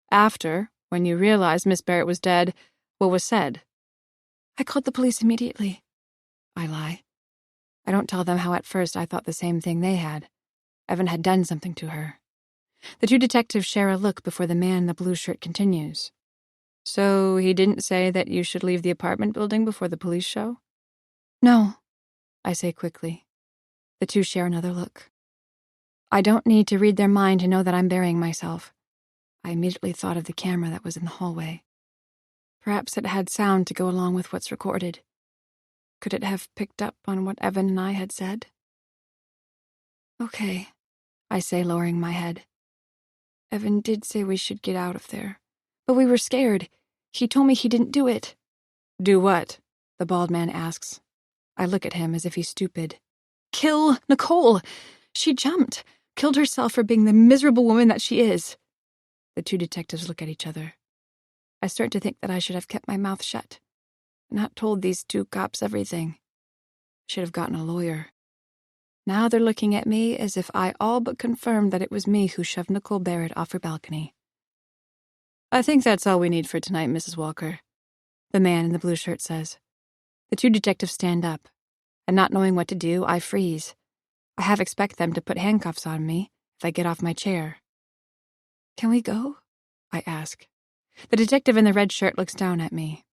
[SPEAKER 2] After, when you realized Miss Barrett was dead, what was said? I called the police immediately. I lie. I don't tell them how at first I thought the same thing they had. Evan had done something to her. The two detectives share a look before the man in the blue shirt continues. So he didn't say that you should leave the apartment building before the police show? No, I say quickly. The two share another look. I don't need to read their mind to know that I'm burying myself. I immediately thought of the camera that was in the hallway. Perhaps it had sound to go along with what's recorded. Could it have picked up on what Evan and I had said? Okay, I say, lowering my head. Evan did say we should get out of there, but we were scared. He told me he didn't do it. Do what? The bald man asks. I look at him as if he's stupid. Kill Nicole! She jumped, killed herself for being the miserable woman that she is. The two detectives look at each other. I start to think that I should have kept my mouth shut, not told these two cops everything. Should have gotten a lawyer. Now they're looking at me as if I all but confirmed that it was me who shoved Nicole Barrett off her balcony. I think that's all we need for tonight, Mrs. Walker, the man in the blue shirt says. The two detectives stand up, and not knowing what to do, I freeze. I half expect them to put handcuffs on me if I get off my chair. Can we go? I ask. The detective in the red shirt looks down at me.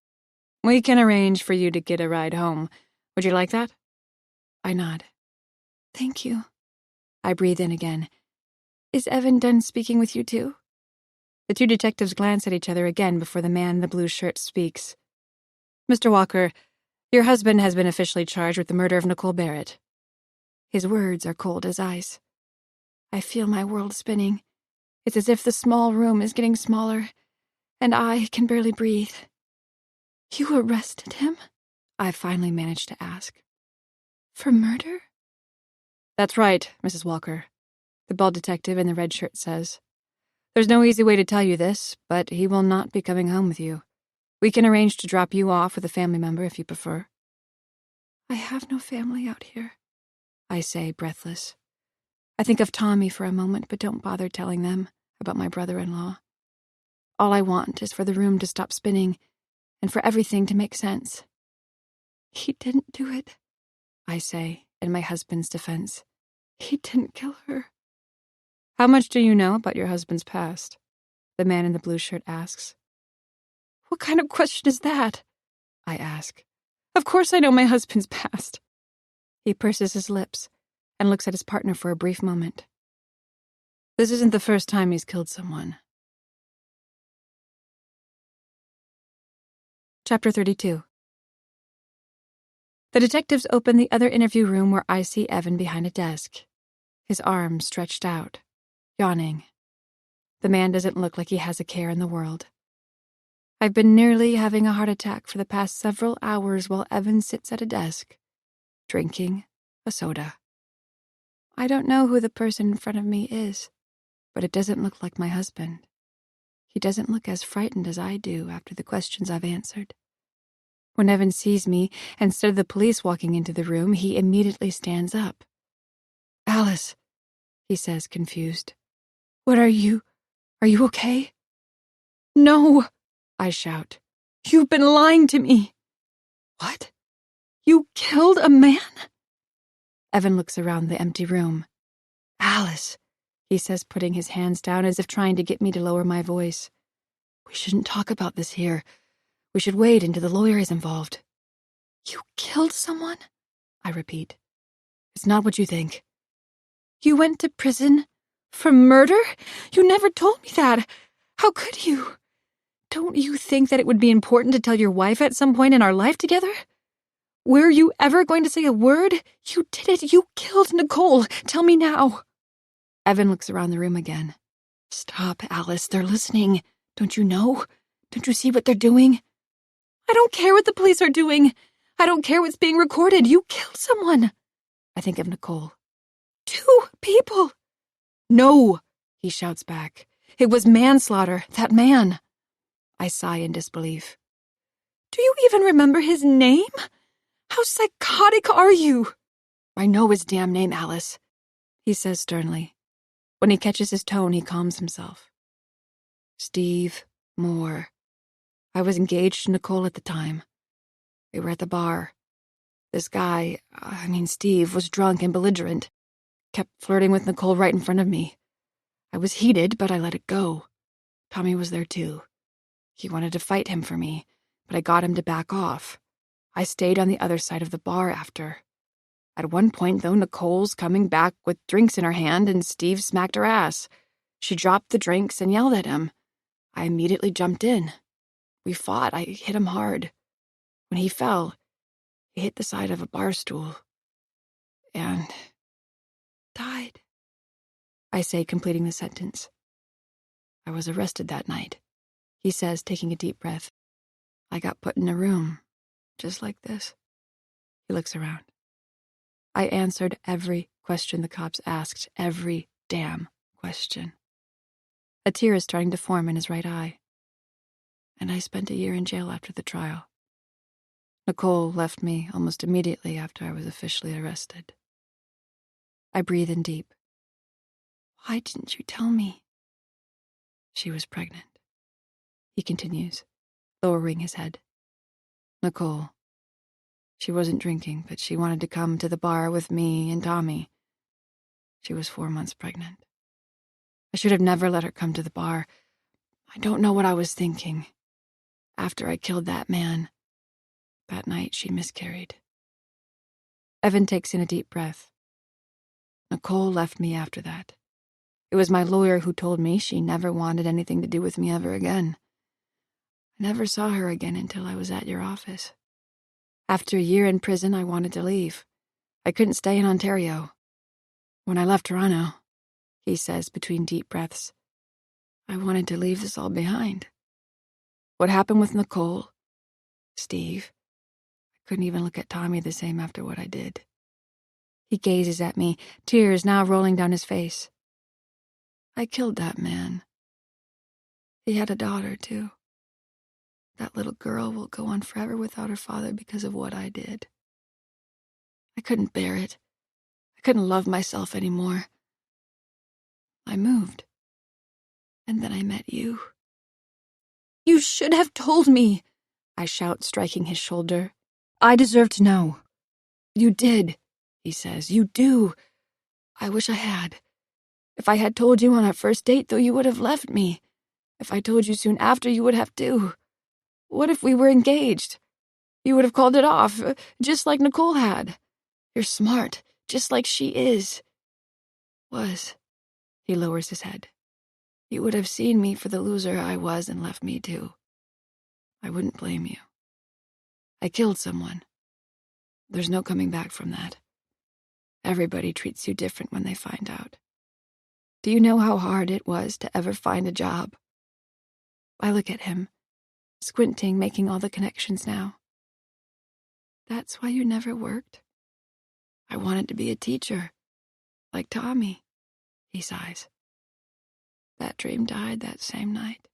[SPEAKER 2] We can arrange for you to get a ride home. Would you like that? I nod. Thank you. I breathe in again. Is Evan done speaking with you too? The two detectives glance at each other again before the man in the blue shirt speaks. Mr. Walker, your husband has been officially charged with the murder of Nicole Barrett. His words are cold as ice. I feel my world spinning. It's as if the small room is getting smaller, and I can barely breathe. You arrested him? I finally managed to ask. For murder? That's right, Mrs. Walker, the bald detective in the red shirt says. There's no easy way to tell you this, but he will not be coming home with you. We can arrange to drop you off with a family member if you prefer. I have no family out here, I say, breathless. I think of Tommy for a moment, but don't bother telling them about my brother-in-law. All I want is for the room to stop spinning and for everything to make sense. He didn't do it, I say, in my husband's defense. He didn't kill her. How much do you know about your husband's past? The man in the blue shirt asks. What kind of question is that? I ask. Of course I know my husband's past. He purses his lips and looks at his partner for a brief moment. This isn't the first time he's killed someone. Chapter 32. The detectives open the other interview room where I see Evan behind a desk, his arms stretched out, yawning. The man doesn't look like he has a care in the world. I've been nearly having a heart attack for the past several hours while Evan sits at a desk, drinking a soda. I don't know who the person in front of me is, but it doesn't look like my husband. He doesn't look as frightened as I do after the questions I've answered. When Evan sees me, instead of the police walking into the room, he immediately stands up. Alice, he says, confused. What are you? Are you okay? No, I shout. You've been lying to me. What? You killed a man? Evan looks around the empty room. Alice, he says, putting his hands down as if trying to get me to lower my voice. We shouldn't talk about this here. We should wait until the lawyer is involved. You killed someone? I repeat. It's not what you think. You went to prison for murder? You never told me that. How could you? Don't you think that it would be important to tell your wife at some point in our life together? Were you ever going to say a word? You did it. You killed Nicole. Tell me now. Evan looks around the room again. Stop, Alice. They're listening. Don't you know? Don't you see what they're doing? I don't care what the police are doing. I don't care what's being recorded. You killed someone. I think of Nicole. 2 people. No, he shouts back. It was manslaughter, that man. I sigh in disbelief. Do you even remember his name? How psychotic are you? I know his damn name, Alice, he says sternly. When he catches his tone, he calms himself. Steve Moore. I was engaged to Nicole at the time. We were at the bar. This guy, Steve, was drunk and belligerent. Kept flirting with Nicole right in front of me. I was heated, but I let it go. Tommy was there too. He wanted to fight him for me, but I got him to back off. I stayed on the other side of the bar after. At one point, though, Nicole's coming back with drinks in her hand and Steve smacked her ass. She dropped the drinks and yelled at him. I immediately jumped in. We fought. I hit him hard. When he fell, he hit the side of a bar stool. And died. I say, completing the sentence. I was arrested that night, he says, taking a deep breath. I got put in a room, just like this. He looks around. I answered every question the cops asked, every damn question. A tear is starting to form in his right eye. And I spent a year in jail after the trial. Nicole left me almost immediately after I was officially arrested. I breathe in deep. Why didn't you tell me? She was pregnant. He continues, lowering his head. Nicole. She wasn't drinking, but she wanted to come to the bar with me and Tommy. She was 4 months pregnant. I should have never let her come to the bar. I don't know what I was thinking. After I killed that man, that night she miscarried. Evan takes in a deep breath. Nicole left me after that. It was my lawyer who told me she never wanted anything to do with me ever again. I never saw her again until I was at your office. After a year in prison, I wanted to leave. I couldn't stay in Ontario. When I left Toronto, he says between deep breaths, I wanted to leave this all behind. What happened with Nicole, Steve, I couldn't even look at Tommy the same after what I did. He gazes at me, tears now rolling down his face. I killed that man. He had a daughter, too. That little girl will go on forever without her father because of what I did. I couldn't bear it. I couldn't love myself anymore. I moved. And then I met you. You should have told me, I shout, striking his shoulder. I deserve to know. You did, he says. You do. I wish I had. If I had told you on our first date, though, you would have left me. If I told you soon after, you would have too. What if we were engaged? You would have called it off, just like Nicole had. You're smart, just like she is. Was. He lowers his head. You would have seen me for the loser I was and left me too. I wouldn't blame you. I killed someone. There's no coming back from that. Everybody treats you different when they find out. Do you know how hard it was to ever find a job? I look at him, squinting, making all the connections now. That's why you never worked? I wanted to be a teacher, like Tommy, he sighs. That dream died that same night.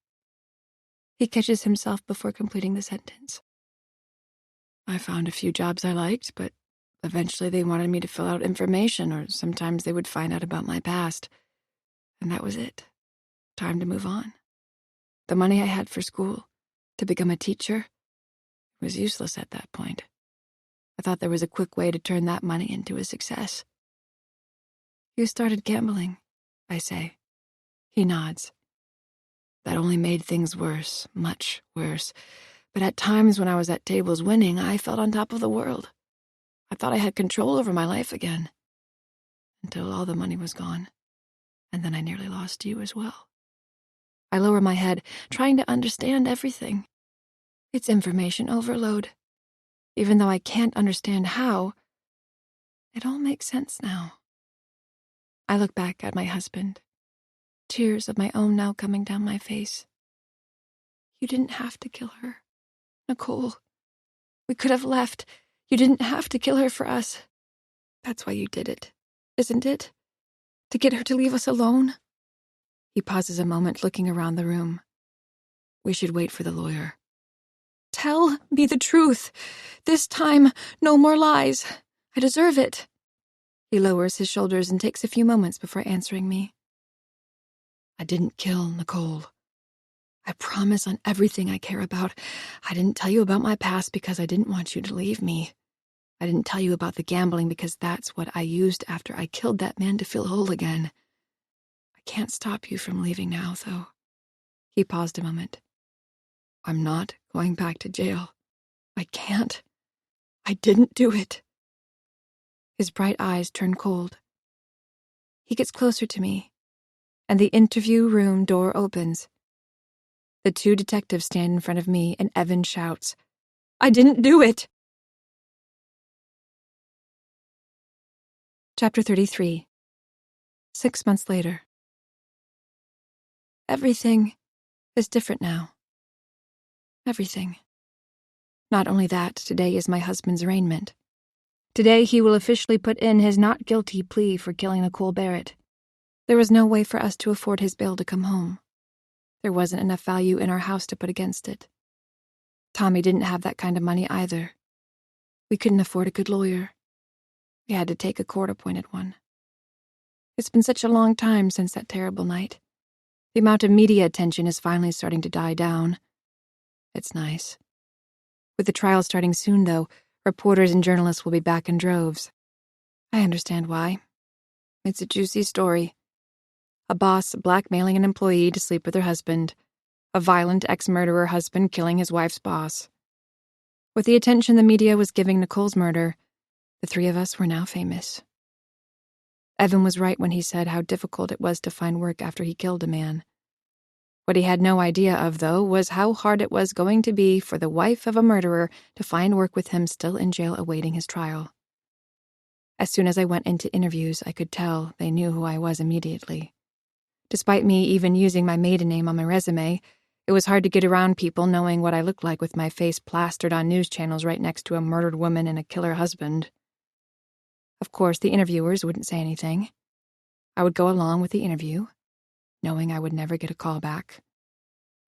[SPEAKER 2] He catches himself before completing the sentence. I found a few jobs I liked, but eventually they wanted me to fill out information, or sometimes they would find out about my past. And that was it. Time to move on. The money I had for school, to become a teacher, was useless at that point. I thought there was a quick way to turn that money into a success. You started gambling, I say. He nods. That only made things worse, much worse. But at times when I was at tables winning, I felt on top of the world. I thought I had control over my life again. Until all the money was gone. And then I nearly lost you as well. I lower my head, trying to understand everything. It's information overload. Even though I can't understand how, it all makes sense now. I look back at my husband, tears of my own now coming down my face. You didn't have to kill her, Nicole. We could have left. You didn't have to kill her for us. That's why you did it, isn't it? To get her to leave us alone? He pauses a moment, looking around the room. We should wait for the lawyer. Tell me the truth. This time, no more lies. I deserve it. He lowers his shoulders and takes a few moments before answering me. I didn't kill Nicole. I promise on everything I care about. I didn't tell you about my past because I didn't want you to leave me. I didn't tell you about the gambling because that's what I used after I killed that man to feel whole again. I can't stop you from leaving now, though." He paused a moment. "I'm not going back to jail. I can't. I didn't do it." His bright eyes turn cold. He gets closer to me, and the interview room door opens. The two detectives stand in front of me, and Evan shouts, "I didn't do it!" Chapter 33. 6 months later. Everything is different now. Everything. Not only that, today is my husband's arraignment. Today he will officially put in his not guilty plea for killing Nicole Barrett. There was no way for us to afford his bail to come home. There wasn't enough value in our house to put against it. Tommy didn't have that kind of money either. We couldn't afford a good lawyer. We had to take a court-appointed one. It's been such a long time since that terrible night. The amount of media attention is finally starting to die down. It's nice. With the trial starting soon, though, reporters and journalists will be back in droves. I understand why. It's a juicy story. A boss blackmailing an employee to sleep with her husband. A violent ex-murderer husband killing his wife's boss. With the attention the media was giving Nicole's murder, the three of us were now famous. Evan was right when he said how difficult it was to find work after he killed a man. What he had no idea of, though, was how hard it was going to be for the wife of a murderer to find work with him still in jail awaiting his trial. As soon as I went into interviews, I could tell they knew who I was immediately. Despite me even using my maiden name on my resume, it was hard to get around people knowing what I looked like with my face plastered on news channels right next to a murdered woman and a killer husband. Of course, the interviewers wouldn't say anything. I would go along with the interview, knowing I would never get a call back.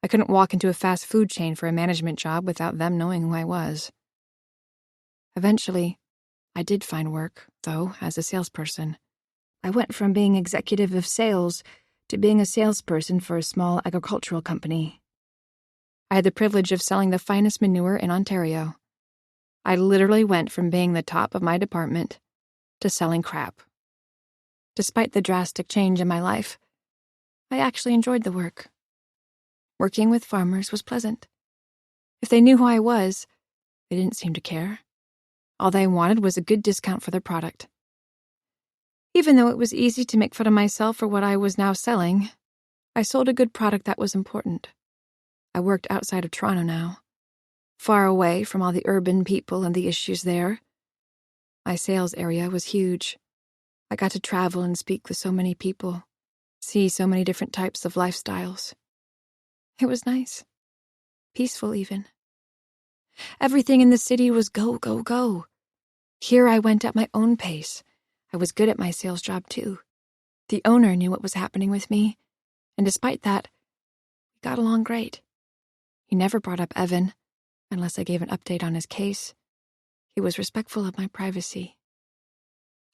[SPEAKER 2] I couldn't walk into a fast food chain for a management job without them knowing who I was. Eventually, I did find work, though, as a salesperson. I went from being executive of sales to being a salesperson for a small agricultural company. I had the privilege of selling the finest manure in Ontario. I literally went from being the top of my department to selling crap. Despite the drastic change in my life, I actually enjoyed the work. Working with farmers was pleasant. If they knew who I was, they didn't seem to care. All they wanted was a good discount for their product. Even though it was easy to make fun of myself for what I was now selling, I sold a good product that was important. I worked outside of Toronto now, far away from all the urban people and the issues there. My sales area was huge. I got to travel and speak with so many people, see so many different types of lifestyles. It was nice. Peaceful, even. Everything in the city was go, go, go. Here I went at my own pace. I was good at my sales job, too. The owner knew what was happening with me, and despite that, we got along great. He never brought up Evan, unless I gave an update on his case. He was respectful of my privacy.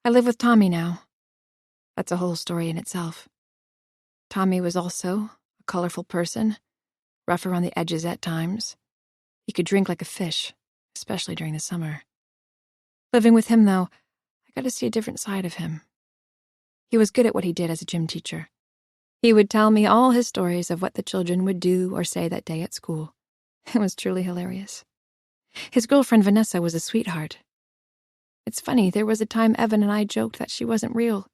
[SPEAKER 2] I live with Tommy now. That's a whole story in itself. Tommy was also a colorful person, rough around the edges at times. He could drink like a fish, especially during the summer. Living with him, though, I got to see a different side of him. He was good at what he did as a gym teacher. He would tell me all his stories of what the children would do or say that day at school. It was truly hilarious. His girlfriend Vanessa was a sweetheart. It's funny, there was a time Evan and I joked that she wasn't real.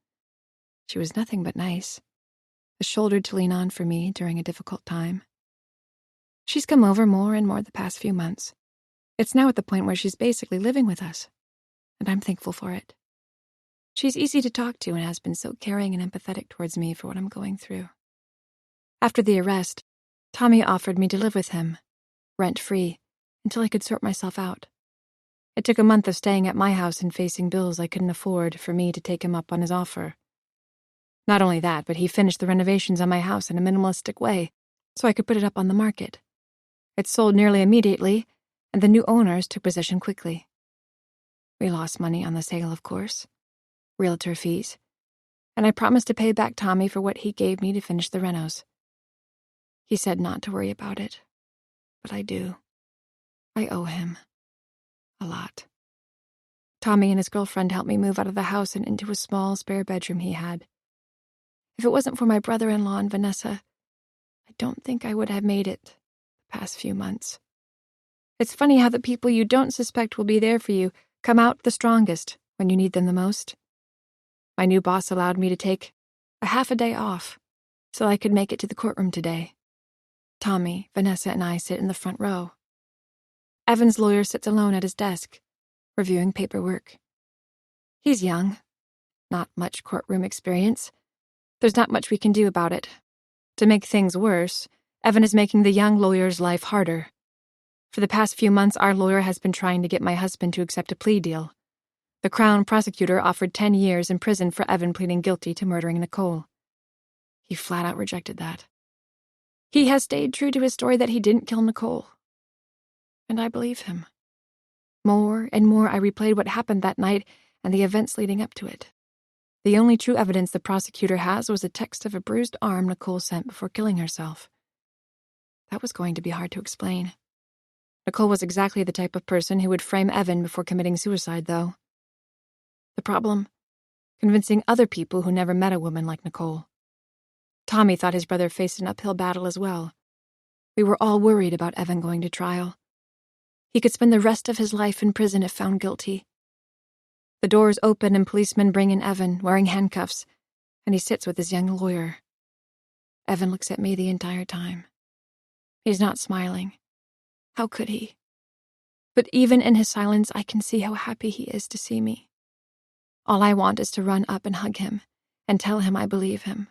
[SPEAKER 2] She was nothing but nice, a shoulder to lean on for me during a difficult time. She's come over more and more the past few months. It's now at the point where she's basically living with us, and I'm thankful for it. She's easy to talk to and has been so caring and empathetic towards me for what I'm going through. After the arrest, Tommy offered me to live with him, rent-free, until I could sort myself out. It took a month of staying at my house and facing bills I couldn't afford for me to take him up on his offer. Not only that, but he finished the renovations on my house in a minimalistic way, so I could put it up on the market. It sold nearly immediately, and the new owners took possession quickly. We lost money on the sale, of course, realtor fees, and I promised to pay back Tommy for what he gave me to finish the renos. He said not to worry about it, but I do. I owe him. A lot. Tommy and his girlfriend helped me move out of the house and into a small, spare bedroom he had. If it wasn't for my brother-in-law and Vanessa, I don't think I would have made it the past few months. It's funny how the people you don't suspect will be there for you come out the strongest when you need them the most. My new boss allowed me to take a half a day off so I could make it to the courtroom today. Tommy, Vanessa, and I sit in the front row. Evan's lawyer sits alone at his desk, reviewing paperwork. He's young, not much courtroom experience. There's not much we can do about it. To make things worse, Evan is making the young lawyer's life harder. For the past few months, our lawyer has been trying to get my husband to accept a plea deal. The Crown prosecutor offered 10 years in prison for Evan pleading guilty to murdering Nicole. He flat out rejected that. He has stayed true to his story that he didn't kill Nicole. And I believe him. More and more I replayed what happened that night and the events leading up to it. The only true evidence the prosecutor has was a text of a bruised arm Nicole sent before killing herself. That was going to be hard to explain. Nicole was exactly the type of person who would frame Evan before committing suicide, though. The problem? Convincing other people who never met a woman like Nicole. Tommy thought his brother faced an uphill battle as well. We were all worried about Evan going to trial. He could spend the rest of his life in prison if found guilty. The doors open and policemen bring in Evan, wearing handcuffs, and he sits with his young lawyer. Evan looks at me the entire time. He's not smiling. How could he? But even in his silence, I can see how happy he is to see me. All I want is to run up and hug him and tell him I believe him.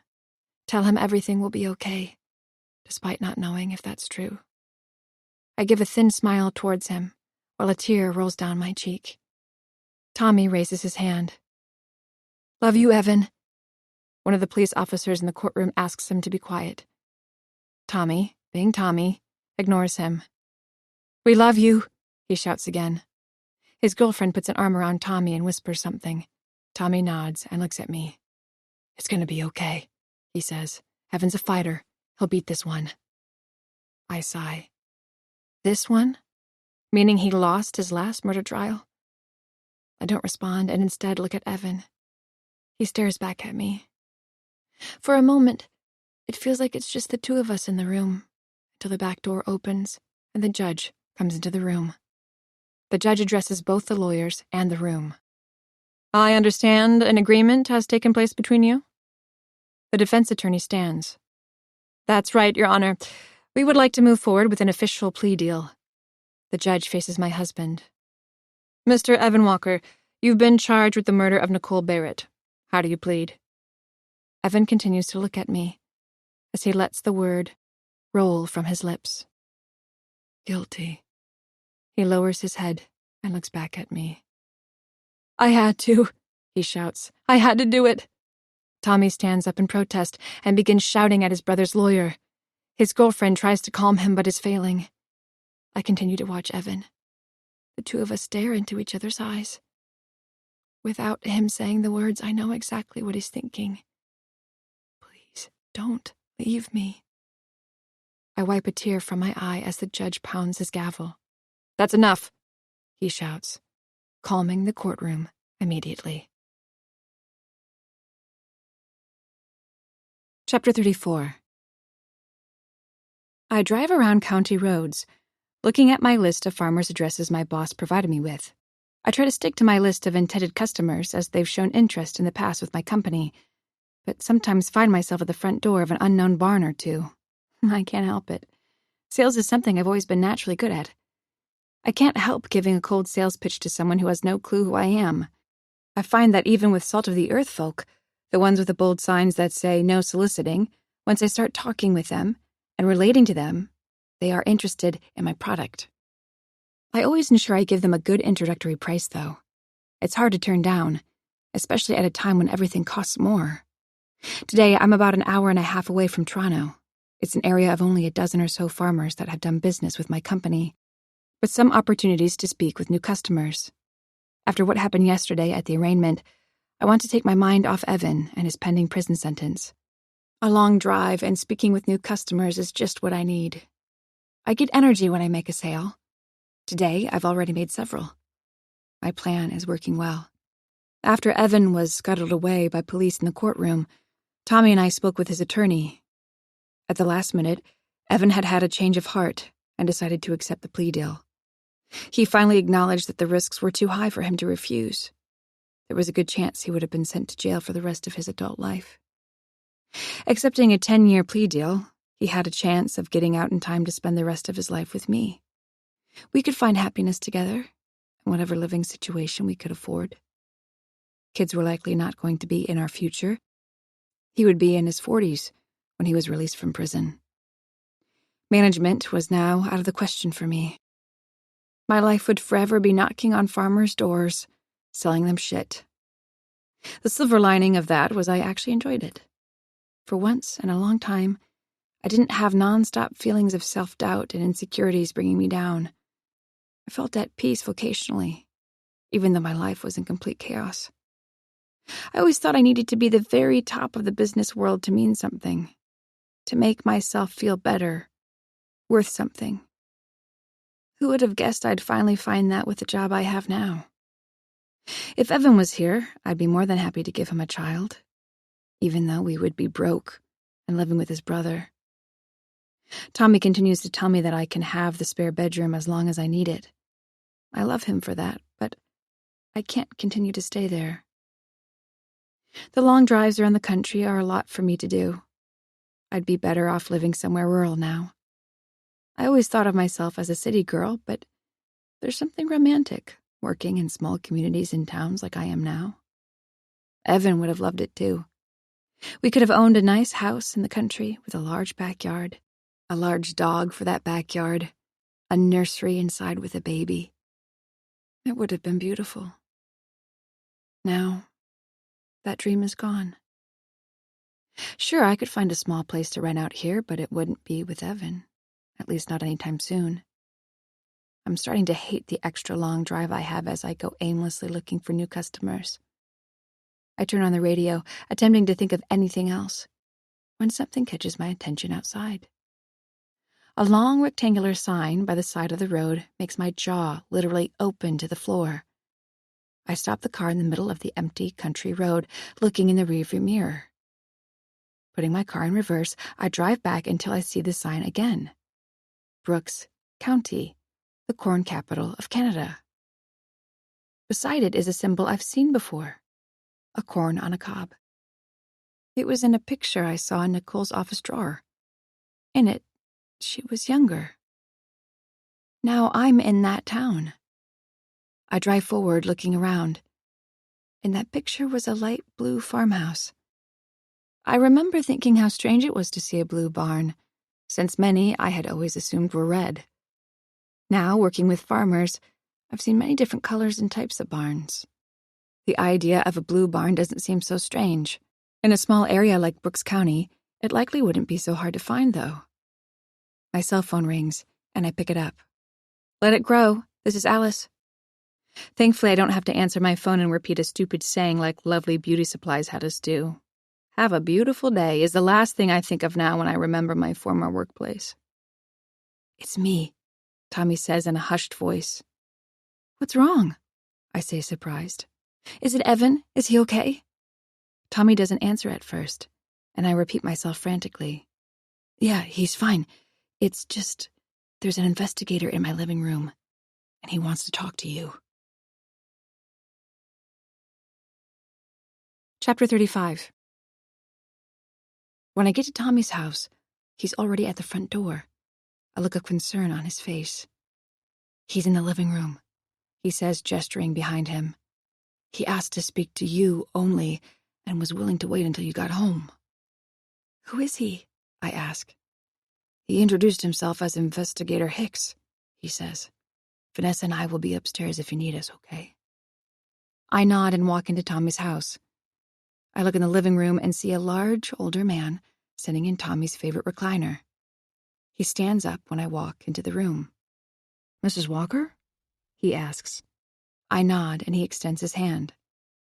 [SPEAKER 2] Tell him everything will be okay, despite not knowing if that's true. I give a thin smile towards him, while a tear rolls down my cheek. Tommy raises his hand. "Love you, Evan." One of the police officers in the courtroom asks him to be quiet. Tommy, being Tommy, ignores him. "We love you," he shouts again. His girlfriend puts an arm around Tommy and whispers something. Tommy nods and looks at me. "It's gonna be okay," he says. "Evan's a fighter. He'll beat this one." I sigh. This one? Meaning he lost his last murder trial? I don't respond and instead look at Evan. He stares back at me. For a moment, it feels like it's just the two of us in the room, until the back door opens and the judge comes into the room. The judge addresses both the lawyers and the room. "I understand an agreement has taken place between you?" The defense attorney stands. "That's right, Your Honor. We would like to move forward with an official plea deal." The judge faces my husband. "Mr. Evan Walker, you've been charged with the murder of Nicole Barrett. How do you plead?" Evan continues to look at me as he lets the word roll from his lips. "Guilty." He lowers his head and looks back at me. "I had to," he shouts. "I had to do it." Tommy stands up in protest and begins shouting at his brother's lawyer. His girlfriend tries to calm him but is failing. I continue to watch Evan. The two of us stare into each other's eyes. Without him saying the words, I know exactly what he's thinking. Please, don't leave me. I wipe a tear from my eye as the judge pounds his gavel. "That's enough," he shouts, calming the courtroom immediately. Chapter 34. I drive around county roads, looking at my list of farmers' addresses my boss provided me with. I try to stick to my list of intended customers as they've shown interest in the past with my company, but sometimes find myself at the front door of an unknown barn or two. I can't help it. Sales is something I've always been naturally good at. I can't help giving a cold sales pitch to someone who has no clue who I am. I find that even with salt-of-the-earth folk, the ones with the bold signs that say no soliciting, once I start talking with them and relating to them, they are interested in my product. I always ensure I give them a good introductory price, though. It's hard to turn down, especially at a time when everything costs more. Today, I'm about an hour and a half away from Toronto. It's an area of only a dozen or so farmers that have done business with my company, but some opportunities to speak with new customers. After what happened yesterday at the arraignment, I want to take my mind off Evan and his pending prison sentence. A long drive and speaking with new customers is just what I need. I get energy when I make a sale. Today, I've already made several. My plan is working well. After Evan was scuttled away by police in the courtroom, Tommy and I spoke with his attorney. At the last minute, Evan had had a change of heart and decided to accept the plea deal. He finally acknowledged that the risks were too high for him to refuse. There was a good chance he would have been sent to jail for the rest of his adult life. Accepting a 10-year plea deal, he had a chance of getting out in time to spend the rest of his life with me. We could find happiness together in whatever living situation we could afford. Kids were likely not going to be in our future. He would be in his 40s when he was released from prison. Management was now out of the question for me. My life would forever be knocking on farmers' doors, selling them shit. The silver lining of that was I actually enjoyed it. For once in a long time, I didn't have nonstop feelings of self-doubt and insecurities bringing me down. I felt at peace vocationally, even though my life was in complete chaos. I always thought I needed to be the very top of the business world to mean something, to make myself feel better, worth something. Who would have guessed I'd finally find that with the job I have now? If Evan was here, I'd be more than happy to give him a child, even though we would be broke and living with his brother. Tommy continues to tell me that I can have the spare bedroom as long as I need it. I love him for that, but I can't continue to stay there. The long drives around the country are a lot for me to do. I'd be better off living somewhere rural now. I always thought of myself as a city girl, but there's something romantic working in small communities in towns like I am now. Evan would have loved it too. We could have owned a nice house in the country with a large backyard, a large dog for that backyard, a nursery inside with a baby. It would have been beautiful. Now, that dream is gone. Sure, I could find a small place to rent out here, but it wouldn't be with Evan, at least not anytime soon. I'm starting to hate the extra long drive I have as I go aimlessly looking for new customers. I turn on the radio, attempting to think of anything else, when something catches my attention outside. A long rectangular sign by the side of the road makes my jaw literally open to the floor. I stop the car in the middle of the empty country road, looking in the rearview mirror. Putting my car in reverse, I drive back until I see the sign again. Brooks County, the corn capital of Canada. Beside it is a symbol I've seen before, a corn on a cob. It was in a picture I saw in Nicole's office drawer. In it, she was younger. Now I'm in that town. I drive forward, looking around. In that picture was a light blue farmhouse. I remember thinking how strange it was to see a blue barn, since many I had always assumed were red. Now, working with farmers, I've seen many different colors and types of barns. The idea of a blue barn doesn't seem so strange. In a small area like Brooks County, it likely wouldn't be so hard to find, though. My cell phone rings, and I pick it up. Let it grow. This is Alice. Thankfully, I don't have to answer my phone and repeat a stupid saying like Lovely Beauty Supplies had us do. Have a beautiful day is the last thing I think of now when I remember my former workplace. It's me, Tommy says in a hushed voice. What's wrong? I say, surprised. Is it Evan? Is he okay? Tommy doesn't answer at first, and I repeat myself frantically. Yeah, he's fine. It's just, there's an investigator in my living room, and he wants to talk to you. Chapter 35. When I get to Tommy's house, he's already at the front door, a look of concern on his face. He's in the living room, he says, gesturing behind him. He asked to speak to you only and was willing to wait until you got home. Who is he? I ask. He introduced himself as Investigator Hicks, he says. Vanessa and I will be upstairs if you need us, okay? I nod and walk into Tommy's house. I look in the living room and see a large, older man sitting in Tommy's favorite recliner. He stands up when I walk into the room. Mrs. Walker? He asks. I nod and he extends his hand.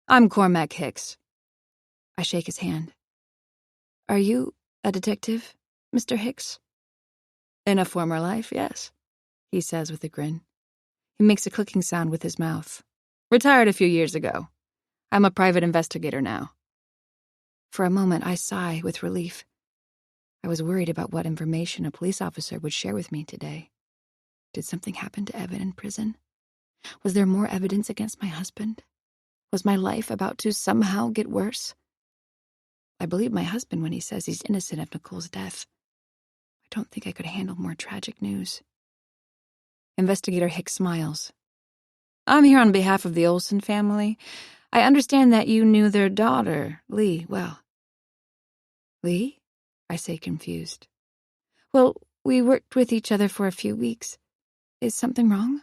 [SPEAKER 2] I'm Cormac Hicks. I shake his hand. Are you a detective, Mr. Hicks? In a former life, yes, he says with a grin. He makes a clicking sound with his mouth. Retired a few years ago. I'm a private investigator now. For a moment, I sigh with relief. I was worried about what information a police officer would share with me today. Did something happen to Evan in prison? Was there more evidence against my husband? Was my life about to somehow get worse? I believe my husband when he says he's innocent of Nicole's death. I don't think I could handle more tragic news. Investigator Hicks smiles. I'm here on behalf of the Olsen family. I understand that you knew their daughter, Lee, well. Lee? I say confused. Well, we worked with each other for a few weeks. Is something wrong?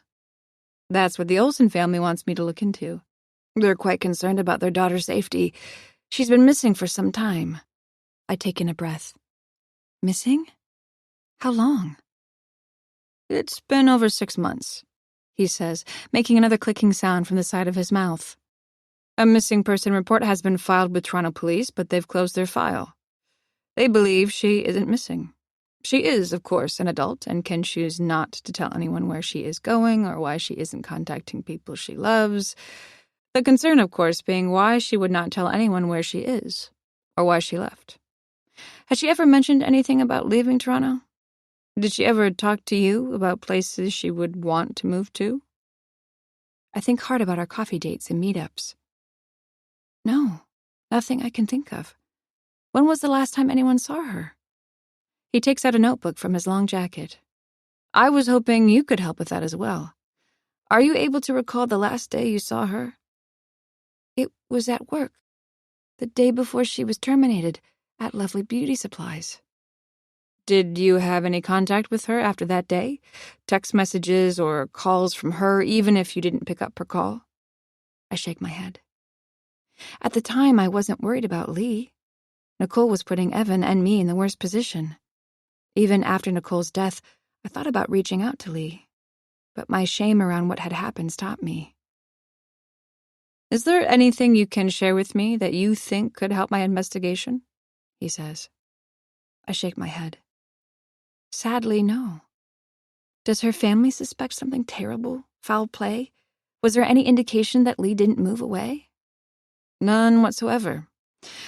[SPEAKER 2] That's what the Olsen family wants me to look into. They're quite concerned about their daughter's safety. She's been missing for some time. I take in a breath. Missing? How long? It's been over 6 months, he says, making another clicking sound from the side of his mouth. A missing person report has been filed with Toronto Police, but they've closed their file. They believe she isn't missing. She is, of course, an adult and can choose not to tell anyone where she is going or why she isn't contacting people she loves. The concern, of course, being why she would not tell anyone where she is or why she left. Has she ever mentioned anything about leaving Toronto? Did she ever talk to you about places she would want to move to? I think hard about our coffee dates and meetups. No, nothing I can think of. When was the last time anyone saw her? He takes out a notebook from his long jacket. I was hoping you could help with that as well. Are you able to recall the last day you saw her? It was at work. The day before she was terminated, at Lovely Beauty Supplies. Did you have any contact with her after that day? Text messages or calls from her, even if you didn't pick up her call? I shake my head. At the time, I wasn't worried about Lee. Nicole was putting Evan and me in the worst position. Even after Nicole's death, I thought about reaching out to Lee, but my shame around what had happened stopped me. Is there anything you can share with me that you think could help my investigation? He says. I shake my head. Sadly, no. Does her family suspect something terrible? Foul play? Was there any indication that Lee didn't move away? None whatsoever.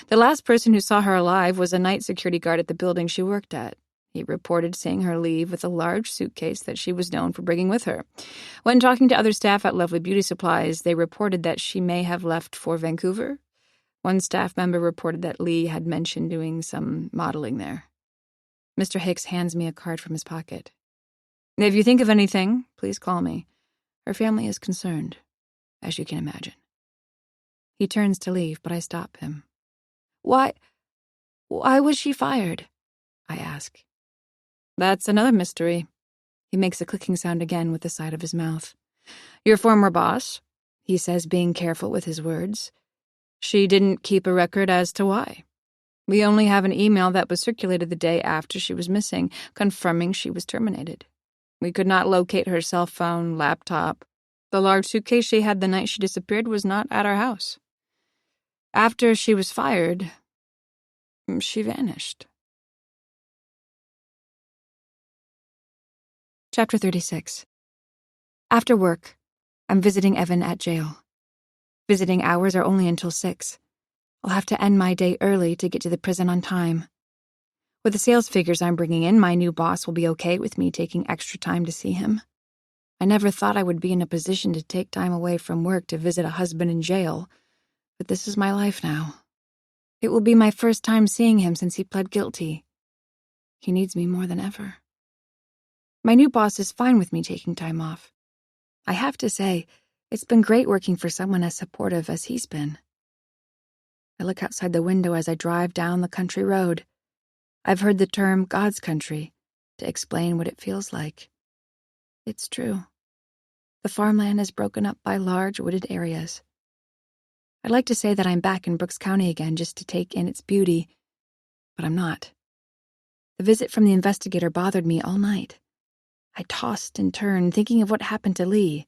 [SPEAKER 2] The last person who saw her alive was a night security guard at the building she worked at. He reported seeing her leave with a large suitcase that she was known for bringing with her. When talking to other staff at Lovely Beauty Supplies, they reported that she may have left for Vancouver. One staff member reported that Lee had mentioned doing some modeling there. Mr. Hicks hands me a card from his pocket. If you think of anything, please call me. Her family is concerned, as you can imagine. He turns to leave, but I stop him. Why was she fired? I ask. That's another mystery. He makes a clicking sound again with the side of his mouth. Your former boss, he says, being careful with his words. She didn't keep a record as to why. We only have an email that was circulated the day after she was missing, confirming she was terminated. We could not locate her cell phone, laptop. The large suitcase she had the night she disappeared was not at our house. After she was fired, she vanished. Chapter 36. After work, I'm visiting Evan at jail. Visiting hours are only until 6. I'll have to end my day early to get to the prison on time. With the sales figures I'm bringing in, my new boss will be okay with me taking extra time to see him. I never thought I would be in a position to take time away from work to visit a husband in jail, but this is my life now. It will be my first time seeing him since he pled guilty. He needs me more than ever. My new boss is fine with me taking time off. I have to say, it's been great working for someone as supportive as he's been. I look outside the window as I drive down the country road. I've heard the term God's country to explain what it feels like. It's true. The farmland is broken up by large wooded areas. I'd like to say that I'm back in Brooks County again just to take in its beauty, but I'm not. The visit from the investigator bothered me all night. I tossed and turned, thinking of what happened to Lee.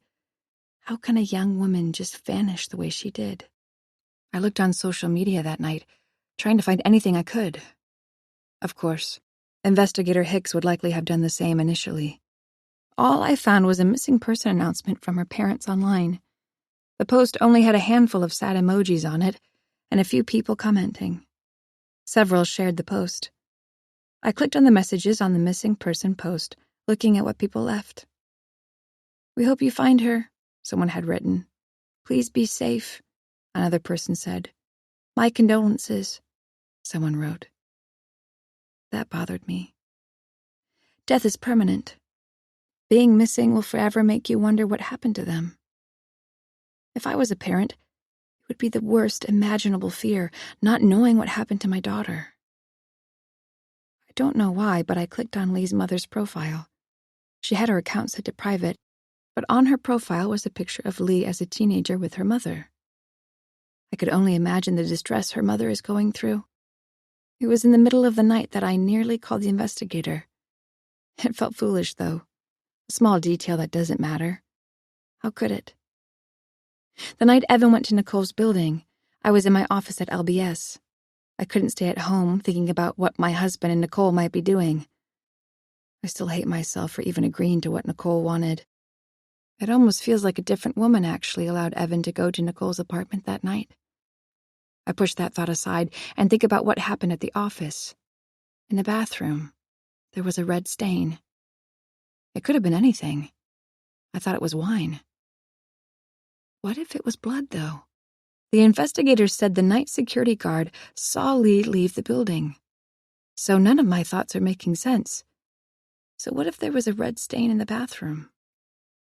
[SPEAKER 2] How can a young woman just vanish the way she did? I looked on social media that night, trying to find anything I could. Of course, Investigator Hicks would likely have done the same initially. All I found was a missing person announcement from her parents online. The post only had a handful of sad emojis on it, and a few people commenting. Several shared the post. I clicked on the messages on the missing person post, looking at what people left. "We hope you find her," someone had written. "Please be safe," another person said. "My condolences," someone wrote. That bothered me. Death is permanent. Being missing will forever make you wonder what happened to them. If I was a parent, it would be the worst imaginable fear, not knowing what happened to my daughter. I don't know why, but I clicked on Lee's mother's profile. She had her account set to private, but on her profile was a picture of Lee as a teenager with her mother. I could only imagine the distress her mother is going through. It was in the middle of the night that I nearly called the investigator. It felt foolish, though. A small detail that doesn't matter. How could it? The night Evan went to Nicole's building, I was in my office at LBS. I couldn't stay at home thinking about what my husband and Nicole might be doing. I still hate myself for even agreeing to what Nicole wanted. It almost feels like a different woman actually allowed Evan to go to Nicole's apartment that night. I push that thought aside and think about what happened at the office. In the bathroom, there was a red stain. It could have been anything. I thought it was wine. What if it was blood, though? The investigators said the night security guard saw Lee leave the building. So none of my thoughts are making sense. So what if there was a red stain in the bathroom?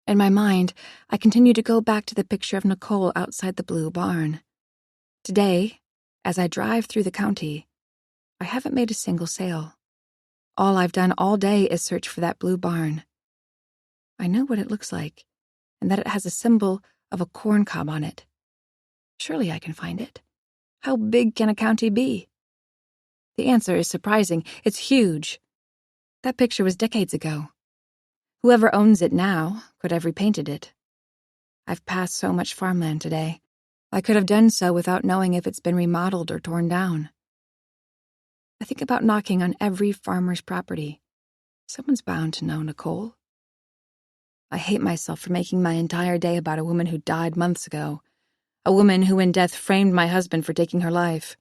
[SPEAKER 2] In my mind, I continue to go back to the picture of Nicole outside the blue barn. Today, as I drive through the county, I haven't made a single sale. All I've done all day is search for that blue barn. I know what it looks like, and that it has a symbol of a corn cob on it. Surely I can find it. How big can a county be? The answer is surprising. It's huge. That picture was decades ago. Whoever owns it now could have repainted it. I've passed so much farmland today. I could have done so without knowing if it's been remodeled or torn down. I think about knocking on every farmer's property. Someone's bound to know Nicole. I hate myself for making my entire day about a woman who died months ago. A woman who in death framed my husband for taking her life.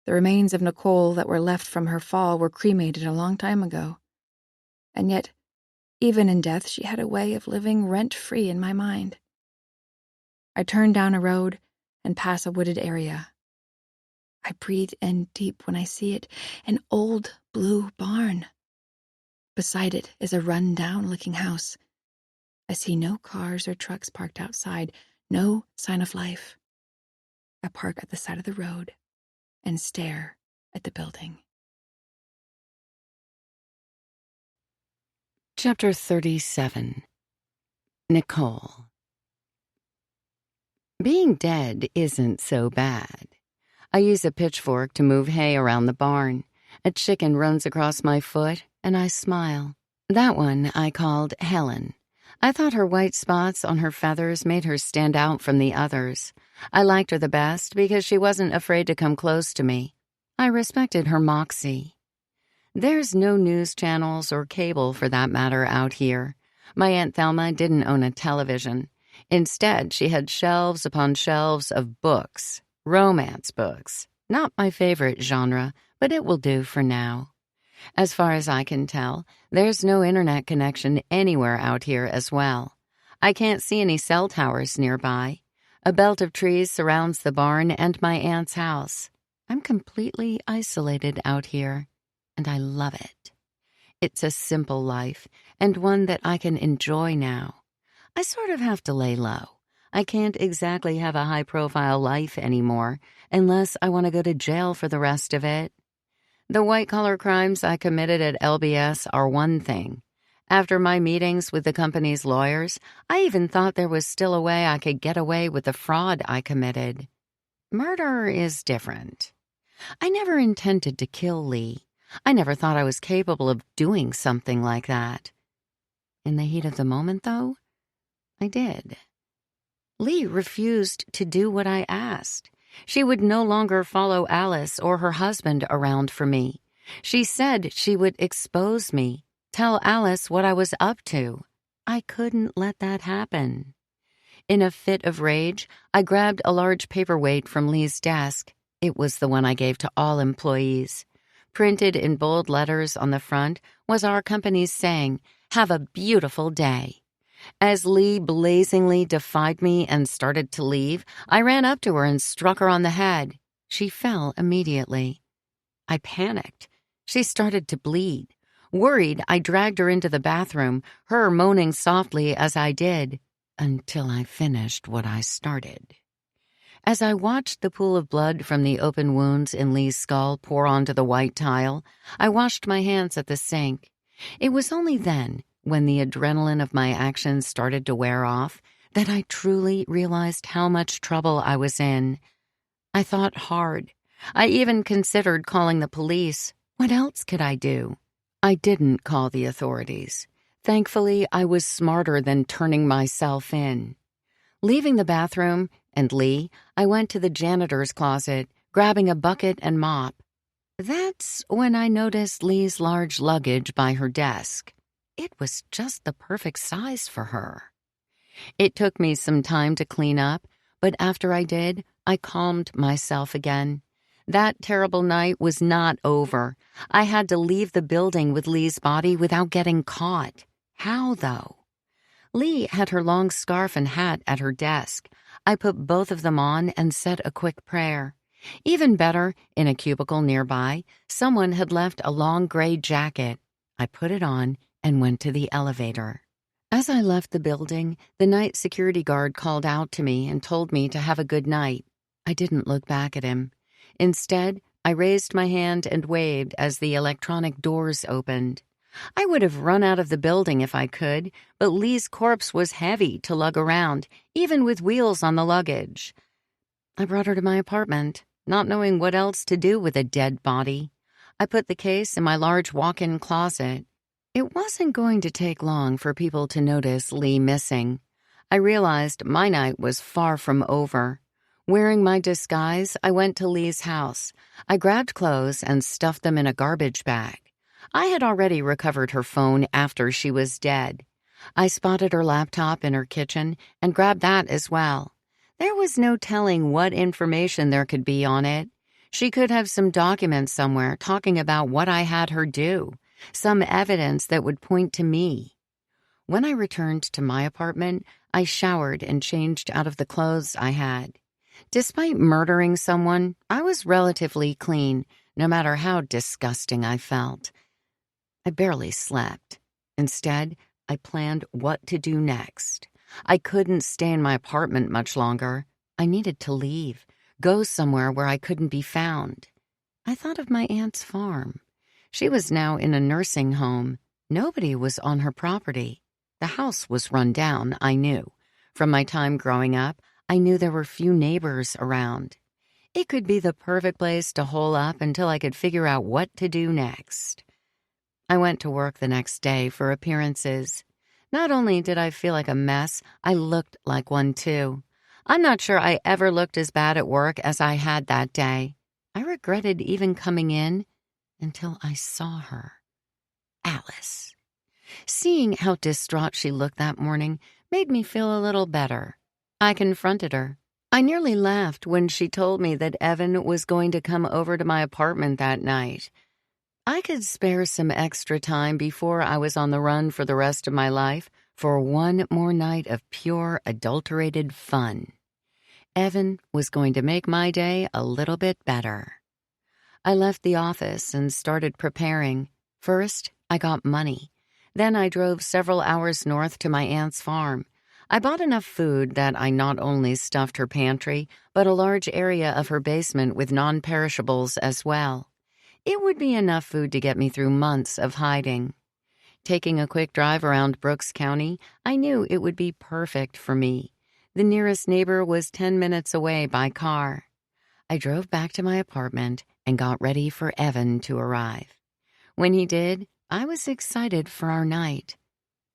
[SPEAKER 2] The remains of Nicole that were left from her fall were cremated a long time ago. And yet, even in death, she had a way of living rent-free in my mind. I turn down a road and pass a wooded area. I breathe in deep when I see it, an old blue barn. Beside it is a run-down-looking house. I see no cars or trucks parked outside, no sign of life. I park at the side of the road and stare at the building.
[SPEAKER 1] Chapter 37. Nicole. Being dead isn't so bad. I use a pitchfork to move hay around the barn. A chicken runs across my foot, and I smile. That one I called Helen. I thought her white spots on her feathers made her stand out from the others. I liked her the best because she wasn't afraid to come close to me. I respected her moxie. There's no news channels or cable for that matter out here. My Aunt Thelma didn't own a television. Instead, she had shelves upon shelves of books, romance books. Not my favorite genre, but it will do for now. As far as I can tell, there's no internet connection anywhere out here as well. I can't see any cell towers nearby. A belt of trees surrounds the barn and my aunt's house. I'm completely isolated out here, and I love it. It's a simple life, and one that I can enjoy now. I sort of have to lay low. I can't exactly have a high-profile life anymore, unless I want to go to jail for the rest of it. The white-collar crimes I committed at LBS are one thing. After my meetings with the company's lawyers, I even thought there was still a way I could get away with the fraud I committed. Murder is different. I never intended to kill Lee. I never thought I was capable of doing something like that. In the heat of the moment, though, I did. Lee refused to do what I asked. She would no longer follow Alice or her husband around for me. She said she would expose me, tell Alice what I was up to. I couldn't let that happen. In a fit of rage, I grabbed a large paperweight from Lee's desk. It was the one I gave to all employees. Printed in bold letters on the front was our company's saying, "Have a beautiful day." As Lee blazingly defied me and started to leave, I ran up to her and struck her on the head. She fell immediately. I panicked. She started to bleed. Worried, I dragged her into the bathroom, her moaning softly as I did, until I finished what I started. As I watched the pool of blood from the open wounds in Lee's skull pour onto the white tile, I washed my hands at the sink. It was only then, when the adrenaline of my actions started to wear off, that I truly realized how much trouble I was in. I thought hard. I even considered calling the police. What else could I do? I didn't call the authorities. Thankfully, I was smarter than turning myself in. Leaving the bathroom and Lee, I went to the janitor's closet, grabbing a bucket and mop. That's when I noticed Lee's large luggage by her desk. It was just the perfect size for her. It took me some time to clean up, but after I did, I calmed myself again. That terrible night was not over. I had to leave the building with Lee's body without getting caught. How, though? Lee had her long scarf and hat at her desk. I put both of them on and said a quick prayer. Even better, in a cubicle nearby, someone had left a long gray jacket. I put it on and went to the elevator. As I left the building, the night security guard called out to me and told me to have a good night. I didn't look back at him. Instead, I raised my hand and waved as the electronic doors opened. I would have run out of the building if I could, but Lee's corpse was heavy to lug around, even with wheels on the luggage. I brought her to my apartment, not knowing what else to do with a dead body. I put the case in my large walk-in closet. It wasn't going to take long for people to notice Lee missing. I realized my night was far from over. Wearing my disguise, I went to Lee's house. I grabbed clothes and stuffed them in a garbage bag. I had already recovered her phone after she was dead. I spotted her laptop in her kitchen and grabbed that as well. There was no telling what information there could be on it. She could have some documents somewhere talking about what I had her do, some evidence that would point to me. When I returned to my apartment, I showered and changed out of the clothes I had. Despite murdering someone, I was relatively clean, no matter how disgusting I felt. I barely slept. Instead, I planned what to do next. I couldn't stay in my apartment much longer. I needed to leave, go somewhere where I couldn't be found. I thought of my aunt's farm. She was now in a nursing home. Nobody was on her property. The house was run down, I knew. From my time growing up, I knew there were few neighbors around. It could be the perfect place to hole up until I could figure out what to do next. I went to work the next day for appearances. Not only did I feel like a mess, I looked like one too. I'm not sure I ever looked as bad at work as I had that day. I regretted even coming in until I saw her. Alice. Seeing how distraught she looked that morning made me feel a little better. I confronted her. I nearly laughed when she told me that Evan was going to come over to my apartment that night. I could spare some extra time before I was on the run for the rest of my life for one more night of pure, adulterated fun. Evan was going to make my day a little bit better. I left the office and started preparing. First, I got money. Then I drove several hours north to my aunt's farm. I bought enough food that I not only stuffed her pantry, but a large area of her basement with non-perishables as well. It would be enough food to get me through months of hiding. Taking a quick drive around Brooks County, I knew it would be perfect for me. The nearest neighbor was 10 minutes away by car. I drove back to my apartment and got ready for Evan to arrive. When he did, I was excited for our night.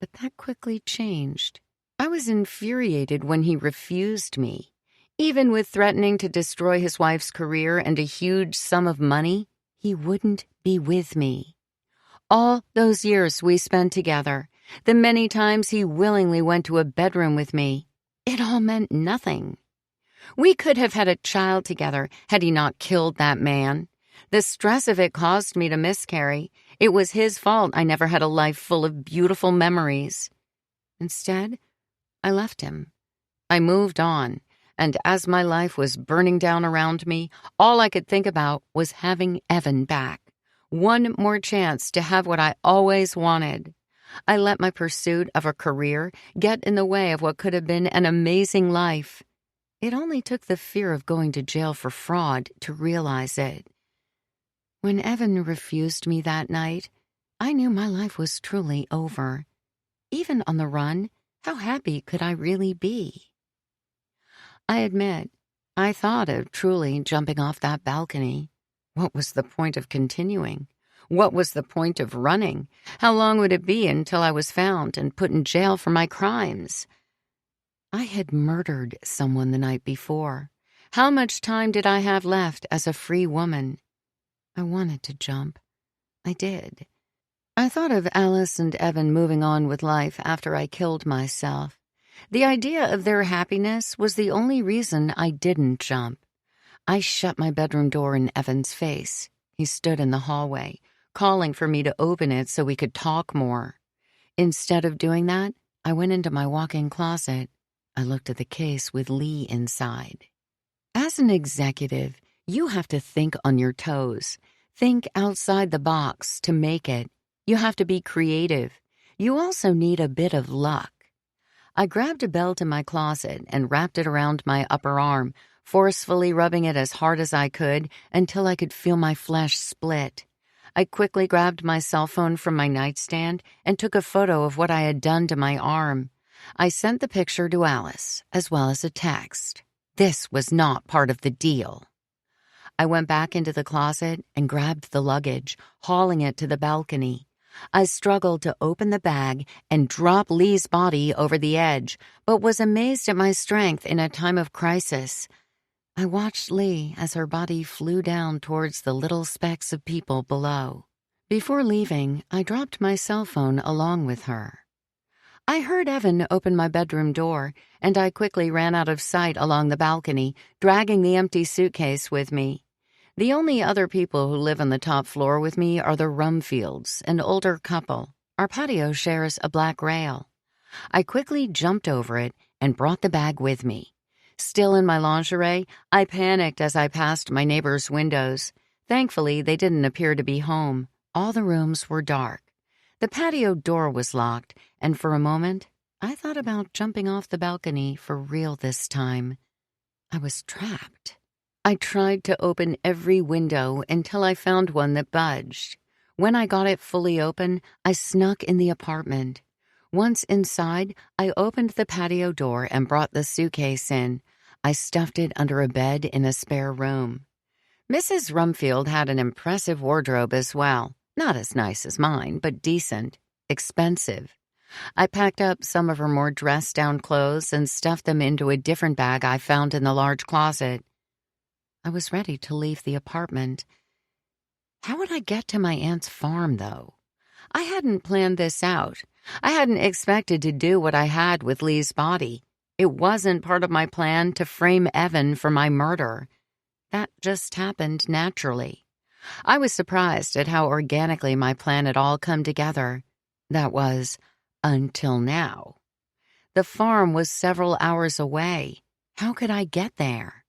[SPEAKER 1] But that quickly changed. I was infuriated when he refused me. Even with threatening to destroy his wife's career and a huge sum of money, he wouldn't be with me. All those years we spent together, the many times he willingly went to a bedroom with me, It all meant nothing. We could have had a child together had he not killed that man. The stress of it caused me to miscarry. It was his fault I never had a life full of beautiful memories. Instead, I left him. I moved on, and as my life was burning down around me, all I could think about was having Evan back. One more chance to have what I always wanted. I let my pursuit of a career get in the way of what could have been an amazing life. It only took the fear of going to jail for fraud to realize it. When Evan refused me that night, I knew my life was truly over. Even on the run, how happy could I really be? I admit, I thought of truly jumping off that balcony. What was the point of continuing? What was the point of running? How long would it be until I was found and put in jail for my crimes? I had murdered someone the night before. How much time did I have left as a free woman? I wanted to jump. I did. I thought of Alice and Evan moving on with life after I killed myself. The idea of their happiness was the only reason I didn't jump. I shut my bedroom door in Evan's face. He stood in the hallway, calling for me to open it so we could talk more. Instead of doing that, I went into my walk-in closet. I looked at the case with Lee inside. As an executive, you have to think on your toes. Think outside the box to make it. You have to be creative. You also need a bit of luck. I grabbed a belt in my closet and wrapped it around my upper arm, forcefully rubbing it as hard as I could until I could feel my flesh split. I quickly grabbed my cell phone from my nightstand and took a photo of what I had done to my arm. I sent the picture to Alice, as well as a text. This was not part of the deal. I went back into the closet and grabbed the luggage, hauling it to the balcony. I struggled to open the bag and drop Lee's body over the edge, but was amazed at my strength in a time of crisis. I watched Lee as her body flew down towards the little specks of people below. Before leaving, I dropped my cell phone along with her. I heard Evan open my bedroom door, and I quickly ran out of sight along the balcony, dragging the empty suitcase with me. The only other people who live on the top floor with me are the Rumfields, an older couple. Our patio shares a black rail. I quickly jumped over it and brought the bag with me. Still in my lingerie, I panicked as I passed my neighbors' windows. Thankfully, they didn't appear to be home. All the rooms were dark. The patio door was locked, and for a moment, I thought about jumping off the balcony for real this time. I was trapped. I tried to open every window until I found one that budged. When I got it fully open, I snuck in the apartment. Once inside, I opened the patio door and brought the suitcase in. I stuffed it under a bed in a spare room. Mrs. Rumfield had an impressive wardrobe as well. Not as nice as mine, but decent. Expensive. I packed up some of her more dressed-down clothes and stuffed them into a different bag I found in the large closet. I was ready to leave the apartment. How would I get to my aunt's farm, though? I hadn't planned this out. I hadn't expected to do what I had with Lee's body. It wasn't part of my plan to frame Evan for my murder. That just happened naturally. I was surprised at how organically my plan had all come together. That was, until now. The farm was several hours away. How could I get there?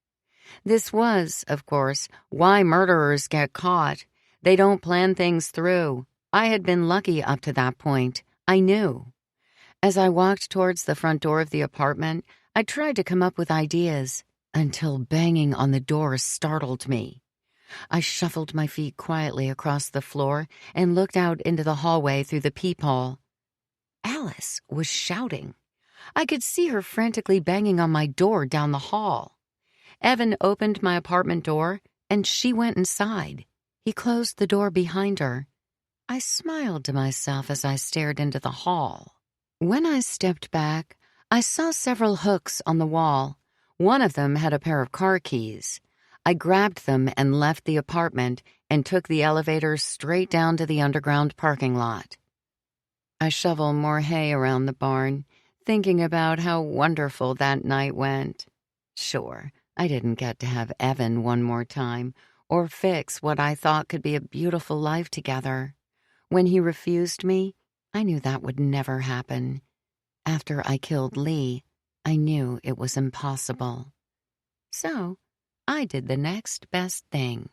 [SPEAKER 1] This was, of course, why murderers get caught. They don't plan things through. I had been lucky up to that point. I knew. As I walked towards the front door of the apartment, I tried to come up with ideas, until banging on the door startled me. I shuffled my feet quietly across the floor and looked out into the hallway through the peephole. Alice was shouting. I could see her frantically banging on my door down the hall. Evan opened my apartment door, and she went inside. He closed the door behind her. I smiled to myself as I stared into the hall. When I stepped back, I saw several hooks on the wall. One of them had a pair of car keys. I grabbed them and left the apartment and took the elevator straight down to the underground parking lot. I shoveled more hay around the barn, thinking about how wonderful that night went. Sure, I didn't get to have Evan one more time or fix what I thought could be a beautiful life together. When he refused me, I knew that would never happen. After I killed Lee, I knew it was impossible. So, I did the next best thing.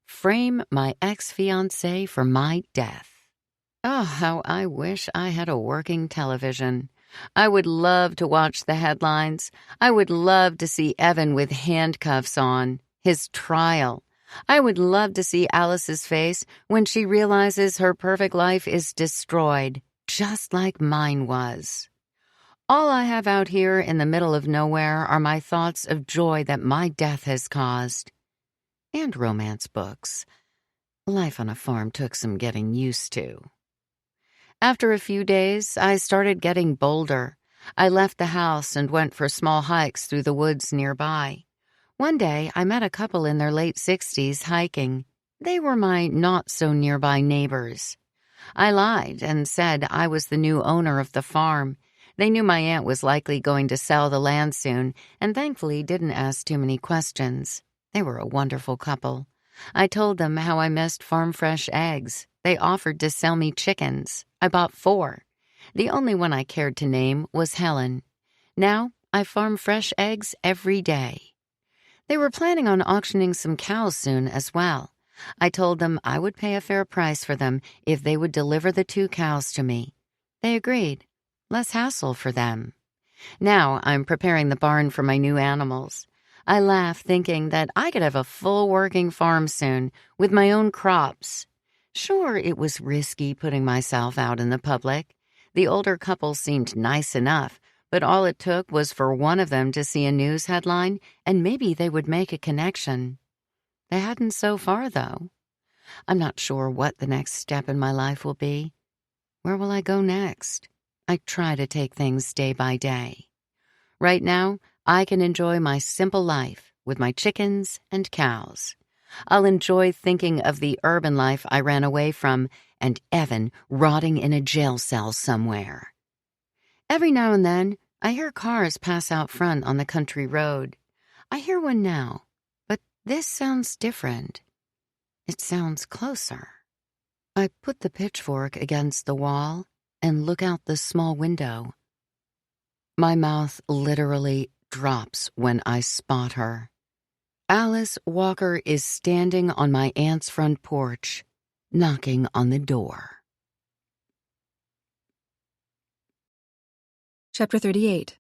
[SPEAKER 1] Frame my ex-fiancé for my death. Oh, how I wish I had a working television. I would love to watch the headlines. I would love to see Evan with handcuffs on, his trial. I would love to see Alice's face when she realizes her perfect life is destroyed, just like mine was. All I have out here in the middle of nowhere are my thoughts of joy that my death has caused. And romance books. Life on a farm took some getting used to. After a few days, I started getting bolder. I left the house and went for small hikes through the woods nearby. One day, I met a couple in their late 60s hiking. They were my not-so-nearby neighbors. I lied and said I was the new owner of the farm. They knew my aunt was likely going to sell the land soon, and thankfully didn't ask too many questions. They were a wonderful couple. I told them how I missed farm-fresh eggs. They offered to sell me chickens. I bought 4. The only one I cared to name was Helen. Now, I farm fresh eggs every day. They were planning on auctioning some cows soon as well. I told them I would pay a fair price for them if they would deliver the 2 cows to me. They agreed. Less hassle for them. Now I'm preparing the barn for my new animals. I laugh thinking that I could have a full working farm soon with my own crops. Sure, it was risky putting myself out in the public. The older couple seemed nice enough, but all it took was for one of them to see a news headline and maybe they would make a connection. They hadn't so far, though. I'm not sure what the next step in my life will be. Where will I go next? I try to take things day by day. Right now, I can enjoy my simple life with my chickens and cows. I'll enjoy thinking of the urban life I ran away from and Evan rotting in a jail cell somewhere. Every now and then, I hear cars pass out front on the country road. I hear one now, but this sounds different. It sounds closer. I put the pitchfork against the wall and look out the small window. My mouth literally drops when I spot her. Alice Walker is standing on my aunt's front porch, knocking on the door.
[SPEAKER 2] Chapter 38.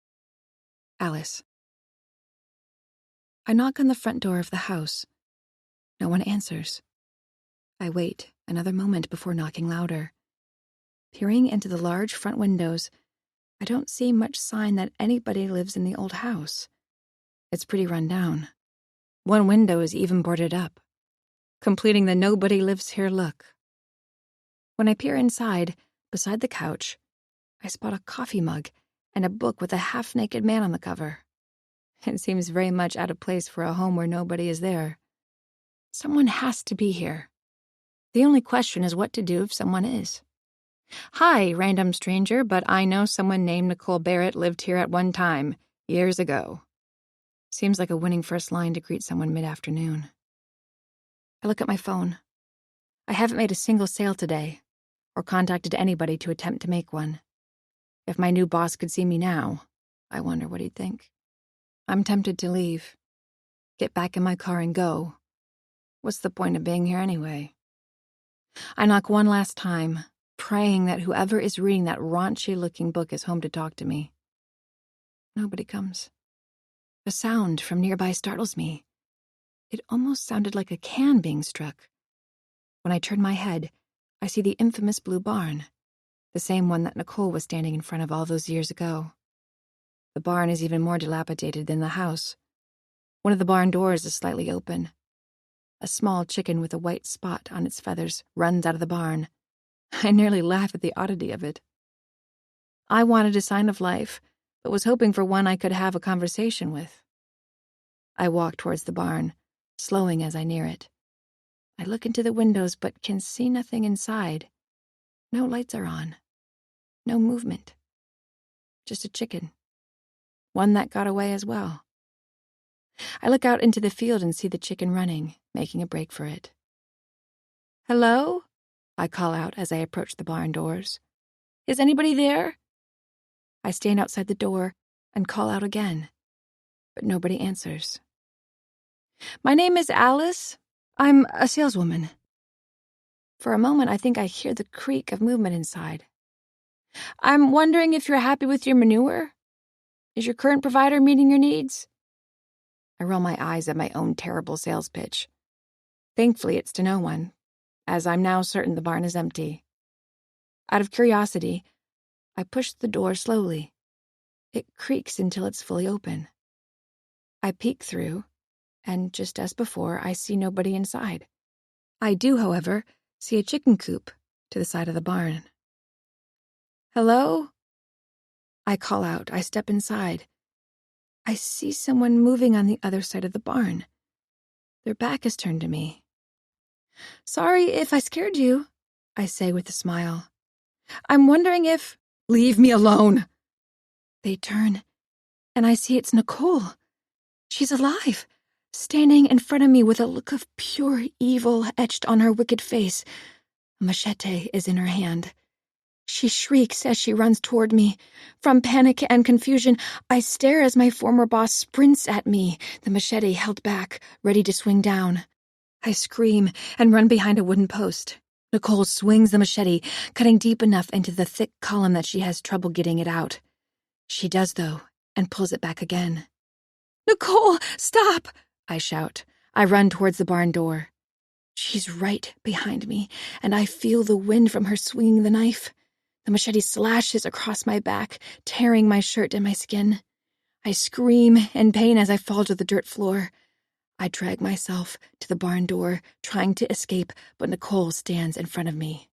[SPEAKER 2] Alice. I knock on the front door of the house. No one answers. I wait another moment before knocking louder. Peering into the large front windows, I don't see much sign that anybody lives in the old house. It's pretty run down. One window is even boarded up, completing the nobody lives here look. When I peer inside, beside the couch, I spot a coffee mug and a book with a half-naked man on the cover. It seems very much out of place for a home where nobody is there. Someone has to be here. The only question is what to do if someone is. Hi, random stranger, but I know someone named Nicole Barrett lived here at one time, years ago. Seems like a winning first line to greet someone mid-afternoon. I look at my phone. I haven't made a single sale today, or contacted anybody to attempt to make one. If my new boss could see me now, I wonder what he'd think. I'm tempted to leave. Get back in my car and go. What's the point of being here anyway? I knock one last time, praying that whoever is reading that raunchy-looking book is home to talk to me. Nobody comes. A sound from nearby startles me. It almost sounded like a can being struck. When I turn my head, I see the infamous blue barn, the same one that Nicole was standing in front of all those years ago. The barn is even more dilapidated than the house. One of the barn doors is slightly open. A small chicken with a white spot on its feathers runs out of the barn. I nearly laugh at the oddity of it. I wanted a sign of life, but was hoping for one I could have a conversation with. I walk towards the barn, slowing as I near it. I look into the windows but can see nothing inside. No lights are on. No movement. just a chicken. One that got away as well. I look out into the field and see the chicken running, making a break for it. "Hello?" I call out as I approach the barn doors. "Is anybody there?" I stand outside the door and call out again, but nobody answers. "My name is Alice. I'm a saleswoman." For a moment, I think I hear the creak of movement inside. "I'm wondering if you're happy with your manure? Is your current provider meeting your needs?" I roll my eyes at my own terrible sales pitch. Thankfully, it's to no one, as I'm now certain the barn is empty. Out of curiosity, I push the door slowly. It creaks until it's fully open. I peek through, and just as before, I see nobody inside. I do, however, see a chicken coop to the side of the barn. "Hello?" I call out. I step inside. I see someone moving on the other side of the barn. Their back is turned to me. "Sorry if I scared you," I say with a smile. "I'm wondering if—" "Leave me alone!" They turn, and I see it's Nicole. She's alive, standing in front of me with a look of pure evil etched on her wicked face. A machete is in her hand. She shrieks as she runs toward me. From panic and confusion, I stare as my former boss sprints at me, the machete held back, ready to swing down. I scream and run behind a wooden post. Nicole swings the machete, cutting deep enough into the thick column that she has trouble getting it out. She does, though, and pulls it back again. "Nicole, stop!" I shout. I run towards the barn door. She's right behind me, and I feel the wind from her swinging the knife. The machete slashes across my back, tearing my shirt and my skin. I scream in pain as I fall to the dirt floor. I drag myself to the barn door, trying to escape, but Nicole stands in front of me.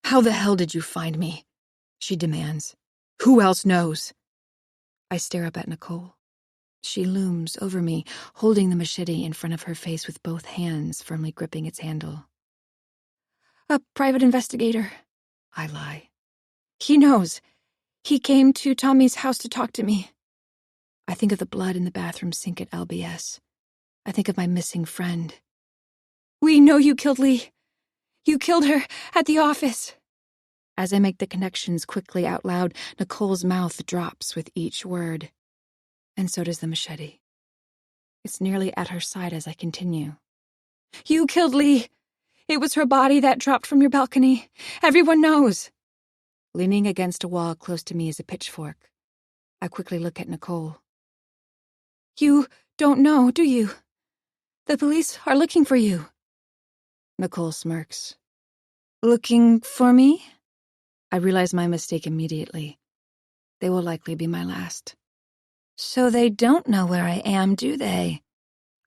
[SPEAKER 2] "How the hell did you find me?" she demands. "Who else knows?" I stare up at Nicole. She looms over me, holding the machete in front of her face with both hands firmly gripping its handle. "A private investigator," I lie. "He knows. He came to Tommy's house to talk to me." I think of the blood in the bathroom sink at LBS. I think of my missing friend. "We know you killed Lee. You killed her at the office." As I make the connections quickly out loud, Nicole's mouth drops with each word. And so does the machete. It's nearly at her side as I continue. "You killed Lee. It was her body that dropped from your balcony. Everyone knows." Leaning against a wall close to me is a pitchfork. I quickly look at Nicole. "You don't know, do you? The police are looking for you." Nicole smirks. "Looking for me?" I realize my mistake immediately. They will likely be my last. "So they don't know where I am, do they?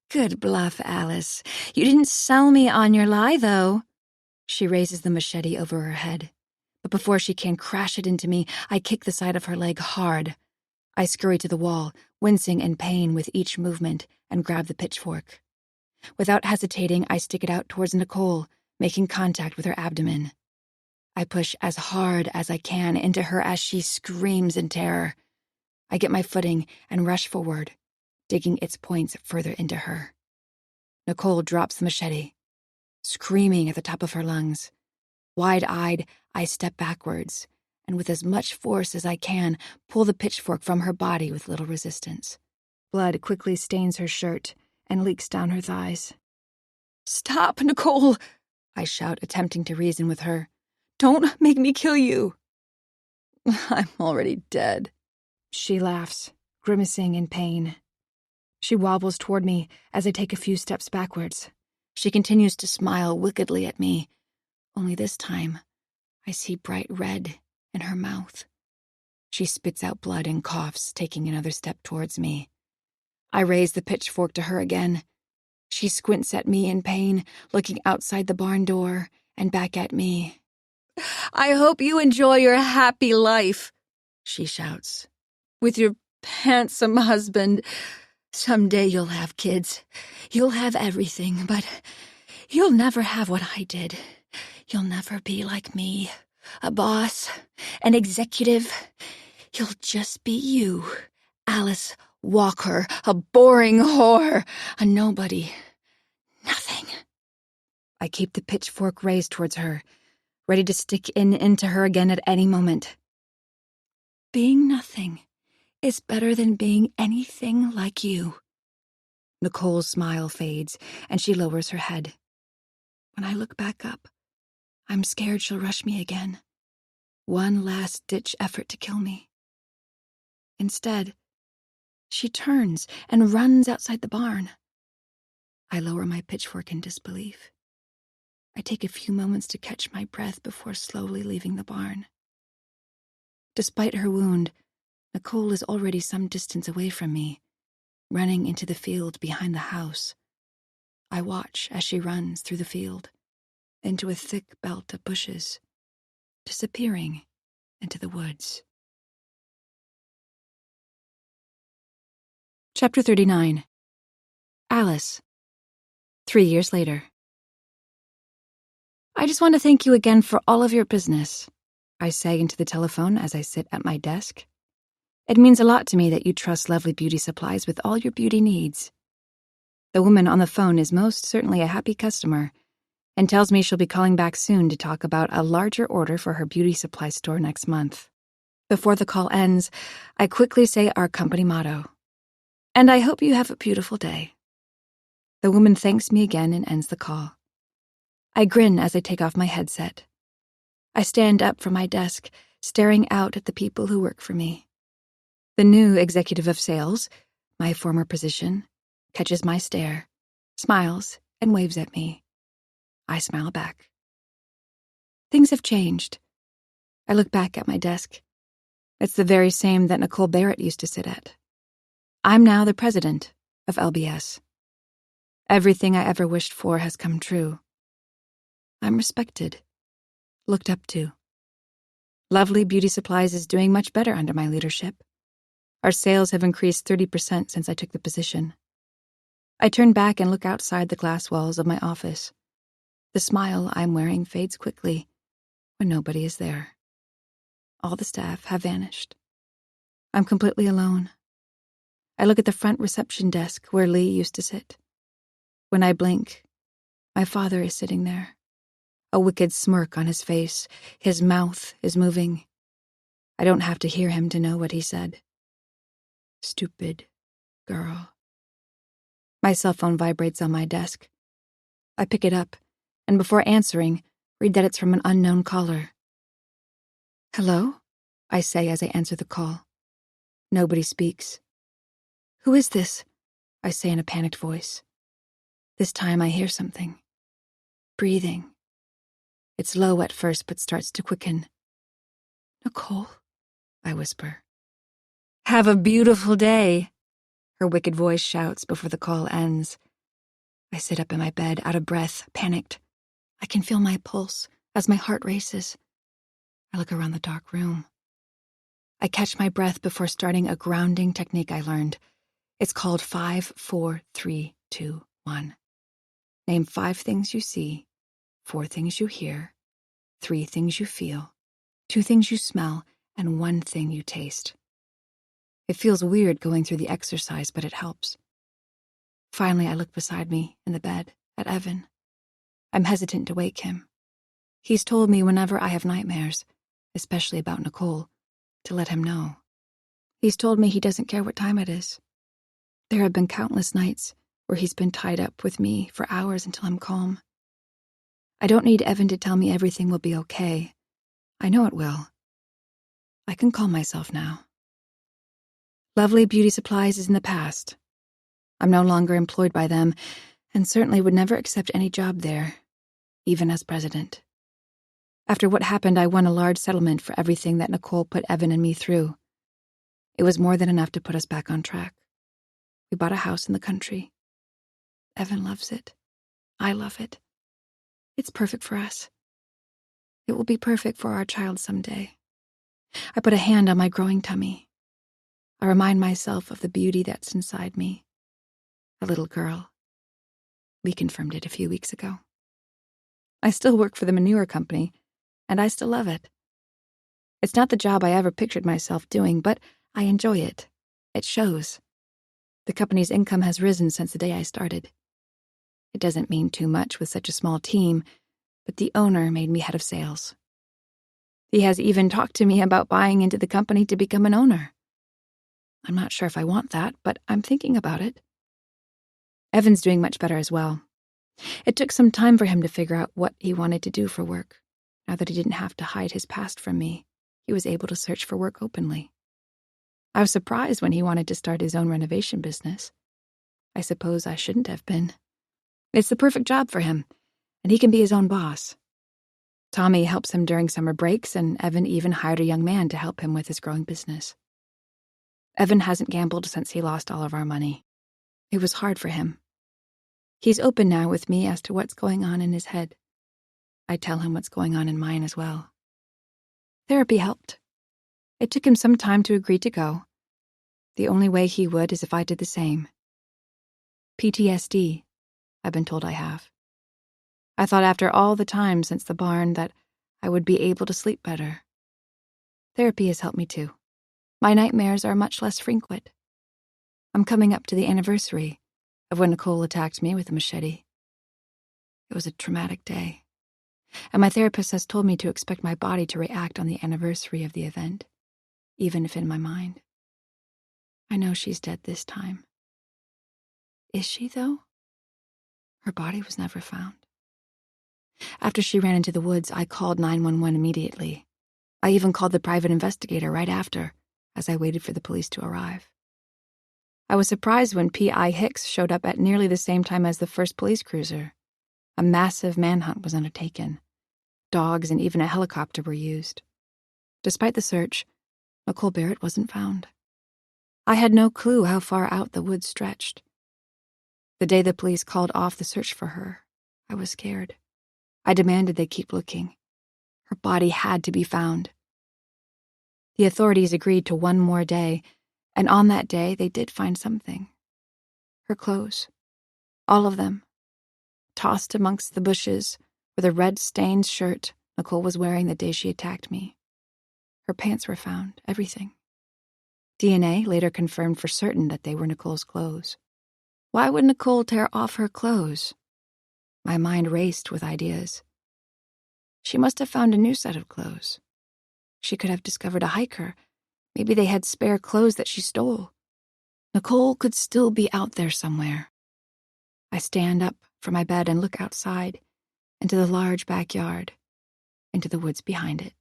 [SPEAKER 2] Good bluff, Alice. You didn't sell me on your lie, though." She raises the machete over her head. But before she can crash it into me, I kick the side of her leg hard. I scurry to the wall, wincing in pain with each movement, and grab the pitchfork. Without hesitating, I stick it out towards Nicole, making contact with her abdomen. I push as hard as I can into her as she screams in terror. I get my footing and rush forward, digging its points further into her. Nicole drops the machete, screaming at the top of her lungs. Wide-eyed, I step backwards, and with as much force as I can, pull the pitchfork from her body with little resistance. Blood quickly stains her shirt and leaks down her thighs. "Stop, Nicole!" I shout, attempting to reason with her. "Don't make me kill you." "I'm already dead." She laughs, grimacing in pain. She wobbles toward me as I take a few steps backwards. She continues to smile wickedly at me, only this time I see bright red in her mouth. She spits out blood and coughs, taking another step towards me. I raise the pitchfork to her again. She squints at me in pain, looking outside the barn door and back at me. "I hope you enjoy your happy life," she shouts, "with your handsome husband. Someday you'll have kids. You'll have everything, but you'll never have what I did. You'll never be like me, a boss, an executive. You'll just be you, Alice Walker, a boring whore, a nobody. Nothing. I keep the pitchfork raised towards her, ready to stick into her again at any moment. Being nothing is better than being anything like you. Nicole's smile fades, and she lowers her head. When I look back up, I'm scared she'll rush me again. One last-ditch effort to kill me. Instead, she turns and runs outside the barn. I lower my pitchfork in disbelief. I take a few moments to catch my breath before slowly leaving the barn. Despite her wound, Nicole is already some distance away from me, running into the field behind the house. I watch as she runs through the field, into a thick belt of bushes, disappearing into the woods. Chapter 39. Alice. 3 years later. I just want to thank you again for all of your business, I say into the telephone as I sit at my desk. It means a lot to me that you trust Lovely Beauty Supplies with all your beauty needs. The woman on the phone is most certainly a happy customer and tells me she'll be calling back soon to talk about a larger order for her beauty supply store next month. Before the call ends, I quickly say our company motto. And I hope you have a beautiful day. The woman thanks me again and ends the call. I grin as I take off my headset. I stand up from my desk, staring out at the people who work for me. The new executive of sales, my former position, catches my stare, smiles, and waves at me. I smile back. Things have changed. I look back at my desk. It's the very same that Nicole Barrett used to sit at. I'm now the president of LBS. Everything I ever wished for has come true. I'm respected, looked up to. Lovely Beauty Supplies is doing much better under my leadership. Our sales have increased 30% since I took the position. I turn back and look outside the glass walls of my office. The smile I'm wearing fades quickly when nobody is there. All the staff have vanished. I'm completely alone. I look at the front reception desk where Lee used to sit. When I blink, my father is sitting there. A wicked smirk on his face. His mouth is moving. I don't have to hear him to know what he said. Stupid girl. My cell phone vibrates on my desk. I pick it up, and before answering, read that it's from an unknown caller. Hello? I say as I answer the call. Nobody speaks. Who is this? I say in a panicked voice. This time I hear something. Breathing. It's low at first, but starts to quicken. Nicole, I whisper. Have a beautiful day, her wicked voice shouts before the call ends. I sit up in my bed, out of breath, panicked. I can feel my pulse as my heart races. I look around the dark room. I catch my breath before starting a grounding technique I learned. It's called 5, 4, 3, 2, 1. Name 5 things you see, 4 things you hear, 3 things you feel, 2 things you smell, and 1 thing you taste. It feels weird going through the exercise, but it helps. Finally, I look beside me in the bed at Evan. I'm hesitant to wake him. He's told me whenever I have nightmares, especially about Nicole, to let him know. He's told me he doesn't care what time it is. There have been countless nights where he's been tied up with me for hours until I'm calm. I don't need Evan to tell me everything will be okay. I know it will. I can calm myself now. Lovely Beauty Supplies is in the past. I'm no longer employed by them, and certainly would never accept any job there, even as president. After what happened, I won a large settlement for everything that Nicole put Evan and me through. It was more than enough to put us back on track. We bought a house in the country. Evan loves it. I love it. It's perfect for us. It will be perfect for our child someday. I put a hand on my growing tummy. I remind myself of the beauty that's inside me. A little girl. We confirmed it a few weeks ago. I still work for the manure company, and I still love it. It's not the job I ever pictured myself doing, but I enjoy it. It shows. The company's income has risen since the day I started. It doesn't mean too much with such a small team, but the owner made me head of sales. He has even talked to me about buying into the company to become an owner. I'm not sure if I want that, but I'm thinking about it. Evan's doing much better as well. It took some time for him to figure out what he wanted to do for work. Now that he didn't have to hide his past from me, he was able to search for work openly. I was surprised when he wanted to start his own renovation business. I suppose I shouldn't have been. It's the perfect job for him, and he can be his own boss. Tommy helps him during summer breaks, and Evan even hired a young man to help him with his growing business. Evan hasn't gambled since he lost all of our money. It was hard for him. He's open now with me as to what's going on in his head. I tell him what's going on in mine as well. Therapy helped. It took him some time to agree to go. The only way he would is if I did the same. PTSD, I've been told I have. I thought after all the time since the barn that I would be able to sleep better. Therapy has helped me too. My nightmares are much less frequent. I'm coming up to the anniversary of when Nicole attacked me with a machete. It was a traumatic day, and my therapist has told me to expect my body to react on the anniversary of the event, even if in my mind. I know she's dead this time. Is she, though? Her body was never found. After she ran into the woods, I called 911 immediately. I even called the private investigator right after, as I waited for the police to arrive. I was surprised when P.I. Hicks showed up at nearly the same time as the first police cruiser. A massive manhunt was undertaken. Dogs and even a helicopter were used. Despite the search, Nicole Barrett wasn't found. I had no clue how far out the woods stretched. The day the police called off the search for her, I was scared. I demanded they keep looking. Her body had to be found. The authorities agreed to one more day, and on that day they did find something. Her clothes. All of them. Tossed amongst the bushes were the red-stained shirt Nicole was wearing the day she attacked me. Her pants were found, everything. DNA later confirmed for certain that they were Nicole's clothes. Why would Nicole tear off her clothes? My mind raced with ideas. She must have found a new set of clothes. She could have discovered a hiker. Maybe they had spare clothes that she stole. Nicole could still be out there somewhere. I stand up from my bed and look outside, into the large backyard, into the woods behind it.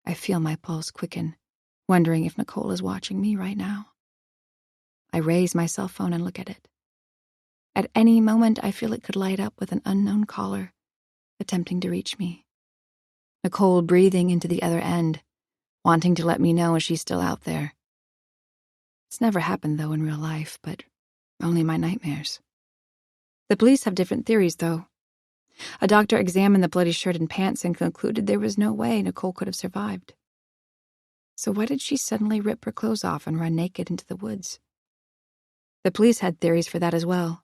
[SPEAKER 2] I feel my pulse quicken, wondering if Nicole is watching me right now. I raise my cell phone and look at it. At any moment, I feel it could light up with an unknown caller, attempting to reach me. Nicole breathing into the other end, wanting to let me know she's still out there. It's never happened, though, in real life, but only my nightmares. The police have different theories, though. A doctor examined the bloody shirt and pants and concluded there was no way Nicole could have survived. So why did she suddenly rip her clothes off and run naked into the woods? The police had theories for that as well.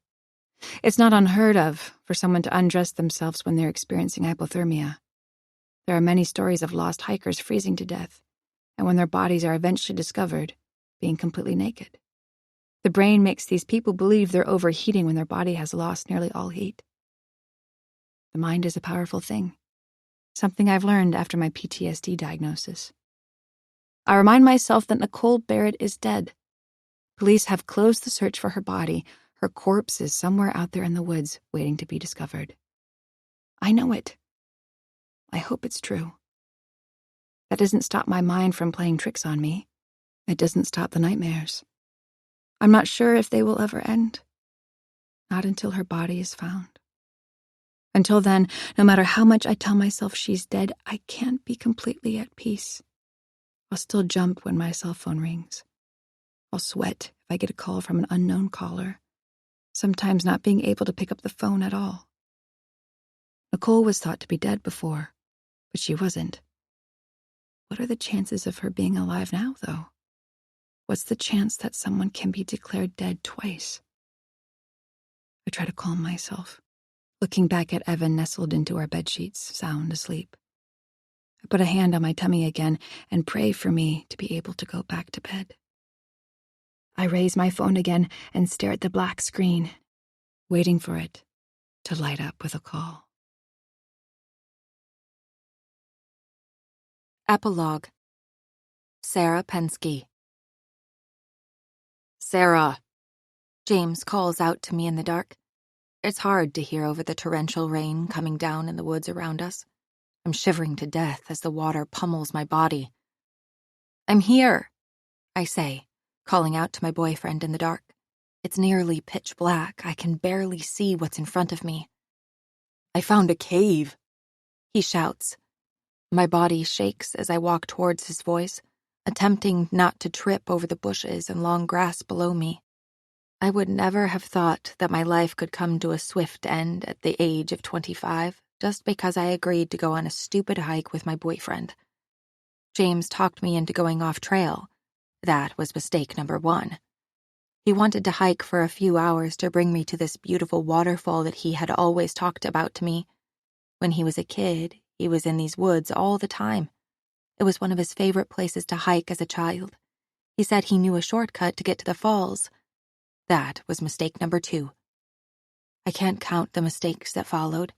[SPEAKER 2] It's not unheard of for someone to undress themselves when they're experiencing hypothermia. There are many stories of lost hikers freezing to death, and when their bodies are eventually discovered, being completely naked. The brain makes these people believe they're overheating when their body has lost nearly all heat. The mind is a powerful thing, something I've learned after my PTSD diagnosis. I remind myself that Nicole Barrett is dead. Police have closed the search for her body. Her corpse is somewhere out there in the woods, waiting to be discovered. I know it. I hope it's true. That doesn't stop my mind from playing tricks on me. It doesn't stop the nightmares. I'm not sure if they will ever end. Not until her body is found. Until then, no matter how much I tell myself she's dead, I can't be completely at peace. I'll still jump when my cell phone rings. I'll sweat if I get a call from an unknown caller, sometimes not being able to pick up the phone at all. Nicole was thought to be dead before, but she wasn't. What are the chances of her being alive now, though? What's the chance that someone can be declared dead twice? I try to calm myself, looking back at Evan nestled into our bedsheets, sound asleep. I put a hand on my tummy again and pray for me to be able to go back to bed. I raise my phone again and stare at the black screen, waiting for it to light up with a call.
[SPEAKER 4] Epilogue. Sarah Pensky. Sarah. James calls out to me in the dark. It's hard to hear over the torrential rain coming down in the woods around us. I'm shivering to death as the water pummels my body. I'm here, I say, calling out to my boyfriend in the dark. It's nearly pitch black. I can barely see what's in front of me. I found a cave, he shouts. My body shakes as I walk towards his voice, attempting not to trip over the bushes and long grass below me. I would never have thought that my life could come to a swift end at the age of 25, just because I agreed to go on a stupid hike with my boyfriend. James talked me into going off trail. That was mistake number 1. He wanted to hike for a few hours to bring me to this beautiful waterfall that he had always talked about to me. When he was a kid, he was in these woods all the time. It was one of his favorite places to hike as a child. He said he knew a shortcut to get to the falls. That was mistake number 2. I can't count the mistakes that followed.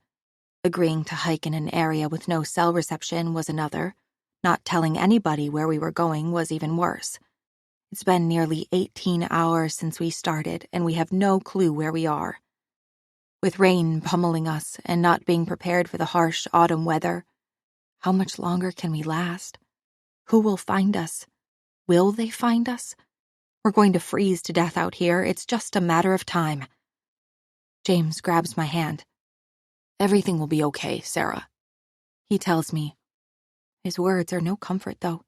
[SPEAKER 4] Agreeing to hike in an area with no cell reception was another. Not telling anybody where we were going was even worse. It's been nearly 18 hours since we started, and we have no clue where we are. With rain pummeling us and not being prepared for the harsh autumn weather, how much longer can we last? Who will find us? Will they find us? We're going to freeze to death out here. It's just a matter of time. James grabs my hand. Everything will be okay, Sarah, he tells me. His words are no comfort, though.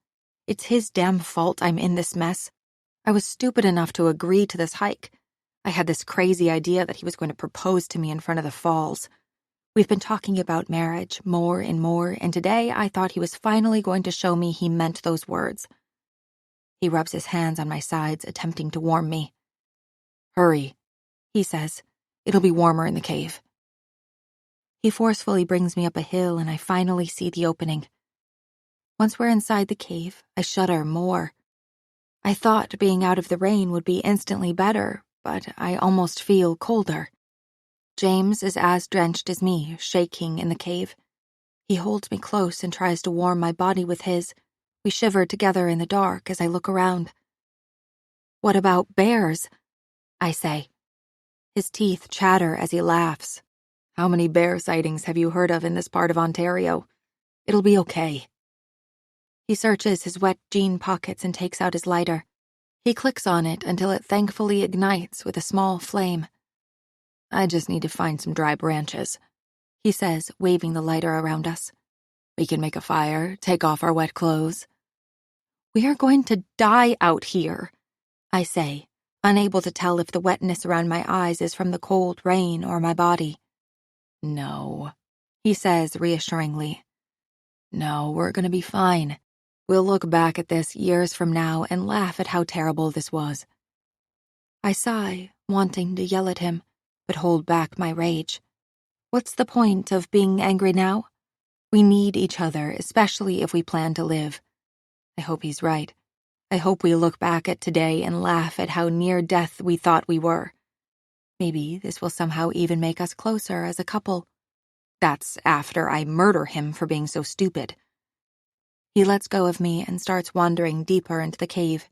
[SPEAKER 4] It's his damn fault I'm in this mess. I was stupid enough to agree to this hike. I had this crazy idea that he was going to propose to me in front of the falls. We've been talking about marriage more and more, and today I thought he was finally going to show me he meant those words. He rubs his hands on my sides, attempting to warm me. Hurry, he says. It'll be warmer in the cave. He forcefully brings me up a hill, and I finally see the opening. Once we're inside the cave, I shudder more. I thought being out of the rain would be instantly better, but I almost feel colder. James is as drenched as me, shaking in the cave. He holds me close and tries to warm my body with his. We shiver together in the dark as I look around. What about bears? I say. His teeth chatter as he laughs. How many bear sightings have you heard of in this part of Ontario? It'll be okay. He searches his wet jean pockets and takes out his lighter. He clicks on it until it thankfully ignites with a small flame. I just need to find some dry branches, he says, waving the lighter around us. We can make a fire, take off our wet clothes. We are going to die out here, I say, unable to tell if the wetness around my eyes is from the cold rain or my body. No, he says reassuringly. No, we're going to be fine. We'll look back at this years from now and laugh at how terrible this was. I sigh, wanting to yell at him, but hold back my rage. What's the point of being angry now? We need each other, especially if we plan to live. I hope he's right. I hope we look back at today and laugh at how near death we thought we were. Maybe this will somehow even make us closer as a couple. That's after I murder him for being so stupid. He lets go of me and starts wandering deeper into the cave.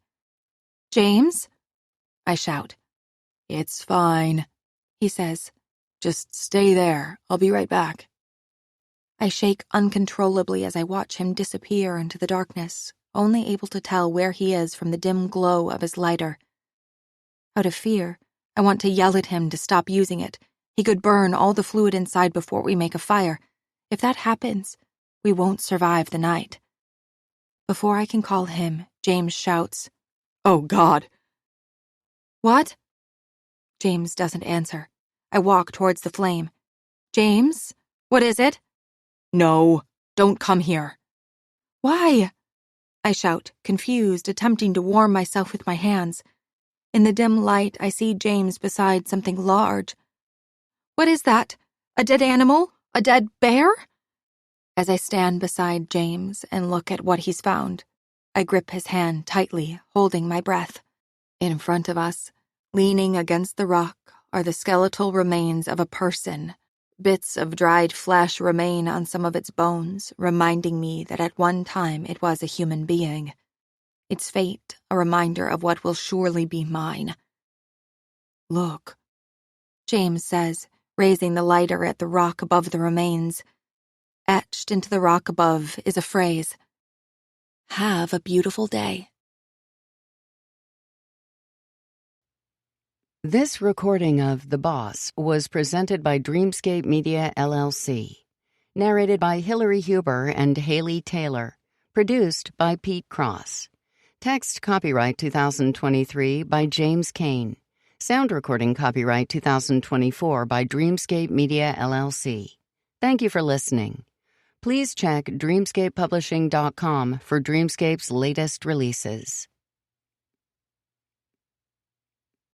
[SPEAKER 4] James? I shout. It's fine, he says. Just stay there. I'll be right back. I shake uncontrollably as I watch him disappear into the darkness, only able to tell where he is from the dim glow of his lighter. Out of fear, I want to yell at him to stop using it. He could burn all the fluid inside before we make a fire. If that happens, we won't survive the night. Before I can call him, James shouts, "Oh, God!" What? James doesn't answer. I walk towards the flame. James? What is it? No, don't come here. Why? I shout, confused, attempting to warm myself with my hands. In the dim light, I see James beside something large. What is that? A dead animal? A dead bear? As I stand beside James and look at what he's found, I grip his hand tightly, holding my breath. In front of us, leaning against the rock, are the skeletal remains of a person. Bits of dried flesh remain on some of its bones, reminding me that at one time it was a human being. Its fate, a reminder of what will surely be mine. "Look," James says, raising the lighter at the rock above the remains. Etched into the rock above is a phrase, "Have a beautiful day."
[SPEAKER 1] This recording of The Boss was presented by Dreamscape Media, LLC. Narrated by Hilary Huber and Haley Taylor. Produced by Pete Cross. Text copyright 2023 by James Caine. Sound recording copyright 2024 by Dreamscape Media, LLC. Thank you for listening. Please check dreamscapepublishing.com for Dreamscape's latest releases.